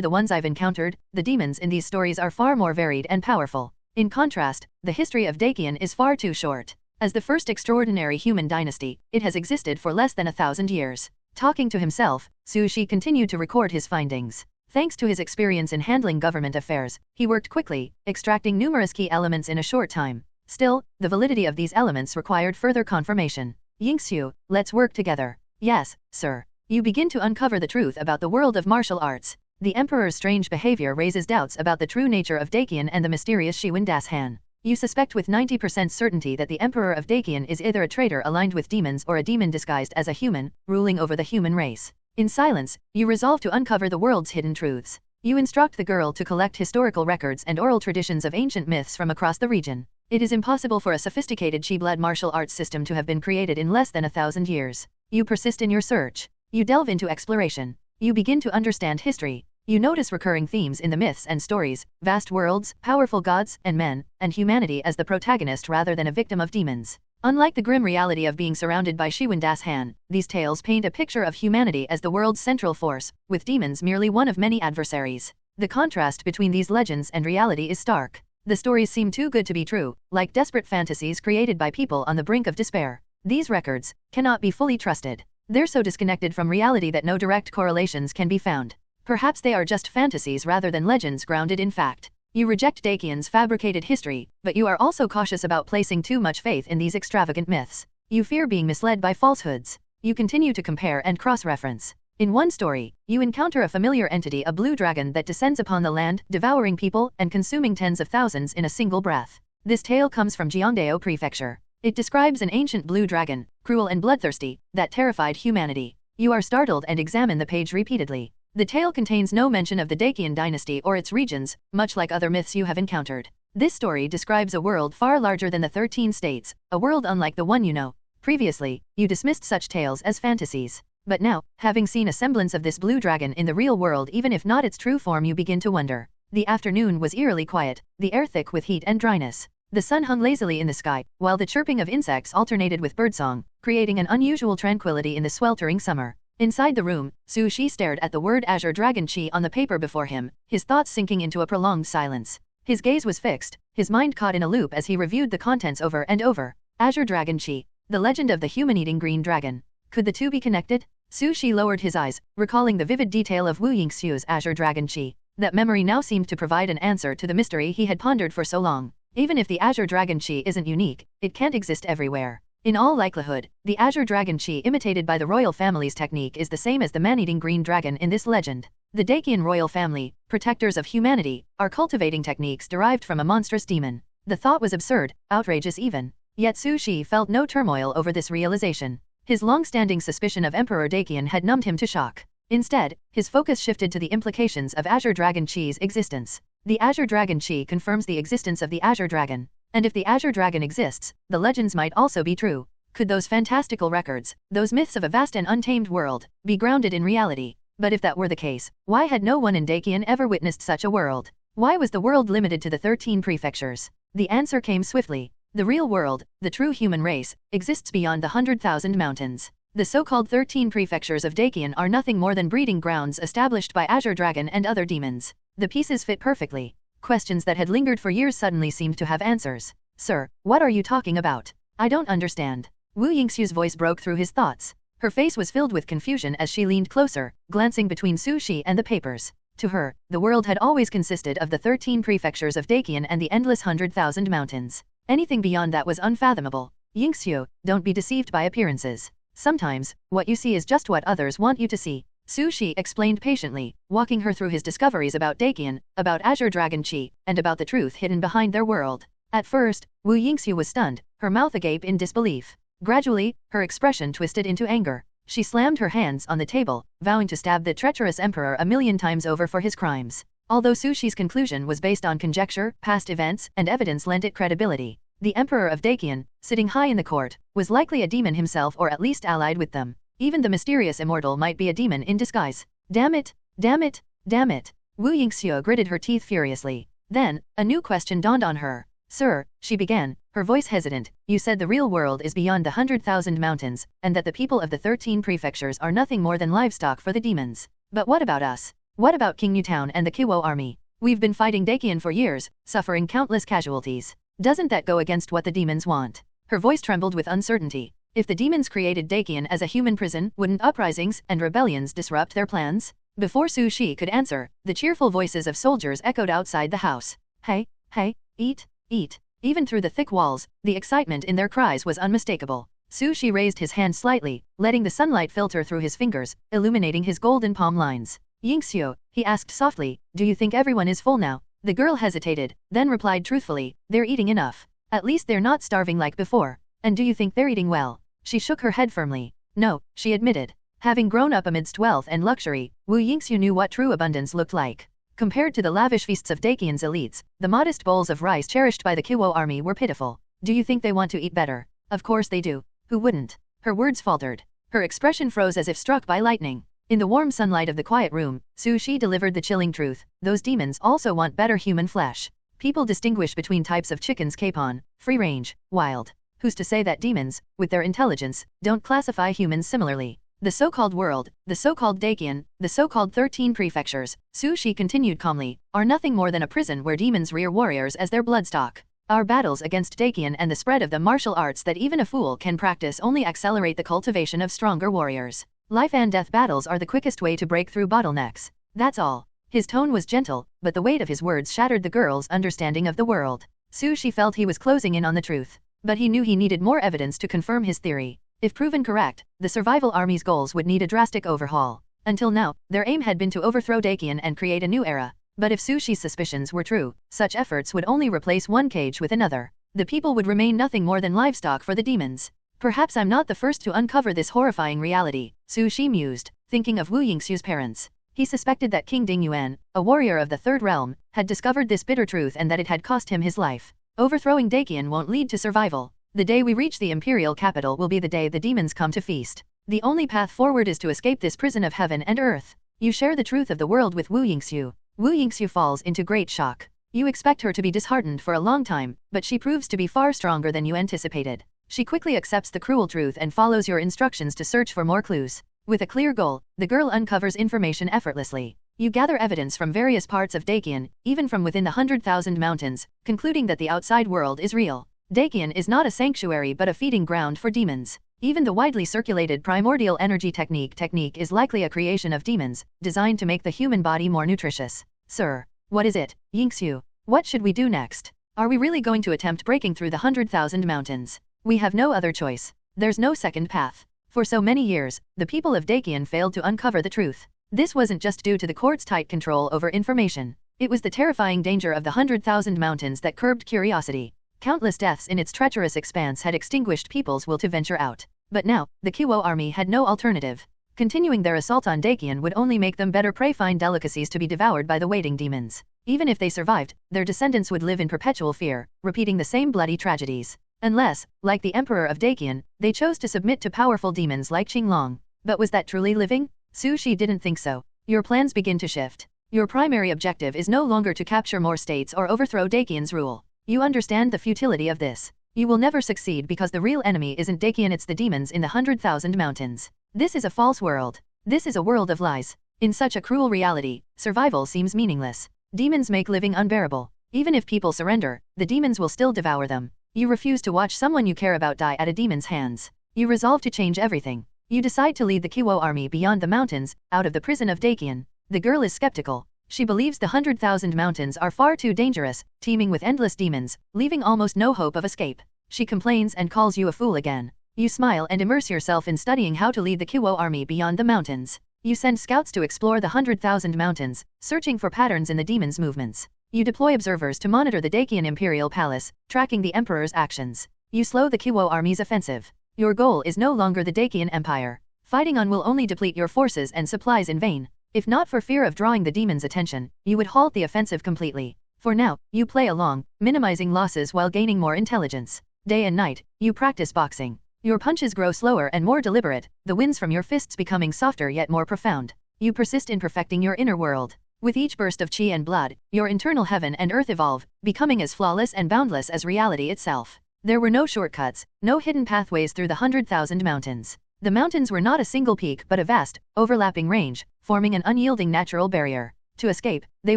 the ones I've encountered, the demons in these stories are far more varied and powerful. In contrast, the history of Dakian is far too short. As the first extraordinary human dynasty, it has existed for less than 1,000 years. Talking to himself, Su Shi continued to record his findings. Thanks to his experience in handling government affairs, he worked quickly, extracting numerous key elements in a short time. Still, the validity of these elements required further confirmation. Yingxiu, let's work together. Yes, sir. You begin to uncover the truth about the world of martial arts. The Emperor's strange behavior raises doubts about the true nature of Dakian and the mysterious Shiwen Das Han. You suspect with 90% certainty that the Emperor of Dakian is either a traitor aligned with demons or a demon disguised as a human, ruling over the human race. In silence, you resolve to uncover the world's hidden truths. You instruct the girl to collect historical records and oral traditions of ancient myths from across the region. It is impossible for a sophisticated Qi-blood martial arts system to have been created in less than 1,000 years. You persist in your search. You delve into exploration. You begin to understand history. You notice recurring themes in the myths and stories, vast worlds, powerful gods and men, and humanity as the protagonist rather than a victim of demons. Unlike the grim reality of being surrounded by Shiwen Das Han, these tales paint a picture of humanity as the world's central force, with demons merely one of many adversaries. The contrast between these legends and reality is stark. The stories seem too good to be true, like desperate fantasies created by people on the brink of despair. These records cannot be fully trusted. They're so disconnected from reality that no direct correlations can be found. Perhaps they are just fantasies rather than legends grounded in fact. You reject Dakian's fabricated history, but you are also cautious about placing too much faith in these extravagant myths. You fear being misled by falsehoods. You continue to compare and cross-reference. In one story, you encounter a familiar entity, a blue dragon that descends upon the land, devouring people and consuming tens of thousands in a single breath. This tale comes from Jiangdao Prefecture. It describes an ancient blue dragon, cruel and bloodthirsty, that terrified humanity. You are startled and examine the page repeatedly. The tale contains no mention of the Dakian dynasty or its regions, much like other myths you have encountered. This story describes a world far larger than the 13 states, a world unlike the one you know. Previously, you dismissed such tales as fantasies. But now, having seen a semblance of this blue dragon in the real world even if not its true form, you begin to wonder. The afternoon was eerily quiet, the air thick with heat and dryness. The sun hung lazily in the sky, while the chirping of insects alternated with birdsong, creating an unusual tranquility in the sweltering summer. Inside the room, Su Shi stared at the word Azure Dragon Qi on the paper before him, his thoughts sinking into a prolonged silence. His gaze was fixed, his mind caught in a loop as he reviewed the contents over and over. Azure Dragon Qi, the legend of the human-eating green dragon. Could the two be connected? Su Shi lowered his eyes, recalling the vivid detail of Wu Yingxiu's Azure Dragon Qi. That memory now seemed to provide an answer to the mystery he had pondered for so long. Even if the Azure Dragon Qi isn't unique, it can't exist everywhere. In all likelihood, the Azure Dragon Qi imitated by the royal family's technique is the same as the man-eating green dragon in this legend. The Dakian royal family, protectors of humanity, are cultivating techniques derived from a monstrous demon. The thought was absurd, outrageous even. Yet Su Shi felt no turmoil over this realization. His long-standing suspicion of Emperor Dakian had numbed him to shock. Instead, his focus shifted to the implications of Azure Dragon Qi's existence. The Azure Dragon Qi confirms the existence of the Azure Dragon. And if the Azure Dragon exists, the legends might also be true. Could those fantastical records, those myths of a vast and untamed world, be grounded in reality? But if that were the case, why had no one in Dakian ever witnessed such a world? Why was the world limited to the 13 prefectures? The answer came swiftly. The real world, the true human race, exists beyond the 100,000 mountains. The so-called 13 prefectures of Dakian are nothing more than breeding grounds established by Azure Dragon and other demons. The pieces fit perfectly. Questions that had lingered for years suddenly seemed to have answers. Sir, what are you talking about? I don't understand. Wu Yingxiu's voice broke through his thoughts. Her face was filled with confusion as she leaned closer, glancing between Su Shi and the papers. To her, the world had always consisted of the 13 prefectures of Dakian and the endless 100,000 mountains. Anything beyond that was unfathomable. Yingxiu, don't be deceived by appearances. Sometimes, what you see is just what others want you to see. Su Shi explained patiently, walking her through his discoveries about Dakian, about Azure Dragon Qi, and about the truth hidden behind their world. At first, Wu Yingxiu was stunned, her mouth agape in disbelief. Gradually, her expression twisted into anger. She slammed her hands on the table, vowing to stab the treacherous emperor 1,000,000 times over for his crimes. Although Su Shi's conclusion was based on conjecture, past events, and evidence lent it credibility, The Emperor of Dacian, sitting high in the court, was likely a demon himself or at least allied with them. Even the mysterious immortal might be a demon in disguise. Damn it! Damn it! Damn it! Wu Yingxiu gritted her teeth furiously. Then, a new question dawned on her. Sir, she began, her voice hesitant, you said the real world is beyond the 100,000 mountains, and that the people of the 13 prefectures are nothing more than livestock for the demons. But what about us? What about King Newtown and the Kiwo army? We've been fighting Dacian for years, suffering countless casualties. Doesn't that go against what the demons want? Her voice trembled with uncertainty. If the demons created Dacian as a human prison, wouldn't uprisings and rebellions disrupt their plans? Before Su Shi could answer, the cheerful voices of soldiers echoed outside the house. Hey, hey, eat, eat. Even through the thick walls, the excitement in their cries was unmistakable. Su Shi raised his hand slightly, letting the sunlight filter through his fingers, illuminating his golden palm lines. Yingxiu, he asked softly, do you think everyone is full now? The girl hesitated, then replied truthfully, they're eating enough. At least they're not starving like before. And do you think they're eating well? She shook her head firmly. No, she admitted. Having grown up amidst wealth and luxury, Wu Yingxiu knew what true abundance looked like. Compared to the lavish feasts of Dacian's elites, the modest bowls of rice cherished by the Kiwo army were pitiful. Do you think they want to eat better? Of course they do. Who wouldn't? Her words faltered. Her expression froze as if struck by lightning. In the warm sunlight of the quiet room, Su Shi delivered the chilling truth. Those demons also want better human flesh. People distinguish between types of chickens: capon, free range, wild. Who's to say that demons, with their intelligence, don't classify humans similarly? The so-called world, the so-called Dacian, the so-called 13 prefectures, Su Shi continued calmly, are nothing more than a prison where demons rear warriors as their bloodstock. Our battles against Dacian and the spread of the martial arts that even a fool can practice only accelerate the cultivation of stronger warriors. Life and death battles are the quickest way to break through bottlenecks. That's all. His tone was gentle, but the weight of his words shattered the girl's understanding of the world. Su Shi felt he was closing in on the truth. But he knew he needed more evidence to confirm his theory. If proven correct, the survival army's goals would need a drastic overhaul. Until now, their aim had been to overthrow Dacian and create a new era. But if Su Shi's suspicions were true, such efforts would only replace one cage with another. The people would remain nothing more than livestock for the demons. Perhaps I'm not the first to uncover this horrifying reality, Su Shi mused, thinking of Wu Yingxiu's parents. He suspected that King Ding Yuan, a warrior of the Third Realm, had discovered this bitter truth and that it had cost him his life. Overthrowing Dacian won't lead to survival. The day we reach the imperial capital will be the day the demons come to feast. The only path forward is to escape this prison of heaven and earth. You share the truth of the world with Wu Yingxiu. Wu Yingxiu falls into great shock. You expect her to be disheartened for a long time, but she proves to be far stronger than you anticipated. She quickly accepts the cruel truth and follows your instructions to search for more clues. With a clear goal, the girl uncovers information effortlessly. You gather evidence from various parts of Dacian, even from within the 100,000 mountains, concluding that the outside world is real. Dacian is not a sanctuary but a feeding ground for demons. Even the widely circulated primordial energy technique is likely a creation of demons, designed to make the human body more nutritious. Sir, what is it, Yingxiu? What should we do next? Are we really going to attempt breaking through the 100,000 mountains? We have no other choice. There's no second path. For so many years, the people of Dacian failed to uncover the truth. This wasn't just due to the court's tight control over information. It was the terrifying danger of the 100,000 mountains that curbed curiosity. Countless deaths in its treacherous expanse had extinguished people's will to venture out. But now, the Kiwo army had no alternative. Continuing their assault on Dacian would only make them better prey, fine delicacies to be devoured by the waiting demons. Even if they survived, their descendants would live in perpetual fear, repeating the same bloody tragedies. Unless, like the Emperor of Dacian, they chose to submit to powerful demons like Qinglong. But was that truly living? Su Shi didn't think so. Your plans begin to shift. Your primary objective is no longer to capture more states or overthrow Dacian's rule. You understand the futility of this. You will never succeed because the real enemy isn't Dacian, it's the demons in the 100,000 mountains. This is a false world. This is a world of lies. In such a cruel reality, survival seems meaningless. Demons make living unbearable. Even if people surrender, the demons will still devour them. You refuse to watch someone you care about die at a demon's hands. You resolve to change everything. You decide to lead the Kiwo army beyond the mountains, out of the prison of Dacian. The girl is skeptical. She believes the 100,000 mountains are far too dangerous, teeming with endless demons, leaving almost no hope of escape. She complains and calls you a fool again. You smile and immerse yourself in studying how to lead the Kiwo army beyond the mountains. You send scouts to explore the 100,000 mountains, searching for patterns in the demons' movements. You deploy observers to monitor the Dacian imperial palace, tracking the emperor's actions. You slow the Kiwo army's offensive. Your goal is no longer the Dacian empire. Fighting on will only deplete your forces and supplies in vain. If not for fear of drawing the demons' attention, you would halt the offensive completely. For now, you play along, minimizing losses while gaining more intelligence. Day and night, you practice boxing. Your punches grow slower and more deliberate, the winds from your fists becoming softer yet more profound. You persist in perfecting your inner world. With each burst of chi and blood, your internal heaven and earth evolve, becoming as flawless and boundless as reality itself. There were no shortcuts, no hidden pathways through the 100,000 mountains. The mountains were not a single peak but a vast, overlapping range, forming an unyielding natural barrier. To escape, they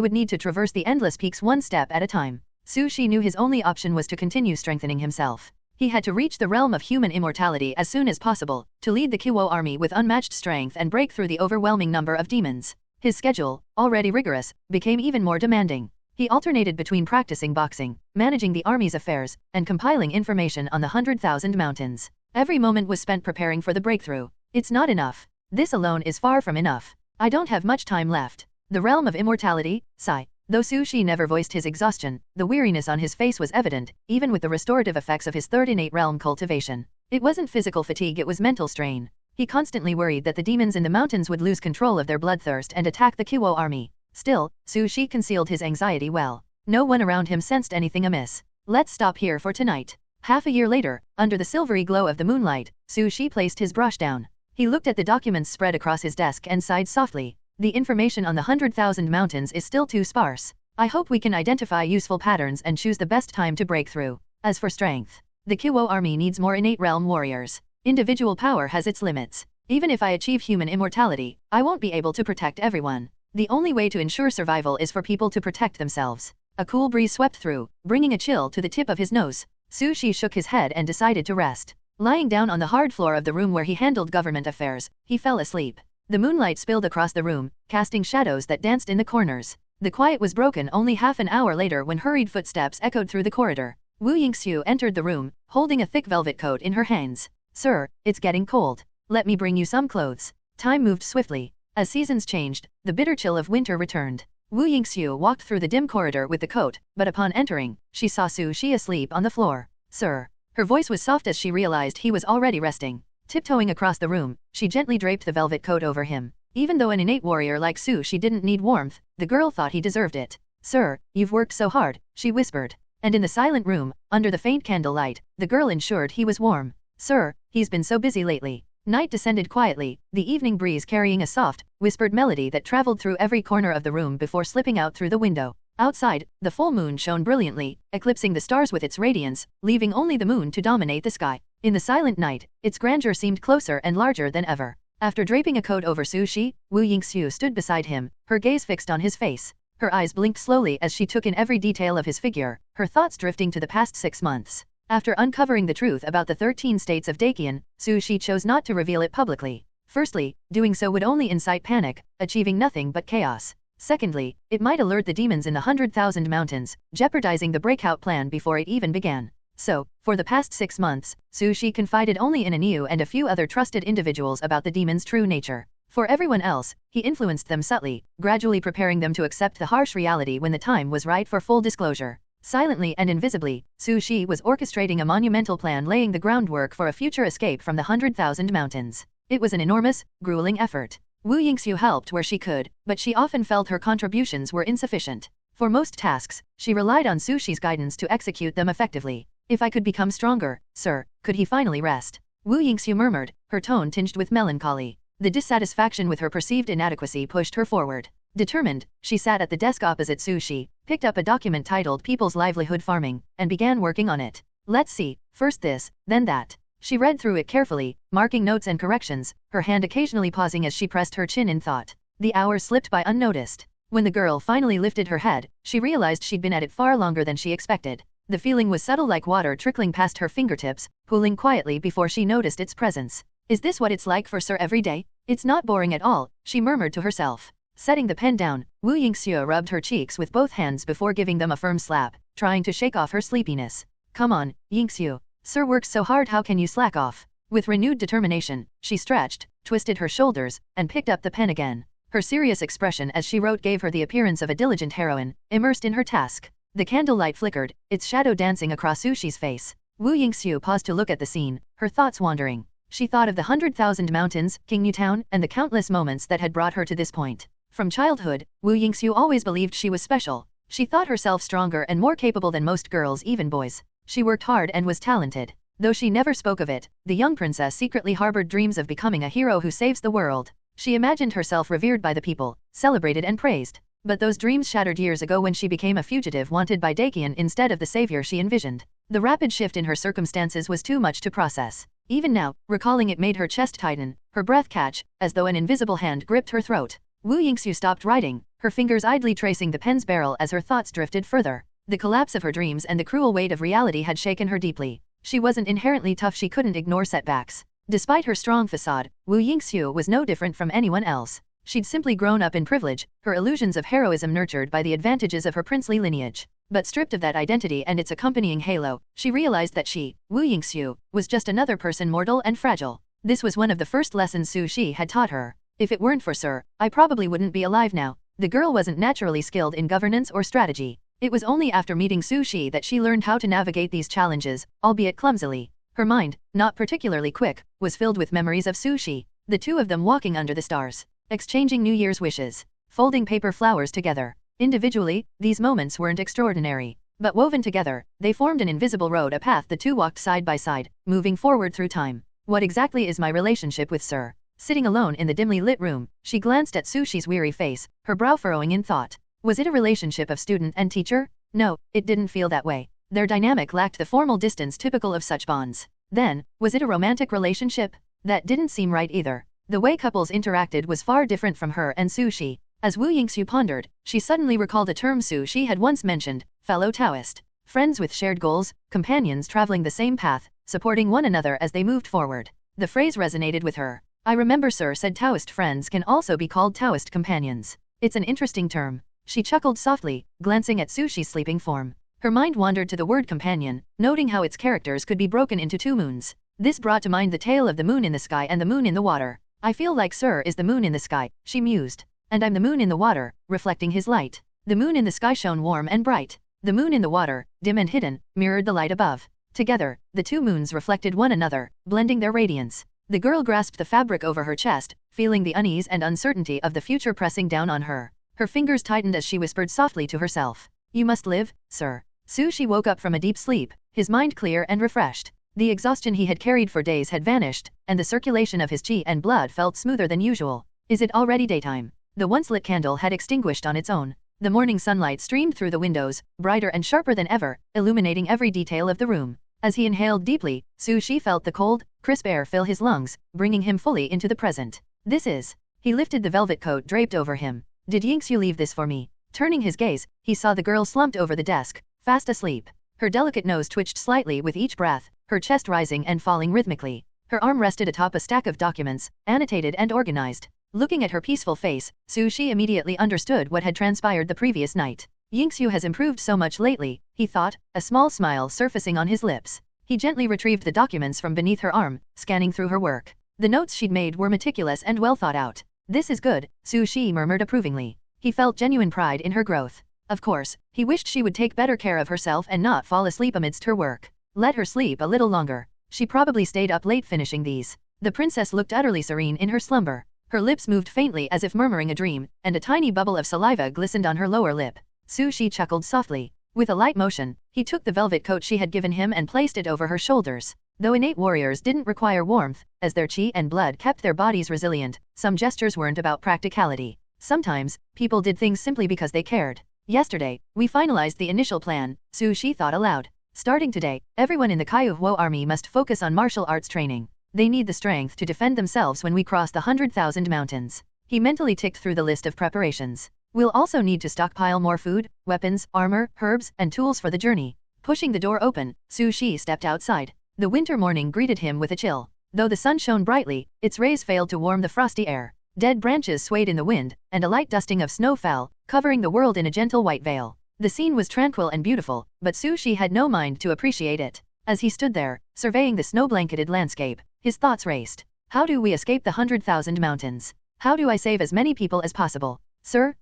would need to traverse the endless peaks one step at a time. Su Shi knew his only option was to continue strengthening himself. He had to reach the realm of human immortality as soon as possible, to lead the Kiwo army with unmatched strength and break through the overwhelming number of demons. His schedule, already rigorous, became even more demanding. He alternated between practicing boxing, managing the army's affairs, and compiling information on the 100,000 mountains. Every moment was spent preparing for the breakthrough. It's not enough. This alone is far from enough. I don't have much time left. The realm of immortality, sigh. Though Su Shi never voiced his exhaustion, the weariness on his face was evident, even with the restorative effects of his third innate realm cultivation. It wasn't physical fatigue, it was mental strain. He constantly worried that the demons in the mountains would lose control of their bloodthirst and attack the Kiwo army. Still, Su Shi concealed his anxiety well. No one around him sensed anything amiss. Let's stop here for tonight. Half a year later, under the silvery glow of the moonlight, Su Shi placed his brush down. He looked at the documents spread across his desk and sighed softly. The information on the 100,000 mountains is still too sparse. I hope we can identify useful patterns and choose the best time to break through. As for strength, the Kiwo army needs more innate realm warriors. Individual power has its limits. Even if I achieve human immortality, I won't be able to protect everyone. The only way to ensure survival is for people to protect themselves. A cool breeze swept through, bringing a chill to the tip of his nose. Su Shi shook his head and decided to rest. Lying down on the hard floor of the room where he handled government affairs, he fell asleep. The moonlight spilled across the room, casting shadows that danced in the corners. The quiet was broken only half an hour later when hurried footsteps echoed through the corridor. Wu Yingxiu entered the room, holding a thick velvet coat in her hands. Sir, it's getting cold. Let me bring you some clothes. Time moved swiftly. As seasons changed, the bitter chill of winter returned. Wu Yingxiu walked through the dim corridor with the coat, but upon entering, she saw Su Shi asleep on the floor. Sir. Her voice was soft as she realized he was already resting. Tiptoeing across the room, she gently draped the velvet coat over him. Even though an innate warrior like Su Shi didn't need warmth, the girl thought he deserved it. Sir, you've worked so hard, she whispered. And in the silent room, under the faint candlelight, the girl ensured he was warm. Sir, he's been so busy lately. Night descended quietly, the evening breeze carrying a soft, whispered melody that traveled through every corner of the room before slipping out through the window. Outside, the full moon shone brilliantly, eclipsing the stars with its radiance, leaving only the moon to dominate the sky. In the silent night, its grandeur seemed closer and larger than ever. After draping a coat over Su Shi, Wu Yingxiu stood beside him, her gaze fixed on his face. Her eyes blinked slowly as she took in every detail of his figure, her thoughts drifting to the past 6 months. After uncovering the truth about the 13 states of Dakian, Su Shi chose not to reveal it publicly. Firstly, doing so would only incite panic, achieving nothing but chaos. Secondly, it might alert the demons in the 100,000 mountains, jeopardizing the breakout plan before it even began. So, for the past 6 months, Su Shi confided only in Aniu and a few other trusted individuals about the demon's true nature. For everyone else, he influenced them subtly, gradually preparing them to accept the harsh reality when the time was right for full disclosure. Silently and invisibly, Su Shi was orchestrating a monumental plan, laying the groundwork for a future escape from the 100,000 mountains. It was an enormous, grueling effort. Wu Yingxiu helped where she could, but she often felt her contributions were insufficient. For most tasks, she relied on Su Shi's guidance to execute them effectively. If I could become stronger, sir, could he finally rest? Wu Yingxiu murmured, her tone tinged with melancholy. The dissatisfaction with her perceived inadequacy pushed her forward. Determined, she sat at the desk opposite Su Shi, picked up a document titled People's Livelihood Farming, and began working on it. Let's see, first this, then that. She read through it carefully, marking notes and corrections, her hand occasionally pausing as she pressed her chin in thought. The hours slipped by unnoticed. When the girl finally lifted her head, she realized she'd been at it far longer than she expected. The feeling was subtle, like water trickling past her fingertips, pooling quietly before she noticed its presence. Is this what it's like for Sir every day? It's not boring at all, she murmured to herself. Setting the pen down, Wu Yingxiu rubbed her cheeks with both hands before giving them a firm slap, trying to shake off her sleepiness. Come on, Yingxiu. Sir works so hard, how can you slack off? With renewed determination, she stretched, twisted her shoulders, and picked up the pen again. Her serious expression as she wrote gave her the appearance of a diligent heroine, immersed in her task. The candlelight flickered, its shadow dancing across Su Shi's face. Wu Yingxiu paused to look at the scene, her thoughts wandering. She thought of the 100,000 mountains, King Yu Town, and the countless moments that had brought her to this point. From childhood, Wu Yingxiu always believed she was special. She thought herself stronger and more capable than most girls, even boys. She worked hard and was talented. Though she never spoke of it, the young princess secretly harbored dreams of becoming a hero who saves the world. She imagined herself revered by the people, celebrated and praised. But those dreams shattered years ago when she became a fugitive wanted by Dakian instead of the savior she envisioned. The rapid shift in her circumstances was too much to process. Even now, recalling it made her chest tighten, her breath catch, as though an invisible hand gripped her throat. Wu Yingxiu stopped writing, her fingers idly tracing the pen's barrel as her thoughts drifted further. The collapse of her dreams and the cruel weight of reality had shaken her deeply. She wasn't inherently tough, she couldn't ignore setbacks. Despite her strong facade, Wu Yingxiu was no different from anyone else. She'd simply grown up in privilege, her illusions of heroism nurtured by the advantages of her princely lineage. But stripped of that identity and its accompanying halo, she realized that she, Wu Yingxiu, was just another person, mortal and fragile. This was one of the first lessons Su Shi had taught her. If it weren't for Sir, I probably wouldn't be alive now. The girl wasn't naturally skilled in governance or strategy. It was only after meeting Su Shi that she learned how to navigate these challenges, albeit clumsily. Her mind, not particularly quick, was filled with memories of Su Shi, the two of them walking under the stars, exchanging New Year's wishes, folding paper flowers together. Individually, these moments weren't extraordinary. But woven together, they formed an invisible road, a path the two walked side by side, moving forward through time. What exactly is my relationship with Sir? Sitting alone in the dimly lit room, she glanced at Su Shi's weary face, her brow furrowing in thought. Was it a relationship of student and teacher? No, it didn't feel that way. Their dynamic lacked the formal distance typical of such bonds. Then, was it a romantic relationship? That didn't seem right either. The way couples interacted was far different from her and Su Shi. As Wu Yingxiu pondered, she suddenly recalled a term Su Shi had once mentioned, fellow Taoist. Friends with shared goals, companions traveling the same path, supporting one another as they moved forward. The phrase resonated with her. I remember Sir said Taoist friends can also be called Taoist companions. It's an interesting term. She chuckled softly, glancing at Su Shi's sleeping form. Her mind wandered to the word companion, noting how its characters could be broken into two moons. This brought to mind the tale of the moon in the sky and the moon in the water. I feel like Sir is the moon in the sky, she mused. And I'm the moon in the water, reflecting his light. The moon in the sky shone warm and bright. The moon in the water, dim and hidden, mirrored the light above. Together, the two moons reflected one another, blending their radiance. The girl grasped the fabric over her chest, feeling the unease and uncertainty of the future pressing down on her. Her fingers tightened as she whispered softly to herself. You must live, Sir. Su Shi woke up from a deep sleep, his mind clear and refreshed. The exhaustion he had carried for days had vanished, and the circulation of his qi and blood felt smoother than usual. Is it already daytime? The once lit candle had extinguished on its own. The morning sunlight streamed through the windows, brighter and sharper than ever, illuminating every detail of the room. As he inhaled deeply, Su Shi felt the cold, crisp air fill his lungs, bringing him fully into the present. This is. He lifted the velvet coat draped over him. Did Yingxiu leave this for me? Turning his gaze, he saw the girl slumped over the desk, fast asleep. Her delicate nose twitched slightly with each breath, her chest rising and falling rhythmically. Her arm rested atop a stack of documents, annotated and organized. Looking at her peaceful face, Su Shi immediately understood what had transpired the previous night. Yingxiu has improved so much lately, he thought, a small smile surfacing on his lips. He gently retrieved the documents from beneath her arm, scanning through her work. The notes she'd made were meticulous and well thought out. This is good, Su Shi murmured approvingly. He felt genuine pride in her growth. Of course, he wished she would take better care of herself and not fall asleep amidst her work. Let her sleep a little longer. She probably stayed up late finishing these. The princess looked utterly serene in her slumber. Her lips moved faintly as if murmuring a dream, and a tiny bubble of saliva glistened on her lower lip. Su Shi chuckled softly. With a light motion, he took the velvet coat she had given him and placed it over her shoulders. Though innate warriors didn't require warmth, as their qi and blood kept their bodies resilient, some gestures weren't about practicality. Sometimes, people did things simply because they cared. Yesterday, we finalized the initial plan, Su Shi thought aloud. Starting today, everyone in the Kaiuhuo army must focus on martial arts training. They need the strength to defend themselves when we cross the 100,000 mountains. He mentally ticked through the list of preparations. We'll also need to stockpile more food, weapons, armor, herbs, and tools for the journey. Pushing the door open, Su Shi stepped outside. The winter morning greeted him with a chill. Though the sun shone brightly, its rays failed to warm the frosty air. Dead branches swayed in the wind, and a light dusting of snow fell, covering the world in a gentle white veil. The scene was tranquil and beautiful, but Su Shi had no mind to appreciate it. As he stood there, surveying the snow-blanketed landscape, his thoughts raced. How do we escape the 100,000 mountains? How do I save as many people as possible? Sir,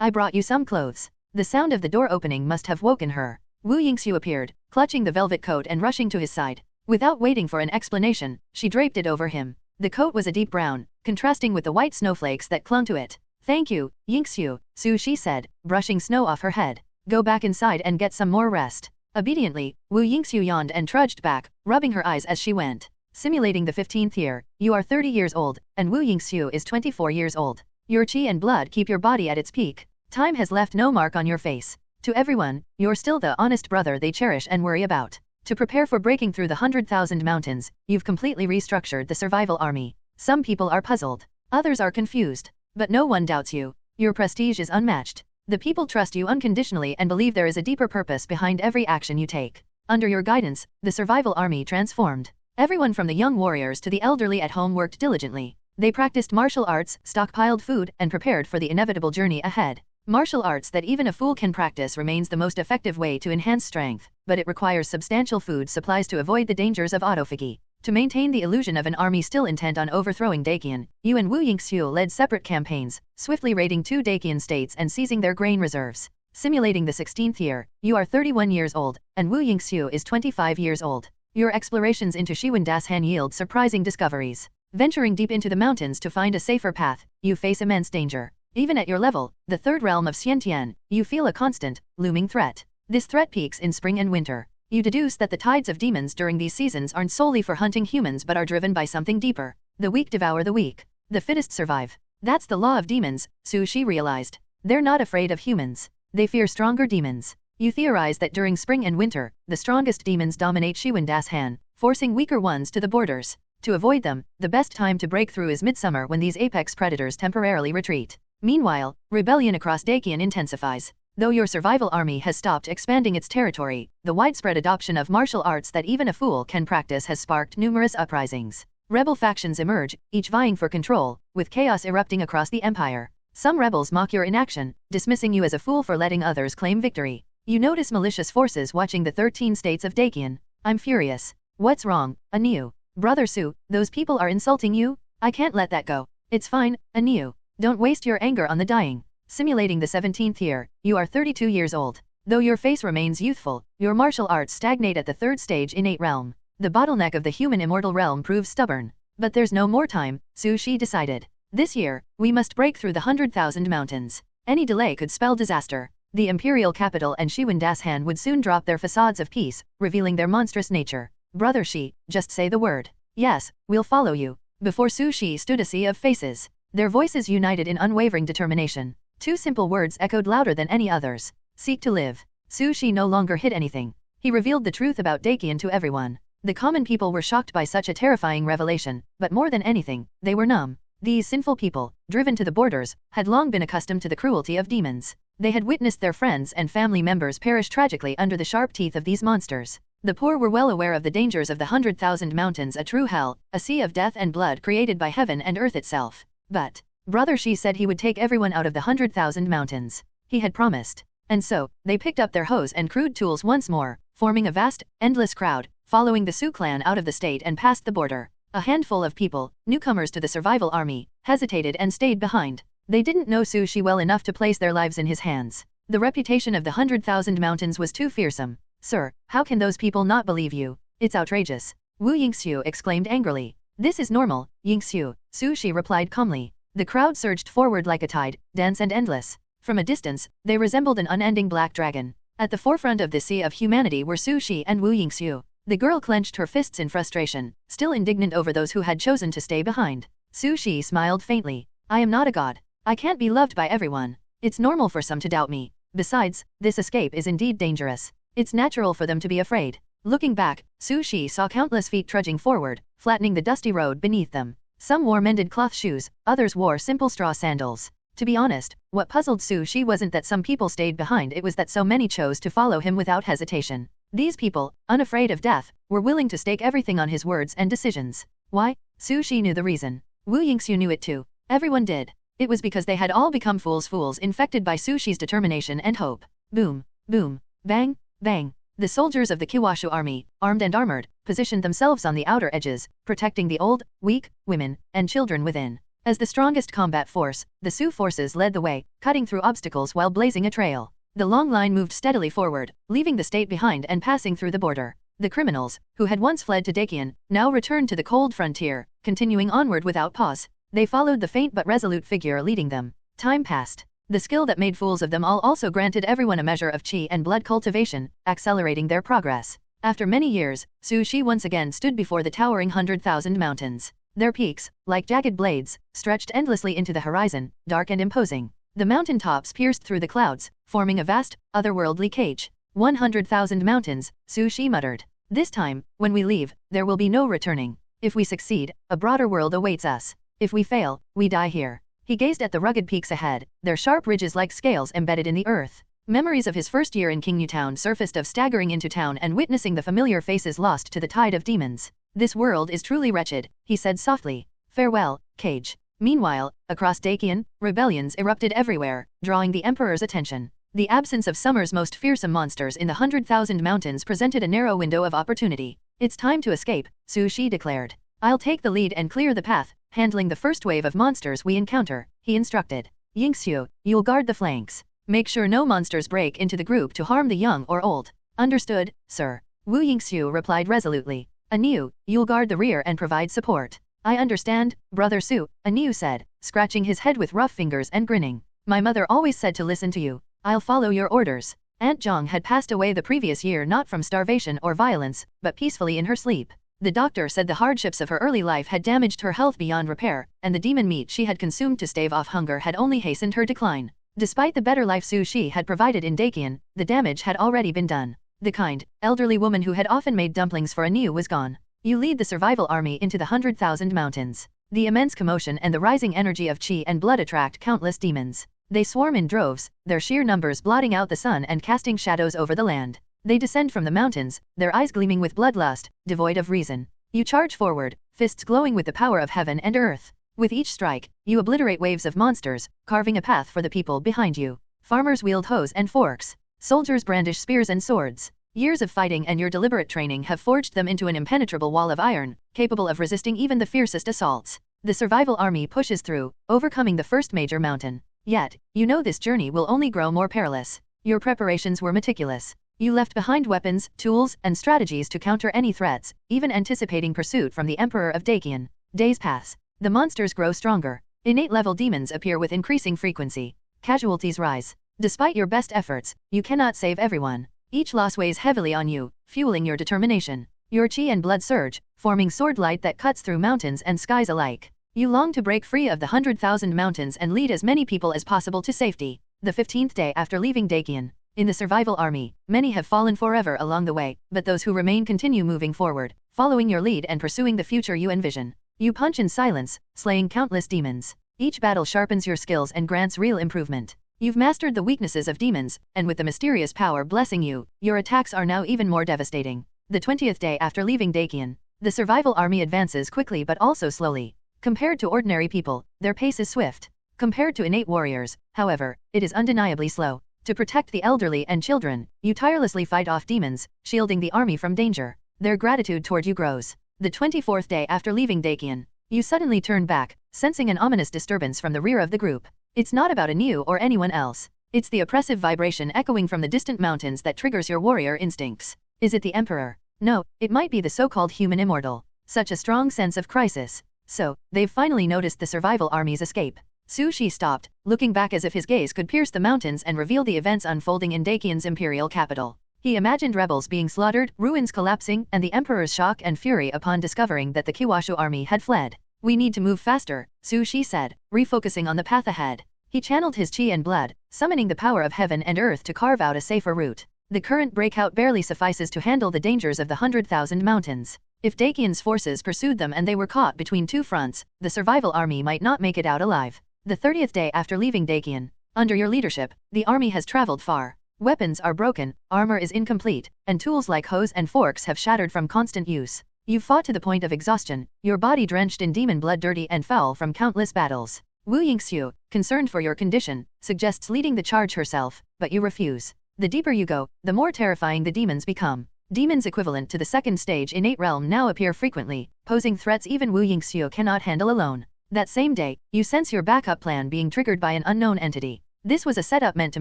I brought you some clothes. The sound of the door opening must have woken her. Wu Yingxiu appeared, clutching the velvet coat and rushing to his side. Without waiting for an explanation, she draped it over him. The coat was a deep brown, contrasting with the white snowflakes that clung to it. Thank you, Yingxiu, Su Shi said, brushing snow off her head. Go back inside and get some more rest. Obediently, Wu Yingxiu yawned and trudged back, rubbing her eyes as she went. Simulating the 15th year, you are 30 years old, and Wu Yingxiu is 24 years old. Your qi and blood keep your body at its peak. Time has left no mark on your face. To everyone, you're still the honest brother they cherish and worry about. To prepare for breaking through the 100,000 mountains, you've completely restructured the survival army. Some people are puzzled. Others are confused. But no one doubts you. Your prestige is unmatched. The people trust you unconditionally and believe there is a deeper purpose behind every action you take. Under your guidance, the survival army transformed. Everyone from the young warriors to the elderly at home worked diligently. They practiced martial arts, stockpiled food, and prepared for the inevitable journey ahead. Martial arts that even a fool can practice remains the most effective way to enhance strength, but it requires substantial food supplies to avoid the dangers of autophagy. To maintain the illusion of an army still intent on overthrowing Dacian, Yu and Wu Yingxiu led separate campaigns, swiftly raiding 2 Dacian states and seizing their grain reserves. Simulating the 16th year, you are 31 years old, and Wu Yingxiu is 25 years old. Your explorations into Shiwen-Han yield surprising discoveries. Venturing deep into the mountains to find a safer path, you face immense danger. Even at your level, the 3rd realm of Xiantian, you feel a constant, looming threat. This threat peaks in spring and winter. You deduce that the tides of demons during these seasons aren't solely for hunting humans but are driven by something deeper. The weak devour the weak. The fittest survive. That's the law of demons, Su Shi realized. They're not afraid of humans. They fear stronger demons. You theorize that during spring and winter, the strongest demons dominate Shiwen-Han, forcing weaker ones to the borders. To avoid them, the best time to break through is midsummer when these apex predators temporarily retreat. Meanwhile, rebellion across Dacian intensifies. Though your survival army has stopped expanding its territory, the widespread adoption of martial arts that even a fool can practice has sparked numerous uprisings. Rebel factions emerge, each vying for control, with chaos erupting across the empire. Some rebels mock your inaction, dismissing you as a fool for letting others claim victory. You notice malicious forces watching the 13 states of Dacian. I'm furious. What's wrong, Aniu? Brother Su, those people are insulting you? I can't let that go. It's fine, Aniu. Don't waste your anger on the dying. Simulating the 17th year, you are 32 years old. Though your face remains youthful, your martial arts stagnate at the 3rd stage innate realm. The bottleneck of the human immortal realm proves stubborn. But there's no more time, Su Shi decided. This year, we must break through the 100,000 mountains. Any delay could spell disaster. The imperial capital and Shiwen-Han would soon drop their facades of peace, revealing their monstrous nature. Brother Shi, just say the word. Yes, we'll follow you. Before Su Shi stood a sea of faces. Their voices united in unwavering determination. 2 simple words echoed louder than any others. Seek to live. Su Shi no longer hid anything. He revealed the truth about Dacian to everyone. The common people were shocked by such a terrifying revelation, but more than anything, they were numb. These sinful people, driven to the borders, had long been accustomed to the cruelty of demons. They had witnessed their friends and family members perish tragically under the sharp teeth of these monsters. The poor were well aware of the dangers of the 100,000 mountains, a true hell, a sea of death and blood created by heaven and earth itself. But Brother Shi said he would take everyone out of the 100,000 mountains. He had promised. And so, they picked up their hoes and crude tools once more, forming a vast, endless crowd, following the Su clan out of the state and past the border. A handful of people, newcomers to the survival army, hesitated and stayed behind. They didn't know Su Shi well enough to place their lives in his hands. The reputation of the 100,000 mountains was too fearsome. Sir, how can those people not believe you? It's outrageous. Wu Yingxiu exclaimed angrily. This is normal, Yingxiu, Su Shi replied calmly. The crowd surged forward like a tide, dense and endless. From a distance, they resembled an unending black dragon. At the forefront of the sea of humanity were Su Shi and Wu Yingxiu. The girl clenched her fists in frustration, still indignant over those who had chosen to stay behind. Su Shi smiled faintly. I am not a god. I can't be loved by everyone. It's normal for some to doubt me. Besides, this escape is indeed dangerous. It's natural for them to be afraid. Looking back, Su Shi saw countless feet trudging forward, flattening the dusty road beneath them. Some wore mended cloth shoes, others wore simple straw sandals. To be honest, what puzzled Su Shi wasn't that some people stayed behind, it was that so many chose to follow him without hesitation. These people, unafraid of death, were willing to stake everything on his words and decisions. Why? Su Shi knew the reason. Wu Yingxiu knew it too. Everyone did. It was because they had all become fools infected by Su Shi's determination and hope. Boom, boom, bang, bang. The soldiers of the Kiwashu army, armed and armored, positioned themselves on the outer edges, protecting the old, weak, women, and children within. As the strongest combat force, the Su forces led the way, cutting through obstacles while blazing a trail. The long line moved steadily forward, leaving the state behind and passing through the border. The criminals, who had once fled to Dacian, now returned to the cold frontier, continuing onward without pause. They followed the faint but resolute figure leading them. Time passed. The skill that made fools of them all also granted everyone a measure of qi and blood cultivation, accelerating their progress. After many years, Su Shi once again stood before the towering 100,000 mountains. Their peaks, like jagged blades, stretched endlessly into the horizon, dark and imposing. The mountain tops pierced through the clouds, forming a vast, otherworldly cage. 100,000 mountains, Su Shi muttered. This time, when we leave, there will be no returning. If we succeed, a broader world awaits us. If we fail, we die here. He gazed at the rugged peaks ahead, their sharp ridges like scales embedded in the earth. Memories of his first year in King Yu Town surfaced of staggering into town and witnessing the familiar faces lost to the tide of demons. This world is truly wretched, he said softly. Farewell, cage. Meanwhile, across Dakian, rebellions erupted everywhere, drawing the emperor's attention. The absence of summer's most fearsome monsters in the 100,000 mountains presented a narrow window of opportunity. It's time to escape, Su Shi declared. I'll take the lead and clear the path, handling the first wave of monsters we encounter, he instructed. Yingxiu, you'll guard the flanks. Make sure no monsters break into the group to harm the young or old. Understood, sir. Wu Yingxiu replied resolutely. Aniu, you'll guard the rear and provide support. I understand, Brother Su, Aniu said, scratching his head with rough fingers and grinning. My mother always said to listen to you. I'll follow your orders. Aunt Zhang had passed away the previous year not from starvation or violence, but peacefully in her sleep. The doctor said the hardships of her early life had damaged her health beyond repair, and the demon meat she had consumed to stave off hunger had only hastened her decline. Despite the better life Su Shi had provided in Dakian, the damage had already been done. The kind, elderly woman who had often made dumplings for Aniu was gone. You lead the survival army into the 100,000 mountains. The immense commotion and the rising energy of qi and blood attract countless demons. They swarm in droves, their sheer numbers blotting out the sun and casting shadows over the land. They descend from the mountains, their eyes gleaming with bloodlust, devoid of reason. You charge forward, fists glowing with the power of heaven and earth. With each strike, you obliterate waves of monsters, carving a path for the people behind you. Farmers wield hoes and forks. Soldiers brandish spears and swords. Years of fighting and your deliberate training have forged them into an impenetrable wall of iron, capable of resisting even the fiercest assaults. The survival army pushes through, overcoming the first major mountain. Yet, you know this journey will only grow more perilous. Your preparations were meticulous. You left behind weapons, tools, and strategies to counter any threats, even anticipating pursuit from the Emperor of Dakian. Days pass. The monsters grow stronger. Innate level demons appear with increasing frequency. Casualties rise. Despite your best efforts, you cannot save everyone. Each loss weighs heavily on you, fueling your determination. Your qi and blood surge, forming sword light that cuts through mountains and skies alike. You long to break free of the 100,000 mountains and lead as many people as possible to safety. The 15th day after leaving Dakian. In the survival army, many have fallen forever along the way, but those who remain continue moving forward, following your lead and pursuing the future you envision. You punch in silence, slaying countless demons. Each battle sharpens your skills and grants real improvement. You've mastered the weaknesses of demons, and with the mysterious power blessing you, your attacks are now even more devastating. The 20th day after leaving Dakian, the survival army advances quickly but also slowly. Compared to ordinary people, their pace is swift. Compared to innate warriors, however, it is undeniably slow. To protect the elderly and children, you tirelessly fight off demons, shielding the army from danger. Their gratitude toward you grows. The 24th day after leaving Dakian, you suddenly turn back, sensing an ominous disturbance from the rear of the group. It's not about Aniu or anyone else. It's the oppressive vibration echoing from the distant mountains that triggers your warrior instincts. Is it the Emperor? No, it might be the so-called human immortal. Such a strong sense of crisis. So, they've finally noticed the survival army's escape. Su Shi stopped, looking back as if his gaze could pierce the mountains and reveal the events unfolding in Dakian's imperial capital. He imagined rebels being slaughtered, ruins collapsing, and the emperor's shock and fury upon discovering that the Kiwashu army had fled. We need to move faster, Su Shi said, refocusing on the path ahead. He channeled his qi and blood, summoning the power of heaven and earth to carve out a safer route. The current breakout barely suffices to handle the dangers of the 100,000 mountains. If Dakian's forces pursued them and they were caught between two fronts, the survival army might not make it out alive. The 30th day after leaving Dakian, under your leadership, the army has traveled far. Weapons are broken, armor is incomplete, and tools like hoes and forks have shattered from constant use. You've fought to the point of exhaustion, your body drenched in demon blood, dirty and foul from countless battles. Wu Yingxiu, concerned for your condition, suggests leading the charge herself, but you refuse. The deeper you go, the more terrifying the demons become. Demons equivalent to the second stage innate realm now appear frequently, posing threats even Wu Yingxiu cannot handle alone. That same day, you sense your backup plan being triggered by an unknown entity. This was a setup meant to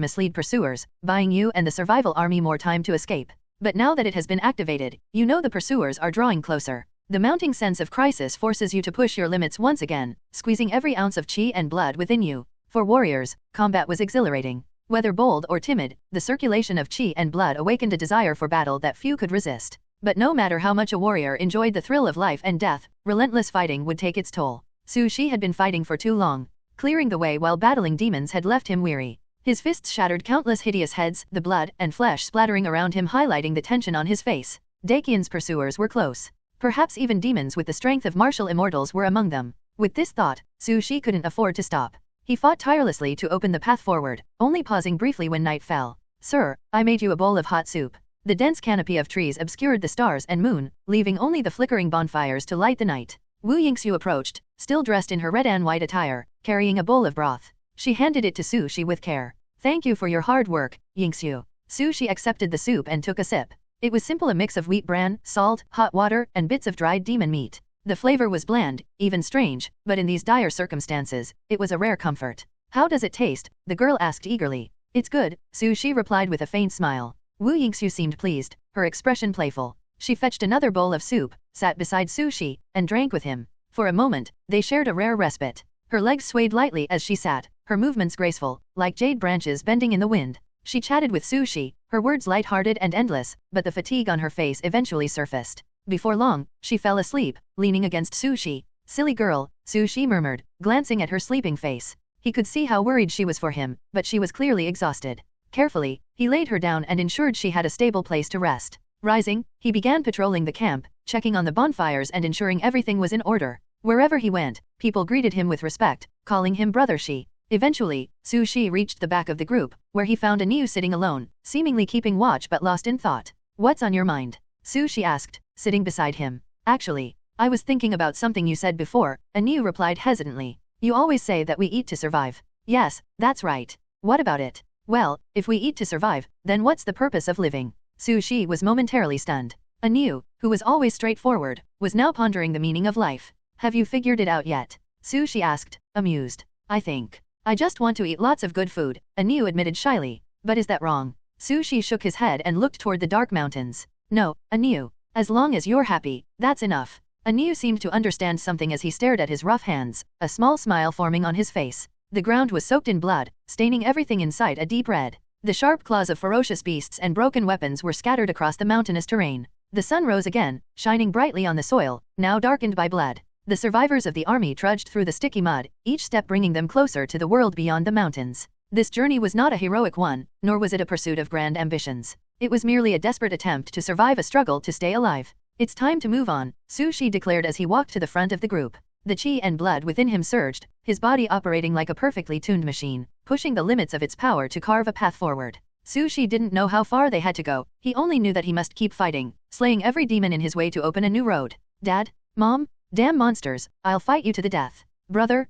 mislead pursuers, buying you and the survival army more time to escape. But now that it has been activated, you know the pursuers are drawing closer. The mounting sense of crisis forces you to push your limits once again, squeezing every ounce of qi and blood within you. For warriors, combat was exhilarating. Whether bold or timid, the circulation of chi and blood awakened a desire for battle that few could resist. But no matter how much a warrior enjoyed the thrill of life and death, relentless fighting would take its toll. Su Shi had been fighting for too long. Clearing the way while battling demons had left him weary. His fists shattered countless hideous heads, the blood and flesh splattering around him highlighting the tension on his face. Dakian's pursuers were close. Perhaps even demons with the strength of martial immortals were among them. With this thought, Su Shi couldn't afford to stop. He fought tirelessly to open the path forward, only pausing briefly when night fell. Sir, I made you a bowl of hot soup. The dense canopy of trees obscured the stars and moon, leaving only the flickering bonfires to light the night. Wu Yingxiu approached, still dressed in her red and white attire, carrying a bowl of broth. She handed it to Su Shi with care. Thank you for your hard work, Yingxiu. Su Shi accepted the soup and took a sip. It was simple, a mix of wheat bran, salt, hot water, and bits of dried demon meat. The flavor was bland, even strange, but in these dire circumstances, it was a rare comfort. How does it taste? The girl asked eagerly. It's good, Su Shi replied with a faint smile. Wu Yingxiu seemed pleased, her expression playful. She fetched another bowl of soup, sat beside Su Shi, and drank with him. For a moment, they shared a rare respite. Her legs swayed lightly as she sat, her movements graceful, like jade branches bending in the wind. She chatted with Su Shi, her words light-hearted and endless, but the fatigue on her face eventually surfaced. Before long, she fell asleep, leaning against Su Shi. Silly girl, Su Shi murmured, glancing at her sleeping face. He could see how worried she was for him, but she was clearly exhausted. Carefully, he laid her down and ensured she had a stable place to rest. Rising, he began patrolling the camp, checking on the bonfires and ensuring everything was in order. Wherever he went, people greeted him with respect, calling him Brother Shi. Eventually, Su Shi reached the back of the group, where he found Anu sitting alone, seemingly keeping watch but lost in thought. What's on your mind? Su Shi asked, sitting beside him. Actually, I was thinking about something you said before, Anu replied hesitantly. You always say that we eat to survive. Yes, that's right. What about it? Well, if we eat to survive, then what's the purpose of living? Su Shi was momentarily stunned. Anu, who was always straightforward, was now pondering the meaning of life. Have you figured it out yet? Su Shi asked, amused. I just want to eat lots of good food, Anu admitted shyly. But is that wrong? Su Shi shook his head and looked toward the dark mountains. No, Anu. As long as you're happy, that's enough. Anu seemed to understand something as he stared at his rough hands, a small smile forming on his face. The ground was soaked in blood, staining everything in sight a deep red. The sharp claws of ferocious beasts and broken weapons were scattered across the mountainous terrain. The sun rose again, shining brightly on the soil, now darkened by blood. The survivors of the army trudged through the sticky mud, each step bringing them closer to the world beyond the mountains. This journey was not a heroic one, nor was it a pursuit of grand ambitions. It was merely a desperate attempt to survive a struggle to stay alive. It's time to move on, Su Shi declared as he walked to the front of the group. The chi and blood within him surged, his body operating like a perfectly tuned machine, pushing the limits of its power to carve a path forward. Su Shi didn't know how far they had to go, he only knew that he must keep fighting, slaying every demon in his way to open a new road. Dad? Mom? Damn monsters, I'll fight you to the death. Brother.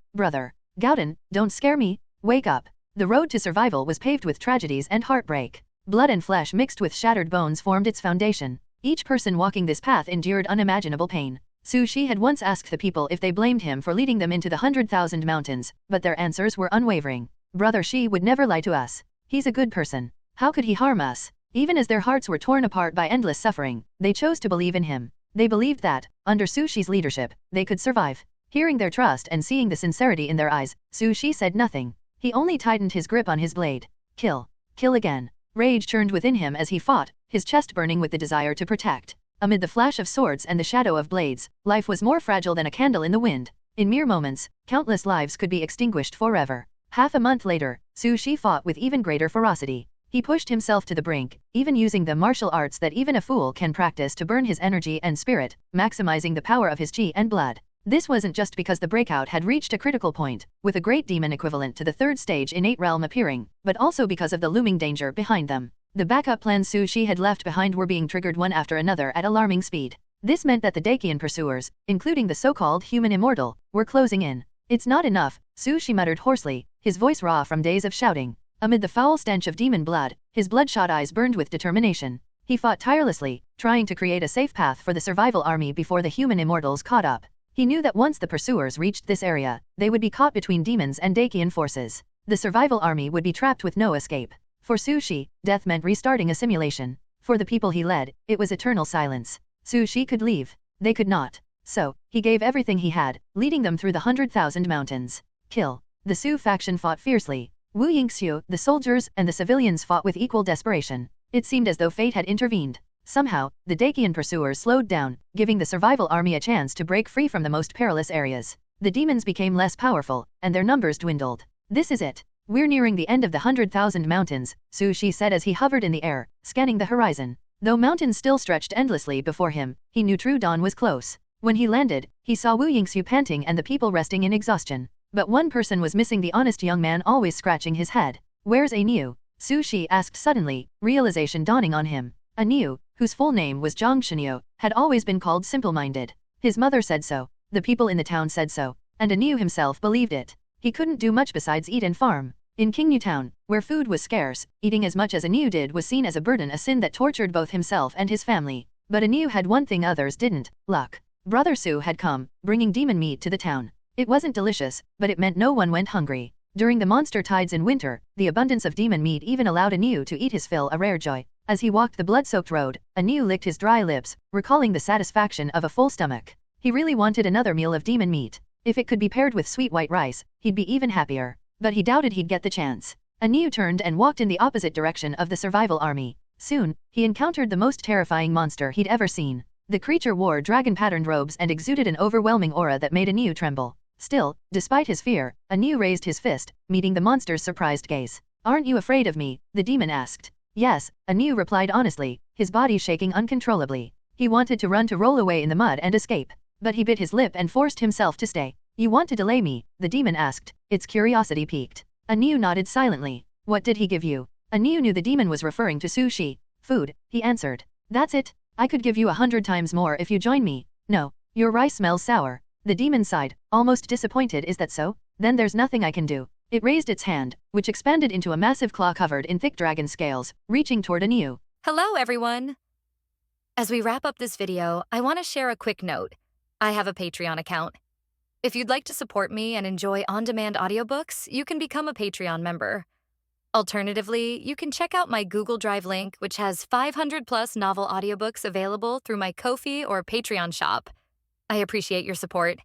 Gauden, don't scare me. Wake up. The road to survival was paved with tragedies and heartbreak. Blood and flesh mixed with shattered bones formed its foundation. Each person walking this path endured unimaginable pain. Su Shi had once asked the people if they blamed him for leading them into the 100,000 mountains, but their answers were unwavering. Brother Shi would never lie to us. He's a good person. How could he harm us? Even as their hearts were torn apart by endless suffering, they chose to believe in him. They believed that, under Su Shi's leadership, they could survive. Hearing their trust and seeing the sincerity in their eyes, Su Shi said nothing. He only tightened his grip on his blade. Kill. Kill again. Rage churned within him as he fought, his chest burning with the desire to protect. Amid the flash of swords and the shadow of blades, life was more fragile than a candle in the wind. In mere moments, countless lives could be extinguished forever. Half a month later, Su Shi fought with even greater ferocity. He pushed himself to the brink, even using the martial arts that even a fool can practice to burn his energy and spirit, maximizing the power of his chi and blood. This wasn't just because the breakout had reached a critical point, with a great demon equivalent to the third stage innate realm appearing, but also because of the looming danger behind them. The backup plans Su Shi had left behind were being triggered one after another at alarming speed. This meant that the Dakian pursuers, including the so-called human immortal, were closing in. It's not enough, Su Shi muttered hoarsely, his voice raw from days of shouting. Amid the foul stench of demon blood, his bloodshot eyes burned with determination. He fought tirelessly, trying to create a safe path for the survival army before the human immortals caught up. He knew that once the pursuers reached this area, they would be caught between demons and Dakian forces. The survival army would be trapped with no escape. For Su Shi, death meant restarting a simulation. For the people he led, it was eternal silence. Su Shi could leave. They could not. So, he gave everything he had, leading them through the 100,000 mountains. Kill. The Su faction fought fiercely. Wu Yingxiu, the soldiers, and the civilians fought with equal desperation. It seemed as though fate had intervened. Somehow, the Dacian pursuers slowed down, giving the survival army a chance to break free from the most perilous areas. The demons became less powerful, and their numbers dwindled. This is it. We're nearing the end of the 100,000 mountains, Su Shi said as he hovered in the air, scanning the horizon. Though mountains still stretched endlessly before him, he knew true dawn was close. When he landed, he saw Wu Yingxiu panting and the people resting in exhaustion. But one person was missing, the honest young man always scratching his head. Where's Anu? Su Shi asked suddenly, realization dawning on him. Anu, whose full name was Zhang Shenyu, had always been called simple-minded. His mother said so, the people in the town said so, and Anu himself believed it. He couldn't do much besides eat and farm. In Qingyu Town, where food was scarce, eating as much as Anu did was seen as a burden, a sin that tortured both himself and his family. But Anu had one thing others didn't: luck. Brother Su had come, bringing demon meat to the town. It wasn't delicious, but it meant no one went hungry. During the monster tides in winter, the abundance of demon meat even allowed Anu to eat his fill, a rare joy. As he walked the blood-soaked road, Anu licked his dry lips, recalling the satisfaction of a full stomach. He really wanted another meal of demon meat. If it could be paired with sweet white rice, he'd be even happier. But he doubted he'd get the chance. Anu turned and walked in the opposite direction of the survival army. Soon, he encountered the most terrifying monster he'd ever seen. The creature wore dragon-patterned robes and exuded an overwhelming aura that made Anu tremble. Still, despite his fear, Anu raised his fist, meeting the monster's surprised gaze. "Aren't you afraid of me?" the demon asked. "Yes," Anu replied honestly, his body shaking uncontrollably. He wanted to run, to roll away in the mud and escape. But he bit his lip and forced himself to stay. "You want to delay me?" the demon asked, its curiosity piqued. Anu nodded silently. "What did he give you?" Anu knew the demon was referring to Su Shi. "Food," he answered. "That's it? I could give you 100 times more if you join me." "No, your rice smells sour." The demon sighed, almost disappointed. "Is that so? Then there's nothing I can do." It raised its hand, which expanded into a massive claw covered in thick dragon scales, reaching toward Anu. Hello, everyone! As we wrap up this video, I want to share a quick note. I have a Patreon account. If you'd like to support me and enjoy on-demand audiobooks, you can become a Patreon member. Alternatively, you can check out my Google Drive link, which has 500-plus novel audiobooks available through my Ko-fi or Patreon shop. I appreciate your support.